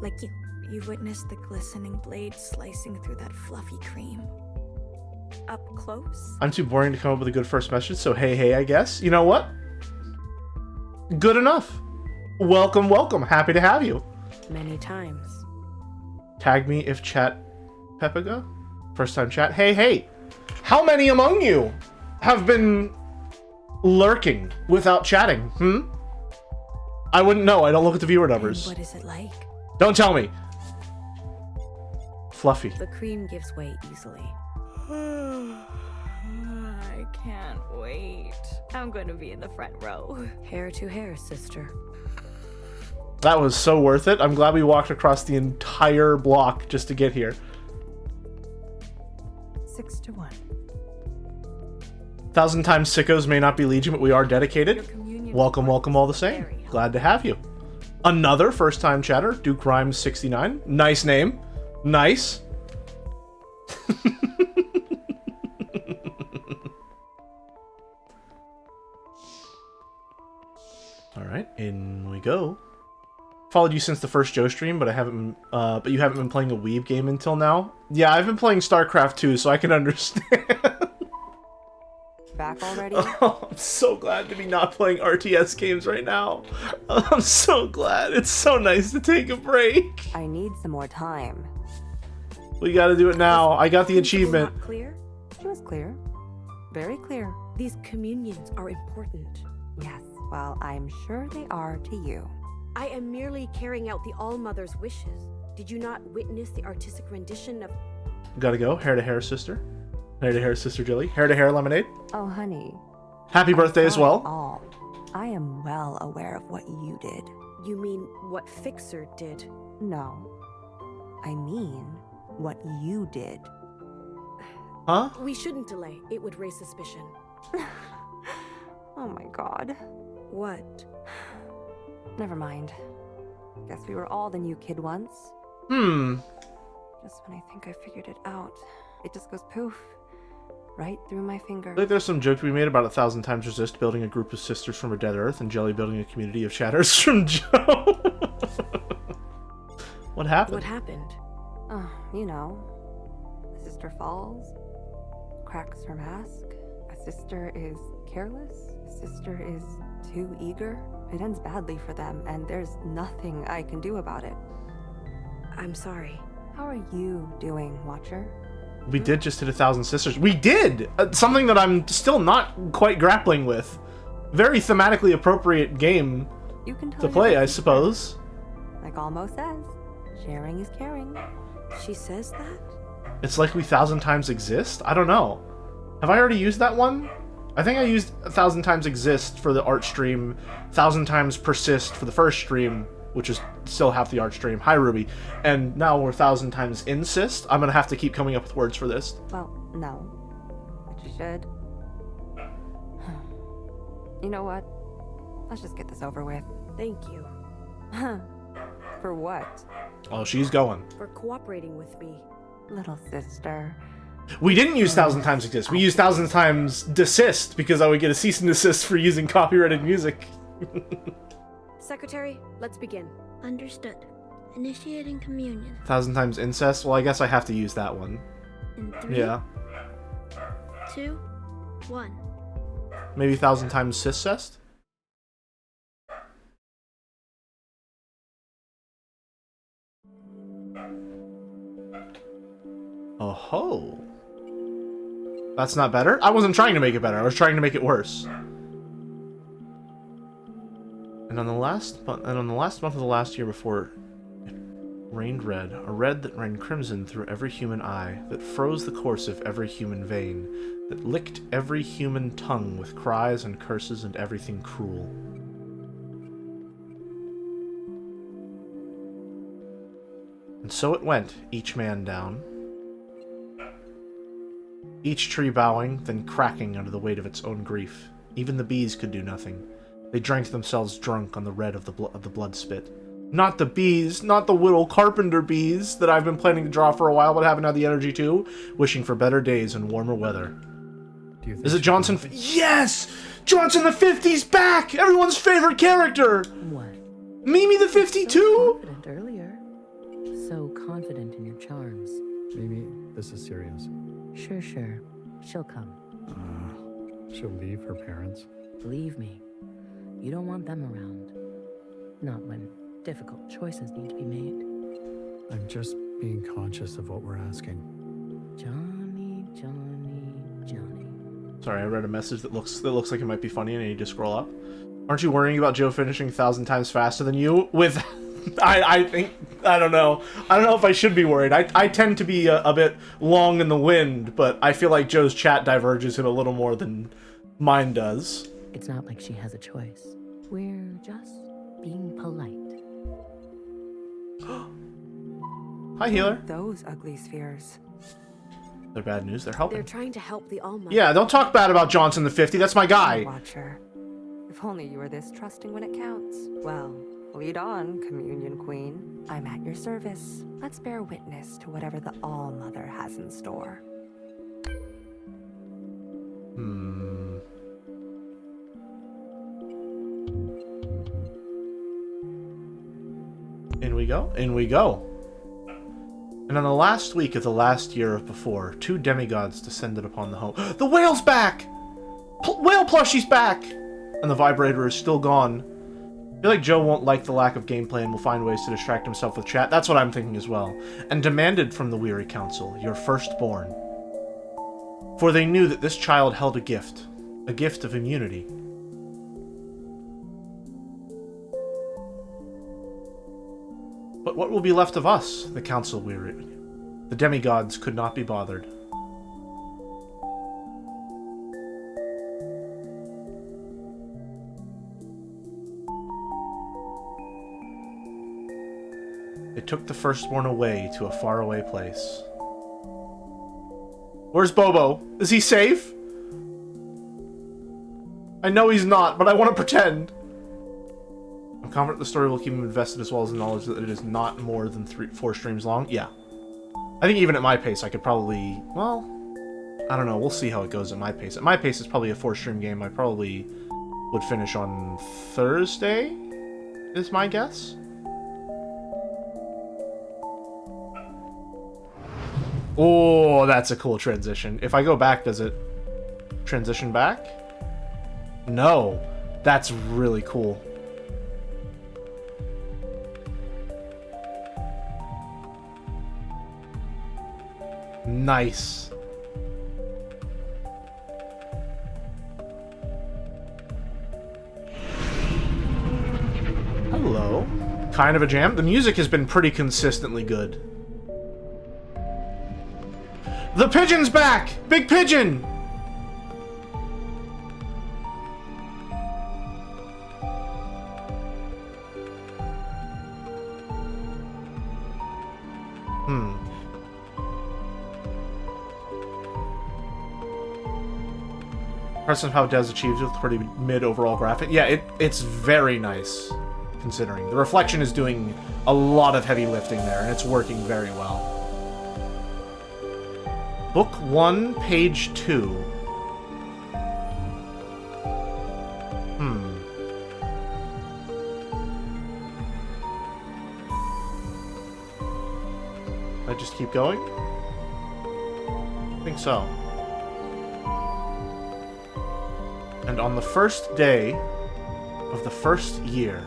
Like you. You've witnessed the glistening blade slicing through that fluffy cream. Up close? I'm too boring to come up with a good first message, so hey, I guess. You know what? Good enough. Welcome, welcome. Happy to have you. Many times. Tag me if chat Pepiga. First time chat. Hey. How many among you have been lurking without chatting? I wouldn't know. I don't look at the viewer numbers. And what is it like? Don't tell me. Fluffy. The cream gives way easily. I can't wait. I'm going to be in the front row. Hair to hair, sister. That was so worth it. I'm glad we walked across the entire block just to get here. 6 to 1. 1000 times sickos may not be legion, but we are dedicated. Welcome all the same. Glad to have you. Another first time chatter, Duke Rhymes 69. Nice name. Nice. All right, in we go. Followed you since the first Joe stream, but I haven't. But you haven't been playing a Weeb game until now. Yeah, I've been playing StarCraft 2, so I can understand. Back already? Oh, I'm so glad to be not playing RTS games right now. I'm so glad. It's so nice to take a break. I need some more time. We gotta do it now. I got the achievement. Clear? She was clear. Very clear. These communions are important. Yes, well, I'm sure they are to you. I am merely carrying out the All-Mother's wishes. Did you not witness the artistic rendition of... Gotta go. Hair to hair, sister. Hair to hair, sister Jilly. Hair to hair, lemonade. Oh, honey. Happy birthday as well. All. I am well aware of what you did. You mean what Fixer did? No. I mean what you did. Huh? We shouldn't delay. It would raise suspicion. Oh my god. What? Never mind. Guess we were all the new kid once. Hmm. Just when I think I figured it out, it just goes poof. right through my I fingers. think there's some joke to be made about 1000xInsist building a group of sisters from a dead Earth and Jelly building a community of shatters from Joe. What happened? What happened? You know, a sister falls, cracks her mask. A sister is careless. A sister is too eager. It ends badly for them, and there's nothing I can do about it. I'm sorry. How are you doing, Watcher? We did just hit 1000 sisters. We did! Something that I'm still not quite grappling with. Very thematically appropriate game You can tell to your play, I sister. suppose. Like Almo says, sharing is caring. She says that? It's like we 1000xInsist? I don't know. Have I already used that one? I think I used 1000xInsist for the art stream, 1000xPersist for the first stream, which is still half the art stream. Hi, Ruby. And now we're 1000xInsist. I'm gonna have to keep coming up with words for this. Well, no. But you should. You know what? Let's just get this over with. Thank you For what? Oh, she's going. for cooperating with me. Little sister. We didn't use 1000xInsist. We used 1000xDesist because I would get a cease and desist for using copyrighted music. Secretary, let's begin. Understood. Initiating communion. 1000xIncest? Well, I guess I have to use that one. In 3, Yeah. 2, 1. Maybe 1000xSiscest? Oh ho. That's not better? I wasn't trying to make it better. I was trying to make it worse. And on the last month of the last year before it rained red, a red that ran crimson through every human eye, that froze the course of every human vein, that licked every human tongue with cries and curses and everything cruel. And so it went, each man down. Each tree bowing, then cracking under the weight of its own grief. Even the bees could do nothing. They drank themselves drunk on the red of the blood spit. Not the bees, not the little carpenter bees that I've been planning to draw for a while but haven't had the energy to, wishing for better days and warmer weather. Is it Johnson? Yes! Johnson the 50's back! Everyone's favorite character! What? Mimi the 52? Confident earlier. So confident in your charms. Mimi, this is serious. Sure. She'll come. She'll leave her parents. Believe me, you don't want them around. Not when difficult choices need to be made. I'm just being conscious of what we're asking. Johnny. Sorry, I read a message that looks like it might be funny and I need to scroll up. Aren't you worrying about Joe finishing 1000 times faster than you? With... I think... I don't know. I don't know if I should be worried. I tend to be a bit long in the wind, but I feel like Joe's chat diverges him a little more than mine does. It's not like she has a choice. We're just being polite. Hi, healer. Those ugly spheres. They're bad news. They're helping. They're trying to help the All-Mother. Yeah, don't talk bad about Johnson the 50. That's my guy. Watcher. If only you were this trusting when it counts. Well, lead on, Communion Queen. I'm at your service. Let's bear witness to whatever the All-Mother has in store. In we go. In we go. And on the last week of the last year of before, 2 demigods descended upon the home. The whale's back! Whale plushie's back! And the vibrator is still gone. I feel like Joe won't like the lack of gameplay and will find ways to distract himself with chat. That's what I'm thinking as well. And demanded from the Weary Council, your firstborn. For they knew that this child held a gift of immunity. But what will be left of us? The council wearied. The demigods could not be bothered. They took the firstborn away to a faraway place. Where's Bobo? Is he safe? I know he's not, but I want to pretend. I'm confident the story will keep him invested as well as the knowledge that it is not more than 4 streams long. Yeah. I think even at my pace I could probably... Well... I don't know. We'll see how it goes at my pace. At my pace, it's probably a 4-stream game. I probably would finish on Thursday, is my guess. Oh, that's a cool transition. If I go back, does it transition back? No. That's really cool. Nice. Hello. Kind of a jam. The music has been pretty consistently good. The pigeon's back! Big pigeon! Impressive how Des achieved with pretty mid overall graphic. Yeah, it's very nice, considering. The reflection is doing a lot of heavy lifting there, and it's working very well. Book 1, page 2. I just keep going? I think so. And on the first day of the first year,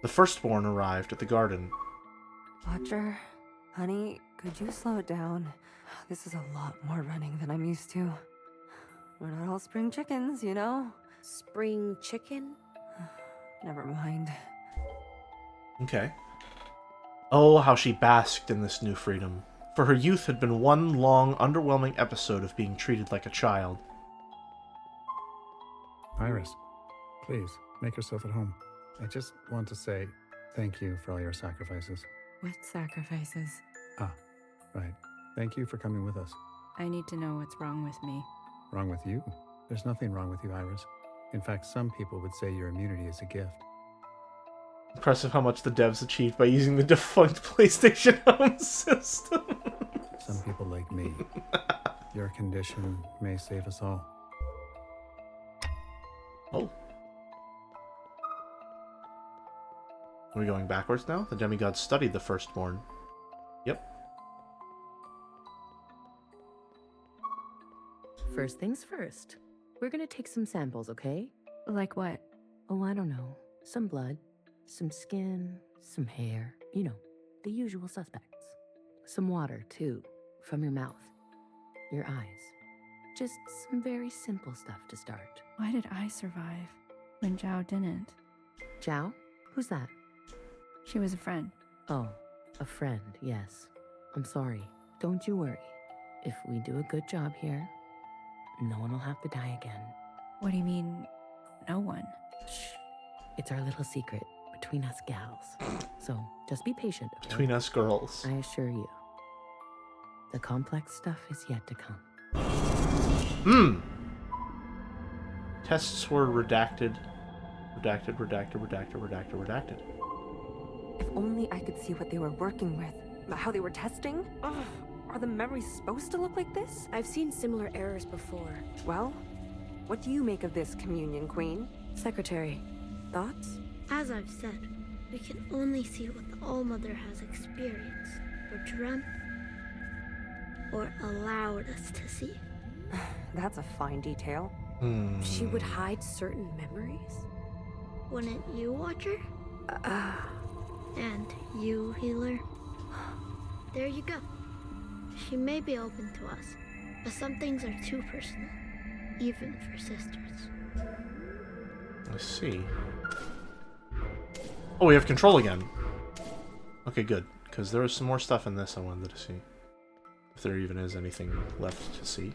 the firstborn arrived at the garden. Watcher, honey, could you slow it down? This is a lot more running than I'm used to. We're not all spring chickens, you know? Spring chicken? Never mind. Okay. Oh, how she basked in this new freedom. For her youth had been one long, underwhelming episode of being treated like a child. Iris, please, make yourself at home. I just want to say thank you for all your sacrifices. What sacrifices? Ah, right. Thank you for coming with us. I need to know what's wrong with me. Wrong with you? There's nothing wrong with you, Iris. In fact, some people would say your immunity is a gift. Impressive how much the devs achieved by using the defunct PlayStation home system. Some people like me. Your condition may save us all. Oh. Are we going backwards now? The demigods studied the firstborn. Yep. First things first. We're gonna take some samples, okay? Like what? Oh, I don't know. Some blood, some skin, some hair. You know, the usual suspects. Some water, too, from your mouth, your eyes. Just some very simple stuff to start. Why did I survive when Zhao didn't? Zhao? Who's that? She was a friend. Oh, a friend, yes. I'm sorry. Don't you worry. If we do a good job here, no one will have to die again. What do you mean, no one? Shh. It's our little secret between us gals. So, just be patient, okay? Between us girls. I assure you. The complex stuff is yet to come. Tests were redacted. Redacted, redacted, redacted, redacted, redacted. If only I could see what they were working with. How they were testing? Ugh. Are the memories supposed to look like this? I've seen similar errors before. Well, what do you make of this, Communion Queen? Secretary, thoughts? As I've said, we can only see what the All-Mother has experienced, or dreamt, or allowed us to see. That's a fine detail. She would hide certain memories? Wouldn't you, Watcher? And you, Healer? There you go. She may be open to us, but some things are too personal, even for sisters. Let's see. Oh, we have control again. Okay, good. Because there was some more stuff in this I wanted to see. If there even is anything left to see.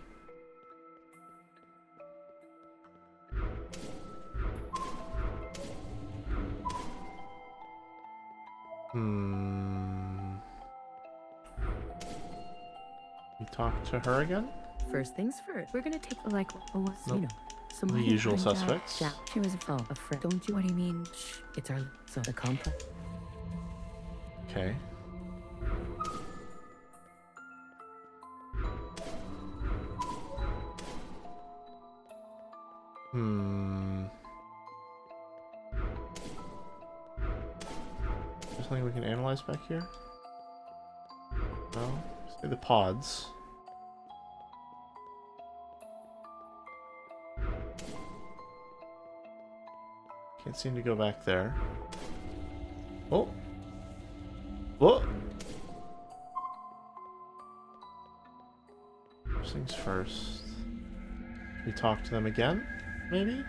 You talk to her again? First things first. We're gonna take, like, Nope. you know, some The usual suspects. Yeah, She was a friend. Don't you? What do you mean? Shh. It's our, so the complex. Okay. Is there something we can analyze back here? No? Say the pods. Can't seem to go back there. Oh! Whoa! First things first. Can we talk to them again? Maybe?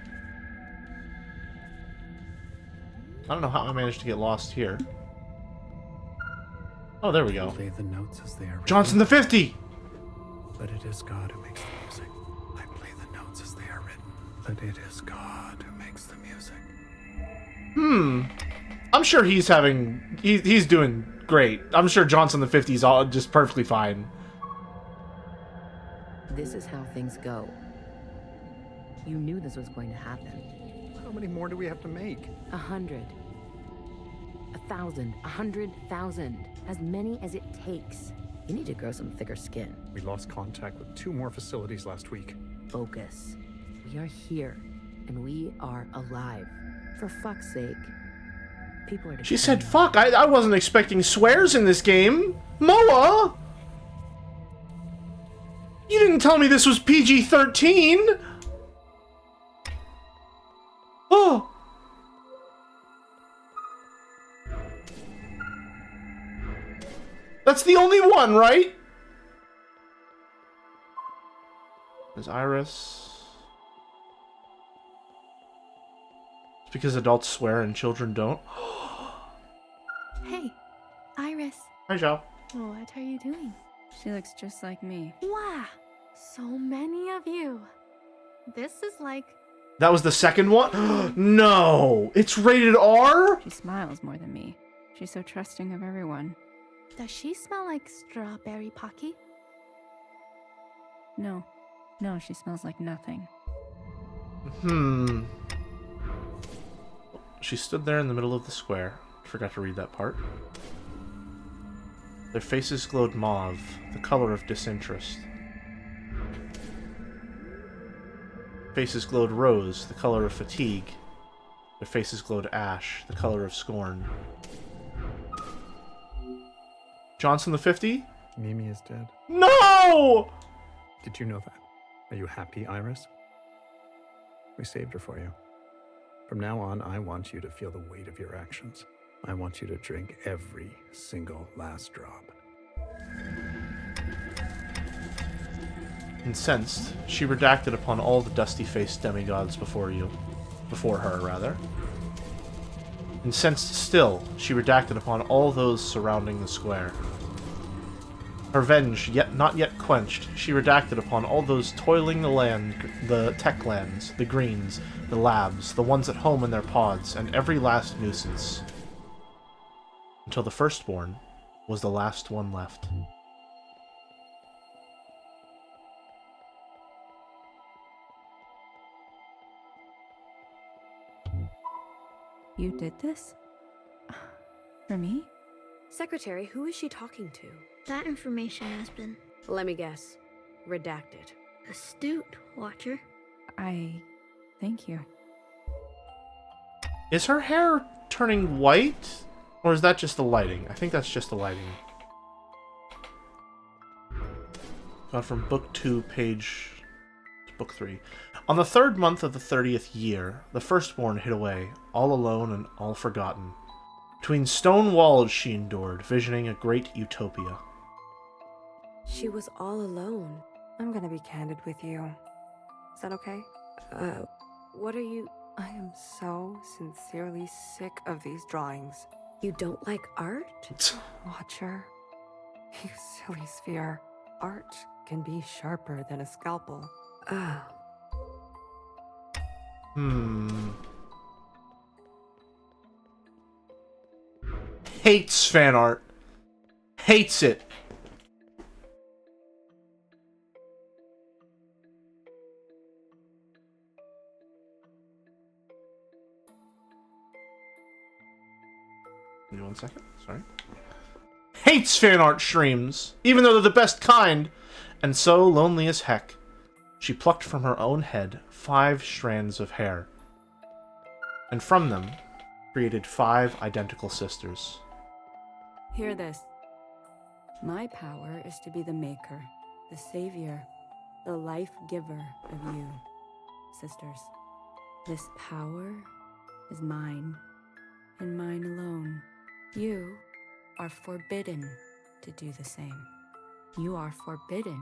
I don't know how I managed to get lost here. Oh, there we go. Play the notes as they are written. Johnson the 50! But it is God who makes the music. I play the notes as they are written. But it is God who makes the music. I'm sure he's having... He's doing great. I'm sure Johnson the 50's all just perfectly fine. This is how things go. You knew this was going to happen. How many more do we have to make? 100. 1,000. 100,000. As many as it takes. You need to grow some thicker skin. We lost contact with 2 more facilities last week. Focus. We are here, and we are alive. For fuck's sake. People are... She said, fuck, I wasn't expecting swears in this game. Moa! You didn't tell me this was PG-13! Oh! That's the only one, right? There's Iris. It's because adults swear and children don't. Hey, Iris. Hi, Zhao. What are you doing? She looks just like me. Wow, so many of you. This is like... That was the second one? No! It's rated R? She smiles more than me. She's so trusting of everyone. Does she smell like strawberry pocky? No. No, she smells like nothing. She stood there in the middle of the square. Forgot to read that part. Their faces glowed mauve, the color of disinterest. Faces glowed rose, the color of fatigue. Their faces glowed ash, the color of scorn. Johnson the 50? Mimi is dead. No! Did you know that? Are you happy, Iris? We saved her for you. From now on, I want you to feel the weight of your actions. I want you to drink every single last drop. Incensed, she redacted upon all the dusty-faced demigods before her, rather. Incensed still, she redacted upon all those surrounding the square. Her revenge not yet quenched, she redacted upon all those toiling the tech lands, the greens, the labs, the ones at home in their pods, and every last nuisance. Until the firstborn was the last one left. You did this? For me? Secretary, who is she talking to? That information has been Let me guess. Redacted. astute, Watcher. Thank you. Is her hair turning white? Or is that just the lighting? I think that's just the lighting. Gone from book 2, page... to book 3. On the 3rd month of the 30th year, the firstborn hid away, all alone and all forgotten. Between stone walls she endured, visioning a great utopia. She was all alone. I'm gonna be candid with you. Is that okay? What are you... I am so sincerely sick of these drawings. You don't like art? Watcher, you silly sphere. Art can be sharper than a scalpel. Hates fan art. Hates it. Give me 1 second, sorry. Hates fan art streams, even though they're the best kind, and so lonely as heck. she plucked from her own head 5 strands of hair, and from them created 5 identical sisters. Hear this. My power is to be the maker, the savior, the life giver of you, sisters. This power is mine, and mine alone. You are forbidden to do the same. You are forbidden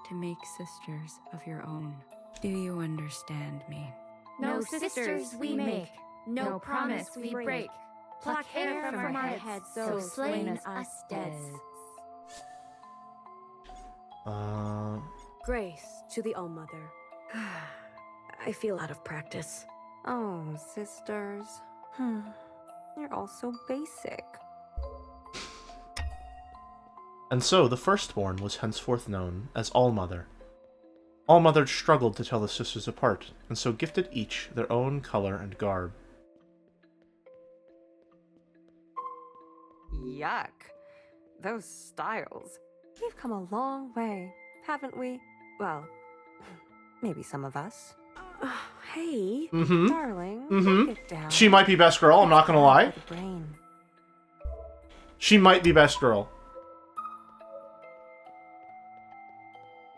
to make sisters of your own. Do you understand me? No sisters we make, no promise we break. Pluck hair from our heads, so slain us dead. Grace to the All-Mother. I feel out of practice. Oh, sisters. You're all so basic. And so the firstborn was henceforth known as All-Mother. All-Mother struggled to tell the sisters apart, and so gifted each their own color and garb. Yuck. Those styles. We've come a long way, haven't we? Well, maybe some of us. Hey, darling, break it down. She might be best girl, I'm not gonna lie. She might be best girl.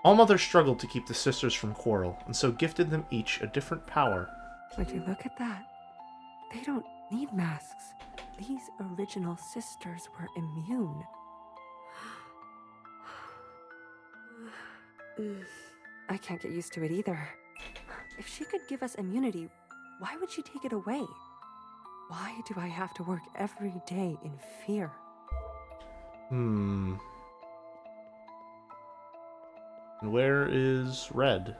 All-Mother struggled to keep the sisters from quarrel, and so gifted them each a different power. Would you look at that? They don't need masks. These original sisters were immune. I can't get used to it either. If she could give us immunity, why would she take it away? Why do I have to work every day in fear? And where is Red?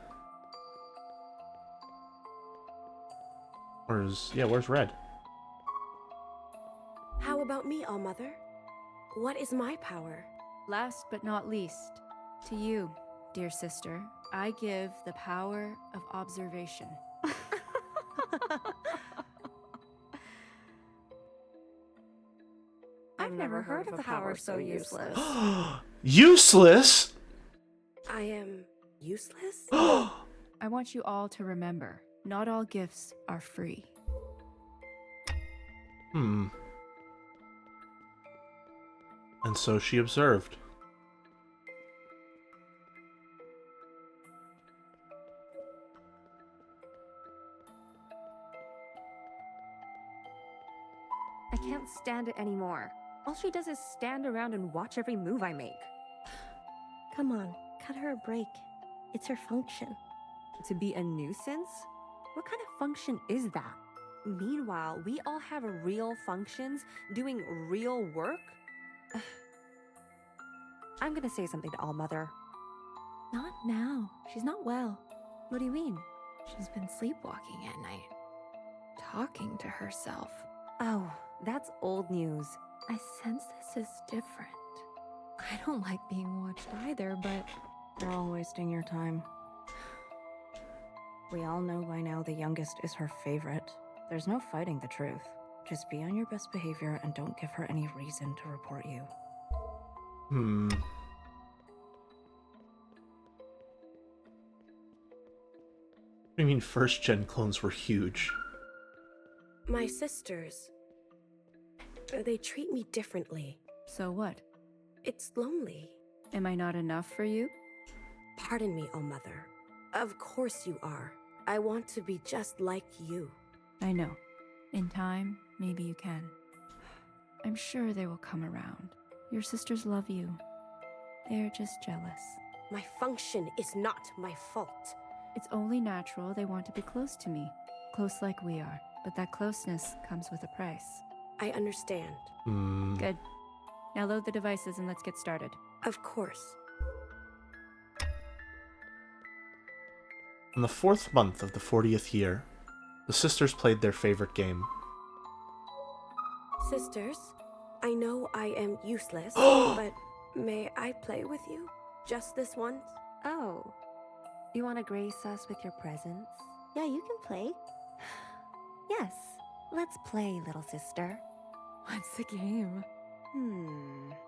Where's Red? How about me, All-Mother? What is my power? Last but not least, to you, dear sister, I give the power of observation. I've never heard of a power so useless. Useless? I am useless? I want you all to remember, not all gifts are free. And so she observed. I can't stand it anymore. All she does is stand around and watch every move I make. Come on, cut her a break. It's her function. To be a nuisance? What kind of function is that? Meanwhile, we all have real functions doing real work? I'm gonna say something to All-Mother. Not now. She's not well. What do you mean? She's been sleepwalking at night, talking to herself. Oh, that's old news. I sense this is different. I don't like being watched either, but You're all wasting your time. We all know by now the youngest is her favorite. There's no fighting the truth. Just be on your best behavior and don't give her any reason to report you. I mean, first-gen clones were huge. My sisters. They treat me differently. So what? It's lonely. Am I not enough for you? Pardon me, All-Mother. Of course you are. I want to be just like you. I know. In time, maybe you can. I'm sure they will come around. Your sisters love you. They're just jealous. My function is not my fault. It's only natural they want to be close to me. Close like we are. But that closeness comes with a price. I understand. Good. Now load the devices and let's get started. Of course. In the 4th month of the 40th year, the sisters played their favorite game. Sisters, I know I am useless, but may I play with you? Just this once? Oh, you want to grace us with your presence? Yeah, you can play. Yes, let's play, little sister. What's the game?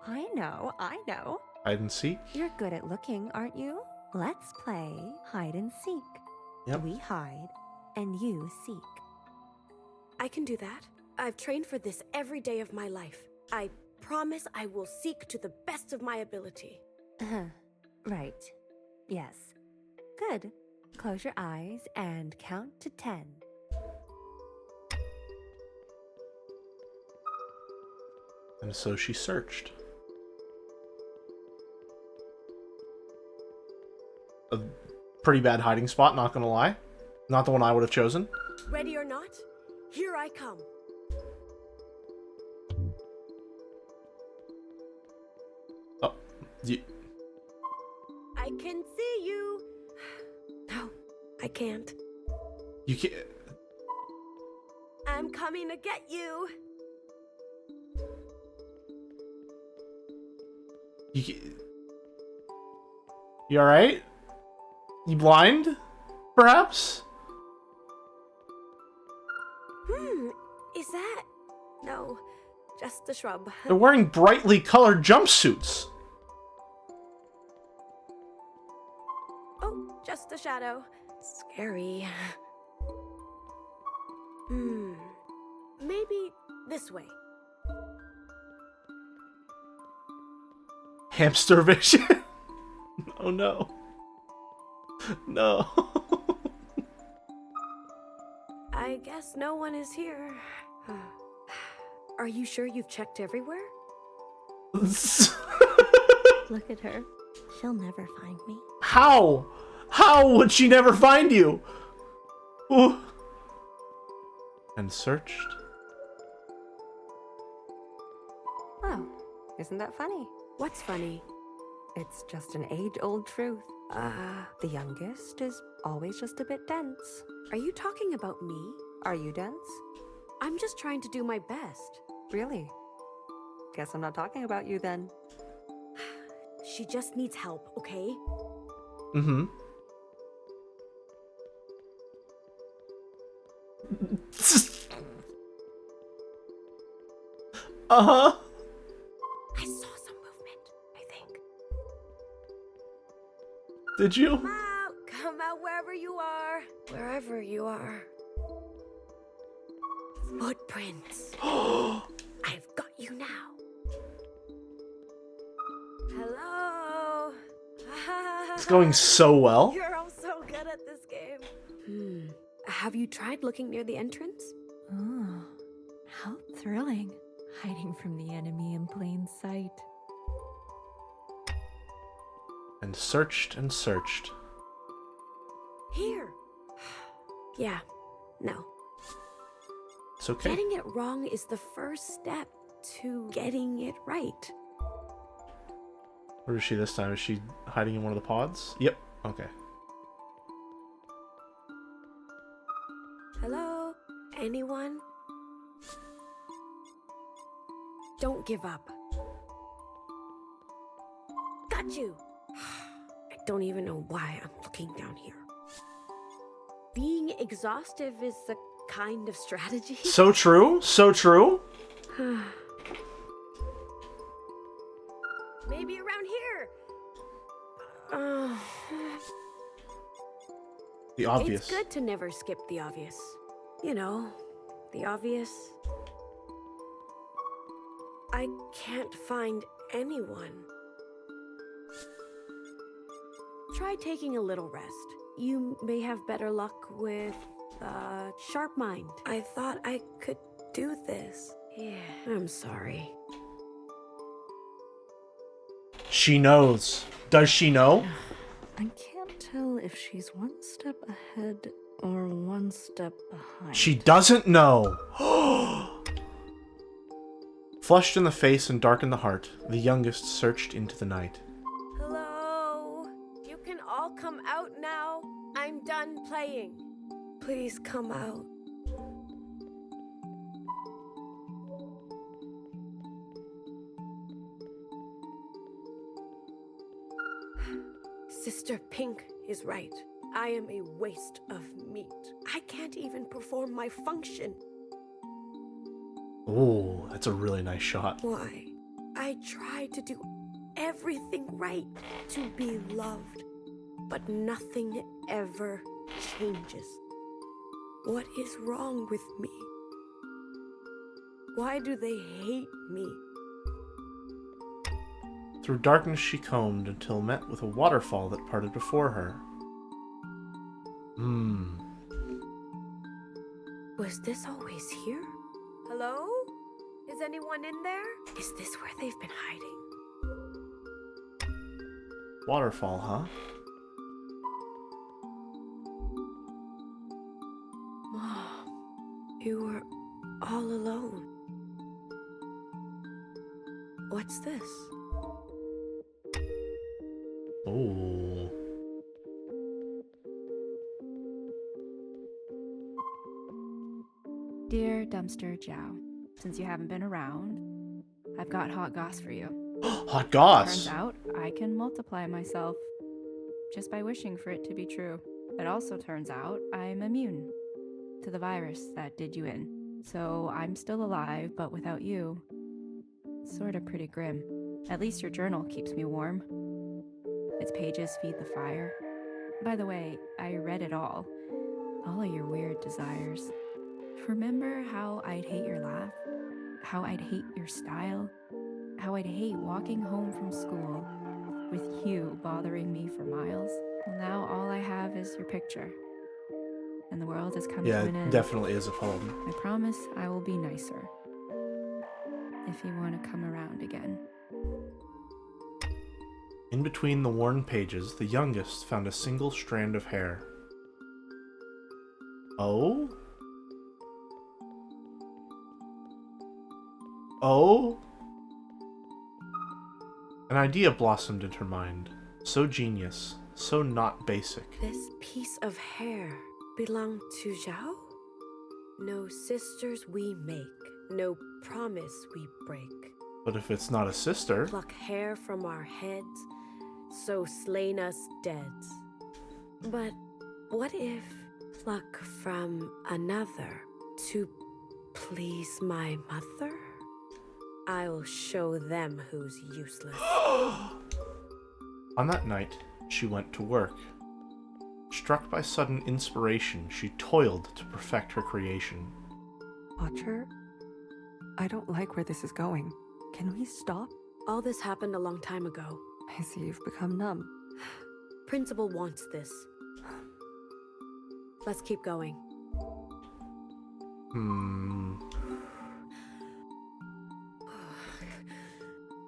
I know. Hide and seek? You're good at looking, aren't you? Let's play hide and seek. Yep. We hide and you seek. I can do that. I've trained for this every day of my life. I promise I will seek to the best of my ability. Right. Yes. Good. Close your eyes and count to 10. And so she searched. A pretty bad hiding spot, not gonna lie. Not the one I would have chosen. Ready or not, here I come. Oh, I can see you. No, I can't. you can't. I'm coming to get you. You alright? You blind? Perhaps? Is that? No, just a shrub. They're wearing brightly colored jumpsuits. Oh, just a shadow. Scary. Maybe this way. Hamster vision? Oh no. No. I guess no one is here. Are you sure you've checked everywhere? Look at her. She'll never find me. How? How would she never find you? Ooh. And searched. Oh, isn't that funny? What's funny? It's just an age-old truth. The youngest is always just a bit dense. Are you talking about me? Are you dense? I'm just trying to do my best. Really? Guess I'm not talking about you then. She just needs help, okay? Mm-hmm. Uh-huh. I saw some movement, I think. Did you? Come out wherever you are. Wherever you are. Footprints. I've got you now. Hello. It's going so well. You're all so good at this game. Have you tried looking near the entrance? Oh, how thrilling. Hiding from the enemy in plain sight. And searched and searched. Here. Yeah, no. It's okay. Getting it wrong is the first step to getting it right. Where is she this time? Is she hiding in one of the pods? Yep. Okay. Hello? Anyone? Don't give up. Got you! I don't even know why I'm looking down here. Being exhaustive is a kind of strategy. So true. So true. Maybe around here. The obvious. It's good to never skip the obvious. You know, the obvious. I can't find anyone. Try taking a little rest. You may have better luck with sharp mind. I thought I could do this. Yeah, I'm sorry. She knows. Does she know? I can't tell if she's one step ahead or one step behind. She doesn't know. Flushed in the face and dark in the heart, the youngest searched into the night. Hello? You can all come out now. I'm done playing. Please come out. Sister Pink is right. I am a waste of meat. I can't even perform my function. Oh, that's a really nice shot. Why? I try to do everything right to be loved. but nothing ever changes. What is wrong with me? Why do they hate me? Through darkness she combed until met with a waterfall that parted before her. Was this always here? Hello? Is anyone in there? Is this where they've been hiding? Waterfall, huh? Mom, you were all alone. What's this? Oh. Dear Dumpster Jow, since you haven't been around, I've got hot goss for you. Hot goss? Turns out I can multiply myself just by wishing for it to be true. It also turns out I'm immune to the virus that did you in. So I'm still alive, but without you, sort of pretty grim. At least your journal keeps me warm. Its pages feed the fire. By the way, I read it all of your weird desires. Remember how I'd hate your laugh? How I'd hate your style? How I'd hate walking home from school with you bothering me for miles? Well, now all I have is your picture. And the world has come to an end. Yeah, definitely is a poem. I promise I will be nicer. If you want to come around again. In between the worn pages, the youngest found a single strand of hair. Oh? Oh? An idea blossomed in her mind. So genius, so not basic. This piece of hair belonged to Zhao? No sisters we make, no promise we break. But if it's not a sister... Pluck hair from our heads, so slain us dead. But what if pluck from another to please my mother? I'll show them who's useless. On that night, she went to work. Struck by sudden inspiration, she toiled to perfect her creation. Watcher, I don't like where this is going. Can we stop? All this happened a long time ago. I see you've become numb. Principal wants this. Let's keep going.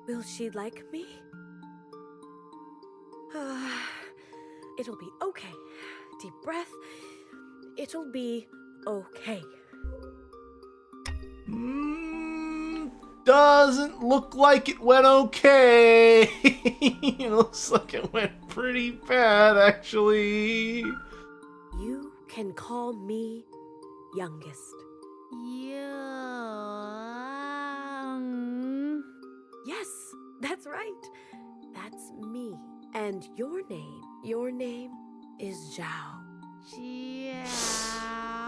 Will she like me? It'll be okay. Deep breath. It'll be okay. Doesn't look like it went okay. It looks like it went pretty bad, actually. You can call me youngest. Yes, that's right. That's me. And your name is Zhao.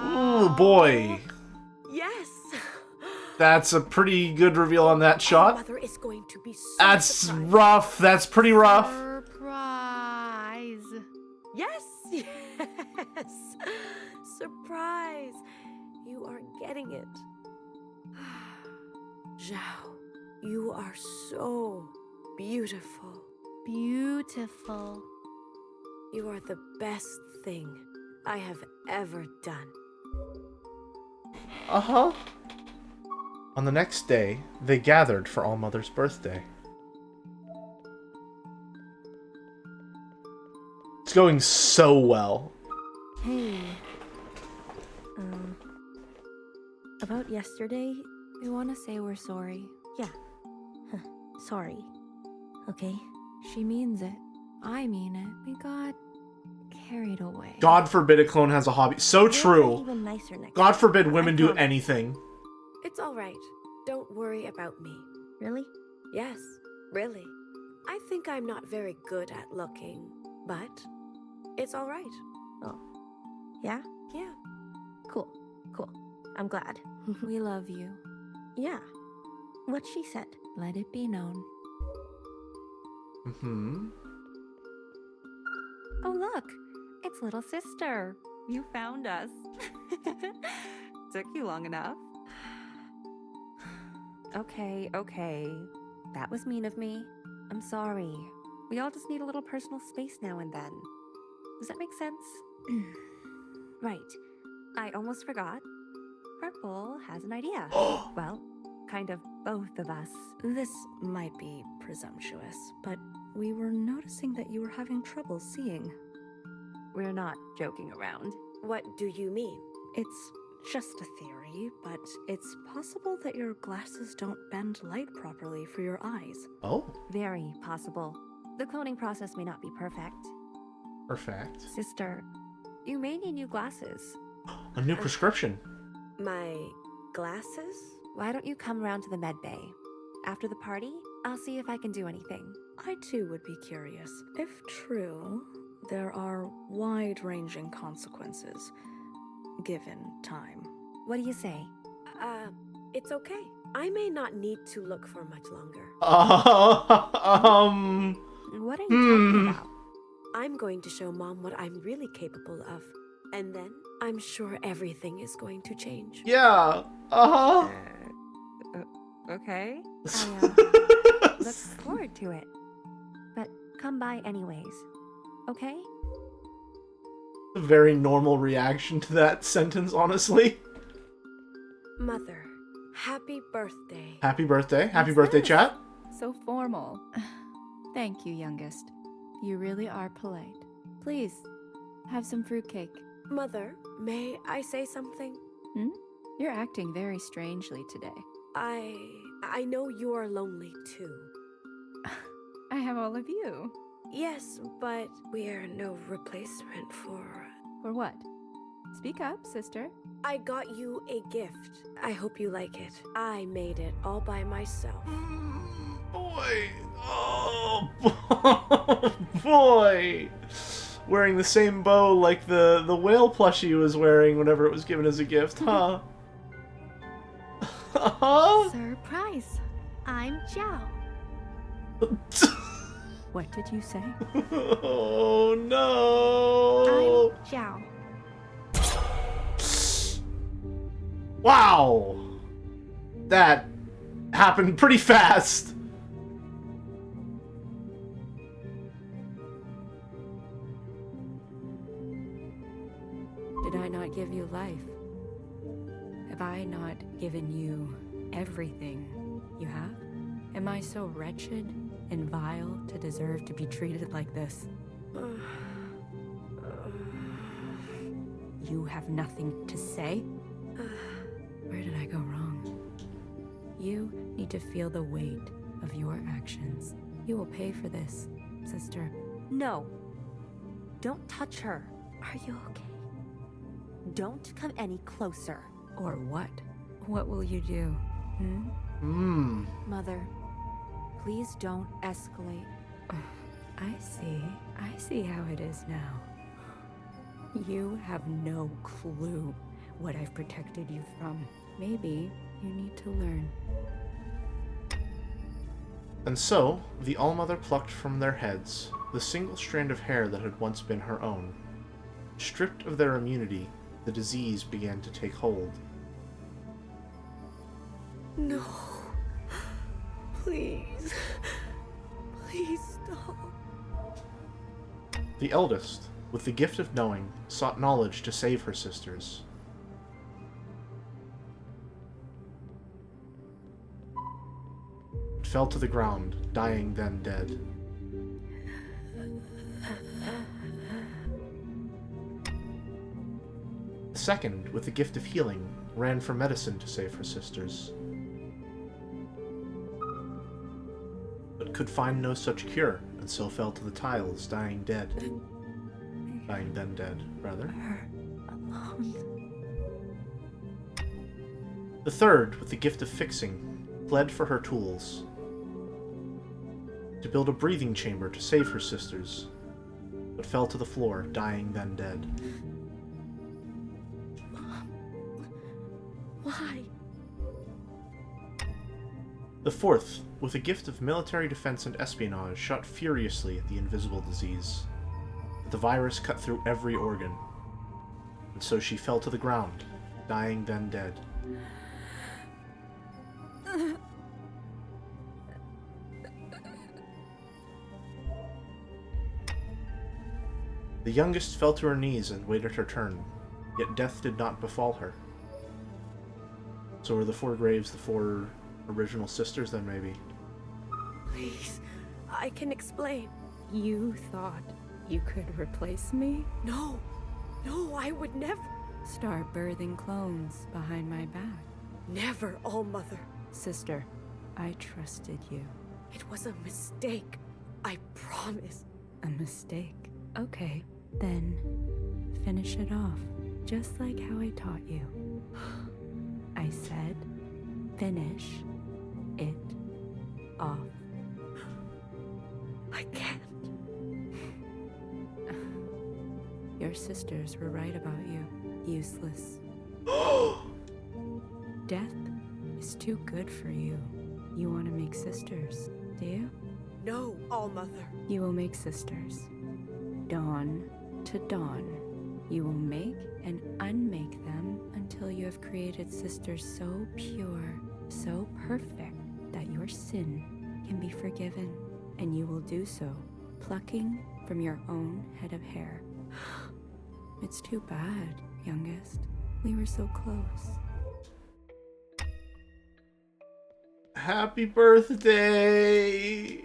Ooh, boy. Yes. That's a pretty good reveal on that shot. Mother is going to be so That's surprised. rough. That's pretty rough. Surprise. Yes, yes. Surprise. You are getting it. Zhao, you are so beautiful. Beautiful. You are the best thing I have ever done. Uh-huh. On the next day, they gathered for All-Mother's birthday. It's going so well. Hey. About yesterday? We want to say we're sorry. Yeah. Sorry. Okay? She means it. I mean it. We got carried away. God forbid a clone has a hobby. So true. Even nicer next God time. forbid women I do promise. anything. It's all right. Don't worry about me. Really? Yes, really. I think I'm not very good at looking, but it's all right. Oh. Yeah? Yeah. Cool. Cool. I'm glad. We love you. Yeah. What she said. Let it be known. Oh, look, it's little sister. You found us. Took you long enough. Okay, okay. That was mean of me. I'm sorry. We all just need a little personal space now and then. Does that make sense? Right. I almost forgot. Purple has an idea. Well, kind of both of us. This might be presumptuous, but we were noticing that you were having trouble seeing. We're not joking around. What do you mean? It's just a theory, but it's possible that your glasses don't bend light properly for your eyes. Oh? Very possible. The cloning process may not be perfect. Perfect. Sister, you may need new glasses. A new prescription. My glasses? Why don't you come around to the med bay? After the party, I'll see if I can do anything. I too would be curious. If true, there are wide-ranging consequences, given time. What do you say? It's okay. I may not need to look for much longer. What are you talking about? I'm going to show Mom what I'm really capable of. And then, I'm sure everything is going to change. Yeah. Okay. I look forward to it. But come by anyways. Okay? A very normal reaction to that sentence, honestly. Mother, happy birthday. Happy birthday. Happy birthday, chat. So formal. Thank you, youngest. You really are polite. Please, have some fruitcake. Mother, may I say something? You're acting very strangely today. I know you are lonely too. I have all of you. Yes, but we're no replacement for... For what? Speak up, sister. I got you a gift. I hope you like it. I made it all by myself. Boy. Oh, boy. Wearing the same bow like the whale plushie was wearing whenever it was given as a gift, huh? Surprise! I'm Zhao. What did you say? Oh no! I'm Zhao. Wow! That happened pretty fast. Did I not give you life? Have I not given you everything you have? Am I so wretched and vile to deserve to be treated like this? You have nothing to say? Where did I go wrong? You need to feel the weight of your actions. You will pay for this, sister. No. Don't touch her. Are you okay? Don't come any closer. Or what? What will you do? Mother, please don't escalate. I see how it is now. You have no clue what I've protected you from. Maybe you need to learn. And so, the Allmother plucked from their heads the single strand of hair that had once been her own. Stripped of their immunity, the disease began to take hold. No. Please. Please stop. The eldest, with the gift of knowing, sought knowledge to save her sisters. It fell to the ground, dying then dead. The second, with the gift of healing, ran for medicine to save her sisters, but could find no such cure, and so fell to the tiles, dying dead. Dying then dead, rather. The third, with the gift of fixing, fled for her tools, to build a breathing chamber to save her sisters, but fell to the floor, dying then dead. Why? The fourth, with a gift of military defense and espionage, shot furiously at the invisible disease. The virus cut through every organ, and so she fell to the ground, dying then dead. The youngest fell to her knees and waited her turn, yet death did not befall her. So were the 4 graves the 4 original sisters then, maybe? Please, I can explain. You thought you could replace me? No, I would never. Start birthing clones behind my back. Never, All-Mother. Sister, I trusted you. It was a mistake. I promise. A mistake? Okay, then finish it off, just like how I taught you. I said, finish it off. I can't. Your sisters were right about you. Useless. Death is too good for you. You want to make sisters, do you? No, All-Mother. You will make sisters. Dawn to dawn. You will make and unmake them until you have created sisters so pure, so perfect, that your sin can be forgiven. And you will do so, plucking from your own head of hair. It's too bad, youngest. We were so close. Happy birthday!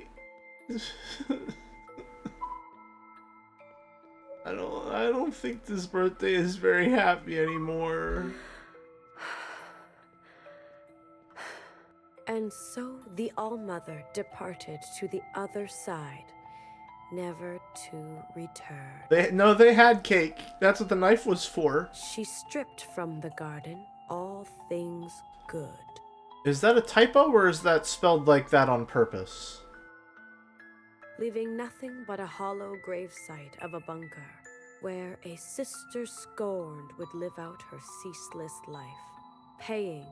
I don't think this birthday is very happy anymore. And so the All-Mother departed to the other side, never to return. They had cake. That's what the knife was for. She stripped from the garden all things good. Is that a typo, or is that spelled like that on purpose? Leaving nothing but a hollow gravesite of a bunker, where a sister scorned would live out her ceaseless life, paying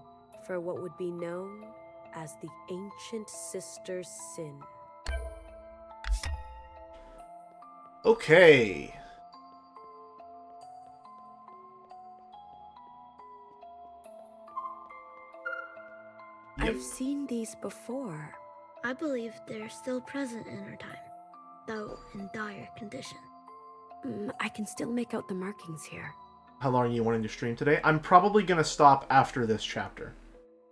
for what would be known as the ancient sister's sin. Okay. I've seen these before. I believe they're still present in our time, though in dire condition. I can still make out the markings here. How long are you wanting to stream today? I'm probably gonna stop after this chapter.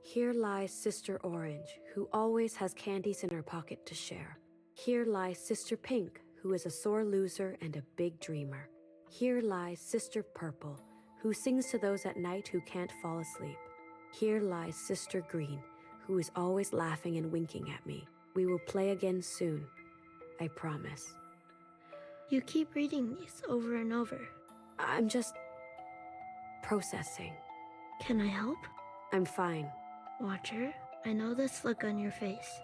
Here lies Sister Orange, who always has candies in her pocket to share. Here lies Sister Pink, who is a sore loser and a big dreamer. Here lies Sister Purple, who sings to those at night who can't fall asleep. Here lies Sister Green, who is always laughing and winking at me. We will play again soon. I promise. You keep reading these over and over. I'm just processing. Can I help? I'm fine. Watcher, I know this look on your face.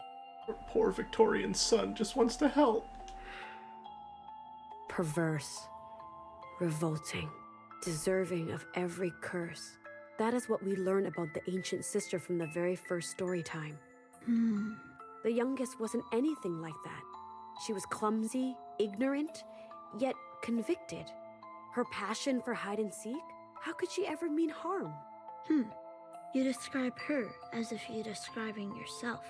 Her poor Victorian son just wants to help. Perverse, revolting, deserving of every curse. That is what we learn about the ancient sister from the very first story time. The youngest wasn't anything like that. She was clumsy, ignorant, yet convicted. Her passion for hide and seek? How could she ever mean harm? You describe her as if you're describing yourself.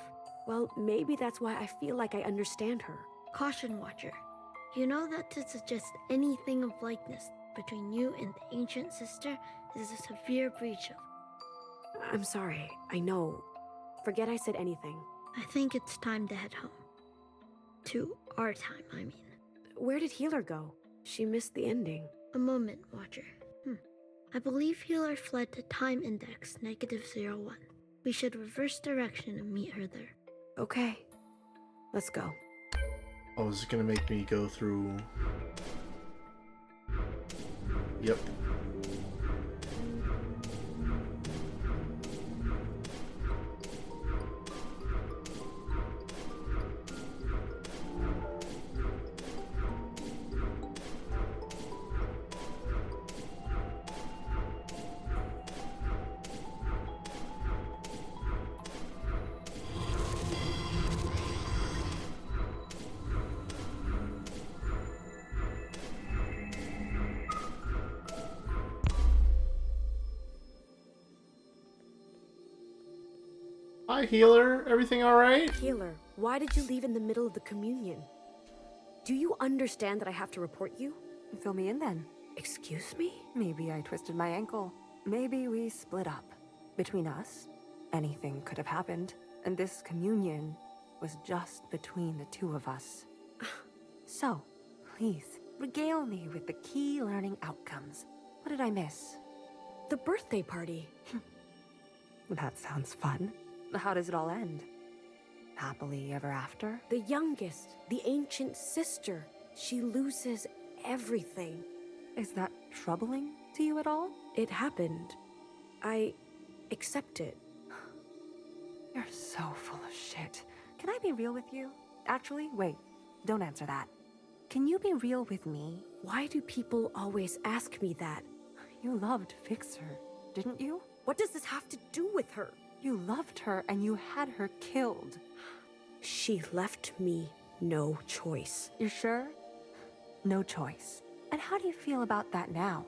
Well, maybe that's why I feel like I understand her. Caution, Watcher. You know that to suggest anything of likeness between you and the ancient sister is a severe breach of... I'm sorry, I know. Forget I said anything. I think it's time to head home. To our time, I mean. Where did Healer go? She missed the ending. A moment, Watcher. I believe Healer fled to time index -01. We should reverse direction and meet her there. Okay. Let's go. Oh, is it gonna make me go through... Yep. Hi, healer. Everything alright? Healer, why did you leave in the middle of the communion? Do you understand that I have to report you? Fill me in then. Excuse me? Maybe I twisted my ankle. Maybe we split up. Between us, anything could have happened. And this communion was just between the two of us. So, please, regale me with the key learning outcomes. What did I miss? The birthday party. That sounds fun. How does it all end? Happily ever after? The youngest, the ancient sister. She loses everything. Is that troubling to you at all? It happened. I accept it. You're so full of shit. Can I be real with you? Actually, wait. Don't answer that. Can you be real with me? Why do people always ask me that? You loved Fixer, didn't you? What does this have to do with her? You loved her and you had her killed. She left me no choice. You're sure? No choice. And how do you feel about that now?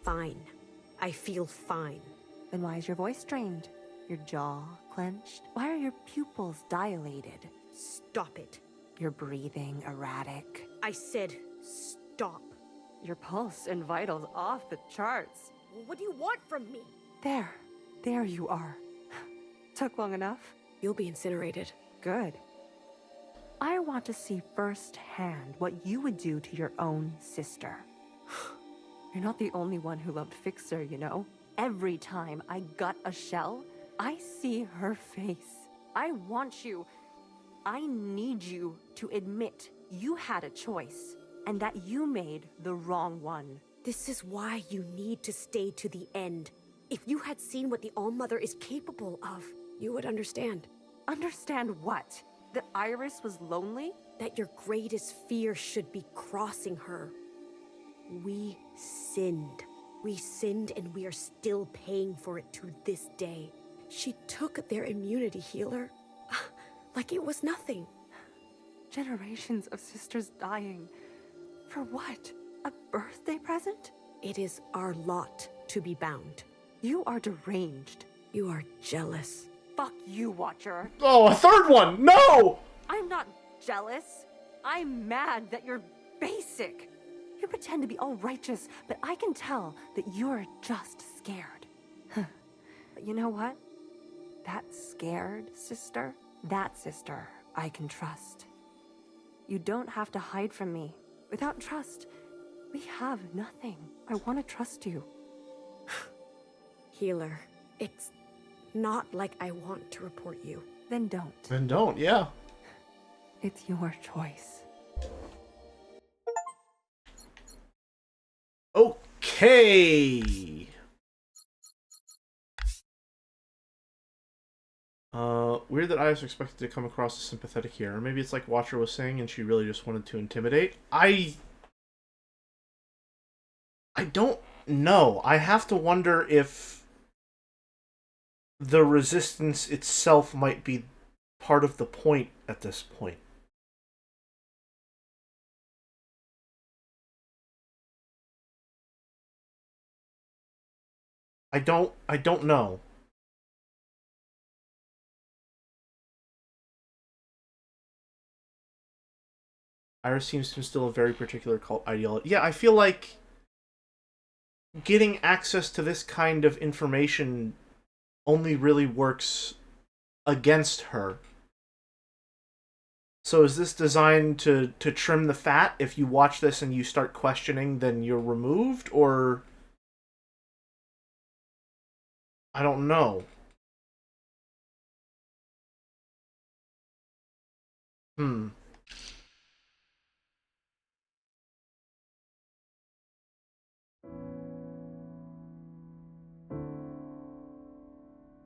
Fine. I feel fine. Then why is your voice strained? Your jaw clenched? Why are your pupils dilated? Stop it. Your breathing erratic? I said stop. Your pulse and vitals off the charts. What do you want from me? There you are. Took long enough? You'll be incinerated. Good. I want to see firsthand what you would do to your own sister. You're not the only one who loved Fixer, you know. Every time I gut a shell, I see her face. I want you. I need you to admit you had a choice and that you made the wrong one. This is why you need to stay to the end. If you had seen what the All-Mother is capable of, you would understand. Understand what? That Iris was lonely? That your greatest fear should be crossing her. We sinned. We sinned and we are still paying for it to this day. She took their immunity, healer. Like it was nothing. Generations of sisters dying. For what? A birthday present? It is our lot to be bound. You are deranged. You are jealous. Fuck you, Watcher. Oh, a third one! No! I'm not jealous. I'm mad that you're basic. You pretend to be all righteous, but I can tell that you're just scared. But you know what? That scared sister, that sister I can trust. You don't have to hide from me. Without trust, we have nothing. I want to trust you. Healer, it's not like I want to report you. Then don't. Then don't, yeah. It's your choice. Okay. Weird that I was expected to come across as sympathetic here. Or maybe it's like Watcher was saying and she really just wanted to intimidate. I don't know. I have to wonder if the resistance itself might be part of the point at this point. I don't know. Iris seems to instill a very particular cult ideology. Yeah, I feel like getting access to this kind of information only really works against her. So is this designed to trim the fat? If you watch this and you start questioning, then you're removed? Or I don't know.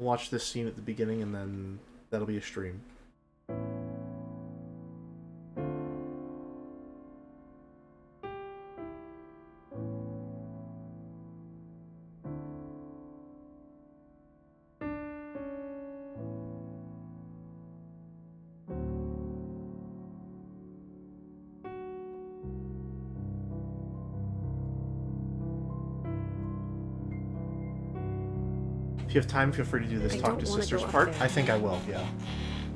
Watch this scene at the beginning and then that'll be a stream. If you have time, feel free to do this I talk don't to wanna sisters go up part. there. I think I will, yeah.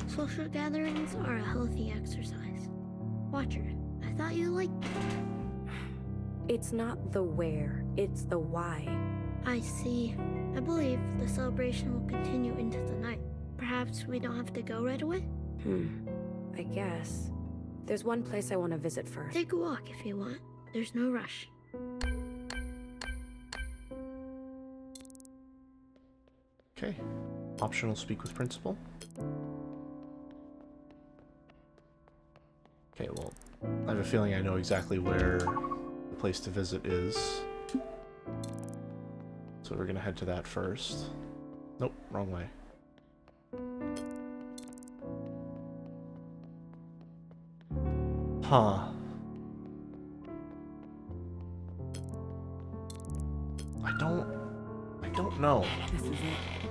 Social gatherings are a healthy exercise. Watcher, I thought you liked them. It's not the where, it's the why. I see. I believe the celebration will continue into the night. Perhaps we don't have to go right away? I guess. There's one place I want to visit first. Take a walk if you want. There's no rush. Okay. Optional speak with principal. Okay, well, I have a feeling I know exactly where the place to visit is. So we're gonna head to that first. Nope, wrong way. Huh. I don't know. This is it.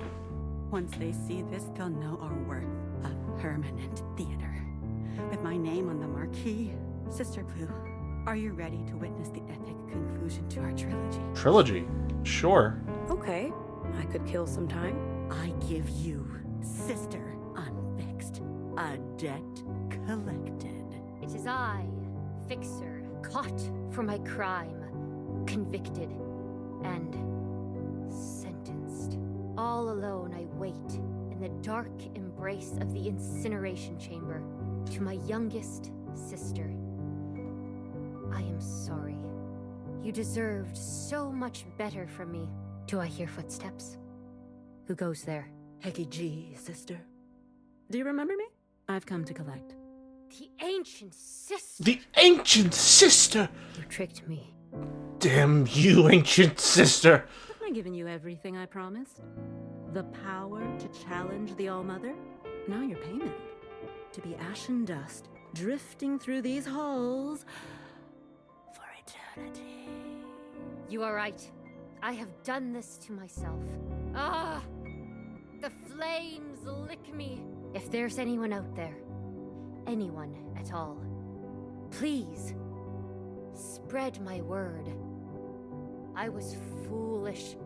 Once they see this, they'll know our worth. A permanent theater. With my name on the marquee. Sister Blue, are you ready to witness the epic conclusion to our trilogy? Trilogy? Sure. Okay, I could kill some time. I give you, Sister Unfixed, a debt collected. It is I, Fixer, caught for my crime, convicted, and sentenced. All alone I wait in the dark embrace of the incineration chamber to my youngest sister. I am sorry. You deserved so much better from me. Do I hear footsteps? Who goes there? Hecky G, sister. Do you remember me? I've come to collect. The ancient sister! The ancient sister! You tricked me. Damn you, ancient sister! Haven't I given you everything I promised? The power to challenge the All-Mother? Now your payment. To be ash and dust, drifting through these halls for eternity. You are right. I have done this to myself. Ah! The flames lick me. If there's anyone out there, anyone at all, please spread my word. I was foolish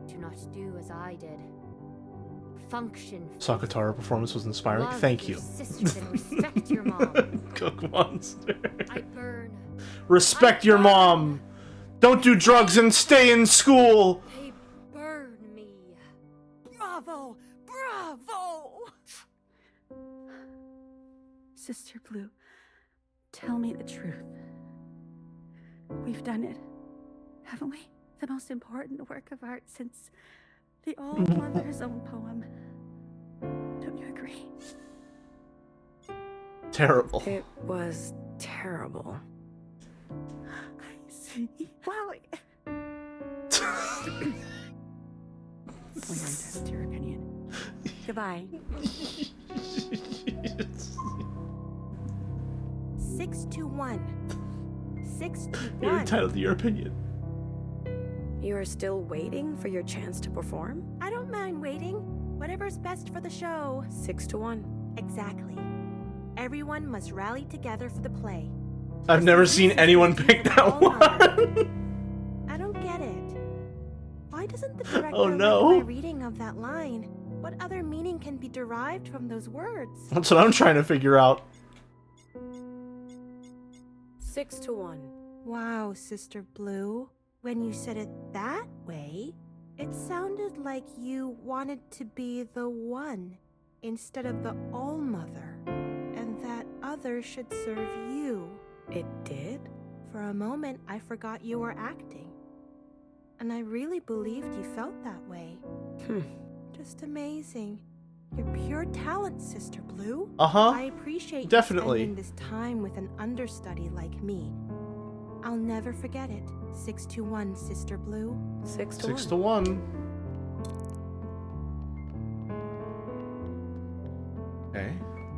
to not do as I did. Function. Sakatara performance was inspiring. Love Thank your you. sisters and respect your mom. Cook monster. I burn. Respect your mom! Don't do drugs and stay in school! They burn me. Bravo! Bravo! Sister Blue, tell me the truth. We've done it, haven't we? The most important work of art since the All-Mother's own poem. Don't you agree? Terrible. It was terrible. I see. Wow. We aren't asked your opinion. Goodbye. 6-1. 6-1. You're entitled to your opinion. You are still waiting for your chance to perform? I don't mind waiting. Whatever's best for the show. 6-1. Exactly. Everyone must rally together for the play. I've never seen anyone pick that one. I don't get it. Why doesn't the director Oh, no. like my reading of that line? What other meaning can be derived from those words? That's what I'm trying to figure out. 6-1. Wow, Sister Blue. When you said it that way, it sounded like you wanted to be the one instead of the All-Mother, and that others should serve you. It did? For a moment, I forgot you were acting. And I really believed you felt that way. Just amazing. You're pure talent, Sister Blue. Uh-huh. I appreciate Definitely. you spending this time with an understudy like me. I'll never forget it. 6-1, Sister Blue. 6-1. 6-1. Okay.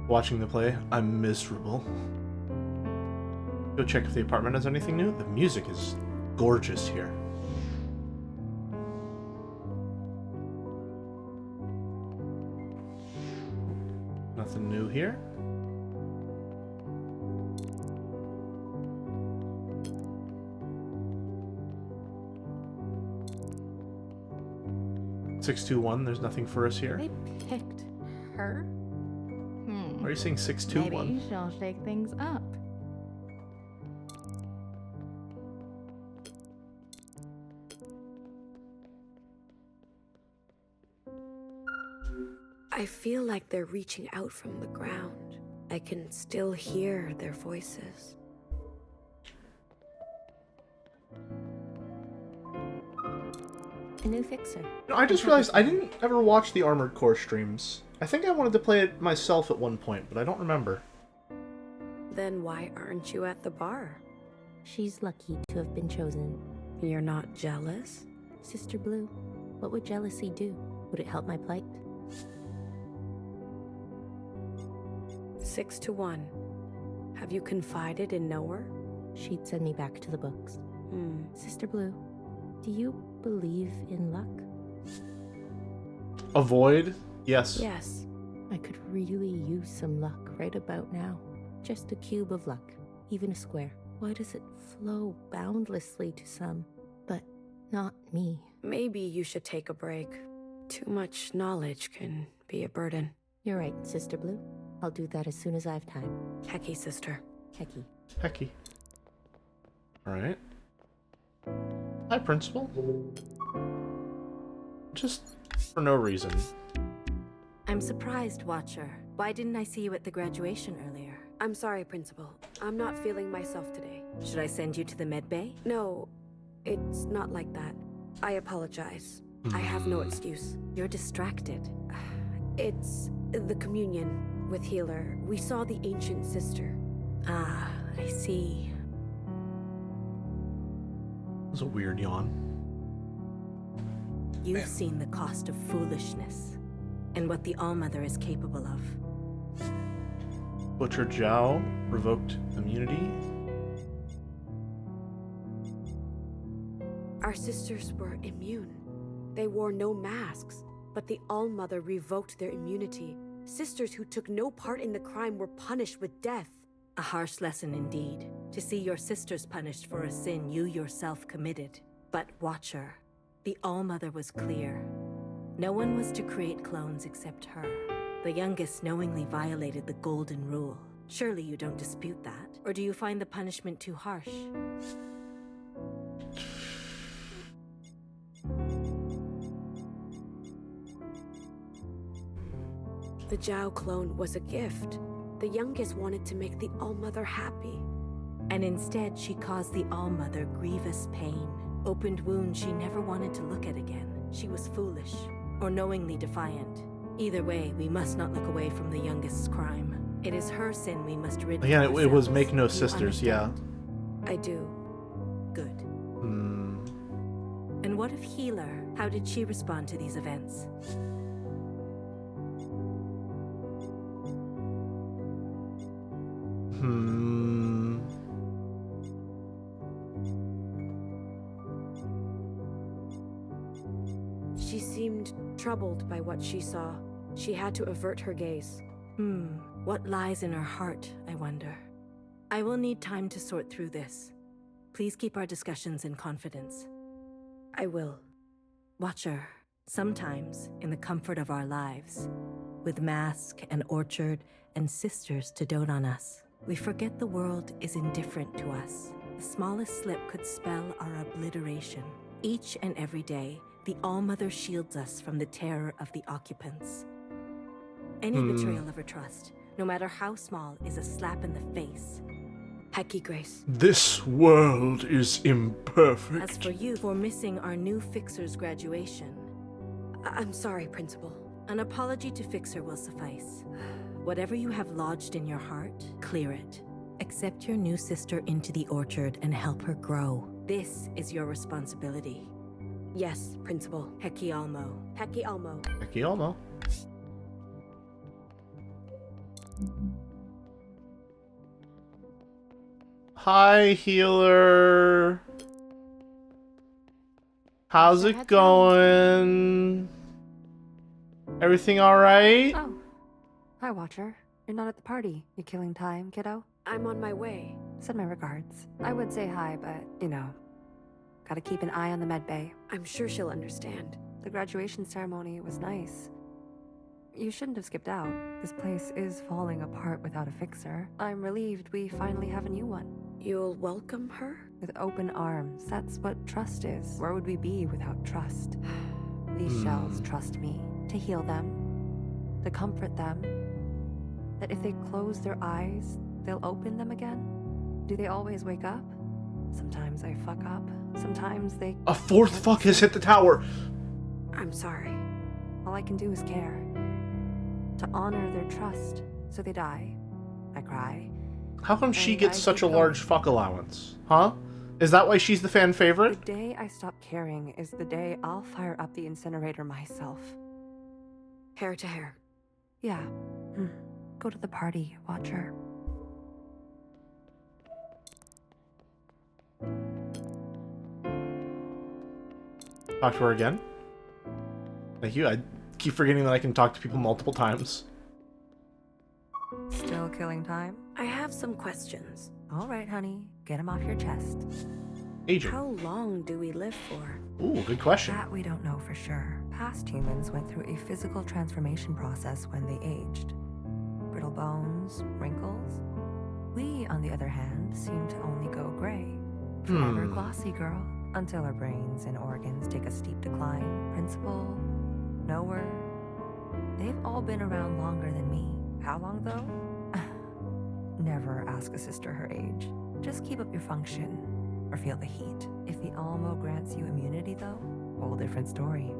Watching the play, I'm miserable. Go check if the apartment has anything new. The music is gorgeous here. Nothing new here. 621, there's nothing for us here. They picked her? Why are you saying 621? Maybe she'll shake things up. I feel like they're reaching out from the ground. I can still hear their voices. A new fixer. I just realized I didn't ever watch the Armored Core streams. I think I wanted to play it myself at one point, but I don't remember. Then why aren't you at the bar? She's lucky to have been chosen. You're not jealous? Sister Blue, what would jealousy do? Would it help my plight? 6-1. Have you confided in Knower? She'd send me back to the books. Sister Blue, do you believe in luck? Avoid? Yes. Yes. I could really use some luck right about now. Just a cube of luck, even a square. Why does it flow boundlessly to some, but not me? Maybe you should take a break. Too much knowledge can be a burden. You're right, Sister Blue. I'll do that as soon as I have time. Hecky, sister. Hecky. Hecky. Alright. Hi, Principal. Just for no reason. I'm surprised, Watcher. Why didn't I see you at the graduation earlier? I'm sorry, Principal. I'm not feeling myself today. Should I send you to the med bay? No, it's not like that. I apologize. I have no excuse. You're distracted. It's the communion with Healer. We saw the ancient sister. Ah, I see. That was a weird yawn. You've seen the cost of foolishness and what the Allmother is capable of. Butcher Zhao revoked immunity. Our sisters were immune. They wore no masks, but the Allmother revoked their immunity. Sisters who took no part in the crime were punished with death. A harsh lesson indeed, to see your sisters punished for a sin you yourself committed. But Watcher, the Allmother was clear. No one was to create clones except her. The youngest knowingly violated the Golden Rule. Surely you don't dispute that? Or do you find the punishment too harsh? The Zhao clone was a gift. The youngest wanted to make the Allmother happy. And instead, she caused the Allmother grievous pain. Opened wounds she never wanted to look at again. She was foolish, or knowingly defiant. Either way, we must not look away from the youngest's crime. It is her sin we must rid Again, from it was ourselves. make no You sisters, yeah. understand? I do. Good. Hmm. And what of Healer? How did she respond to these events? She seemed troubled by what she saw. She had to avert her gaze. What lies in her heart, I wonder? I will need time to sort through this. Please keep our discussions in confidence. I will. Watcher, sometimes, in the comfort of our lives, with mask and orchard and sisters to dote on us, we forget the world is indifferent to us. The smallest slip could spell our obliteration. Each and every day, the Allmother shields us from the terror of the occupants. Any betrayal of her trust, no matter how small, is a slap in the face. Hecky Grace. This world is imperfect. As for you, for missing our new Fixer's graduation, I'm sorry, Principal. An apology to Fixer will suffice. Whatever you have lodged in your heart, clear it. Accept your new sister into the orchard and help her grow. This is your responsibility. Yes, Principal. Hecky Almo. Hecky Almo. Hecky Almo. Hi, Healer. How's it going? Everything alright? Oh. Hi, Watcher. You're not at the party. You're killing time, kiddo? I'm on my way. Send my regards. I would say hi, but, you know, gotta keep an eye on the med bay. I'm sure she'll understand. The graduation ceremony was nice. You shouldn't have skipped out. This place is falling apart without a fixer. I'm relieved we finally have a new one. You'll welcome her? With open arms. That's what trust is. Where would we be without trust? These shells trust me to heal them, to comfort them. That if they close their eyes, they'll open them again. Do they always wake up? Sometimes I fuck up. Sometimes they... A fourth fuck has hit the tower! I'm sorry. All I can do is care. To honor their trust, so they die. I cry. How come she gets such a large fuck allowance? Huh? Is that why she's the fan favorite? The day I stop caring is the day I'll fire up the incinerator myself. Hair to hair. Yeah. Go to the party, Watcher. Talk to her again. Thank you. I keep forgetting that I can talk to people multiple times. Still killing time? I have some questions. All right, honey. Get them off your chest. Aging. How long do we live for? Ooh, good question. That we don't know for sure. Past humans went through a physical transformation process when they aged. Brittle bones, wrinkles. We, on the other hand, seem to only go gray. Forever glossy, girl. Until our brains and organs take a steep decline. Principal, knower. They've all been around longer than me. How long, though? Never ask a sister her age. Just keep up your function, or feel the heat. If the Almo grants you immunity, though, whole different story.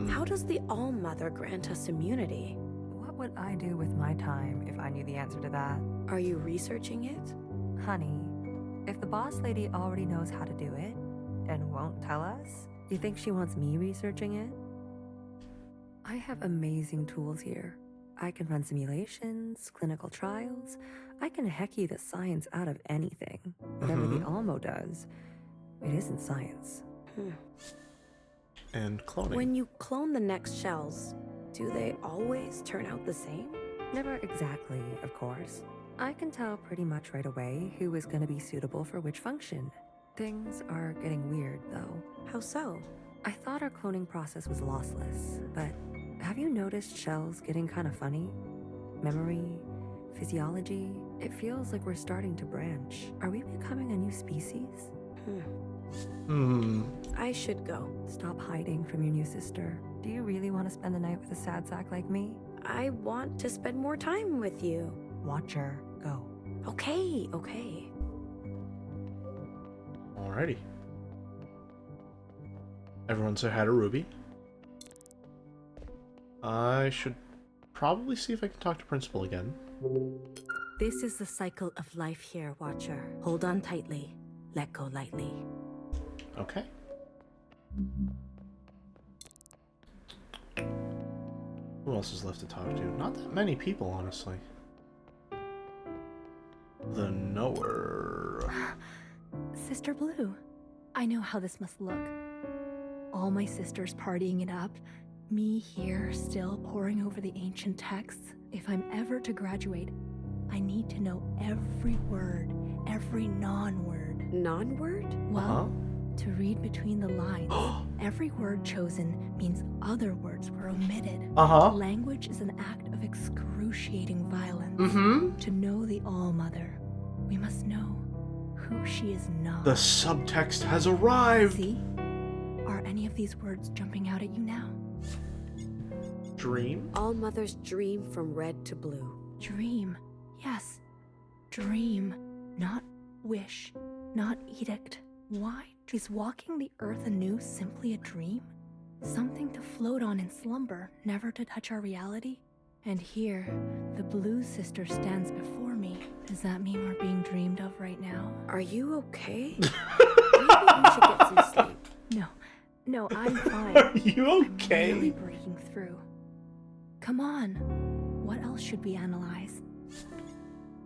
How does the All-Mother grant us immunity? What would I do with my time if I knew the answer to that? Are you researching it? Honey, if the boss lady already knows how to do it, and won't tell us, you think she wants me researching it? I have amazing tools here. I can run simulations, clinical trials. I can heck you the science out of anything. Whatever the Almo does, it isn't science. And cloning. When you clone the next shells, do they always turn out the same? Never exactly, of course. I can tell pretty much right away who is going to be suitable for which function. Things are getting weird, though. How so? I thought our cloning process was lossless, but have you noticed shells getting kind of funny? Memory, physiology, it feels like we're starting to branch. Are we becoming a new species? I should go. Stop hiding from your new sister. Do you really want to spend the night with a sad sack like me? I want to spend more time with you. Watcher, go. Okay. Alrighty. Everyone say hi to Ruby. I should probably see if I can talk to Principal again. This is the cycle of life here, Watcher. Hold on tightly. Let go lightly. Okay. Who else is left to talk to? Not that many people, honestly. The Knower. Sister Blue, I know how this must look. All my sisters partying it up, me here still poring over the ancient texts. If I'm ever to graduate, I need to know every word, every non-word. Non-word? Well, to read between the lines, every word chosen means other words were omitted. Language is an act of excruciating violence. To know the All-Mother, we must know who she is not. The subtext has arrived! See? Are any of these words jumping out at you now? Dream? All-Mother's dream from red to blue. Dream. Yes. Dream. Not wish. Not edict. Why? Is walking the earth anew simply a dream? Something to float on in slumber, never to touch our reality? And here, the Blue Sister stands before me. Does that mean we're being dreamed of right now? Are you okay? Maybe we should get some sleep. No, I'm fine. Are you okay? I'm really breaking through. Come on. What else should we analyze?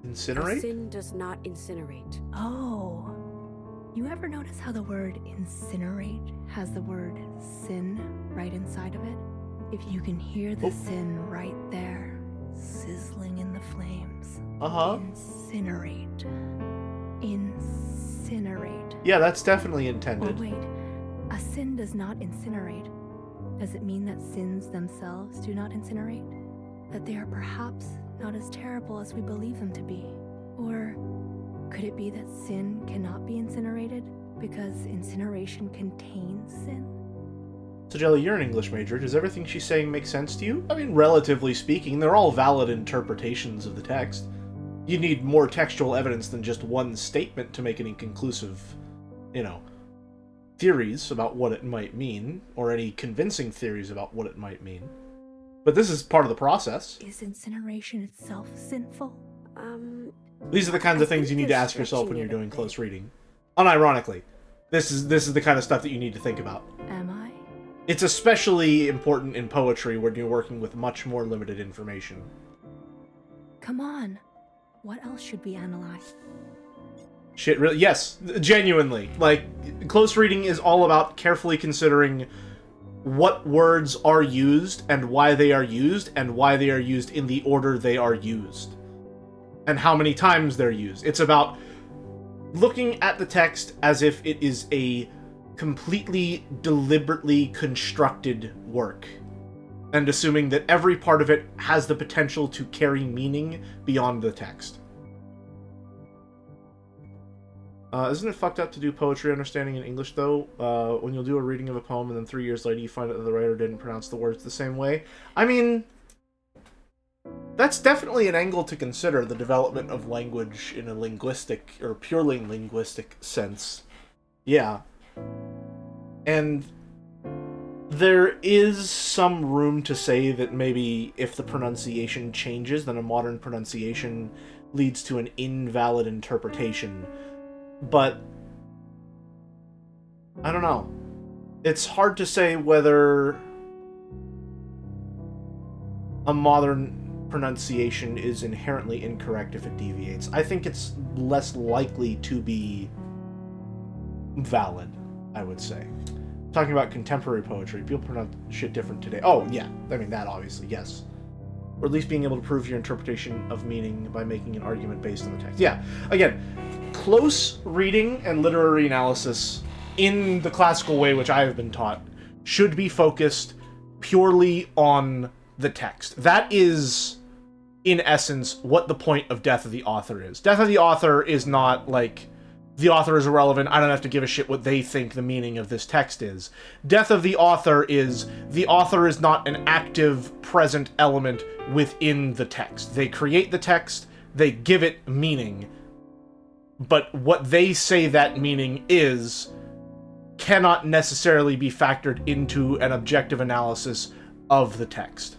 Incinerate? Sin does not incinerate. Oh. You ever notice how the word incinerate has the word sin right inside of it? If you can hear the sin right there, sizzling in the flames. Incinerate. Incinerate. Yeah, that's definitely intended. Oh wait, a sin does not incinerate. Does it mean that sins themselves do not incinerate? That they are perhaps not as terrible as we believe them to be? Or could it be that sin cannot be incinerated because incineration contains sin? So Jelly, you're an English major. Does everything she's saying make sense to you? I mean, relatively speaking, they're all valid interpretations of the text. You need more textual evidence than just one statement to make any conclusive, theories about what it might mean, or any convincing theories about what it might mean. But this is part of the process. Is incineration itself sinful? These are the kinds of things you need to ask yourself when you're doing close reading. Unironically, this is the kind of stuff that you need to think about. Am I? It's especially important in poetry when you're working with much more limited information. Come on. What else should we analyze? Shit, really? Yes, genuinely. Like, close reading is all about carefully considering what words are used and why they are used in the order they are used. And how many times they're used. It's about looking at the text as if it is a completely deliberately constructed work, and assuming that every part of it has the potential to carry meaning beyond the text. Isn't it fucked up to do poetry understanding in English, though? When you'll do a reading of a poem and then 3 years later you find out that the writer didn't pronounce the words the same way? I mean, that's definitely an angle to consider, the development of language in a linguistic, or purely linguistic sense. Yeah. And there is some room to say that maybe if the pronunciation changes, then a modern pronunciation leads to an invalid interpretation. But I don't know. It's hard to say whether a modern pronunciation is inherently incorrect if it deviates. I think it's less likely to be valid, I would say. Talking about contemporary poetry, people pronounce shit different today. Oh, yeah. I mean, that obviously, yes. Or at least being able to prove your interpretation of meaning by making an argument based on the text. Yeah. Again, close reading and literary analysis in the classical way which I have been taught should be focused purely on the text. That is, in essence, what the point of Death of the Author is. Death of the Author is not like, the author is irrelevant, I don't have to give a shit what they think the meaning of this text is. Death of the author is not an active, present element within the text. They create the text, they give it meaning, but what they say that meaning is cannot necessarily be factored into an objective analysis of the text.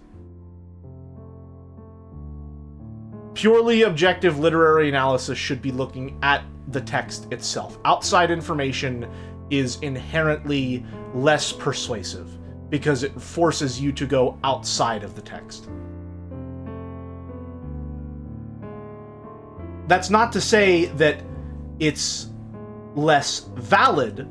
Purely objective literary analysis should be looking at the text itself. Outside information is inherently less persuasive because it forces you to go outside of the text. That's not to say that it's less valid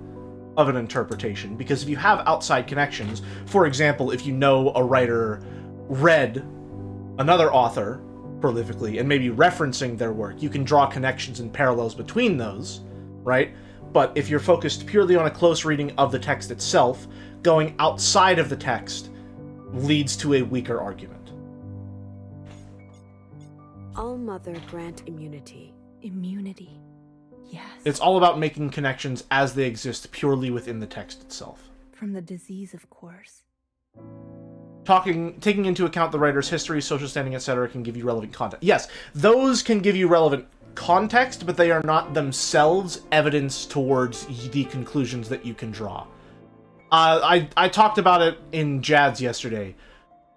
of an interpretation, because if you have outside connections, for example, if you know a writer read another author prolifically and maybe referencing their work, you can draw connections and parallels between those, right? But if you're focused purely on a close reading of the text itself, going outside of the text leads to a weaker argument. All Mother grant immunity. Immunity. Yes. It's all about making connections as they exist purely within the text itself. From the disease, of course. Taking into account the writer's history, social standing, etc. can give you relevant context. Yes, those can give you relevant context, but they are not themselves evidence towards the conclusions that you can draw. I talked about it in Jads yesterday.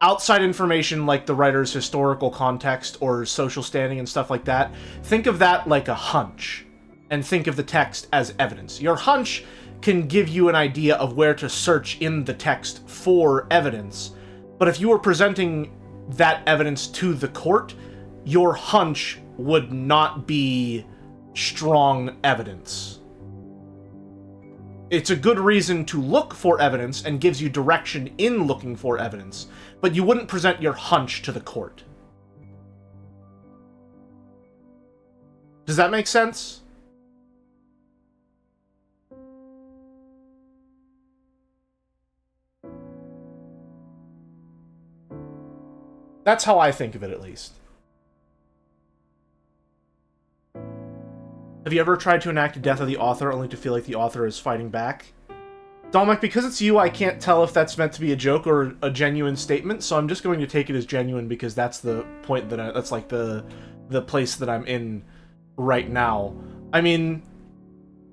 Outside information like the writer's historical context or social standing and stuff like that, think of that like a hunch, and think of the text as evidence. Your hunch can give you an idea of where to search in the text for evidence, but if you were presenting that evidence to the court, your hunch would not be strong evidence. It's a good reason to look for evidence and gives you direction in looking for evidence, but you wouldn't present your hunch to the court. Does that make sense? That's how I think of it, at least. Have you ever tried to enact a death of the author only to feel like the author is fighting back? Dominic, because it's you, I can't tell if that's meant to be a joke or a genuine statement, so I'm just going to take it as genuine because that's the point that that's like the place that I'm in right now. I mean,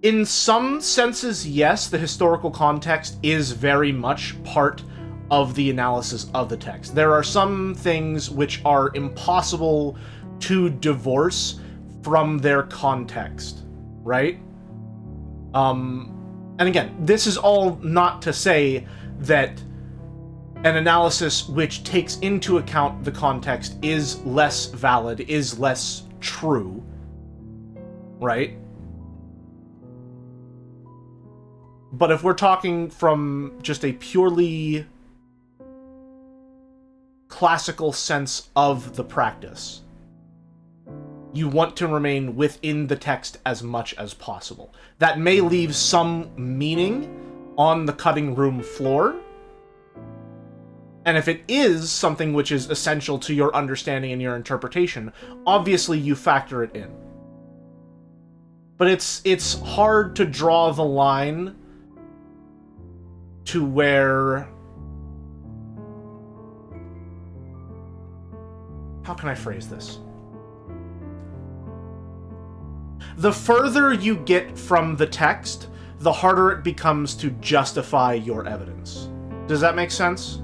in some senses, yes, the historical context is very much part of the analysis of the text. There are some things which are impossible to divorce from their context, right? And again, this is all not to say that an analysis which takes into account the context is less valid, is less true, right? But if we're talking from just a purely classical sense of the practice, you want to remain within the text as much as possible. That may leave some meaning on the cutting room floor, and if it is something which is essential to your understanding and your interpretation, obviously you factor it in. But it's hard to draw the line to where... How can I phrase this? The further you get from the text, the harder it becomes to justify your evidence. Does that make sense?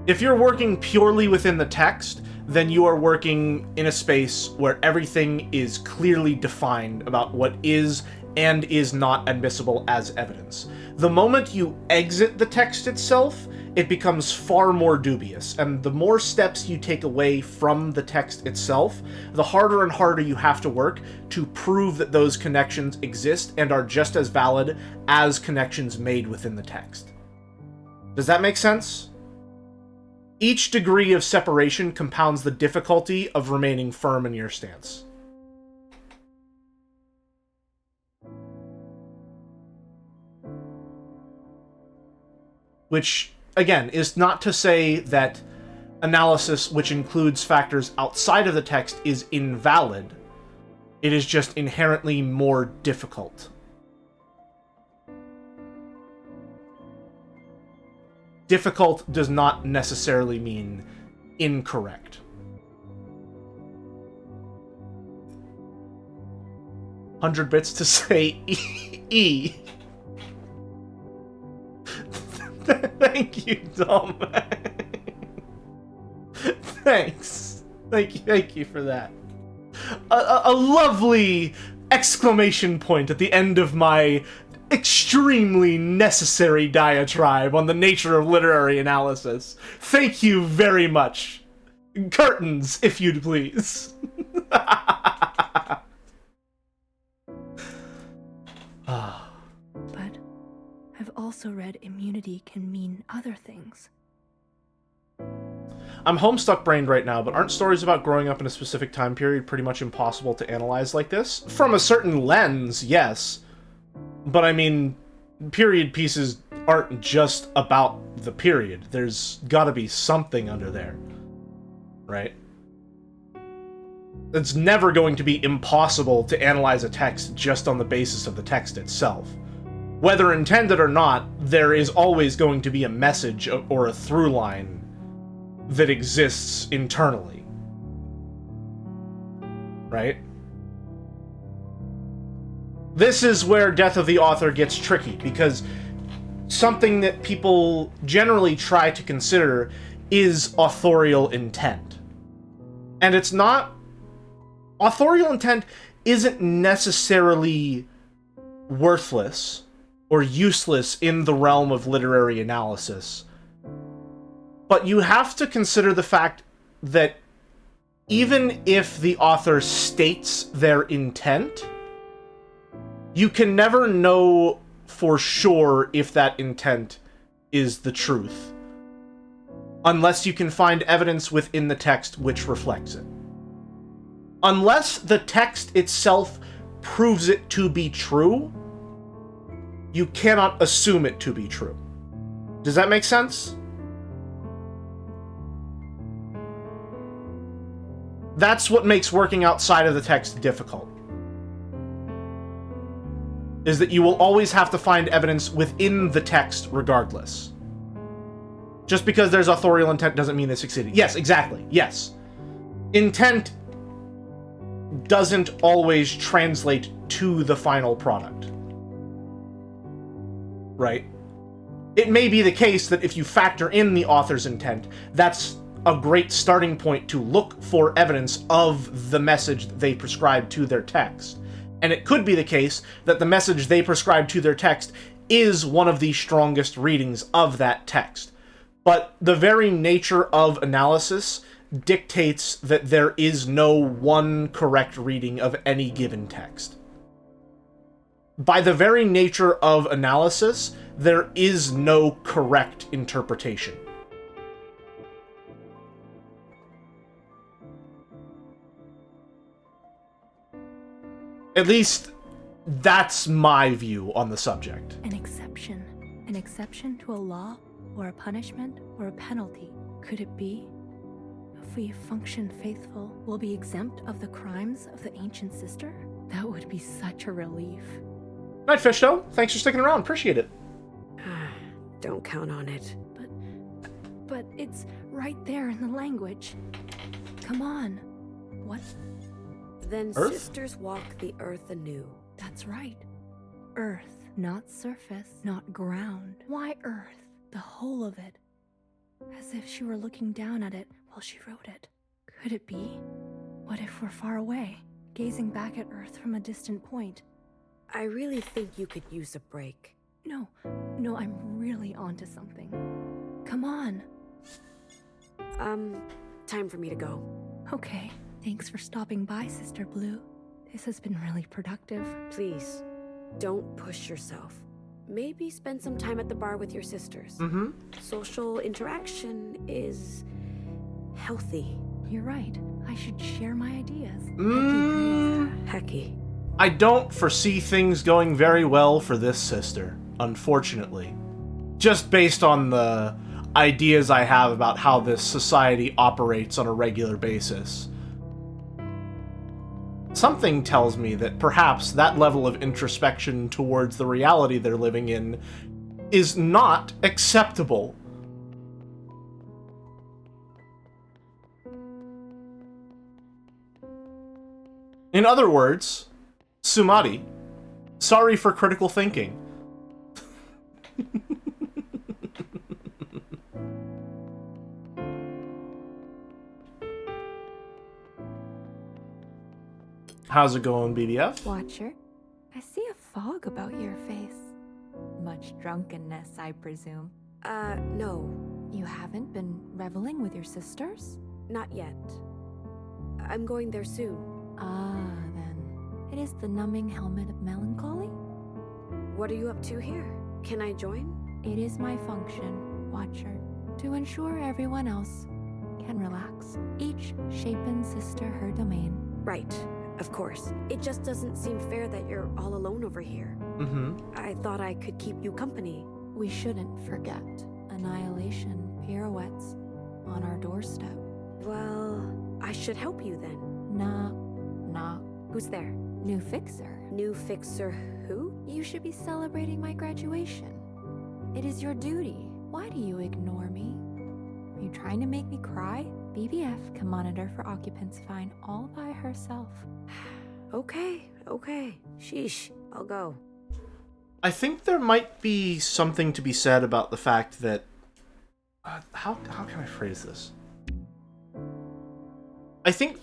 If you're working purely within the text, then you are working in a space where everything is clearly defined about what is and is not admissible as evidence. The moment you exit the text itself, it becomes far more dubious, and the more steps you take away from the text itself, the harder and harder you have to work to prove that those connections exist and are just as valid as connections made within the text. Does that make sense? Each degree of separation compounds the difficulty of remaining firm in your stance. Which, again, is not to say that analysis which includes factors outside of the text is invalid. It is just inherently more difficult. Difficult does not necessarily mean incorrect. $100 bits to say E. Thank you, Dom. Thanks. Thank you for that. A lovely exclamation point at the end of my extremely necessary diatribe on the nature of literary analysis. Thank you very much. Curtains, if you'd please. But I've also read immunity can mean other things. I'm homestuck-brained right now, but aren't stories about growing up in a specific time period pretty much impossible to analyze like this? From a certain lens, yes. But I mean, period pieces aren't just about the period. There's gotta be something under there. Right? It's never going to be impossible to analyze a text just on the basis of the text itself. Whether intended or not, there is always going to be a message or a through line that exists internally. Right? This is where Death of the Author gets tricky, because something that people generally try to consider is authorial intent. And it's not... Authorial intent isn't necessarily worthless or useless in the realm of literary analysis. But you have to consider the fact that even if the author states their intent, you can never know for sure if that intent is the truth, unless you can find evidence within the text which reflects it. Unless the text itself proves it to be true, you cannot assume it to be true. Does that make sense? That's what makes working outside of the text difficult. Is that you will always have to find evidence within the text regardless. Just because there's authorial intent doesn't mean they succeeded. Yes, exactly. Yes. Intent doesn't always translate to the final product. Right? It may be the case that if you factor in the author's intent, that's a great starting point to look for evidence of the message that they prescribe to their text. And it could be the case that the message they prescribe to their text is one of the strongest readings of that text. But the very nature of analysis dictates that there is no one correct reading of any given text. By the very nature of analysis, there is no correct interpretation. At least, that's my view on the subject. An exception. An exception to a law, or a punishment, or a penalty. Could it be? If we function faithful, we'll be exempt of the crimes of the ancient sister? That would be such a relief. Night, Fishdough. Thanks for sticking around. Appreciate it. Don't count on it. But it's right there in the language. Come on. What? Then Earth? sisters walk the earth anew. That's right. Earth, not surface, not ground. Why earth? The whole of it. As if she were looking down at it while she wrote it. Could it be? What if we're far away, gazing back at Earth from a distant point? I really think you could use a break. No, I'm really onto something. Come on. Time for me to go. Okay, thanks for stopping by, Sister Blue. This has been really productive. Please, don't push yourself. Maybe spend some time at the bar with your sisters. Mm-hmm. Social interaction is healthy. You're right. I should share my ideas. Hecky. I don't foresee things going very well for this sister, unfortunately. Just based on the ideas I have about how this society operates on a regular basis. Something tells me that perhaps that level of introspection towards the reality they're living in is not acceptable. In other words, Sumati, sorry for critical thinking. How's it going, BBF? Watcher, I see a fog about your face. Much drunkenness, I presume. No. You haven't been reveling with your sisters? Not yet. I'm going there soon. Ah, then. It is the numbing helmet of melancholy? What are you up to here? Can I join? It is my function, Watcher, to ensure everyone else can relax. Each shapen sister her domain. Right. Of course. It just doesn't seem fair that you're all alone over here. Mm-hmm. I thought I could keep you company. We shouldn't forget. Annihilation pirouettes on our doorstep. Well, I should help you then. Knock, knock. Who's there? New fixer. New fixer who? You should be celebrating my graduation. It is your duty. Why do you ignore me? Are you trying to make me cry? BBF can monitor for occupants fine all by herself. Okay. Sheesh, I'll go. I think there might be something to be said about the fact that... how can I phrase this? I think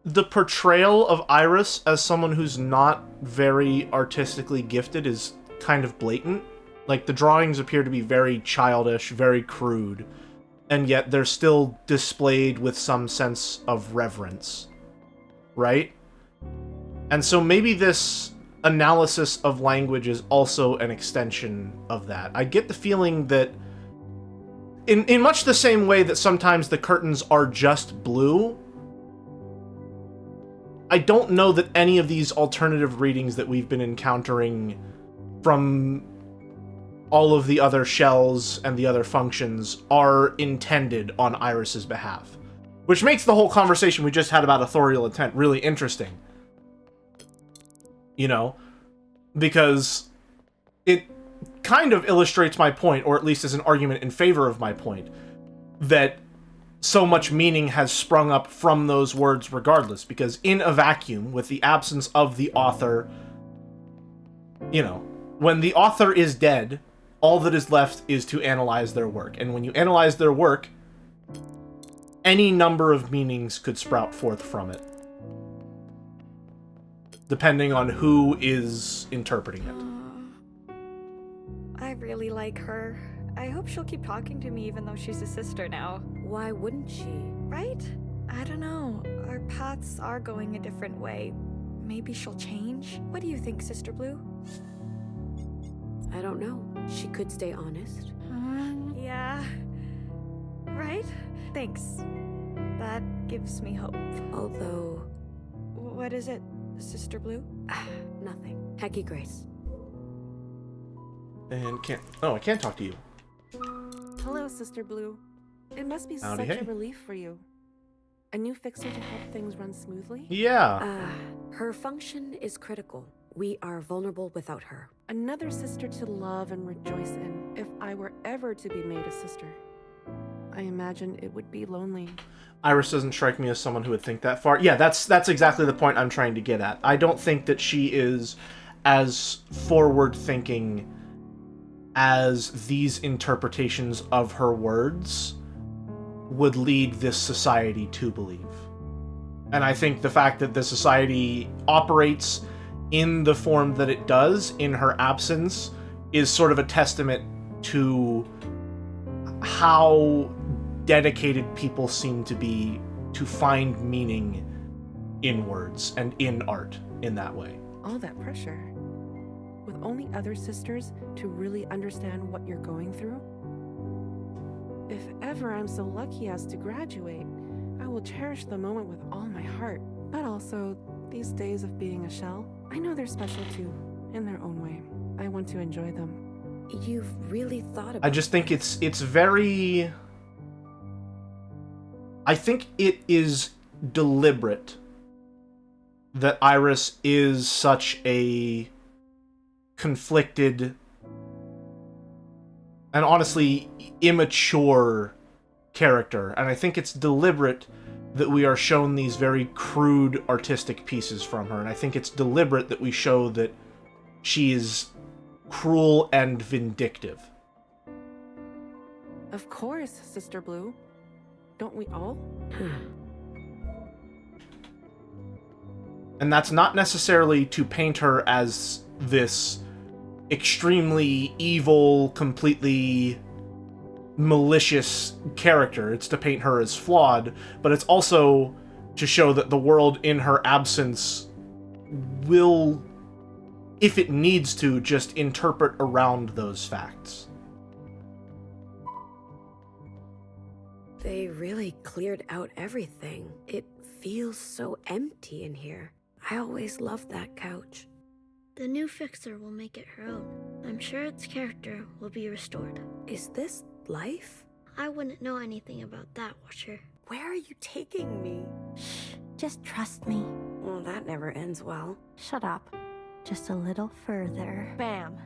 the portrayal of Iris as someone who's not very artistically gifted is kind of blatant. Like, the drawings appear to be very childish, very crude, and yet they're still displayed with some sense of reverence. Right? And so maybe this analysis of language is also an extension of that. I get the feeling that in much the same way that sometimes the curtains are just blue, I don't know that any of these alternative readings that we've been encountering from all of the other shells and the other functions are intended on Iris's behalf. Which makes the whole conversation we just had about authorial intent really interesting. You know? Because it kind of illustrates my point, or at least is an argument in favor of my point, that so much meaning has sprung up from those words regardless. Because in a vacuum, with the absence of the author, you know, when the author is dead, all that is left is to analyze their work. And when you analyze their work, any number of meanings could sprout forth from it, depending on who is interpreting it. I really like her. I hope she'll keep talking to me even though she's a sister now. Why wouldn't she? Right? I don't know. Our paths are going a different way. Maybe she'll change? What do you think, Sister Blue? I don't know. She could stay honest. Yeah. Right? Thanks. That gives me hope. Although... What is it, Sister Blue? Nothing. Hecky Grace. And can't... Oh, I can't talk to you. Hello, Sister Blue. It must be Howdy, such hey. a relief for you. A new fixer to help things run smoothly? Yeah. Her function is critical. We are vulnerable without her. Another sister to love and rejoice in, if I were ever to be made a sister. I imagine it would be lonely. Iris doesn't strike me as someone who would think that far. Yeah, that's exactly the point I'm trying to get at. I don't think that she is as forward-thinking as these interpretations of her words would lead this society to believe. And I think the fact that the society operates in the form that it does in her absence is sort of a testament to how dedicated people seem to be to find meaning in words and in art in that way. All that pressure. With only other sisters to really understand what you're going through? If ever I'm so lucky as to graduate, I will cherish the moment with all my heart. But also, these days of being a shell, I know they're special too, in their own way. I want to enjoy them. You've really thought about I just think it's very... I think it is deliberate that Iris is such a conflicted and honestly immature character. And I think it's deliberate that we are shown these very crude artistic pieces from her. And I think it's deliberate that we show that she is cruel and vindictive. Of course, Sister Blue. Don't we all? And that's not necessarily to paint her as this extremely evil, completely malicious character. It's to paint her as flawed, but it's also to show that the world in her absence will, if it needs to, just interpret around those facts. They really cleared out everything. It feels so empty in here. I always loved that couch. The new fixer will make it her own. I'm sure its character will be restored. Is this life? I wouldn't know anything about that, Watcher. Where are you taking me? Shh, just trust me. Well, that never ends well. Shut up. Just a little further. Bam.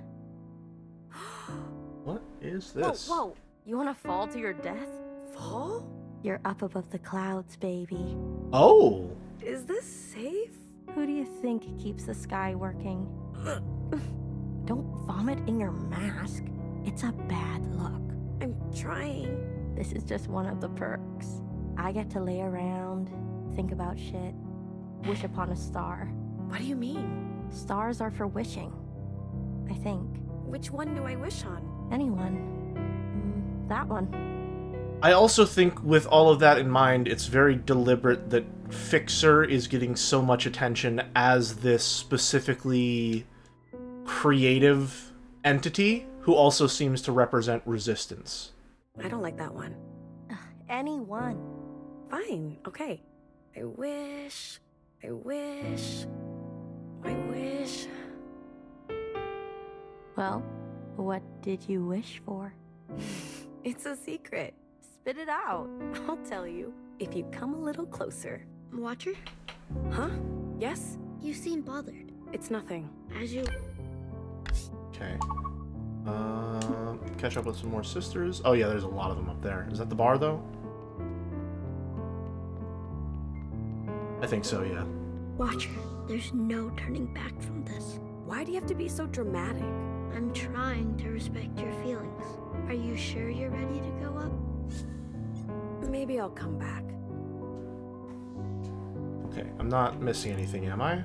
What is this? Whoa. You want to fall to your death? Fall? You're up above the clouds, baby. Oh! Is this safe? Who do you think keeps the sky working? Don't vomit in your mask. It's a bad look. I'm trying. This is just one of the perks. I get to lay around, think about shit, wish upon a star. What do you mean? Stars are for wishing, I think. Which one do I wish on? Anyone. That one. I also think with all of that in mind, it's very deliberate that Fixer is getting so much attention as this specifically creative entity who also seems to represent resistance. I don't like that one. Anyone. Fine, okay. I wish... I wish... I wish... Well, what did you wish for? It's a secret. Spit it out. I'll tell you. if you come a little closer. Watcher? Huh? Yes? You seem bothered. It's nothing. As you... Okay. Catch up with some more sisters. Oh yeah, there's a lot of them up there. Is that the bar, though? I think so, yeah. Watcher, there's no turning back from this. Why do you have to be so dramatic? I'm trying to respect your feelings. Are you sure you're ready to go up? Maybe I'll come back. Okay, I'm not missing anything, am I?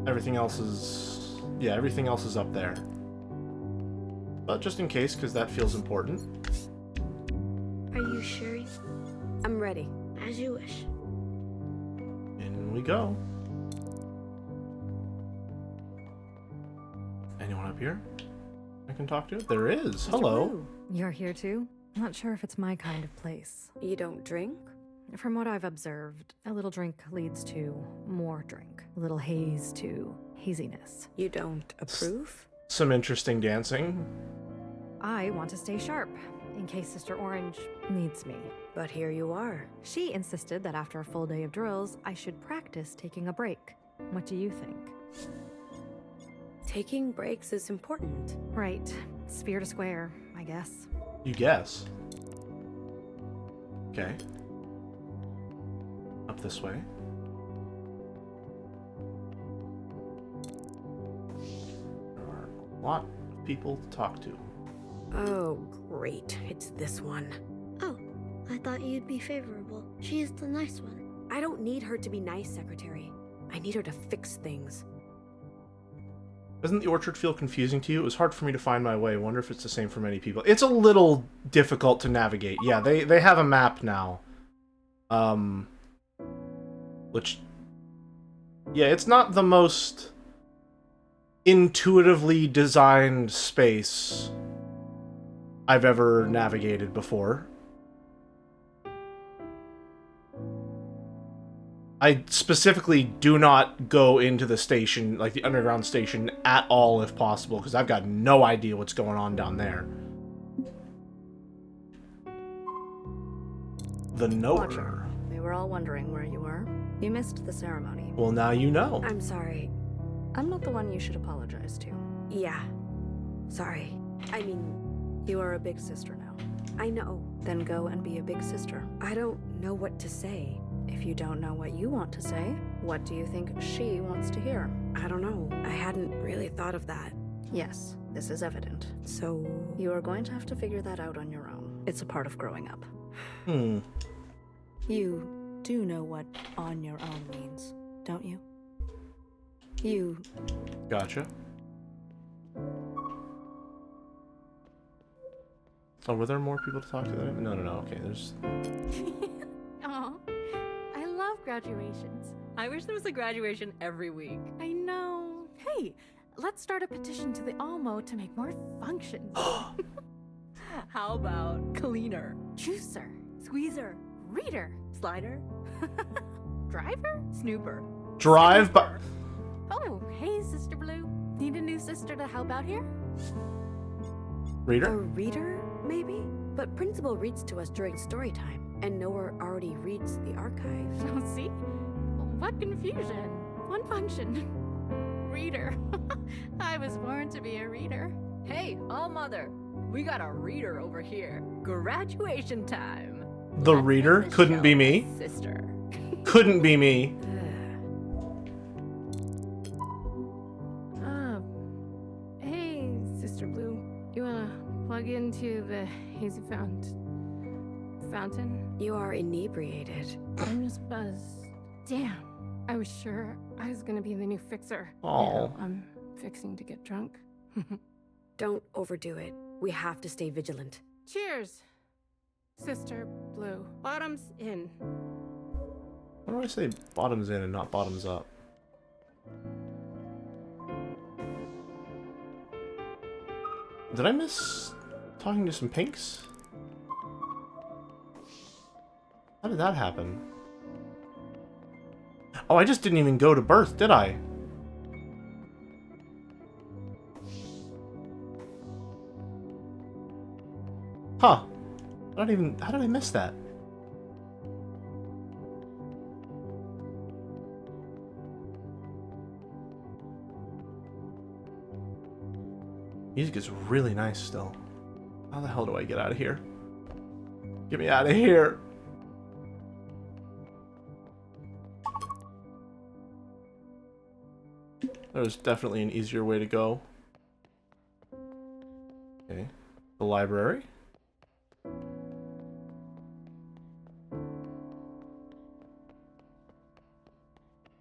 Everything else is... Yeah, everything else is up there. But just in case, because that feels important. Are you sure? I'm ready. As you wish. In we go. Anyone up here I can talk to? There is. Mr. Hello. Blue, you're here too? Not sure if it's my kind of place. You don't drink? From what I've observed, a little drink leads to more drink. A little haze to haziness. You don't approve? Some interesting dancing. I want to stay sharp, in case Sister Orange needs me. But here you are. She insisted that after a full day of drills, I should practice taking a break. What do you think? Taking breaks is important. Right. Sphere to square, I guess. You guess. Okay. Up this way. There are a lot of people to talk to. Oh, great. It's this one. Oh, I thought you'd be favorable. She is the nice one. I don't need her to be nice, Secretary. I need her to fix things. Doesn't the orchard feel confusing to you? It was hard for me to find my way. I wonder if it's the same for many people. It's a little difficult to navigate. Yeah, they have a map now. Which... Yeah, it's not the most intuitively designed space I've ever navigated before. I specifically do not go into the station, like the underground station, at all if possible, because I've got no idea what's going on down there. The Knower. Watcher, they were all wondering where you were. You missed the ceremony. Well, now you know. I'm sorry. I'm not the one you should apologize to. Yeah. Sorry. I mean, you are a big sister now. I know. Then go and be a big sister. I don't know what to say. If you don't know what you want to say, what do you think she wants to hear? I don't know. I hadn't really thought of that. Yes, this is evident. So... You are going to have to figure that out on your own. It's a part of growing up. You do know what on your own means, don't you? You... Gotcha. Oh, were there more people to talk to? No, okay, there's... Aw, I love graduations. I wish there was a graduation every week. I know. Hey, let's start a petition to the Almo to make more functions. How about cleaner, Juicer, squeezer, reader, slider, driver, snooper, drive by... Oh, hey, Sister Blue. Need a new sister to help out here? Reader? A reader, maybe? But Principal reads to us during story time, and Noah already reads the archives. Oh, see? What confusion. One function. Reader. I was born to be a reader. Hey, All-Mother, we got a reader over here. Graduation time. The reader? Couldn't be me. Sister. Couldn't be me. Hey, Sister Blue. You wanna plug into the hazy fountain? You are inebriated. I'm just buzzed. Damn. I was sure I was gonna be the new fixer. Aw. Now I'm fixing to get drunk. Don't overdo it. We have to stay vigilant. Cheers, Sister Blue. Bottoms in. Why do I say bottoms in and not bottoms up? Did I miss talking to some pinks? How did that happen? Oh, I just didn't even go to birth, did I? Huh. How did I miss that? Music is really nice still. How the hell do I get out of here? Get me out of here! There's definitely an easier way to go. Okay. The library.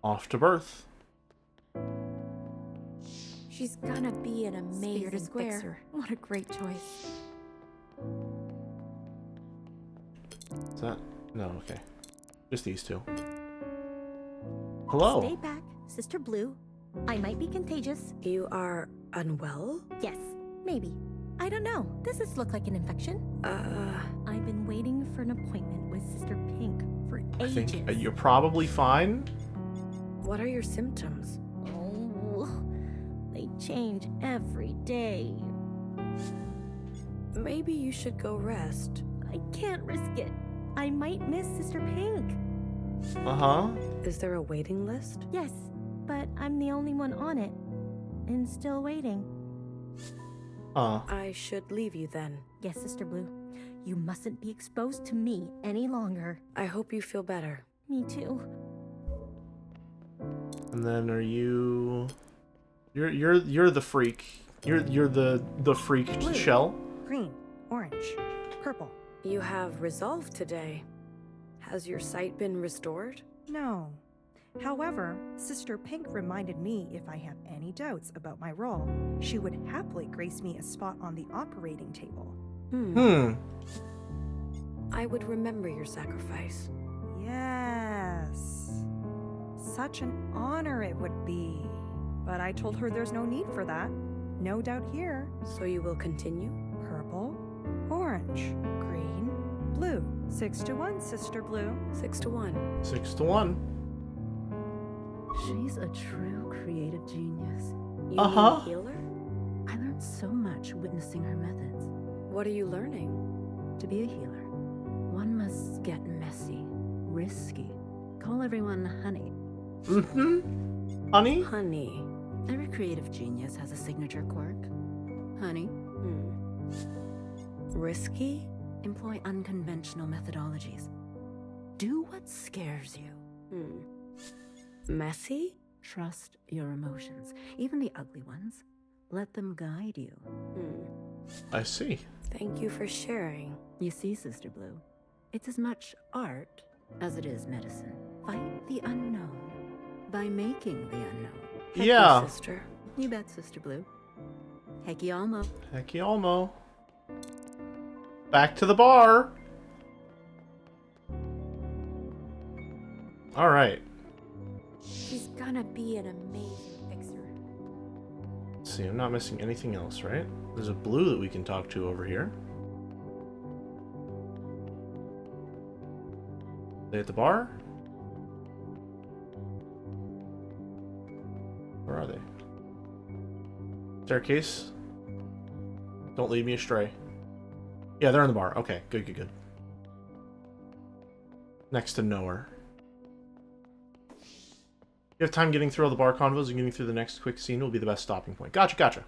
Off to birth. She's gonna be an amazing Spirited Square. fixer. What a great choice. Is that? No, okay. Just these two. Hello. Stay back, Sister Blue. I might be contagious. You are unwell? Yes, maybe. I don't know. Does this look like an infection? I've been waiting for an appointment with Sister Pink for ages. I think you're probably fine. What are your symptoms? Oh, they change every day. Maybe you should go rest. I can't risk it. I might miss Sister Pink. Uh-huh. Is there a waiting list? Yes, but I'm the only one on it. And still waiting. I should leave you then. Yes, Sister Blue. You mustn't be exposed to me any longer. I hope you feel better. Me too. And then are you? You're the freak. You're the freak Blue, shell. Green, orange, purple. You have resolve today. Has your sight been restored? No. However, Sister Pink reminded me if I have any doubts about my role, she would happily grace me a spot on the operating table. I would remember your sacrifice. Yes. Such an honor it would be. But I told her there's no need for that. No doubt here. So you will continue? Purple, orange, green, blue. 6-1, Sister Blue. 6-1. 6-1. She's a true creative genius. You mean a healer? I learned so much witnessing her methods. What are you learning? To be a healer, one must get messy, risky. Call everyone honey. Mm-hmm. Honey? Honey. Every creative genius has a signature quirk. Honey. Risky? Employ unconventional methodologies. Do what scares you. Messy? Trust your emotions, even the ugly ones. Let them guide you. I see. Thank you for sharing. You see, Sister Blue, it's as much art as it is medicine. Fight the unknown by making the unknown. Heck Yeah. you, sister. You bet, Sister Blue. Hecky Almo. Hecky Almo. Back to the bar. All right. She's gonna be an amazing fixer. Let's see, I'm not missing anything else, right? There's a blue that we can talk to over here. They at the bar? Where are they? Staircase? Don't lead me astray. Yeah, they're in the bar. Okay, good, good, good. Next to nowhere. You have time getting through all the bar convos and getting through the next quick scene will be the best stopping point. Gotcha, gotcha.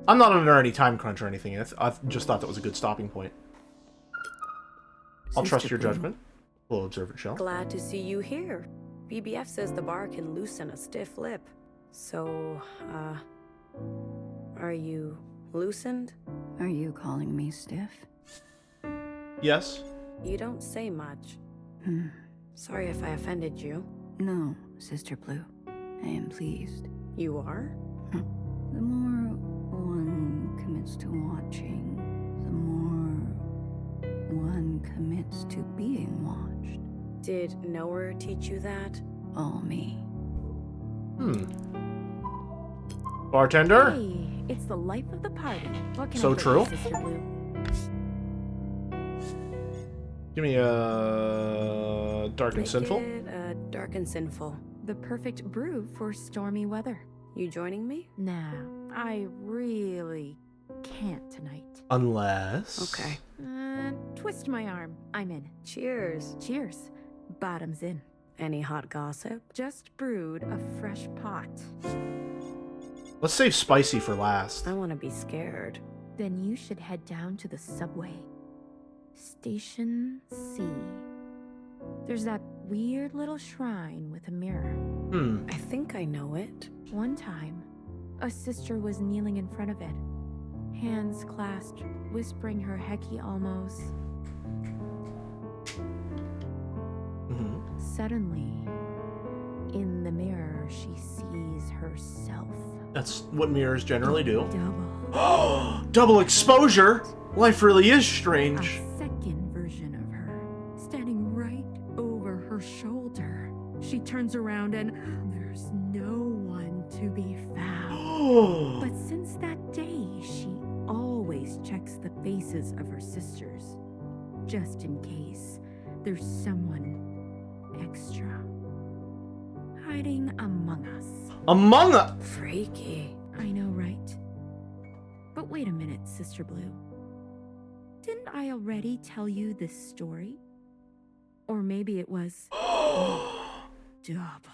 I'm not under any time crunch or anything. I just thought that was a good stopping point. I'll trust your judgment. Hello, observant shell. Glad to see you here. BBF says the bar can loosen a stiff lip. So, are you loosened? Are you calling me stiff? Yes. You don't say much. Sorry if I offended you. No, Sister Blue. I am pleased. You are? The more one commits to watching, the more one commits to being watched. Did Noah teach you that? All me. Bartender? Hey, it's the life of the party. What can So I get true. you, Sister Blue? Give me a dark and Make sinful. it, dark and sinful. The perfect brew for stormy weather. You joining me? Nah, I really can't tonight. Unless. Okay. Twist my arm. I'm in. Cheers. Cheers. Bottoms in. Any hot gossip? Just brewed a fresh pot. Let's save spicy for last. I want to be scared. Then you should head down to the subway. Station C. There's that weird little shrine with a mirror. I think I know it. One time, a sister was kneeling in front of it, hands clasped, whispering her Heki almos. Suddenly, in the mirror, she sees herself. That's what mirrors generally do. Double. Double exposure? Life really is strange. A second version of her, standing right over her shoulder. She turns around and there's no one to be found. But since that day, she always checks the faces of her sisters, just in case there's someone extra hiding among us. Among us? Freaky. I know, right? But wait a minute, Sister Blue. Didn't I already tell you this story? Or maybe it was double.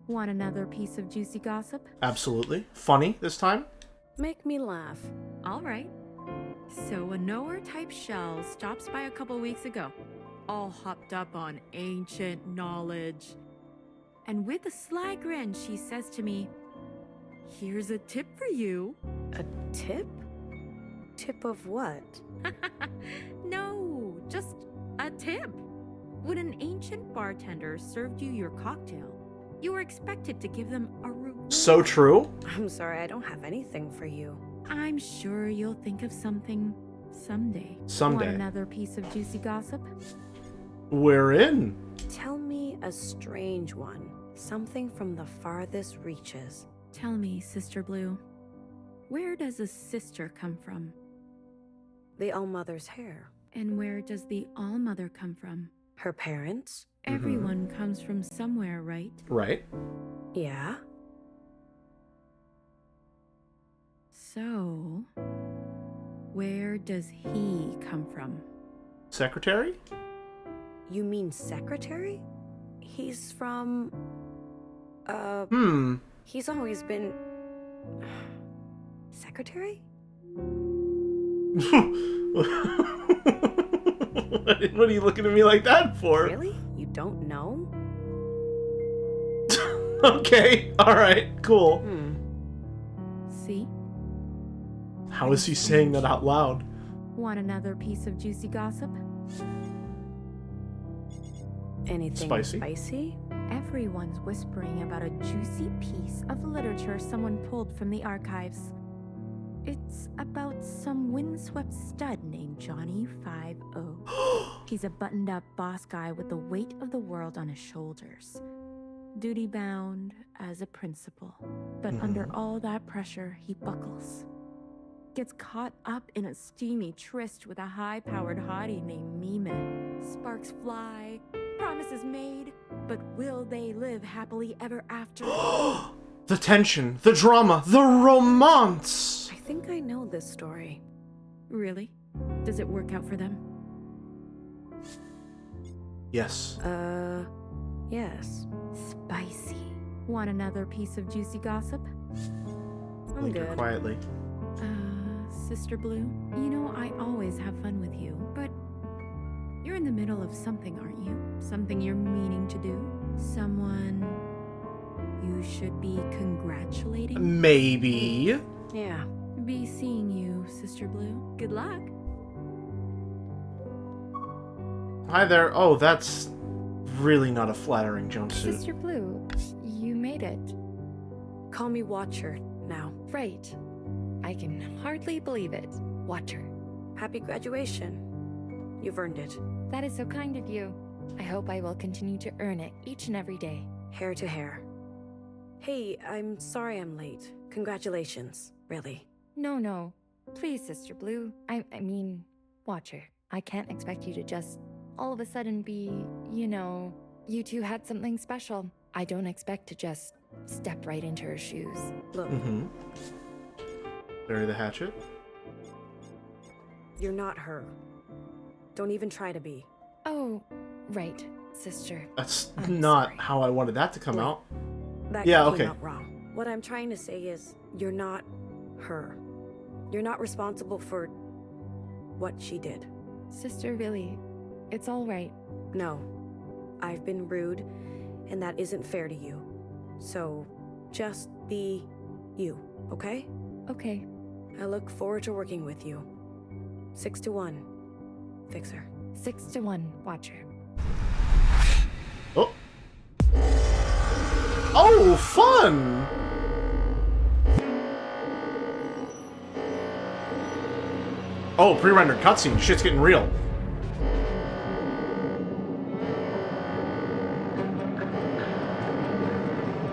Want another piece of juicy gossip? Absolutely. Funny this time? Make me laugh. All right. So a knower-type shell stops by a couple weeks ago, all hopped up on ancient knowledge. And with a sly grin, she says to me, "Here's a tip for you." A tip? Tip of what? No, just a tip. When an ancient bartender served you your cocktail, you were expected to give them a reward. So true. I'm sorry, I don't have anything for you. I'm sure you'll think of something someday. Someday. Want another piece of juicy gossip? We're in. Tell me a strange one. Something from the farthest reaches. Tell me, Sister Blue, where does a sister come from? The All-Mother's hair. And where does the All-Mother come from? Her parents. Everyone comes from somewhere, right? Right. Yeah. So, where does he come from? Secretary? You mean secretary? He's from... He's always been... Secretary? What are you looking at me like that for? Really? You don't know? Okay, alright, cool. See? How is he saying that out loud? Want another piece of juicy gossip? Anything spicy? Everyone's whispering about a juicy piece of literature someone pulled from the archives. It's about some windswept stud named Johnny 50. He's a buttoned-up boss guy with the weight of the world on his shoulders. Duty-bound as a principal. But under all that pressure, he buckles. Gets caught up in a steamy tryst with a high-powered hottie named Mime. Sparks fly, promises made, but will they live happily ever after? The tension, the drama, the romance! I think I know this story. Really? Does it work out for them? Yes. Yes. Spicy. Want another piece of juicy gossip? I'm Linger good. quietly. Sister Blue, you know I always have fun with you, but you're in the middle of something, aren't you? Something you're meaning to do? Someone you should be congratulating? Maybe. Yeah. Be seeing you, Sister Blue. Good luck. Hi there. Oh, that's really not a flattering jumpsuit. Sister Blue, you made it. Call me Watcher now. Right. I can hardly believe it. Watcher. Happy graduation. You've earned it. That is so kind of you. I hope I will continue to earn it each and every day. Hair to hair. Hey, I'm sorry I'm late. Congratulations, really. No. Please, Sister Blue. I mean, Watcher. I can't expect you to just all of a sudden be, you two had something special. I don't expect to just step right into her shoes. Look. Bury the hatchet. You're not her. Don't even try to be. Oh, right, sister. That's I'm not sorry. how I wanted that to come out. That Yeah, came okay. out wrong. What I'm trying to say is, you're not her. You're not responsible for what she did. Sister, really, it's all right. No. I've been rude, and that isn't fair to you. So, just be you, okay? Okay. I look forward to working with you. 6 to 1. Fixer. 6 to 1, Watcher. Oh. Oh, fun! Oh, pre-rendered cutscene. Shit's getting real.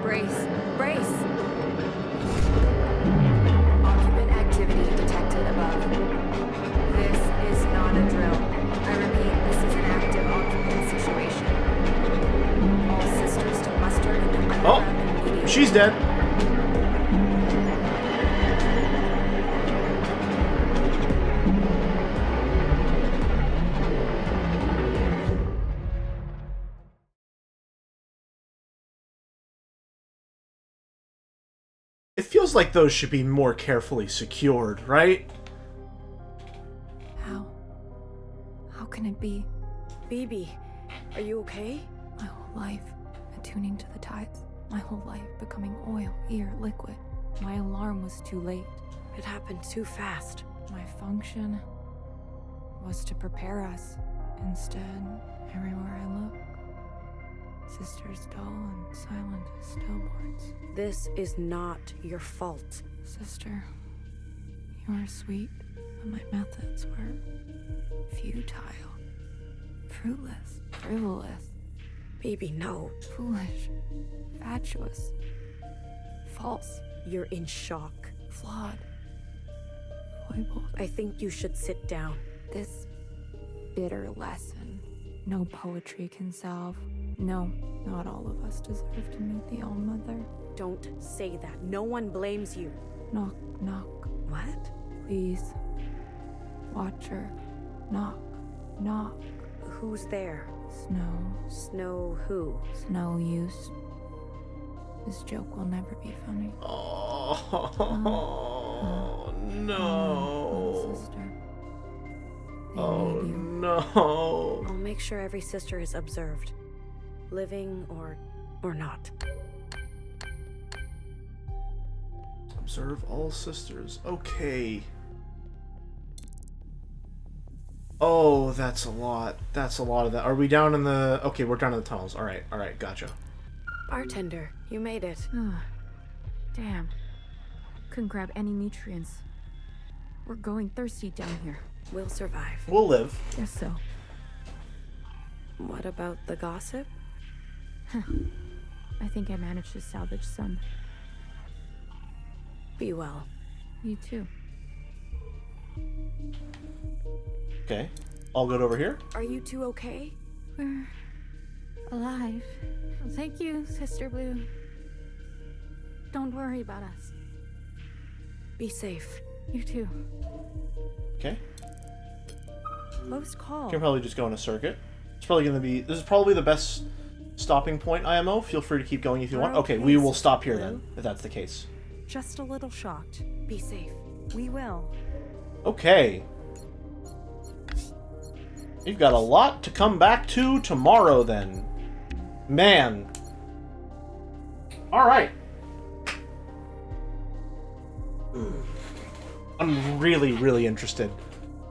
Brace. Brace! Occupant activity detected above. This is not a drill. I repeat, this is an active occupant situation. All sisters to muster in the underground immediately. She's dead. It feels like those should be more carefully secured, right? How? How can it be? Bibi, are you okay? My whole life, attuning to the tides. My whole life becoming oil, air, liquid. My alarm was too late. It happened too fast. My function was to prepare us. Instead, everywhere I look, sisters dull and silent as stillborns. This is not your fault. Sister, you were sweet, but my methods were futile, fruitless, frivolous. Baby, no. Foolish, fatuous, false. You're in shock. Flawed, foibled. I think you should sit down. This bitter lesson, no poetry can solve. No, not all of us deserve to meet the All-Mother. Don't say that. No one blames you. Knock, knock. What? Please. Watcher. Knock, knock. Who's there? Snow. Snow who? Snow use. This joke will never be funny. Oh, no. Sister. Oh, no. I'll make sure every sister is observed. Living or not. Observe all sisters. Okay. Oh, that's a lot. That's a lot of that. Are we down in the... Okay, we're down in the tunnels. Alright, gotcha. Bartender, you made it. Damn. Couldn't grab any nutrients. We're going thirsty down here. We'll survive. We'll live. Guess so. What about the gossip? I think I managed to salvage some. Be well. You too. Okay. All good over here? Are you two okay? We're alive. Thank you, Sister Blue. Don't worry about us. Be safe. You too. Okay. Close call. Can probably just go in a circuit. It's probably going to be... This is probably the best stopping point, IMO. Feel free to keep going if you want. Okay, we will stop here then, if that's the case. Just a little shocked. Be safe. We will. Okay. You've got a lot to come back to tomorrow then. Man. Alright. I'm really, really interested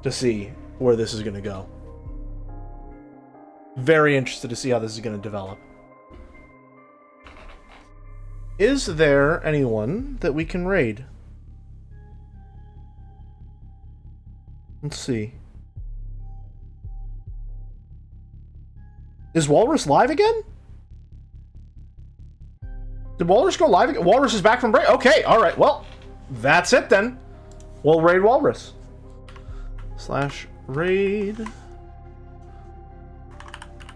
to see where this is going to go. Very interested to see how this is going to develop. Is there anyone that we can raid? Let's see. Is Walrus live again? Did Walrus go live again? Walrus is back from break? Okay, alright, well, that's it then. We'll raid Walrus. /raid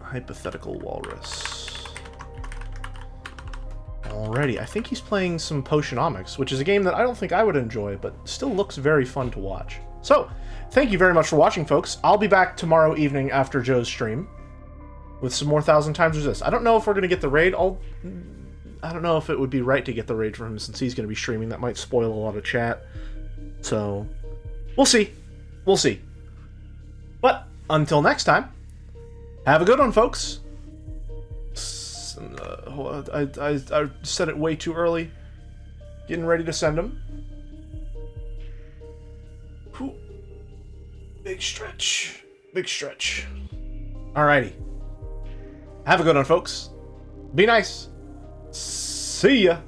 hypothetical Walrus. Alrighty, I think he's playing some Potionomics, which is a game that I don't think I would enjoy, but still looks very fun to watch. So, thank you very much for watching, folks. I'll be back tomorrow evening after Joe's stream with some more 1000xResist. I don't know if we're going to get the raid. I don't know if it would be right to get the raid from him since he's going to be streaming. That might spoil a lot of chat. So, we'll see. We'll see. But, until next time, have a good one, folks. I said it way too early. Getting ready to send them. Whew. Big stretch. Big stretch. Alrighty. Have a good one, folks. Be nice. See ya.